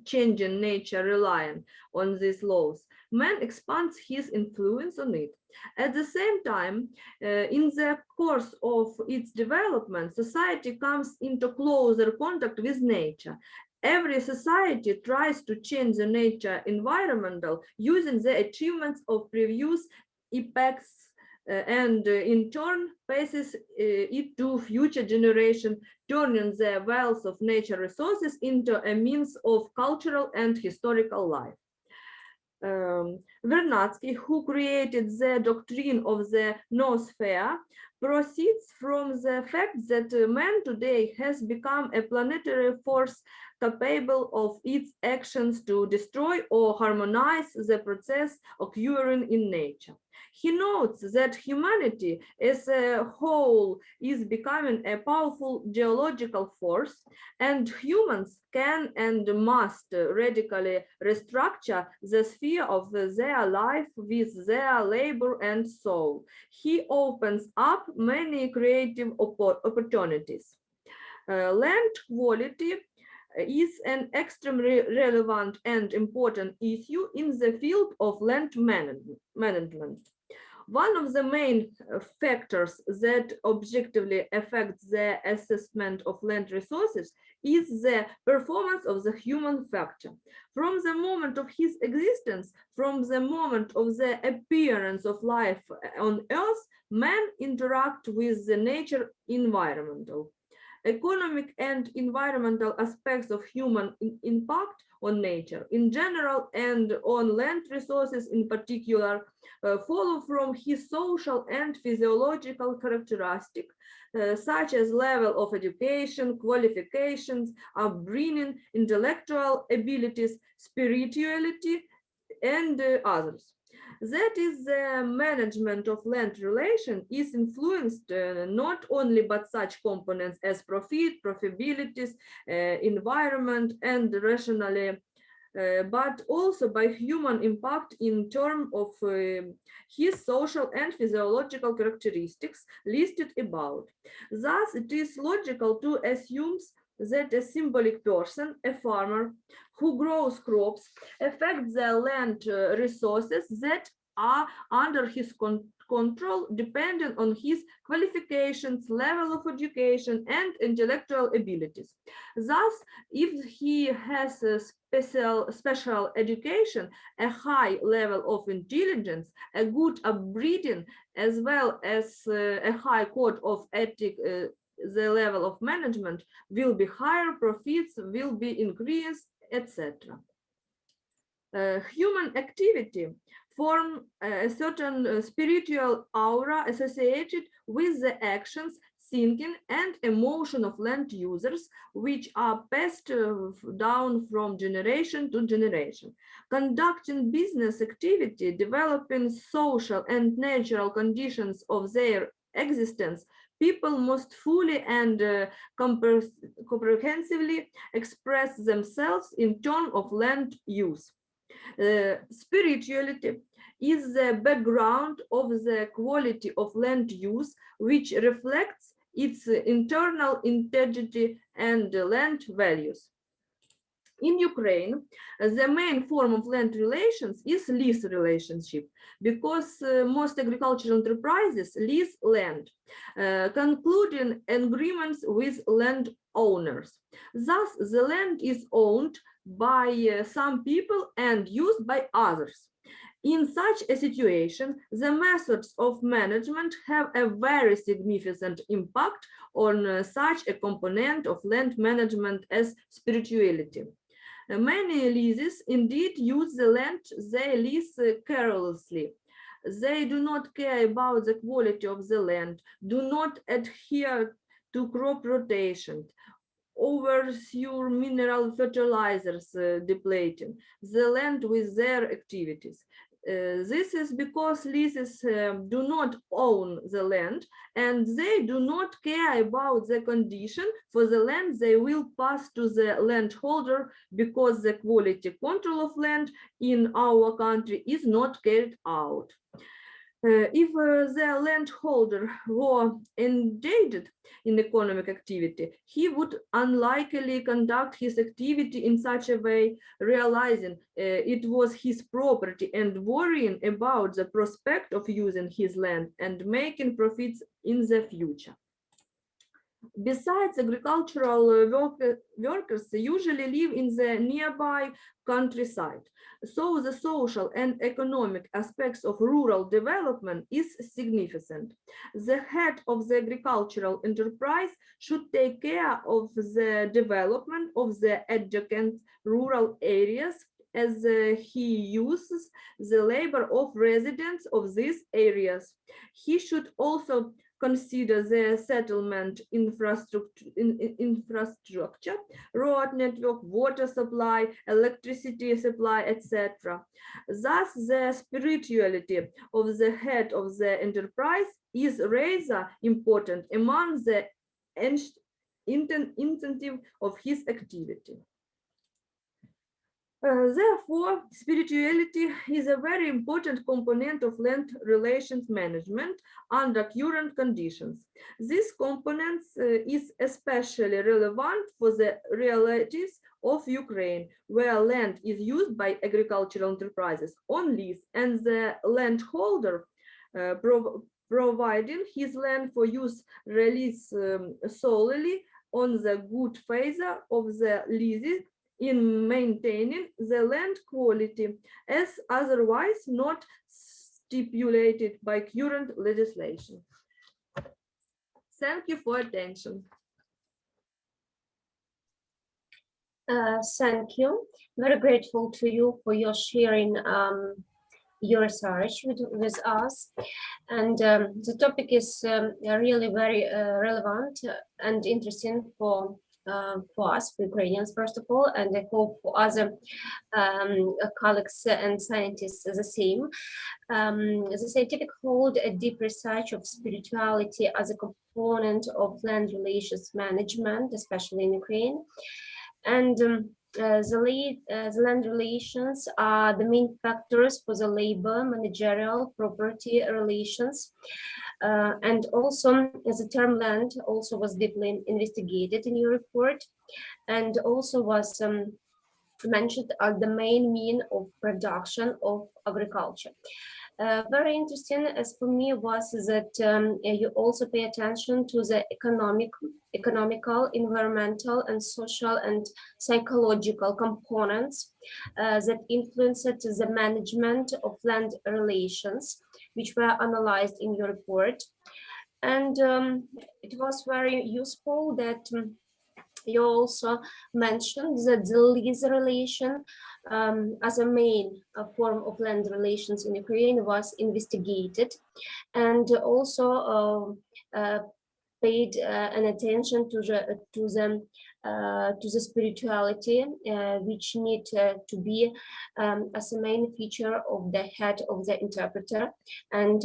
changing nature relying on these laws, man expands his influence on it. At the same time, in the course of its development, society comes into closer contact with nature. Every society tries to change the nature environmental using the achievements of previous epochs and in turn passes it to future generation, turning the wealth of nature resources into a means of cultural and historical life. Vernadsky, who created the doctrine of the noosphere, proceeds from the fact that man today has become a planetary force capable of its actions to destroy or harmonize the process occurring in nature. He notes that humanity as a whole is becoming a powerful geological force, and humans can and must radically restructure the sphere of their life with their labor and soul. He opens up many creative opportunities. Land quality is an extremely relevant and important issue in the field of land management. One of the main factors that objectively affects the assessment of land resources is the performance of the human factor. From the moment of his existence, from the moment of the appearance of life on Earth, man interacts with the nature environmental. Economic and environmental aspects of human impact on nature in general and on land resources in particular follow from his social and physiological characteristics such as level of education, qualifications, upbringing, intellectual abilities, spirituality, and others. That is, the management of land relation is influenced not only by such components as profit, profitabilities, environment, and rationally, but also by human impact in terms of his social and physiological characteristics listed above. Thus, it is logical to assume that a symbolic person, a farmer who grows crops, affects the land resources that are under his control, depending on his qualifications, level of education, and intellectual abilities. Thus, if he has a special education, a high level of intelligence, a good upbringing, as well as a high code of ethics, the level of management will be higher, profits will be increased, etc. Human activity form a certain spiritual aura associated with the actions, thinking and emotion of land users, which are passed down from generation to generation. Conducting business activity, developing social and natural conditions of their existence, people must fully and comprehensively express themselves in terms of land use. Spirituality is the background of the quality of land use, which reflects its internal integrity and land values. In Ukraine, the main form of land relations is lease relationship, because most agricultural enterprises lease land, concluding agreements with landowners. Thus, the land is owned by some people and used by others. In such a situation, the methods of management have a very significant impact on such a component of land management as spirituality. Many leases indeed use the land they lease carelessly. They do not care about the quality of the land, do not adhere to crop rotation, oversure mineral fertilizers depleting the land with their activities. This is because leases do not own the land, and they do not care about the condition for the land they will pass to the landholder, because the quality control of land in our country is not carried out. If the landholder were engaged in economic activity, he would unlikely conduct his activity in such a way, realizing it was his property and worrying about the prospect of using his land and making profits in the future. Besides, agricultural workers usually live in the nearby countryside, so the social and economic aspects of rural development is significant. The head of the agricultural enterprise should take care of the development of the adjacent rural areas, as he uses the labor of residents of these areas. He should also consider the settlement infrastructure, road network, water supply, electricity supply, etc. Thus, the spirituality of the head of the enterprise is rather important among the incentive of his activity. Therefore, spirituality is a very important component of land relations management under current conditions. This component is especially relevant for the realities of Ukraine, where land is used by agricultural enterprises on lease, and the landholder providing his land for use relies solely on the good faith of the leases in maintaining the land quality, as otherwise not stipulated by current legislation. Thank you for attention. Thank you. Very grateful to you for your sharing your research with us. And the topic is really very relevant and interesting for us, for Ukrainians, first of all, and I hope for other colleagues and scientists the same. The scientific hold a deep research of spirituality as a component of land relations management, especially in Ukraine. And the land relations are the main factors for the labor, managerial, property relations. And also, the term land also was deeply investigated in your report, and also was mentioned as the main mean of production of agriculture. Very interesting as for me was that you also pay attention to the economical, environmental, and social and psychological components that influenced the management of land relations, which were analyzed in your report. And it was very useful that you also mentioned that the lease relation as a main form of land relations in Ukraine was investigated, and also paid an attention to the spirituality, which need to be as a main feature of the head of the interpreter, and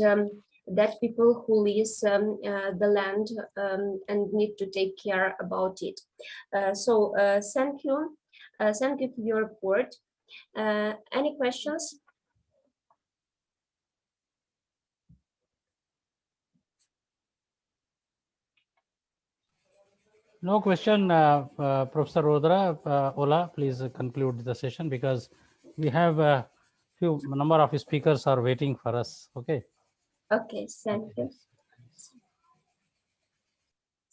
that people who lease the land and need to take care about it. So thank you for your report. Any questions? No question, Professor Rodra. Ola, please conclude the session because we have a few number of speakers are waiting for us. Okay. Okay, thank you.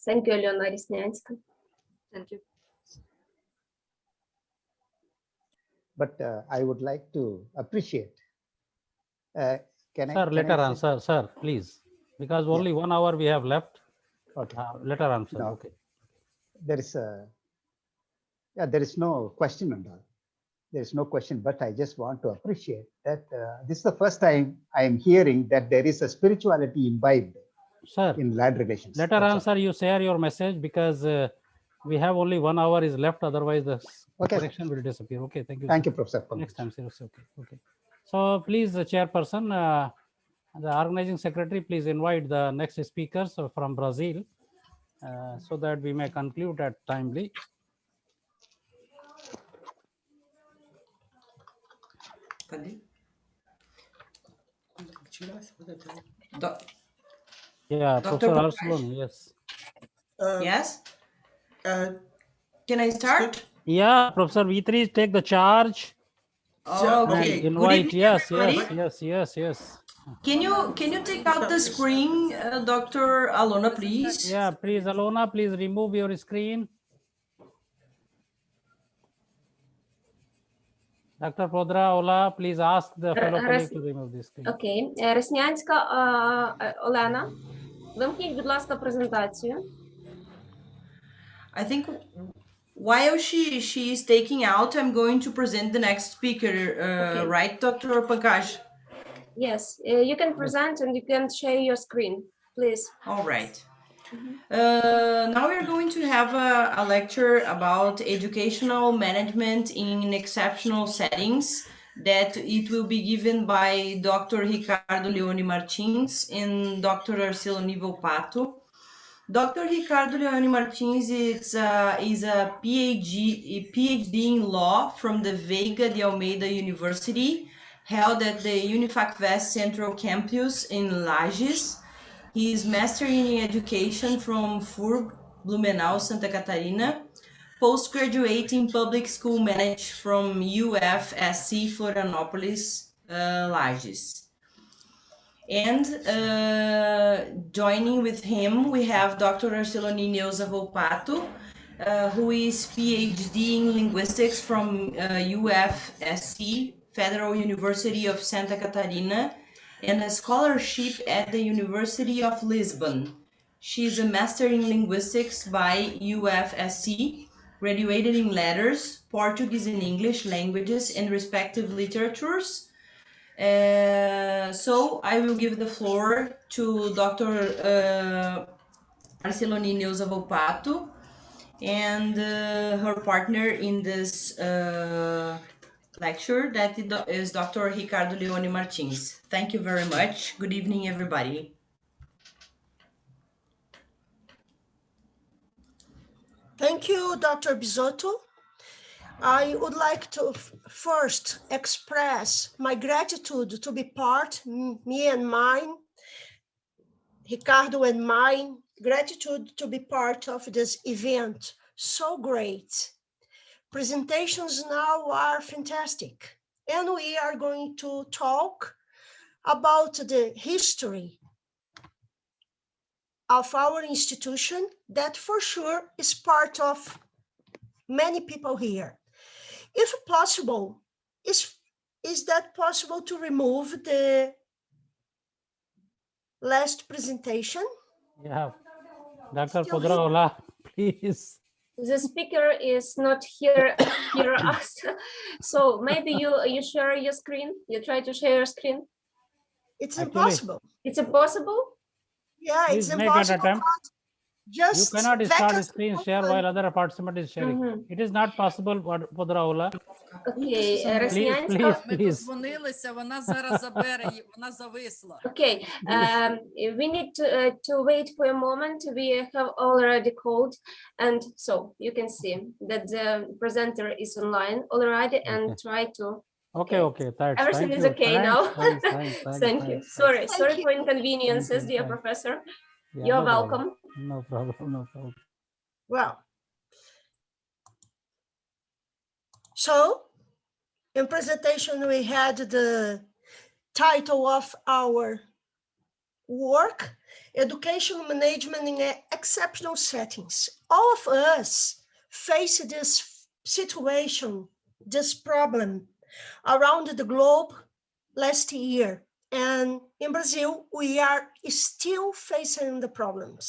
Thank you, Alena Resnyanska. Thank you. But I would like to appreciate. Sir, later answer, sir, please, because only 1 hour we have left. Okay. Later answer. No, okay. There is there is no question on that. There is no question, but I just want to appreciate that this is the first time I am hearing that there is a spirituality imbibed in land relations. Later answer, you share your message because we have only 1 hour is left. Otherwise, the connection will disappear. Okay, thank you. Thank sir. you, Professor. Next time, sir. Okay. So please, the chairperson, the organizing secretary, please invite the next speakers from Brazil so that we may conclude at timely. Yeah, Dr. Professor Arul, yes. Yes. Can I start? Yeah, Professor V3, take the charge. Okay. And invite. Yes. Can you take out the screen, Dr. Alona, please? Yeah, please, Alona, please remove your screen. Dr. Podra, Ola, please ask the fellow colleague to remove this screen. Окей. Реснянська Олена, вимкніть, будь ласка, презентацію. I think while she is taking out, I'm going to present the next speaker, Okay. right, Dr. Pankaj? Yes, you can present and you can share your screen, please. All right. Now we're going to have a lecture about educational management in exceptional settings that it will be given by Dr. Ricardo Leone Martins and Dr. Arcelo Volpato. Dr. Ricardo Leone Martins is a PhD in law from the Veiga de Almeida University, held at the Unifacvest Centro campus in Lages. He is Master in Education from FURB, Blumenau, Santa Catarina, postgraduate in Public School Management from UFSC Florianópolis, Lages. And joining with him, we have Dr. Arcelo Volpato, who is PhD in Linguistics from UFSC, Federal University of Santa Catarina, and a scholarship at the University of Lisbon. She is a Master in Linguistics by UFSC, graduated in Letters, Portuguese and English languages and respective literatures. So I will give the floor to Dr. Arcelo Volpato and her partner in this lecture, that is Dr. Ricardo Leone Martins. Thank you very much. Good evening, everybody. Thank you, Dr. Bisotto. I would like to first express my gratitude to be part, me and mine, Ricardo and mine, gratitude to be part of this event. So great. Presentations now are fantastic. And we are going to talk about the history of our institution that for sure is part of many people here. If possible, is that possible to remove the last presentation? Yeah, Dr. Podra, Ola, please. The speaker is not here us, so maybe you share your screen. You try to share your screen. It's impossible. It's impossible. Yeah, Please it's make an impossible. attempt. Just you cannot start a vacancy screen share open. while other participant is sharing. It is not possible, Podra. Okay, Please, Rasnyanska. please, Ми please. дозвонилися, вона зараз забере, вона зависла. Okay, we need to wait for a moment. We have already called, and so you can see that the presenter is online already and try to. Okay, thanks. Everything Thank is you. okay Thanks, now. thanks, Thank you. thanks. Sorry Thank for inconveniences, Thank you, dear thanks. professor. Yeah, You're no welcome. problem. No problem, no problem. Well, so in presentation, we had the title of our work, Education Management in Exceptional Settings. All of us face this situation, this problem around the globe last year. And in Brazil, we are still facing the problems.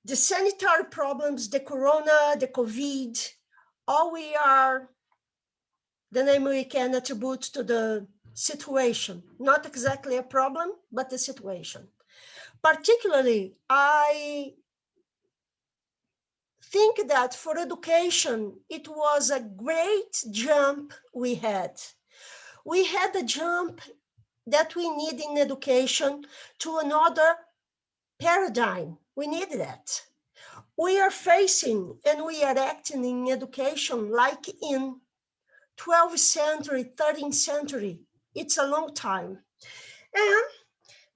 The sanitary problems, the corona, the COVID, all we are, the name we can attribute to the situation, not exactly a problem, but the situation. Particularly, I think that for education, it was a great jump we had. We had a jump that we need in education to another paradigm. We need that. We are facing and we are acting in education like in 12th century, 13th century. It's a long time. And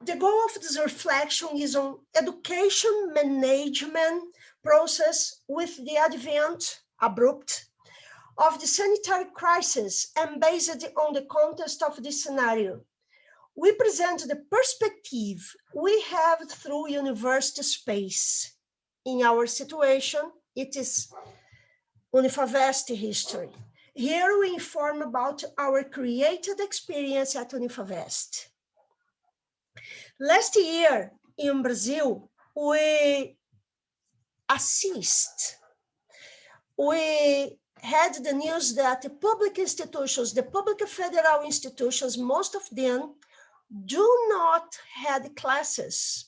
the goal of this reflection is on education management process with the advent, abrupt, of the sanitary crisis and based on the context of this scenario. We present the perspective we have through university space. In our situation, it is Unifacvest history. Here we inform about our created experience at Unifacvest. Last year in Brazil, we had the news that the public institutions, the public federal institutions, most of them do not have classes.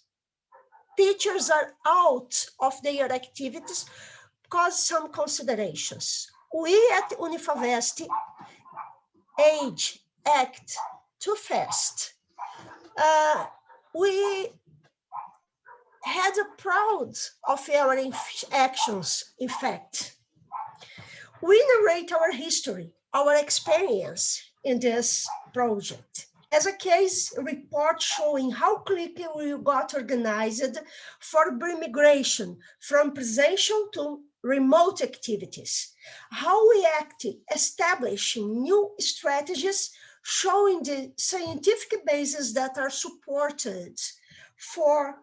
Teachers are out of their activities because some considerations. We at Unifacvest act too fast. We had a proud of our actions, in fact. We narrate our history, our experience in this project. As a case report showing how quickly we got organized for migration from presential to remote activities, how we acted, establishing new strategies, showing the scientific bases that are supported for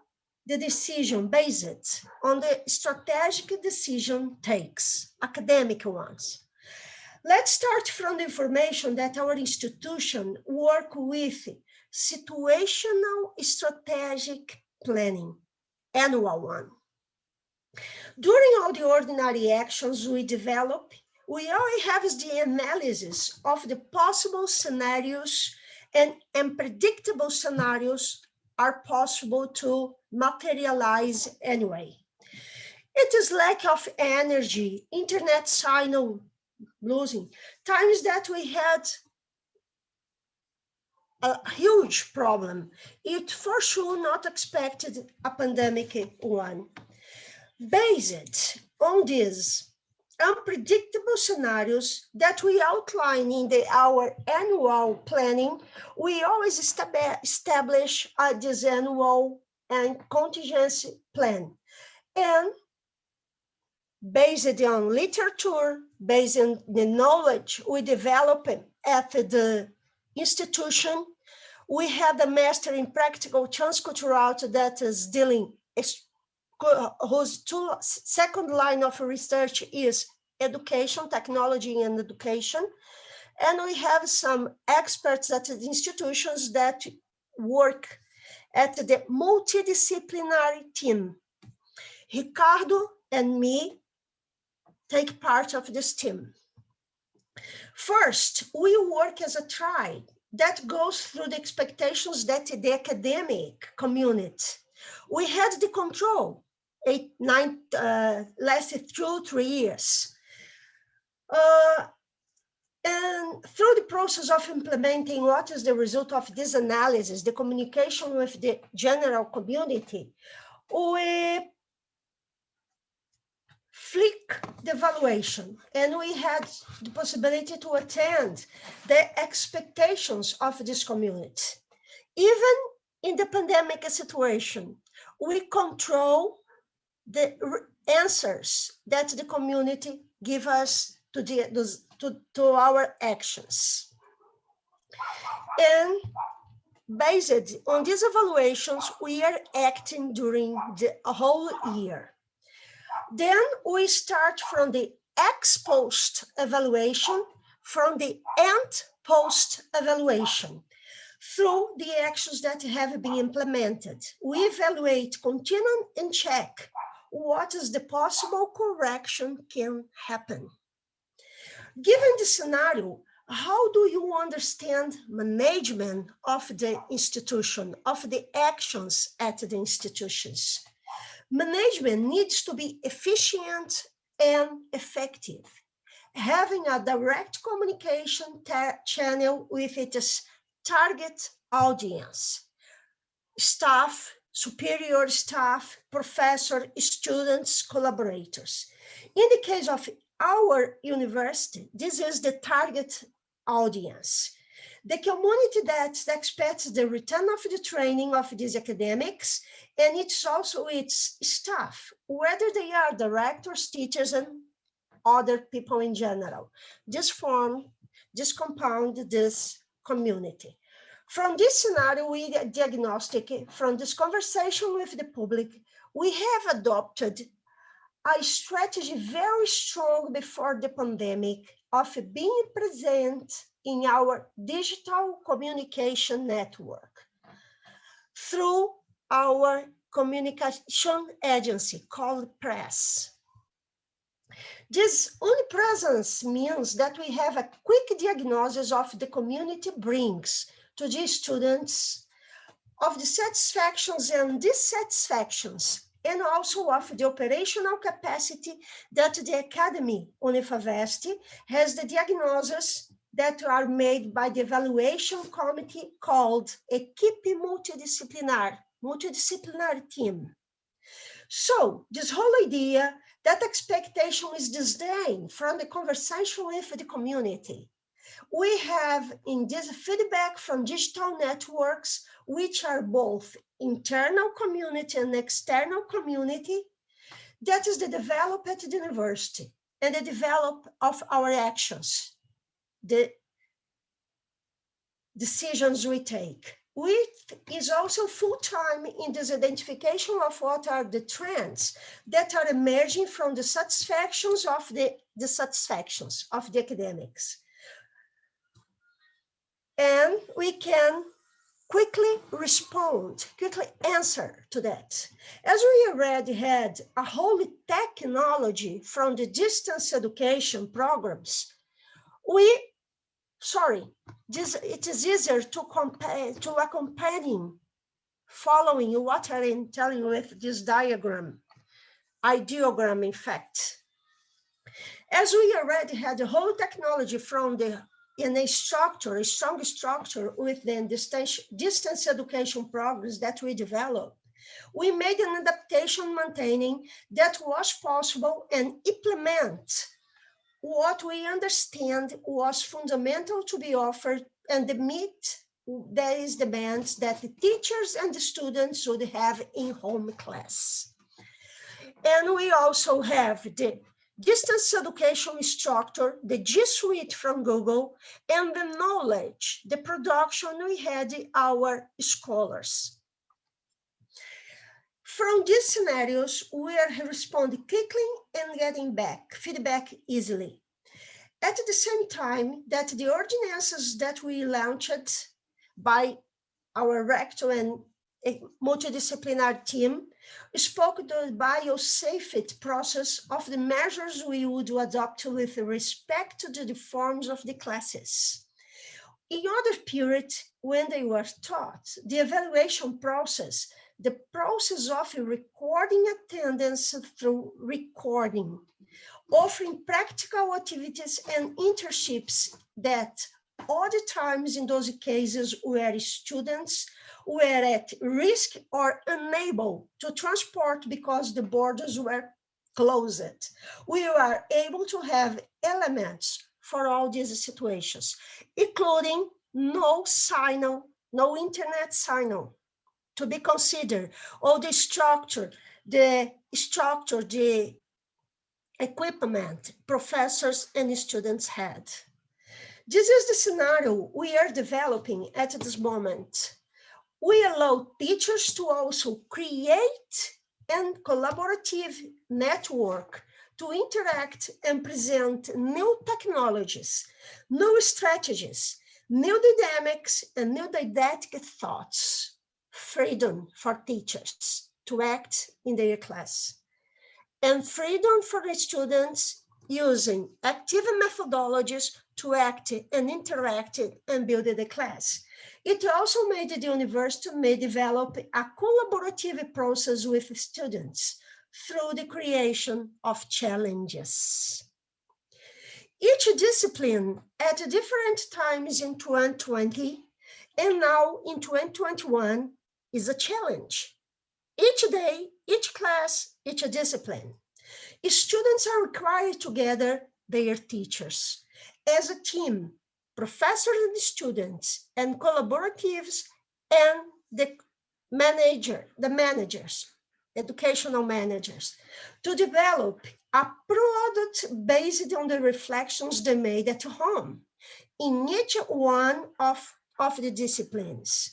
the decision based on the strategic decision takes, academic ones. Let's start from the information that our institution work with situational strategic planning, annual one. During all the ordinary actions we develop, we always have the analysis of the possible scenarios and unpredictable scenarios are possible to materialize anyway. It is lack of energy, internet signal losing, times that we had a huge problem. It for sure not expected a pandemic one. Based on these unpredictable scenarios that we outline in our annual planning, we always establish this annual and contingency plan. And based on literature, based on the knowledge we develop at the institution, we have the master in practical transcultural that is dealing, whose second line of research is education, technology and education. And we have some experts at the institutions that work at the multidisciplinary team. Ricardo and me take part of this team. First, we work as a tribe that goes through the expectations that the academic community, we had the control, lasted 2-3 years. And through the process of implementing what is the result of this analysis, the communication with the general community, we flick the evaluation, and we had the possibility to attend the expectations of this community. Even in the pandemic situation, we control the answers that the community give us to our actions. And based on these evaluations, we are acting during the whole year. Then we start from the ex-post evaluation, from the end-post evaluation, through the actions that have been implemented. We evaluate, continue, and check what is the possible correction can happen. Given the scenario, how do you understand management of the institution, of the actions at the institutions? Management needs to be efficient and effective, having a direct communication channel with its target audience, staff, superior staff, professor, students, collaborators. In the case of our university, this is the target audience. The community that expects the return of the training of these academics, and it's also its staff, whether they are directors, teachers, and other people in general. This compound this community. From this scenario, we diagnostic, from this conversation with the public, we have adopted a strategy very strong before the pandemic of being present in our digital communication network through our communication agency called Press. This omnipresence means that we have a quick diagnosis of the community brings to the students of the satisfactions and dissatisfactions, and also of the operational capacity that the Academy Unifacvest has the diagnoses that are made by the evaluation committee called Equipe multidisciplinary team. So this whole idea that expectation is disdain from the conversation with the community. We have in this feedback from digital networks, which are both internal community and external community, that is the develop at the university and the develop of our actions, the decisions we take. Is also full-time in this identification of what are the trends that are emerging from the satisfactions of the dissatisfactions of the academics. And we can quickly respond, quickly answer to that. As we already had a whole technology from the distance education programs, it is easier to compare, to accompany, following what I'm telling you with this diagram, ideogram in fact. As we already had the whole technology from in a structure, a strong structure within distance education programs that we developed, we made an adaptation maintaining that was possible and implement what we understand was fundamental to be offered and meet these demands that the teachers and the students would have in home class. And we also have the distance education structure, the G Suite from Google, and the knowledge, the production we had our scholars. From these scenarios, we are responding quickly and getting back feedback easily. At the same time that the ordinances that we launched by our rector and a multidisciplinary team spoke the biosafety process of the measures we would adopt with respect to the forms of the classes. In other periods, when they were taught, the evaluation process, the process of recording attendance through recording, offering practical activities and internships that other times in those cases where students were at risk or unable to transport because the borders were closed. We were able to have elements for all these situations, including no signal, no internet signal to be considered, or the structure, the equipment professors and students had. This is the scenario we are developing at this moment. We allow teachers to also create and collaborative network to interact and present new technologies, new strategies, new dynamics, and new didactic thoughts. Freedom for teachers to act in their class, and freedom for the students using active methodologies to act and interact and build the class. It also made the university may develop a collaborative process with students through the creation of challenges. Each discipline at different times in 2020 and now in 2021 is a challenge. Each day, each class, each discipline. Students are required to gather their teachers as a team, professors and students, and collaboratives, and the managers, educational managers, to develop a product based on the reflections they made at home in each one of the disciplines.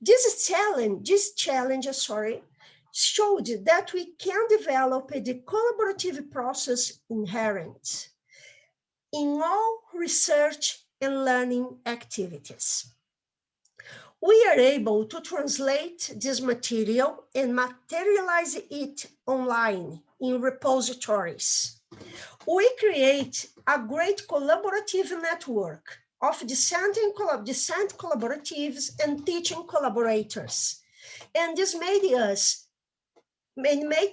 This challenge, showed that we can develop the collaborative process inherent in all research and learning activities. We are able to translate this material and materialize it online in repositories. We create a great collaborative network of discent collaboratives and teaching collaborators. And this made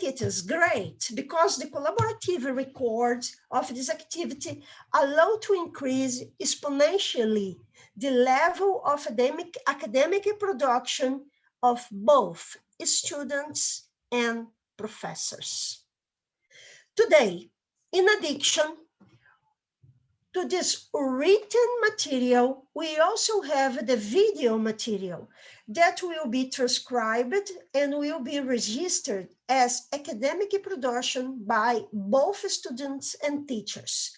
it is great because the collaborative records of this activity allow to increase exponentially the level of academic production of both students and professors. Today, in addition to this written material, we also have the video material that will be transcribed and will be registered as academic production by both students and teachers.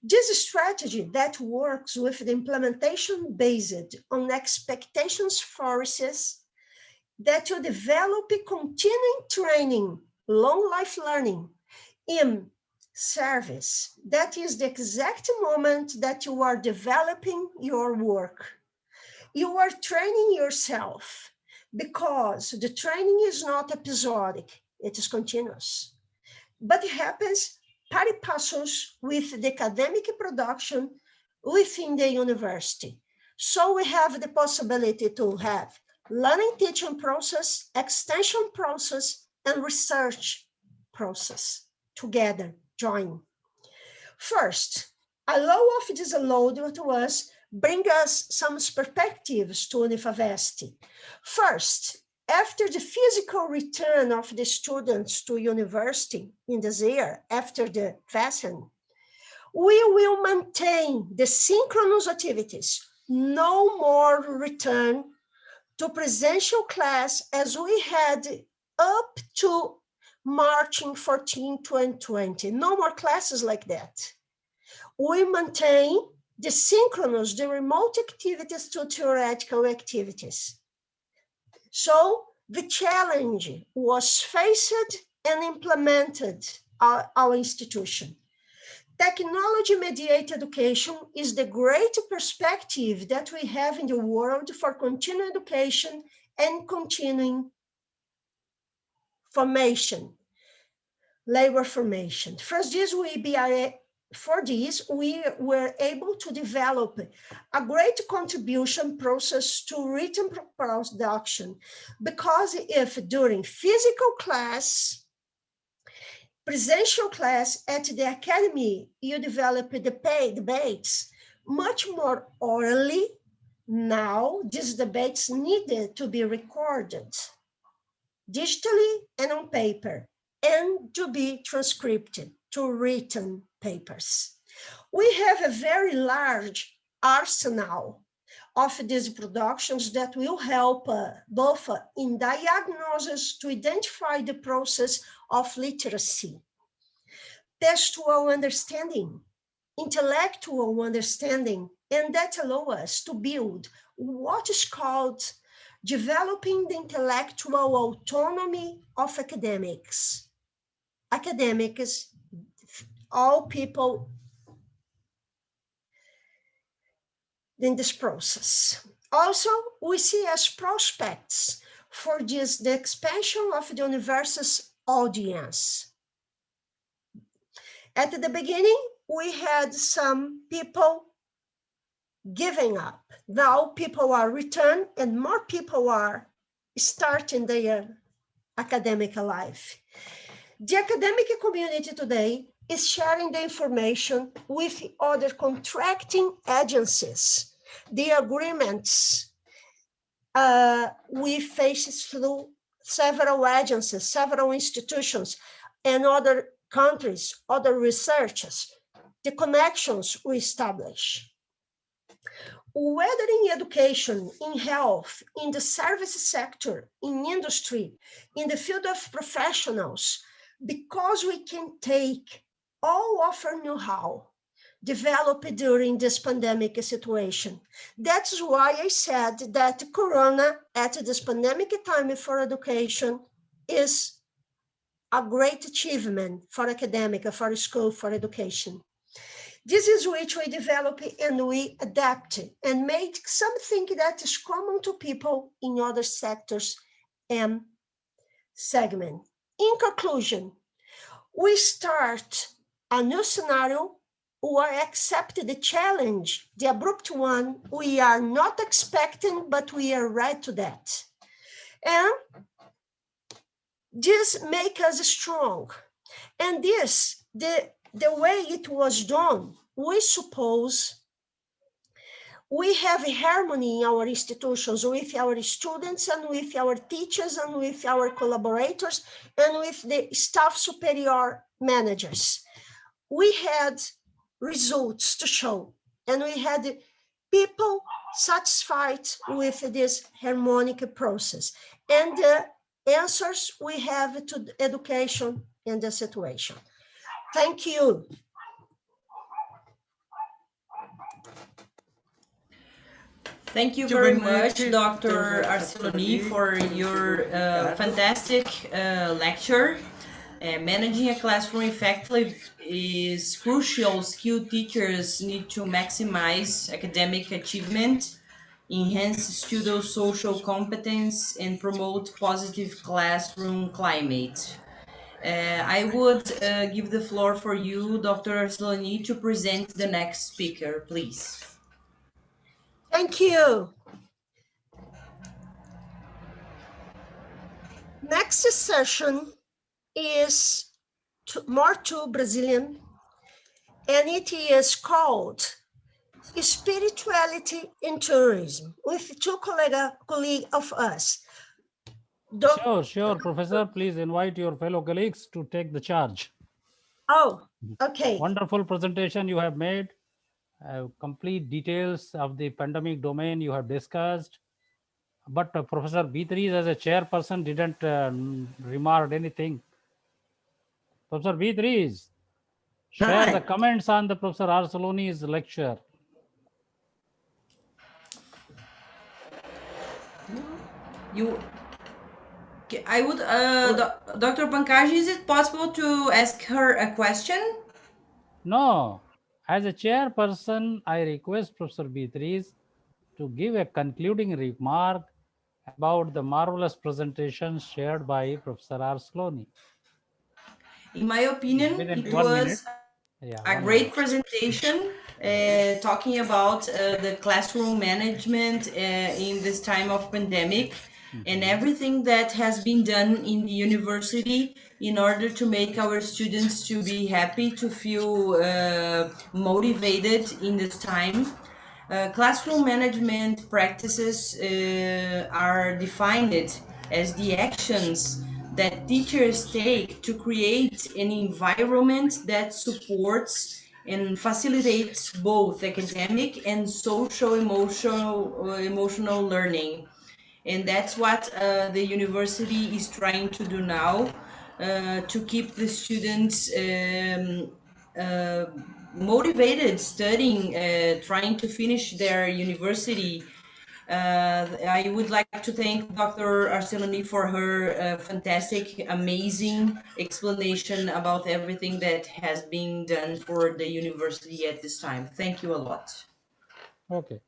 This strategy that works with the implementation based on expectations forces that will develop continuing training, long life learning in service. That is the exact moment that you are developing your work. You are training yourself because the training is not episodic, it is continuous. But it happens pari passus with the academic production within the university. So we have the possibility to have learning teaching process, extension process, and research process together, join. First, a law of this load to us bring us some perspectives to Unifacvest. First, after the physical return of the students to university in this year, after the vaccine, we will maintain the synchronous activities, no more return to presential class as we had up to March 14, 2020. No more classes like that. We maintain the synchronous, the remote activities to theoretical activities. So the challenge was faced and implemented our institution. Technology-mediated education is the great perspective that we have in the world for continuing education and continuing formation, labor formation. First, this will be for this, we were able to develop a great contribution process to written production, because if during physical class, presential class at the academy, you develop the debates much more orally, now these debates needed to be recorded digitally and on paper, and to be transcribed to written papers. We have a very large arsenal of these productions that will help both in diagnosis to identify the process of literacy, textual understanding, intellectual understanding, and that allow us to build what is called developing the intellectual autonomy of academics. Academics, all people in this process. Also, we see as prospects for this the expansion of the university's audience. At the beginning, we had some people giving up. Now people are returned and more people are starting their academic life. The academic community today is sharing the information with other contracting agencies. The agreements we face through several agencies, several institutions, and other countries, other researchers, the connections we establish. Whether in education, in health, in the service sector, in industry, in the field of professionals, because we can take all of our know-how developed during this pandemic situation. That's why I said that Corona at this pandemic time for education is a great achievement for academic, for school, for education. This is which we develop and we adapt and make something that is common to people in other sectors and segments. In conclusion, we start a new scenario or accept the challenge, the abrupt one we are not expecting, but we are ready to that. And this makes us strong. And this, the way it was done, we suppose we have a harmony in our institutions with our students and with our teachers and with our collaborators and with the staff superior managers. We had results to show and we had people satisfied with this harmonic process and the answers we have to education in the situation. Thank you. Thank you very much, Dr. Arceloni, for your fantastic lecture. Managing a classroom effectively is crucial. Skilled teachers need to maximize academic achievement, enhance student social competence, and promote positive classroom climate. I would give the floor for you, Dr. Arceloni, to present the next speaker, please. Thank you. Next session is more to Brazilian, and it is called Spirituality in Tourism, with two colleagues of us. Sure, Professor. Please invite your fellow colleagues to take the charge. Oh, okay. Wonderful presentation you have made. Complete details of the pandemic domain you have discussed. But Professor Beatrice as a chairperson didn't remark anything. Professor Beatrice, share the comments on the Professor Arceloni's lecture. I would, Dr. Pankaj, is it possible to ask her a question? No, as a chairperson, I request Professor Beatrice to give a concluding remark about the marvelous presentation shared by Professor Arceloni. In my opinion, Within it 1 was minute. Yeah, a great presentation talking about the classroom management in this time of pandemic and everything that has been done in the university in order to make our students to be happy, to feel motivated in this time. Classroom management practices are defined as the actions that teachers take to create an environment that supports and facilitates both academic and social emotional learning. And that's what the university is trying to do now, to keep the students motivated, studying, trying to finish their university. I would like to thank Dr. Arceloni for her fantastic, amazing explanation about everything that has been done for the university at this time. Thank you a lot. Okay.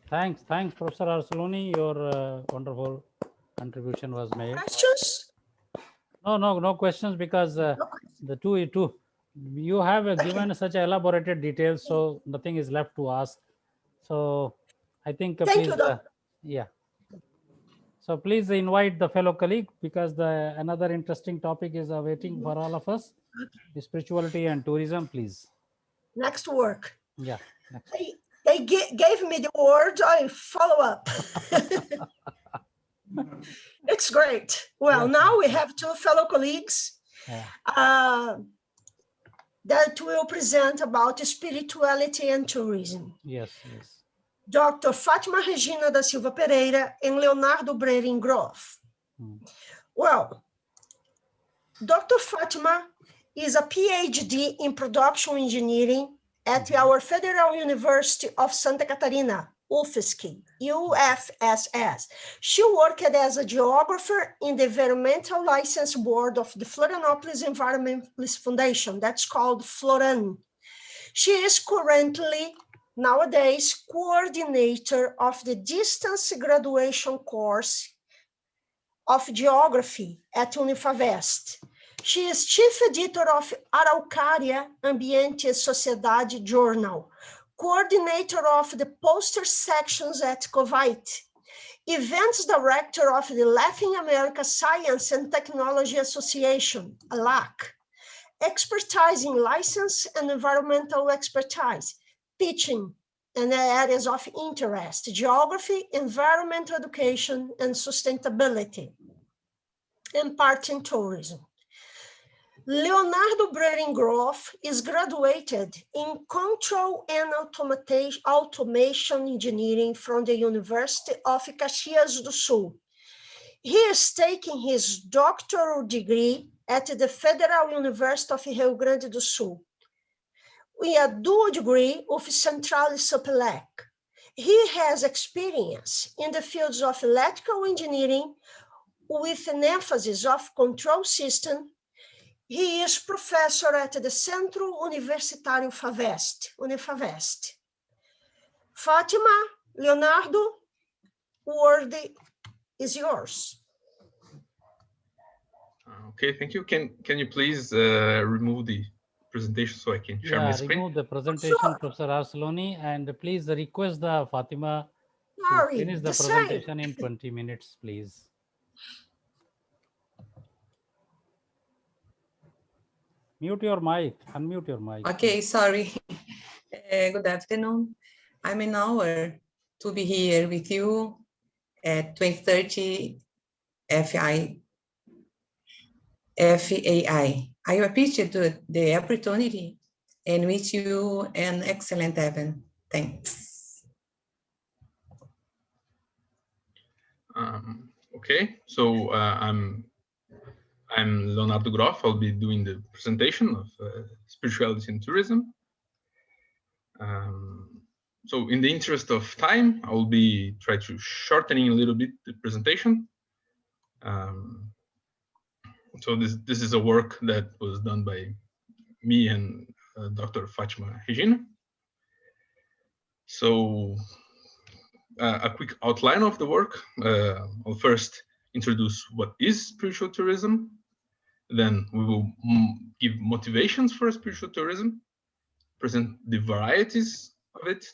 Thanks, Professor Arceloni. Your wonderful contribution was made. Questions? No questions, because the two you have given such elaborated details, so nothing is left to ask. So I think Thank please, you, yeah. So please invite the fellow colleague, because another interesting topic is awaiting for all of us: the spirituality and tourism. Please. Next work. Yeah. They gave me the word. I follow up. It's great. Well, now we have two fellow colleagues that will present about spirituality and tourism. Yes. Dr. Fátima Regina da Silva Pereira and Leonardo Brerin Groff. Well, Dr. Fátima is a PhD in production engineering at our Federal University of Santa Catarina, UFSC. She worked as a geographer in the Environmental License Board of the Florianópolis Environmentalist Foundation, that's called FLORAN. She is currently, nowadays, coordinator of the distance graduation course of geography at Unifacvest. She is chief editor of Araucária Ambiente e Sociedade Journal, coordinator of the poster sections at Covite, events director of the Latin America Science and Technology Association, ALAC, expertise in license and environmental expertise, teaching in areas of interest, geography, environmental education, and sustainability, and part in tourism. Leonardo Brerin Groff is graduated in Control and Automation Engineering from the University of Caxias do Sul. He is taking his doctoral degree at the Federal University of Rio Grande do Sul, with a dual degree of Central Supelec. He has experience in the fields of electrical engineering with an emphasis of control system. He is professor at the Centro Universitário Unifacvest. Fátima, Leonardo, word is yours. Okay, thank you. Can you please remove the presentation so I can share my screen? Remove the presentation, Professor Arceloni, and please request the Fátima to finish the presentation in 20 minutes, please. Mute your mic, unmute your mic. Okay, sorry. Good afternoon. I'm an honor to be here with you at 2030 FAI. I appreciate the opportunity and wish you an excellent event. Thanks. Okay, so I'm Leonardo Groff. I'll be doing the presentation of spirituality and tourism. So in the interest of time, I will be try to shortening a little bit the presentation. So this is a work that was done by me and Dr. Fátima Regina. So a quick outline of the work. I'll first introduce what is spiritual tourism, Then we will give motivations for spiritual tourism, present the varieties of it,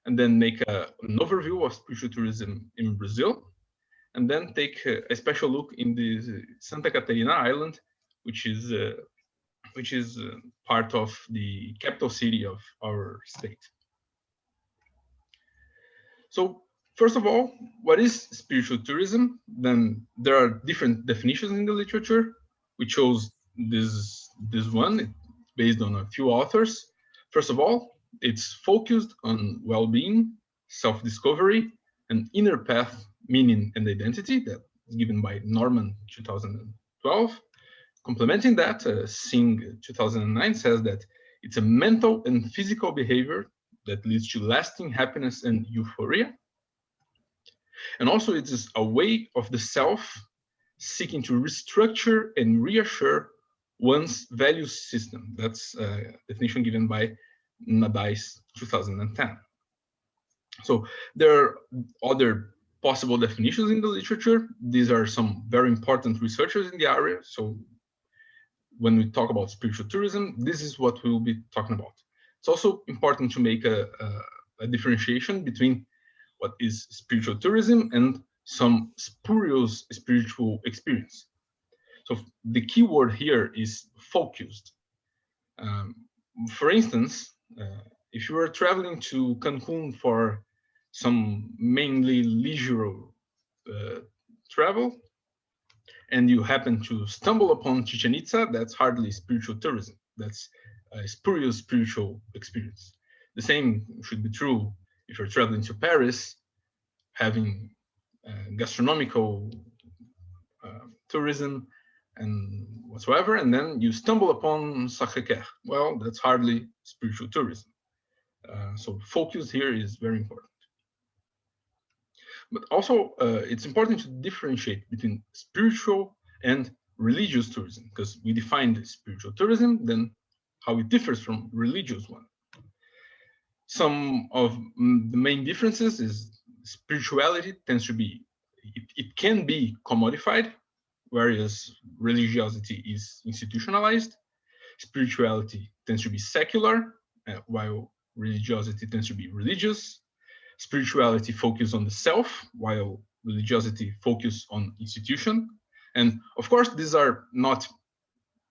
and then make an overview of spiritual tourism in Brazil, and then take a special look in the Santa Catarina island, which is part of the capital city of our state. So first of all, what is spiritual tourism? Then there are different definitions in the literature. We chose this one based on a few authors. First of all, it's focused on well-being, self-discovery, and inner path, meaning and identity, that is given by Norman 2012. Complementing that, Singh 2009 says that it's a mental and physical behavior that leads to lasting happiness and euphoria. And also it is a way of the self seeking to restructure and reassure one's value system. That's a definition given by Nadu 2010. So there are other possible definitions in the literature. These are some very important researchers in the area. So when we talk about spiritual tourism, this is what we will be talking about. It's also important to make a differentiation between what is spiritual tourism and some spurious spiritual experience. So the key word here is focused. For instance, if you are traveling to Cancun for some mainly leisure travel, and you happen to stumble upon Chichen Itza, that's hardly spiritual tourism. That's a spurious spiritual experience. The same should be true if you're traveling to Paris, having gastronomical tourism and whatsoever, and then you stumble upon Sacré-Cœur. Well, that's hardly spiritual tourism. So focus here is very important. But also, it's important to differentiate between spiritual and religious tourism, because we defined spiritual tourism, then how it differs from religious one. Some of the main differences is spirituality tends to be, it can be commodified, whereas religiosity is institutionalized. Spirituality tends to be secular, while religiosity tends to be religious. Spirituality focuses on the self, while religiosity focuses on institution. And of course, these are not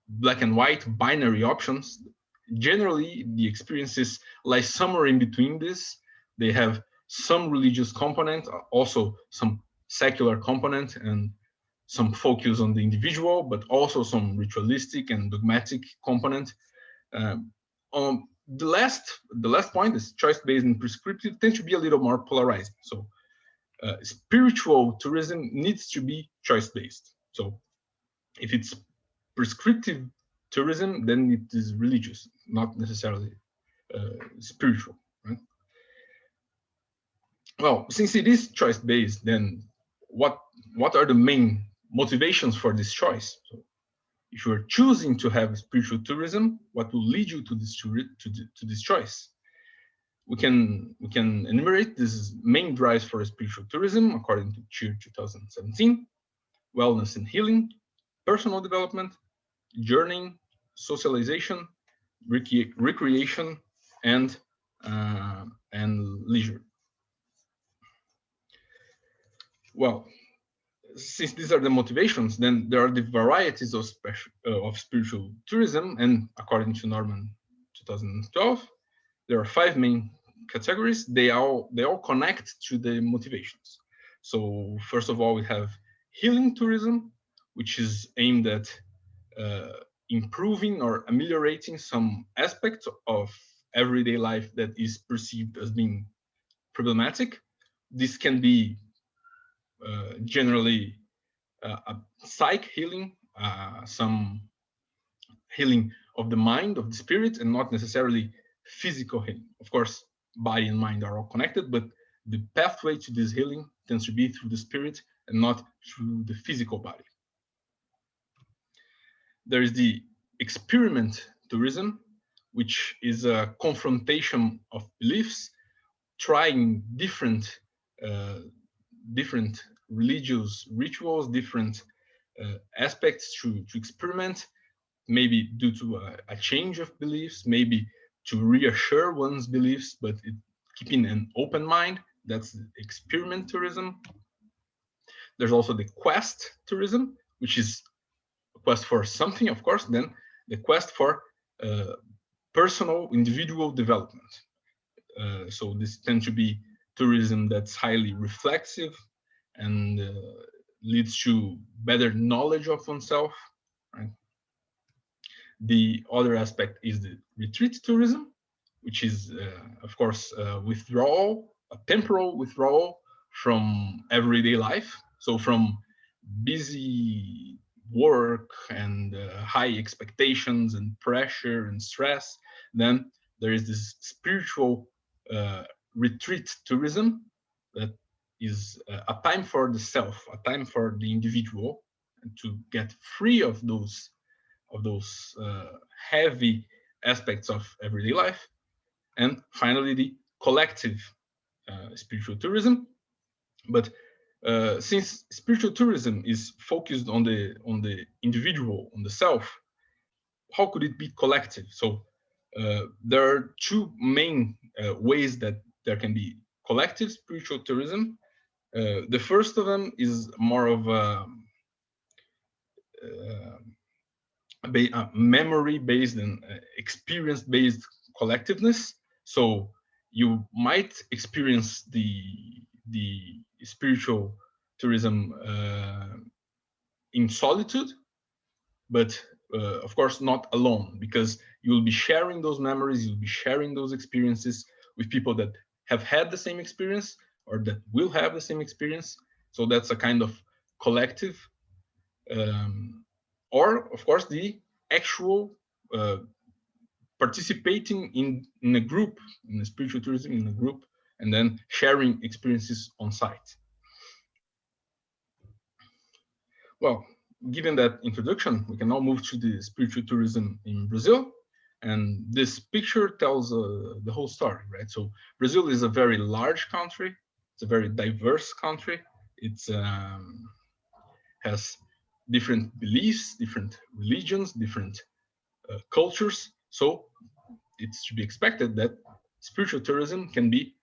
black and white binary options. Generally, the experiences lie somewhere in between this. They have some religious component, also some secular component, and some focus on the individual, but also some ritualistic and dogmatic component. The last point is choice-based and prescriptive tend to be a little more polarizing. So spiritual tourism needs to be choice-based. So if it's prescriptive tourism, then it is religious, not necessarily spiritual, right? Well, since it is choice-based, then what are the main motivations for this choice? So if you are choosing to have spiritual tourism, what will lead you to this choice? We can enumerate these main drives for spiritual tourism according to CHEER 2017: wellness and healing, personal development, journeying, socialization, recreation, and leisure. Well, since these are the motivations, then there are the varieties of spiritual tourism, and according to Norman 2012, there are 5 main categories. They all connect to the motivations. So first of all, we have healing tourism, which is aimed at improving or ameliorating some aspects of everyday life that is perceived as being problematic. This can be generally a psych healing, some healing of the mind, of the spirit, and not necessarily physical healing. Of course, body and mind are all connected, but the pathway to this healing tends to be through the spirit and not through the physical body. There is the experiment tourism, which is a confrontation of beliefs, trying different religious rituals, different aspects to experiment, maybe due to a change of beliefs, maybe to reassure one's beliefs, but keeping an open mind. That's experiment tourism. There's also the quest tourism, which is a quest for something, of course, then the quest for personal, individual development. So this tends to be tourism that's highly reflexive and leads to better knowledge of oneself. Right? The other aspect is the retreat tourism, which is, of course, withdrawal, a temporal withdrawal from everyday life. So from busy work and high expectations and pressure and stress, then there is this spiritual retreat tourism that is a time for the self, a time for the individual, and to get free of those heavy aspects of everyday life. And finally, the collective spiritual tourism. But since spiritual tourism is focused on the individual, on the self, how could it be collective? So there are two main ways that there can be collective spiritual tourism. The first of them is more of a memory-based and experience-based collectiveness. So you might experience the spiritual tourism in solitude, but of course not alone, because you'll be sharing those memories, you'll be sharing those experiences with people that have had the same experience or that will have the same experience. So that's a kind of collective. Or, of course, the actual participating in a group, in a spiritual tourism in a group, and then sharing experiences on site. Well, given that introduction, we can now move to the spiritual tourism in Brazil. And this picture tells the whole story, right? So Brazil is a very large country. It's a very diverse country. It has different beliefs, different religions, different cultures. So it's to be expected that spiritual tourism can be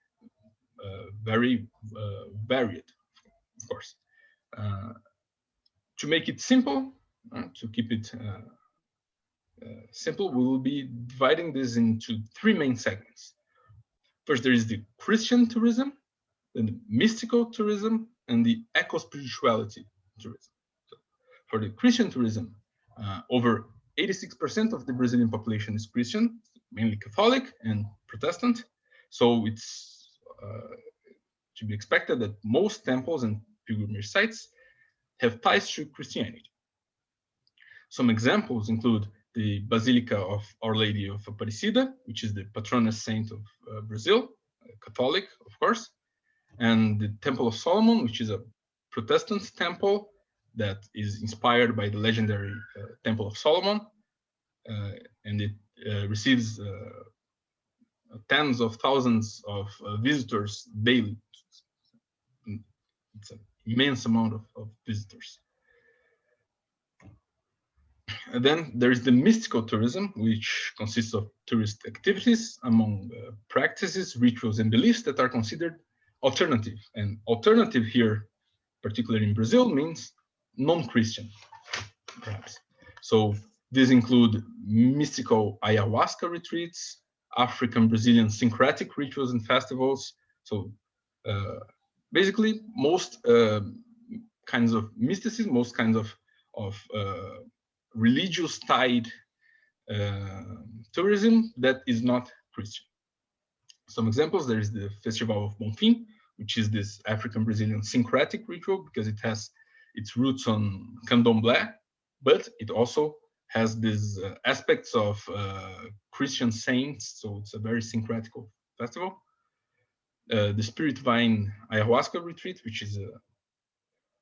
very varied, of course. To make it simple, to keep it simple, we will be dividing this into three main segments. First, there is the Christian tourism, then the mystical tourism, and the eco-spirituality tourism. So for the Christian tourism, over 86% of the Brazilian population is Christian, mainly Catholic and Protestant. So it's to be expected that most temples and pilgrimage sites have ties to Christianity. Some examples include the Basilica of Our Lady of Aparecida, which is the patroness saint of Brazil, Catholic, of course, and the Temple of Solomon, which is a Protestant temple that is inspired by the legendary Temple of Solomon, and it receives tens of thousands of visitors daily. It's an immense amount of visitors. And then there is the mystical tourism, which consists of tourist activities among practices, rituals, and beliefs that are considered alternative. And alternative here, particularly in Brazil, means non-Christian, perhaps. So these include mystical ayahuasca retreats, African Brazilian syncretic rituals and festivals. So basically, most kinds of mysticism, most kinds of religious tied tourism that is not Christian. Some examples: there is the Festival of Bonfim, which is this African Brazilian syncretic ritual because it has its roots on candomblé, but it also has these aspects of Christian saints, so it's a very syncretic festival. The Spirit Vine Ayahuasca retreat, which is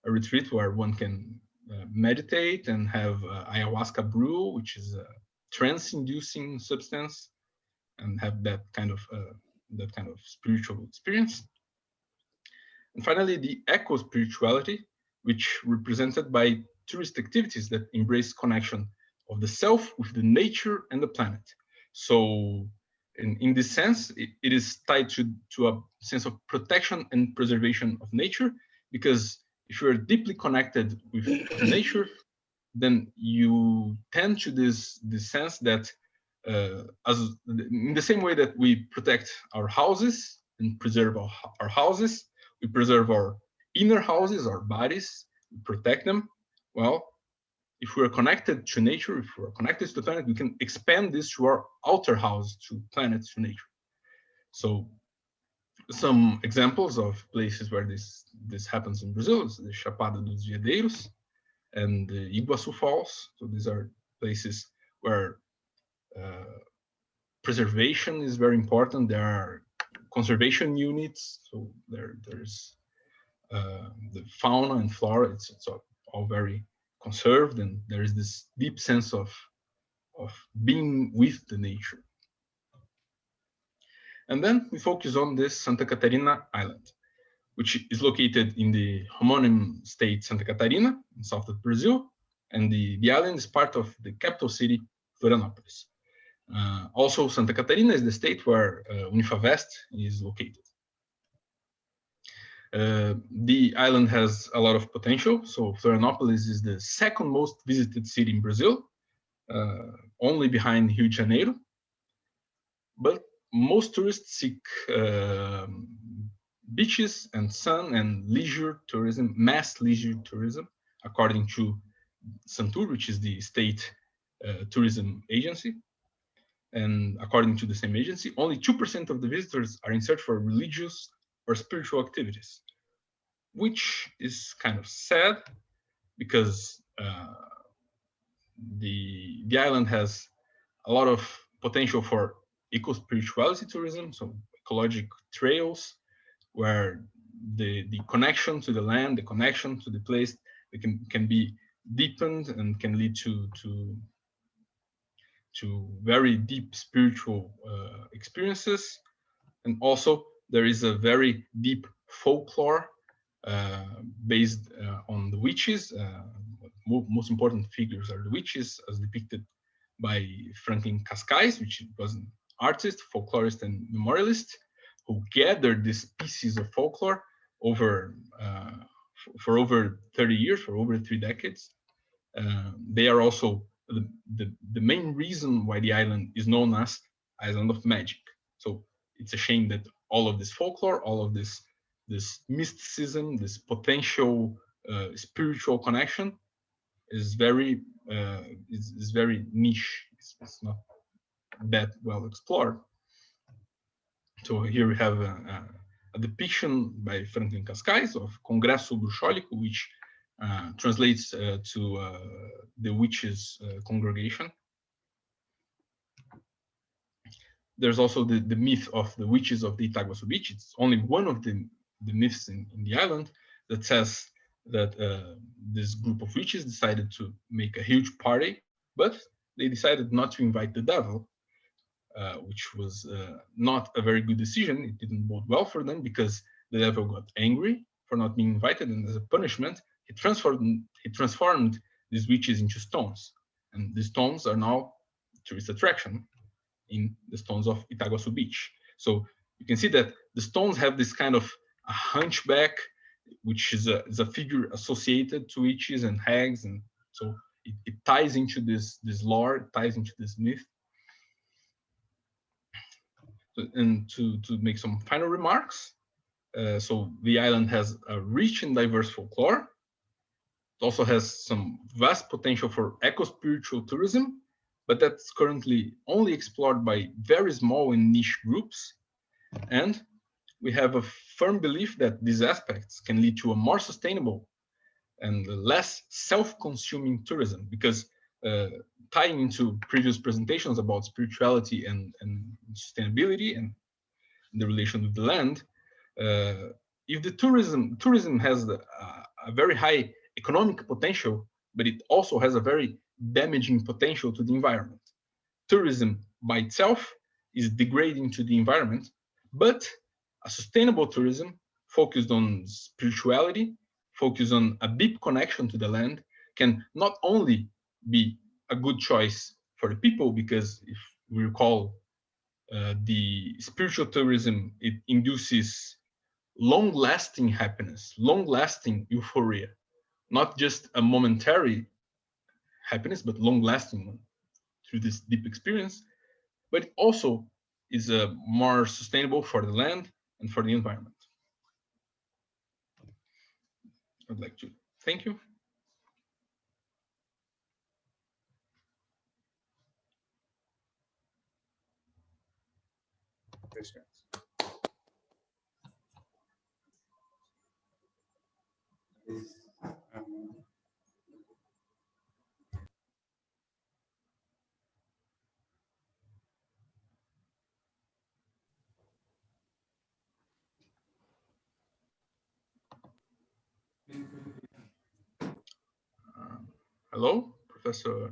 a retreat where one can meditate and have ayahuasca brew, which is a trance-inducing substance, and have that kind of spiritual experience. And finally, the eco-spirituality, which represented by tourist activities that embrace connection of the self with the nature and the planet. So in this sense, it is tied to a sense of protection and preservation of nature, because if you're deeply connected with nature, then you tend to this sense that in the same way that we protect our houses and preserve our houses, we preserve our inner houses, our bodies, we protect them. Well, if we're connected to nature, if we're connected to the planet, we can expand this to our outer house, to planets, to nature. So some examples of places where this happens in Brazil is the Chapada dos Veadeiros and the Iguaçu Falls. So these are places where preservation is very important. There are conservation units, so there's the fauna and flora. It's all very conserved, and there is this deep sense of being with the nature. And then we focus on this Santa Catarina Island, which is located in the homonym state Santa Catarina, in south of Brazil, and the island is part of the capital city, Florianópolis. Also, Santa Catarina is the state where Unifacvest is located. The island has a lot of potential. So Florianópolis is the second most visited city in Brazil, only behind Rio de Janeiro. But most tourists seek beaches and sun and leisure tourism, mass leisure tourism, according to Centro, which is the state tourism agency. And according to the same agency, only 2% of the visitors are in search for religious or spiritual activities, which is kind of sad, because the island has a lot of potential for eco-spirituality tourism, so ecologic trails, where the connection to the land, the connection to the place, it can be deepened and can lead to very deep spiritual experiences. And also there is a very deep folklore based on the witches. Most important figures are the witches, as depicted by Franklin Cascais, which was an artist, folklorist, and memorialist, who gathered these pieces of folklore over for over 30 years, for over 3 decades. They are also the main reason why the island is known as Island of Magic. So it's a shame that all of this folklore, all of this mysticism, this potential spiritual connection is very niche. It's not that well explored. So here we have a depiction by Franklin Cascais of Congresso Bruxólico, which translates to the witches' congregation. There's also the myth of the witches of the Itaguaçu Beach. It's only one of the myths in the island that says that this group of witches decided to make a huge party, but they decided not to invite the devil, which was not a very good decision. It didn't bode well for them, because the devil got angry for not being invited, and as a punishment, he transformed these witches into stones, and the stones are now tourist attraction in the stones of Itaguaçu Beach. So you can see that the stones have this kind of a hunchback, which is a figure associated to witches and hags, and so it ties into this lore, it ties into this myth. And to make some final remarks, so the island has a rich and diverse folklore. It also has some vast potential for eco-spiritual tourism, but that's currently only explored by very small and niche groups. And we have a firm belief that these aspects can lead to a more sustainable and less self-consuming tourism, because tying into previous presentations about spirituality and sustainability and the relation with the land, if the tourism has a very high economic potential, but it also has a very damaging potential to the environment. Tourism by itself is degrading to the environment, but a sustainable tourism focused on spirituality, focused on a deep connection to the land, can not only be a good choice for the people, because if we recall, the spiritual tourism, it induces long-lasting happiness, long-lasting euphoria, not just a momentary happiness, but long-lasting one through this deep experience. But it also is more sustainable for the land and for the environment. I'd like to thank you. Hello, Professor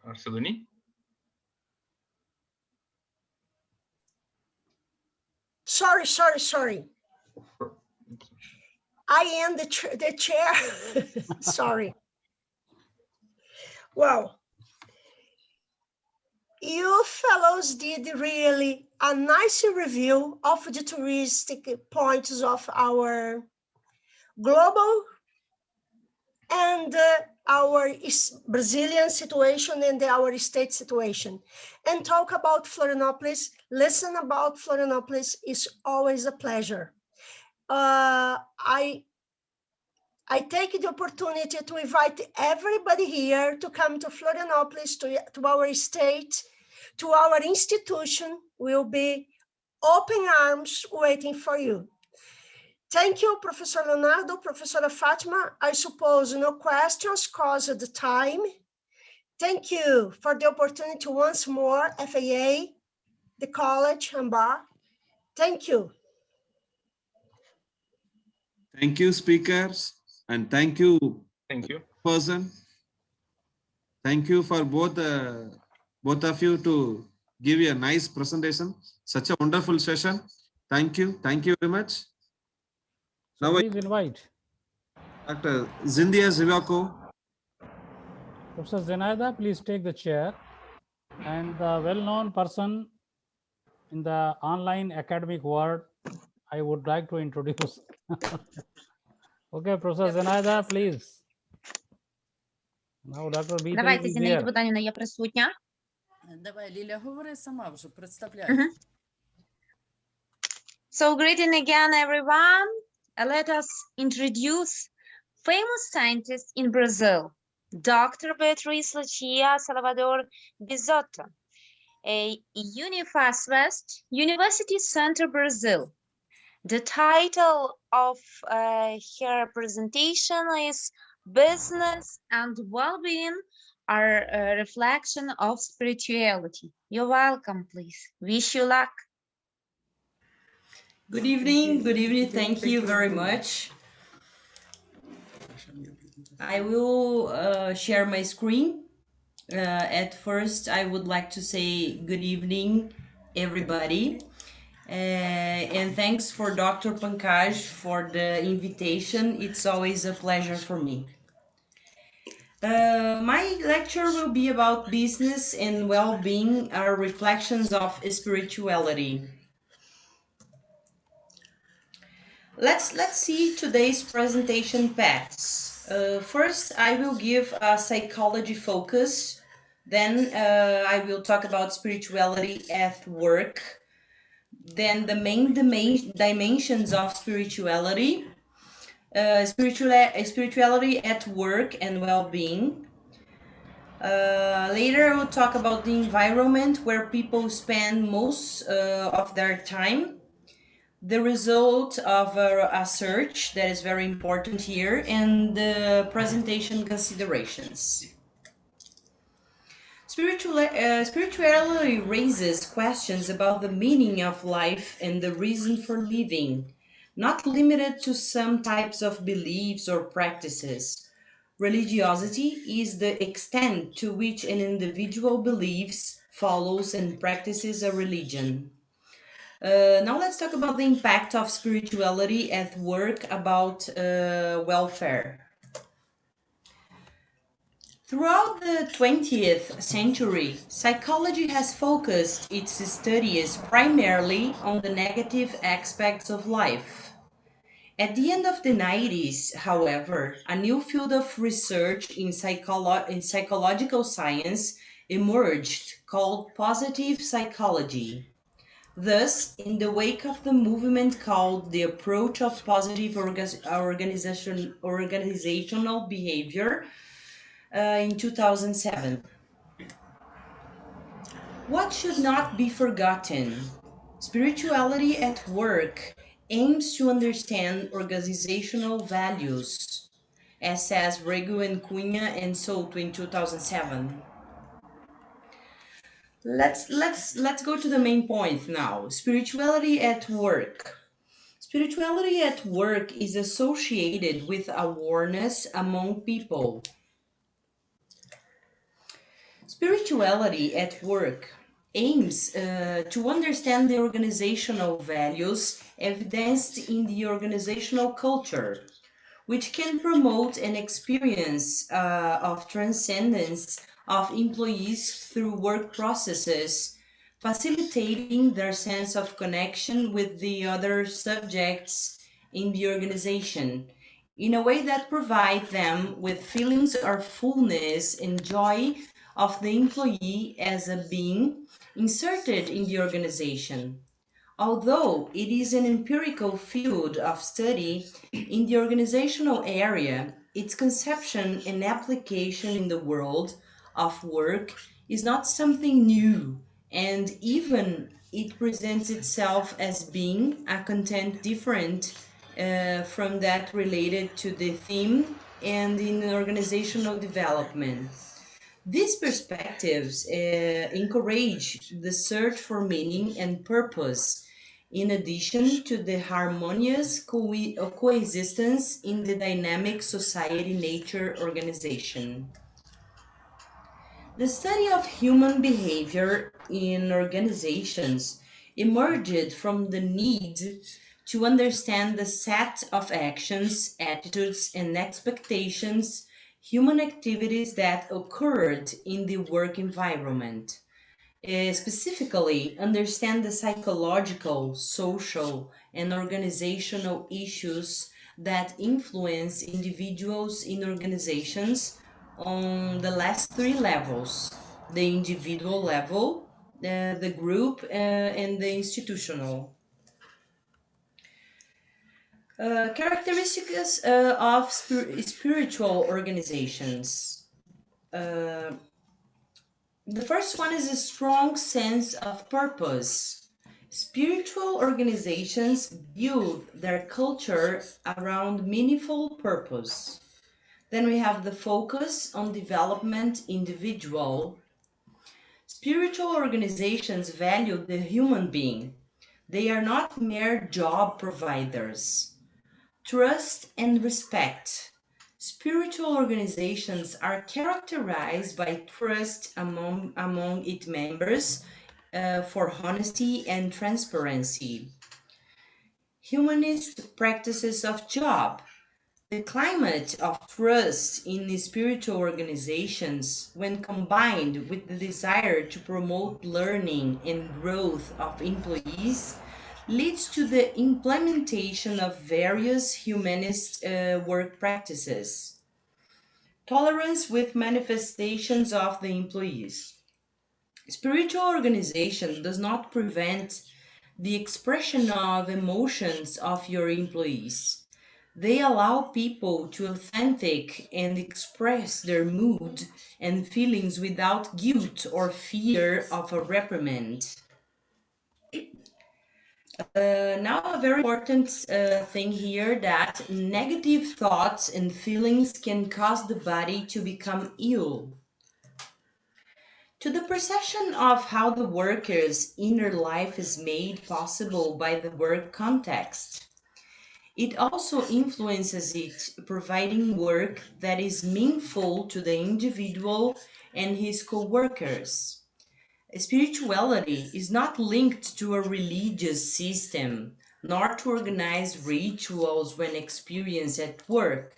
Arcelini. Sorry. I am the chair. Sorry. Well, you fellows did really a nice review of the touristic points of our global and our Brazilian situation and our state situation. And talk about Florianopolis, listen about Florianopolis is always a pleasure. I take the opportunity to invite everybody here to come to Florianopolis, to our state, to our institution. We'll be open arms waiting for you. Thank you, Professor Leonardo, Professor Fatima. I suppose no questions because of the time. Thank you for the opportunity once more, FAI, the college, and bar. Thank you. Thank you, speakers, and thank you, person. Thank you for both of you to give you a nice presentation. Such a wonderful session. Thank you very much. So now please invite Dr. Zindia Zivako. Professor Zenaida, please take the chair. And the well-known person in the online academic world, I would like to introduce. Okay, Professor Zenaida, please. Now, Dr. B. Давайте, Зінаїда Богданівна, я присутня. Давай, Ліля, говори сама вже, представляй. So, greeting again, everyone. Let us introduce famous scientist in Brazil, Dr. Beatriz Lucia Salvador Bisotto, a Unifacvest, University Centro, Brazil. The title of her presentation is Business and Well-Being are a Reflection of Spirituality. You're welcome, please. Wish you luck. Good evening. Thank you very much. I will share my screen. At first, I would like to say good evening, everybody. And thanks for Dr. Pankaj for the invitation. It's always a pleasure for me. My lecture will be about business and well-being are reflections of spirituality. Let's see today's presentation paths. First, I will give a psychology focus. Then I will talk about spirituality at work. Then the main dimensions of spirituality. Spirituality at work and well-being. Later, I will talk about the environment where people spend most of their time. The result of a search that is very important here, and the presentation considerations. Spirituality raises questions about the meaning of life and the reason for living, not limited to some types of beliefs or practices. Religiosity is the extent to which an individual believes, follows, and practices a religion. Now let's talk about the impact of spirituality at work about welfare. Throughout the 20th century, psychology has focused its studies primarily on the negative aspects of life. At the end of the 90s, however, a new field of research in psychological science emerged called positive psychology. Thus, in the wake of the movement called the approach of positive organizational behavior in 2007. What should not be forgotten? Spirituality at work aims to understand organizational values, as says Regu and Cunha and Souto in 2007. Let's go to the main point now. Spirituality at work. Spirituality at work is associated with awareness among people. Spirituality at work aims to understand the organizational values evidenced in the organizational culture, which can promote an experience of transcendence of employees through work processes, facilitating their sense of connection with the other subjects in the organization in a way that provides them with feelings of fullness and joy of the employee as a being inserted in the organization. Although it is an empirical field of study in the organizational area, its conception and application in the world of work is not something new, and even it presents itself as being a content different from that related to the theme and in organizational development. These perspectives encourage the search for meaning and purpose, in addition to the harmonious coexistence in the dynamic society-nature organization. The study of human behavior in organizations emerged from the need to understand the set of actions, attitudes, and expectations, human activities that occurred in the work environment. Specifically, understand the psychological, social, and organizational issues that influence individuals in organizations on the last three levels: the individual level, the group, and the institutional. Characteristics of spiritual organizations. The first one is a strong sense of purpose. Spiritual organizations build their culture around meaningful purpose. Then we have the focus on development individual. Spiritual organizations value the human being. They are not mere job providers. Trust and respect. Spiritual organizations are characterized by trust among its members for honesty and transparency. Humanist practices of job. The climate of trust in spiritual organizations, when combined with the desire to promote learning and growth of employees, leads to the implementation of various humanist work practices. Tolerance with manifestations of the employees. Spiritual organization does not prevent the expression of emotions of your employees. They allow people to authentic and express their mood and feelings without guilt or fear of a reprimand. Now a very important thing here, that negative thoughts and feelings can cause the body to become ill. To the perception of how the worker's inner life is made possible by the work context. It also influences it, providing work that is meaningful to the individual and his co-workers. Spirituality is not linked to a religious system, nor to organized rituals when experienced at work.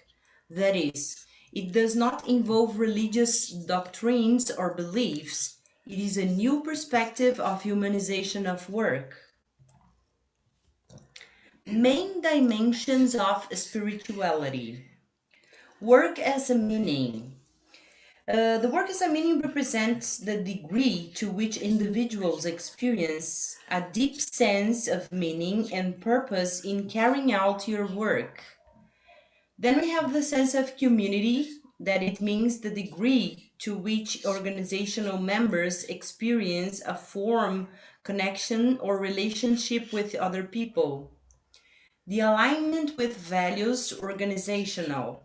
That is, It does not involve religious doctrines or beliefs. It is a new perspective of humanization of work. Main dimensions of spirituality. Work as a meaning. The work as a meaning represents the degree to which individuals experience a deep sense of meaning and purpose in carrying out your work. Then we have the sense of community, that it means the degree to which organizational members experience a form, connection, or relationship with other people. The alignment with values, organizational,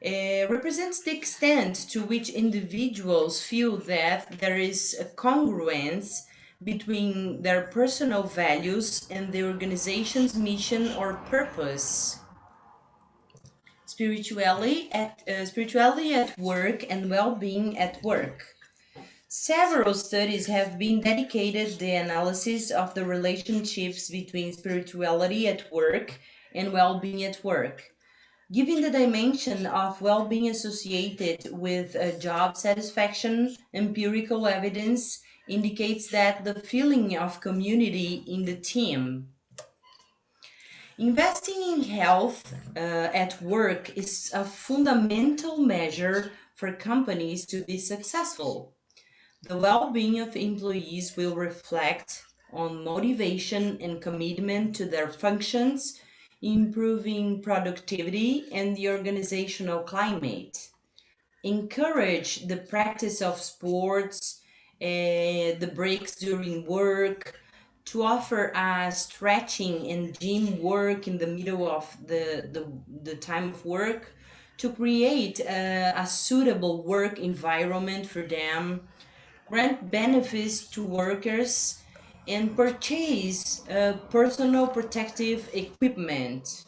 represents the extent to which individuals feel that there is a congruence between their personal values and the organization's mission or purpose. Spirituality at work and well-being at work. Several studies have been dedicated to the analysis of the relationships between spirituality at work and well-being at work. Given the dimension of well-being associated with job satisfaction, empirical evidence indicates that the feeling of community in the team. Investing in health at work is a fundamental measure for companies to be successful. The well-being of employees will reflect on motivation and commitment to their functions, improving productivity and the organizational climate. Encourage the practice of sports, the breaks during work, to offer stretching and gym work in the middle of the time of work, to create a suitable work environment for them, grant benefits to workers, and purchase personal protective equipment.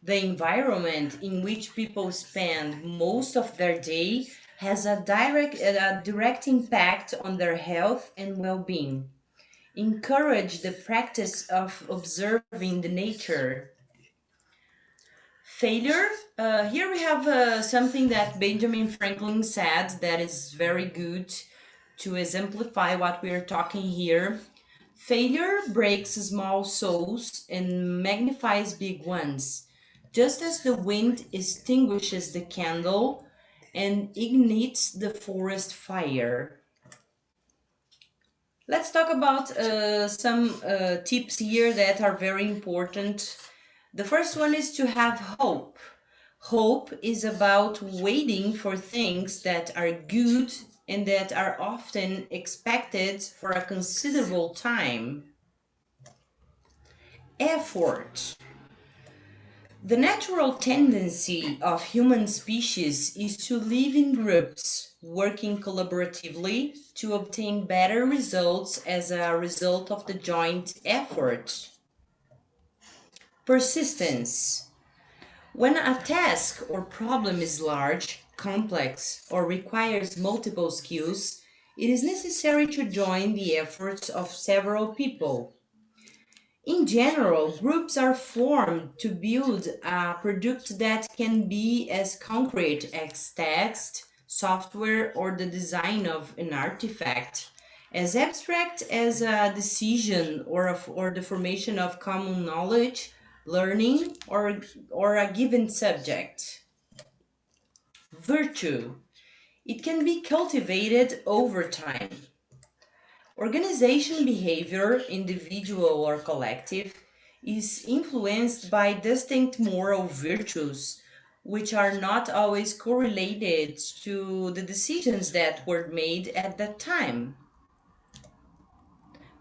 The environment in which people spend most of their day has a direct impact on their health and well-being. Encourage the practice of observing the nature. Failure. Here we have something that Benjamin Franklin said that is very good to exemplify what we are talking here. Failure breaks small souls and magnifies big ones, just as the wind extinguishes the candle and ignites the forest fire. Let's talk about some tips here that are very important. The first one is to have hope. Hope is about waiting for things that are good and that are often expected for a considerable time. Effort. The natural tendency of human species is to live in groups, working collaboratively to obtain better results as a result of the joint effort. Persistence. When a task or problem is large, complex, or requires multiple skills, it is necessary to join the efforts of several people. In general, groups are formed to build a product that can be as concrete as text, software, or the design of an artifact, as abstract as a decision or the formation of common knowledge, learning, or a given subject. Virtue. It can be cultivated over time. Organization behavior, individual or collective, is influenced by distinct moral virtues, which are not always correlated to the decisions that were made at that time.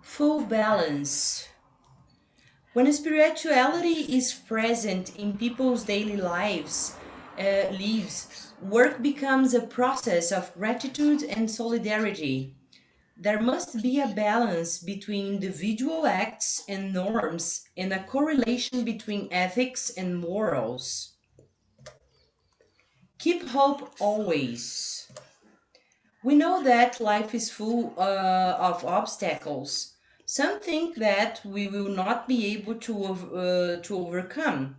Full balance. When spirituality is present in people's daily lives, work becomes a process of gratitude and solidarity. There must be a balance between individual acts and norms and a correlation between ethics and morals. Keep hope always. We know that life is full of obstacles. Some think that we will not be able to overcome.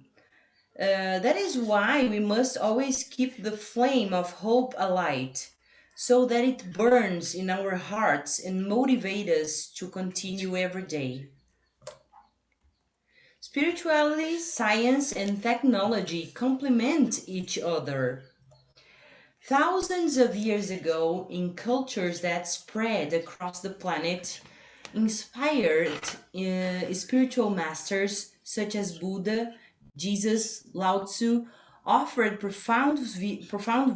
That is why we must always keep the flame of hope alight, so that it burns in our hearts and motivates us to continue every day. Spirituality, science, and technology complement each other. Thousands of years ago, in cultures that spread across the planet, inspired spiritual masters such as Buddha, Jesus, Lao Tzu, offered profound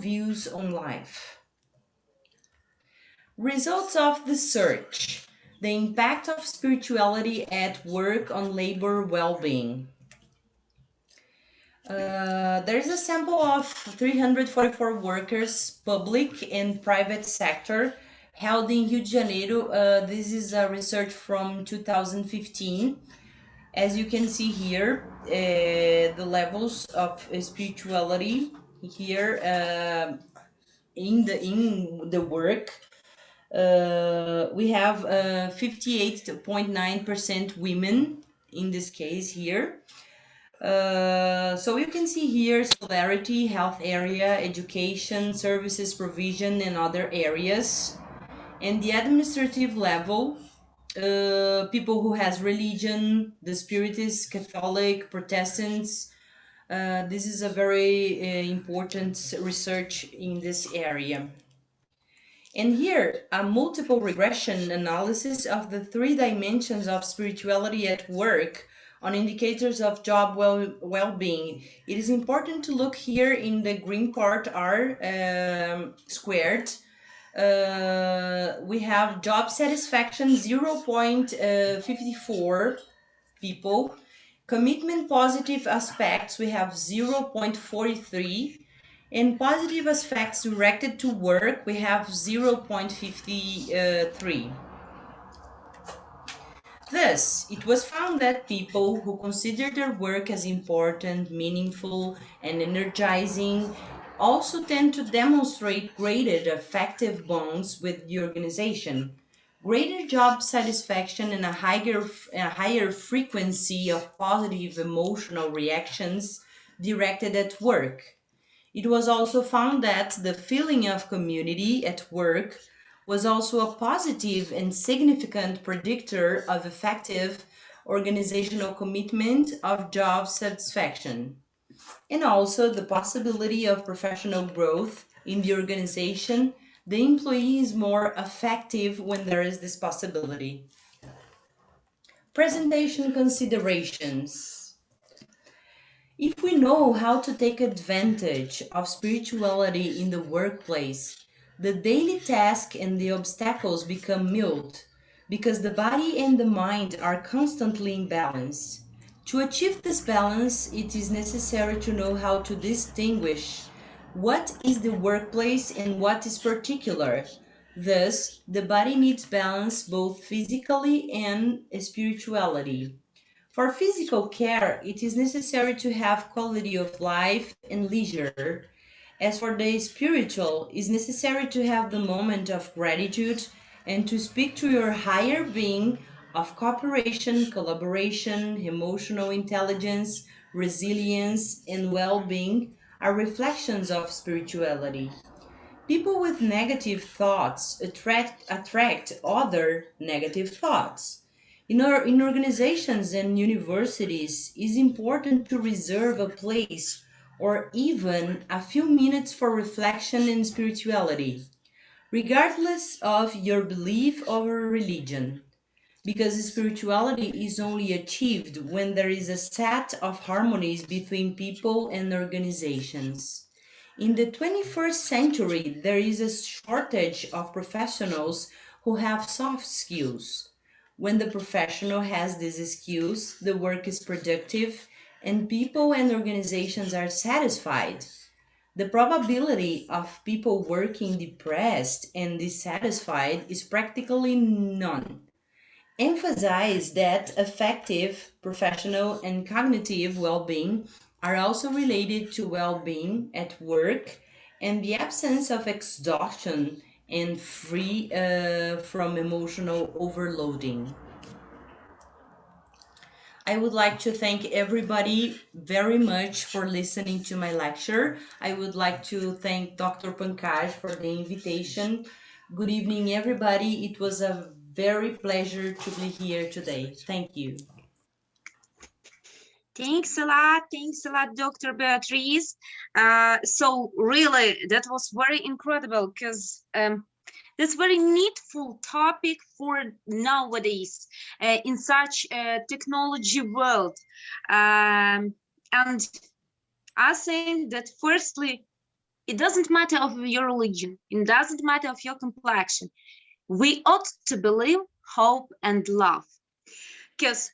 views on life. Results of the search: the impact of spirituality at work on labor well-being. There is a sample of 344 workers, public and private sector, held in Rio de Janeiro. This is a research from 2015. As you can see here, the levels of spirituality here in the work. We have 58.9% women in this case here. So you can see here solidarity, health area, education, services provision, and other areas. And the administrative level, people who has religion, the Spiritists, Catholic, Protestants. This is a very important research in this area. And here, a multiple regression analysis of the 3 dimensions of spirituality at work on indicators of job well-being. It is important to look here in the green part R squared. We have job satisfaction 0.54 people. Commitment positive aspects, we have 0.43. And positive aspects directed to work, we have 0.53. Thus, it was found that people who consider their work as important, meaningful, and energizing also tend to demonstrate greater affective bonds with the organization, greater job satisfaction, and a higher frequency of positive emotional reactions directed at work. It was also found that the feeling of community at work was also a positive and significant predictor of effective organizational commitment of job satisfaction, and also the possibility of professional growth in the organization. The employee is more effective when there is this possibility. Presentation considerations. If we know how to take advantage of spirituality in the workplace, the daily task and the obstacles become mute, because the body and the mind are constantly in balance. To achieve this balance, it is necessary to know how to distinguish what is the workplace and what is particular. Thus, the body needs balance both physically and spirituality. For physical care, it is necessary to have quality of life and leisure. As for the spiritual, it is necessary to have the moment of gratitude and to speak to your higher being of cooperation, collaboration, emotional intelligence, resilience, and well-being are reflections of spirituality. People with negative thoughts attract other negative thoughts. In organizations and universities, it is important to reserve a place or even a few minutes for reflection and spirituality, regardless of your belief or religion, because spirituality is only achieved when there is a set of harmonies between people and organizations. In the 21st century, there is a shortage of professionals who have soft skills. When the professional has these skills, the work is productive and people and organizations are satisfied. The probability of people working depressed and dissatisfied is practically none. Emphasize that effective, professional, and cognitive well-being are also related to well-being at work and the absence of exhaustion and free from emotional overloading. I would like to thank everybody very much for listening to my lecture. I would like to thank Dr. Pankaj for the invitation. Good evening, everybody. It was a very pleasure to be here today. Thank you. Thanks a lot, Dr. Beatrice. So really, that was very incredible because that's very needful topic for nowadays in such a technology world. And I think that firstly, it doesn't matter of your religion, it doesn't matter of your complexion. We ought to believe, hope, and love. Because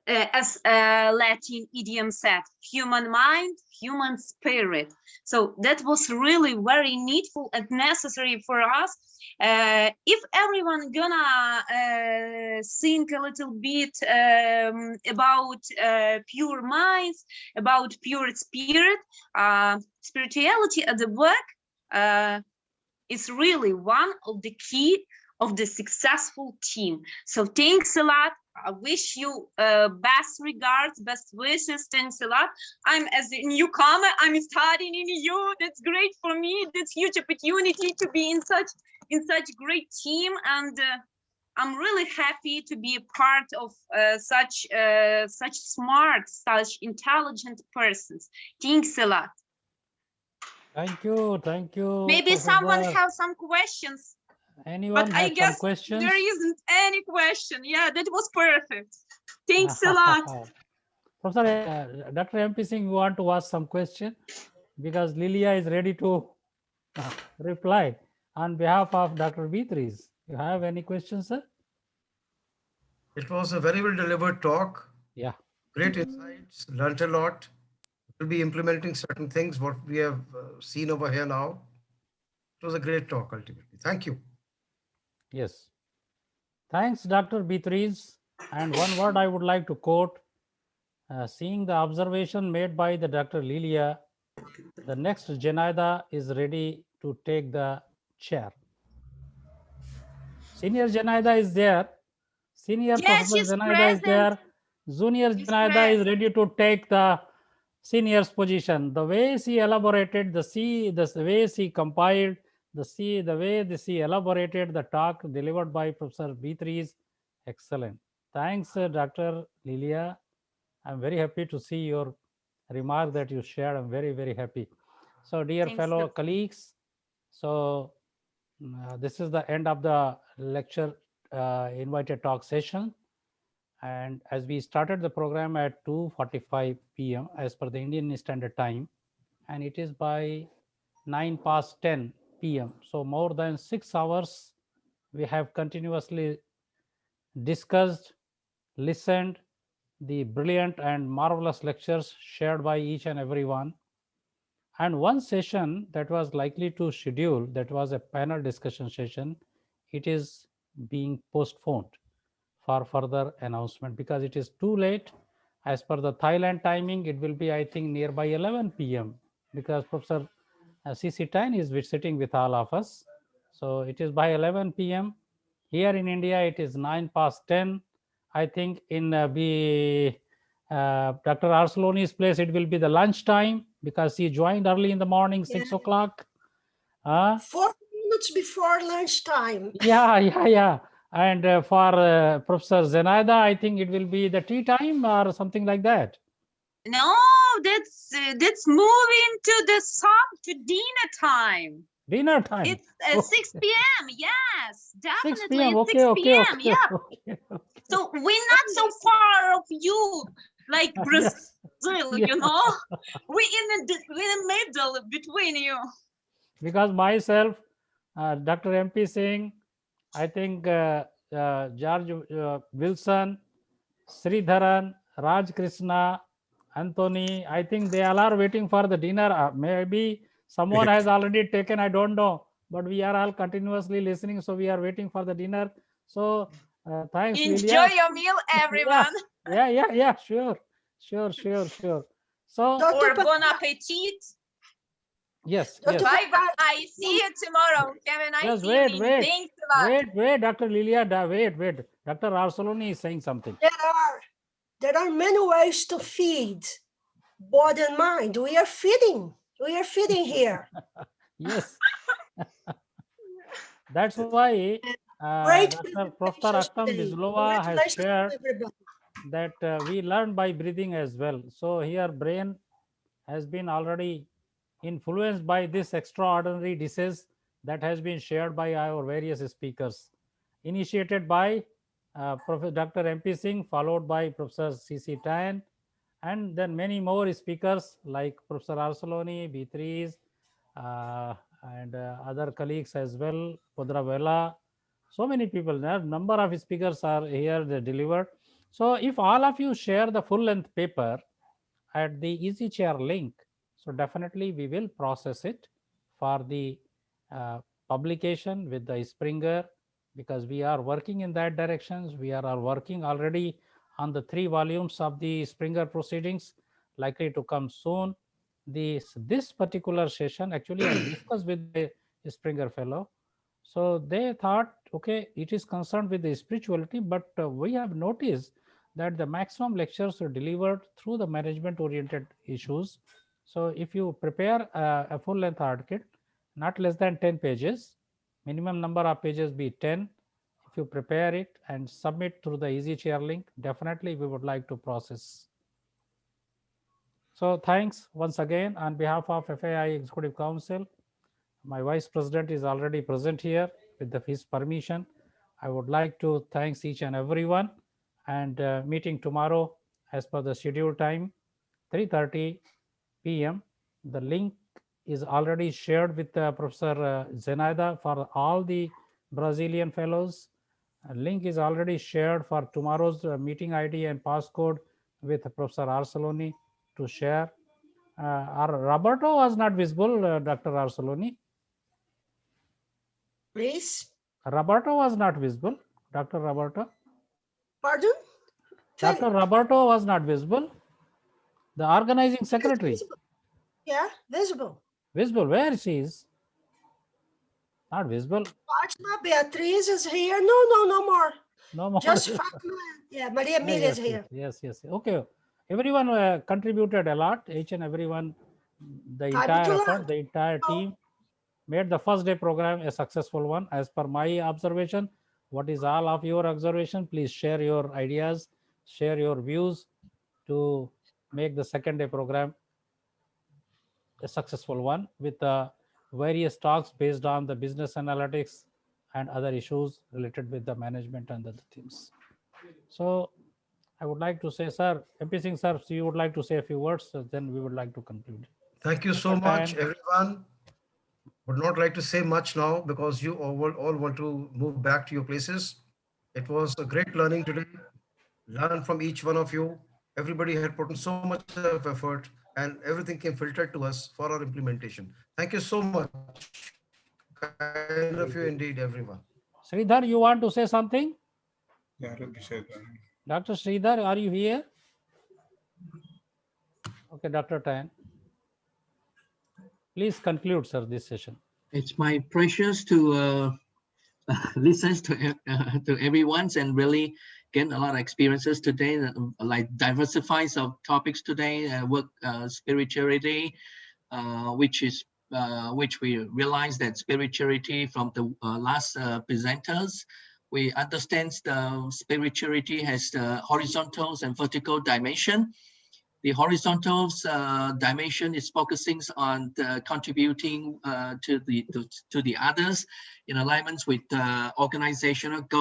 as a Latin idiom said, human mind, human spirit. So that was really very needful and necessary for us. If everyone gonna think a little bit about pure minds, about pure spirit, spirituality at the work is really one of the key of the successful team. So thanks a lot. I wish you best regards, best wishes. Thanks a lot. I'm as a newcomer, I'm studying in EU. That's great for me. That's huge opportunity to be in such great team, and I'm really happy to be a part of such smart, such intelligent persons. Thanks a lot. Thank you. Thank you. Maybe Professor. someone has some questions. Anyone But have I guess some questions? there isn't any question. Yeah, that was perfect. Thanks a lot. Professor, Dr. MP Singh, you want to ask some question? Because Lilia is ready to reply on behalf of Dr. Beatrice. You have any questions, sir? It was a very well delivered talk. Yeah. Great insights, learned a lot. We'll be implementing certain things, what we have seen over here now. It was a great talk, ultimately. Thank you. Yes. Thanks, Dr. Beatrice. And one word I would like to quote, seeing the observation made by the Dr. Lilia, the next Janida is ready to take the chair. Senior Janida is there. Senior Yes, Professor she's Janida is there. Junior Janida is ready to take the senior's position. The way she elaborated, the way she compiled, the way she elaborated the talk delivered by Professor Beatrice, excellent. Thanks, Dr. Lilia. I'm very happy to see your remark that you shared. I'm very, very happy. So, dear Thanks, fellow Dr. colleagues, so this is the end of the lecture invited talk session. And as we started the program at 2:45 p.m. as per the Indian Standard Time, and it is by 10 p.m. So more than 6 hours we have continuously discussed, listened the brilliant and marvelous lectures shared by each and every one. And one session that was likely to schedule, that was a panel discussion session, it is being postponed for further announcement because it is too late. As per the Thailand timing, it will be, I think, nearby 11 p.m. because Professor C.C. Tan is sitting with all of us. So it is by 11 p.m. Here in India, it is 10. I think in Dr. Arsuloni's place, it will be the lunch time because he joined early in the morning, 6 o'clock. 4 minutes before lunchtime. Yeah. And for Professor Zenaida, I think it will be the tea time or something like that. No, that's moving to the to dinner time. Dinner time. It's 6 p.m. Yes, definitely. 6 p.m. It's 6 Okay. p.m. Yeah. So we're not so far of you, like Brazil, you know. We're in the middle between you. Because myself, Dr. MP Singh, I think George Wilson, Sridharan, Raj Krishna, Anthony, I think they all are waiting for the dinner. Maybe someone has already taken, I don't know, but we are all continuously listening. So we are waiting for the dinner. So thanks, Enjoy Lilia. your meal, everyone. Yeah, sure. So, or bon appetit. Yes. Bye. See you tomorrow. Have a nice evening. Thanks a lot. Wait, Dr. Lilia, wait. Dr. Arsoloni is saying something. There are there are many ways to feed body and mind. We are feeding here. Yes. That's why Great Dr. Professor presentations Akhtam today. Bizlova has Congratulations to shared everybody. that we learn by breathing as well. So here brain has been already influenced by this extraordinary disease that has been shared by our various speakers, initiated by Professor Dr. MP Singh, followed by Professor CC Tan, and then many more speakers like Professor Arsaloni, B3s, and other colleagues as well, Podra Vela. So many people, there number of speakers are here, they delivered. So if all of you share the full length paper at the easy chair link, so definitely we will process it for the publication with the Springer, because we are working in that directions. We are working already on the 3 volumes of the Springer proceedings, likely to come soon. This particular session, actually I discussed with the Springer fellow. So they thought, okay, it is concerned with the spirituality, but we have noticed that the maximum lectures are delivered through the management oriented issues. So if you prepare a full length article, not less than 10 pages, minimum number of pages be 10. If you prepare it and submit through the easy chair link, definitely we would like to process. So thanks once again on behalf of FAI Executive Council. My Vice President is already present here with his permission. I would like to thank each and everyone, and meeting tomorrow as per the scheduled time, 3:30 p.m. The link is already shared with Professor Zenaida for all the Brazilian fellows. A link is already shared for tomorrow's meeting ID and passcode with Professor Arsaloni to share. Roberto was not visible, Dr. Arsaloni. Please. Roberto was not visible. Dr. Roberto. Pardon? Dr. Roberto was not visible. The organizing secretary. Yeah, visible. Visible. Where she is? Not visible. Fatima Beatriz is here. No more. No more. Just Fatima. Yeah, Maria Emilia is here. Yes. Okay. Everyone contributed a lot. Each and everyone, the entire effort, the entire team made the first day program a successful one. As per my observation, what is all of your observation? Please share your ideas, share your views to make the second day program a successful one with various talks based on the business analytics and other issues related with the management and other things. So I would like to say, sir, MP Singh, sir, so you would like to say a few words, then we would like to conclude. Thank you so much, everyone. Would not like to say much now because you all want to move back to your places. It was a great learning today. Learn from each one of you. Everybody had put in so much of effort and everything came filtered to us for our implementation. Thank you so much. Kind of you indeed, everyone. Sridhar, you want to say something? Yeah, let me say that. Dr. Sridhar, are you here? Okay, Dr. Tan. Please conclude, sir, this session. It's my precious to listen to everyone's and really get a lot of experiences today, like diversified of topics today, work spirituality, which we realize that spirituality from the last presenters, we understand the spirituality has the horizontal and vertical dimension. The horizontal dimension is focusing on the contributing to the others in alignment with organizational goals.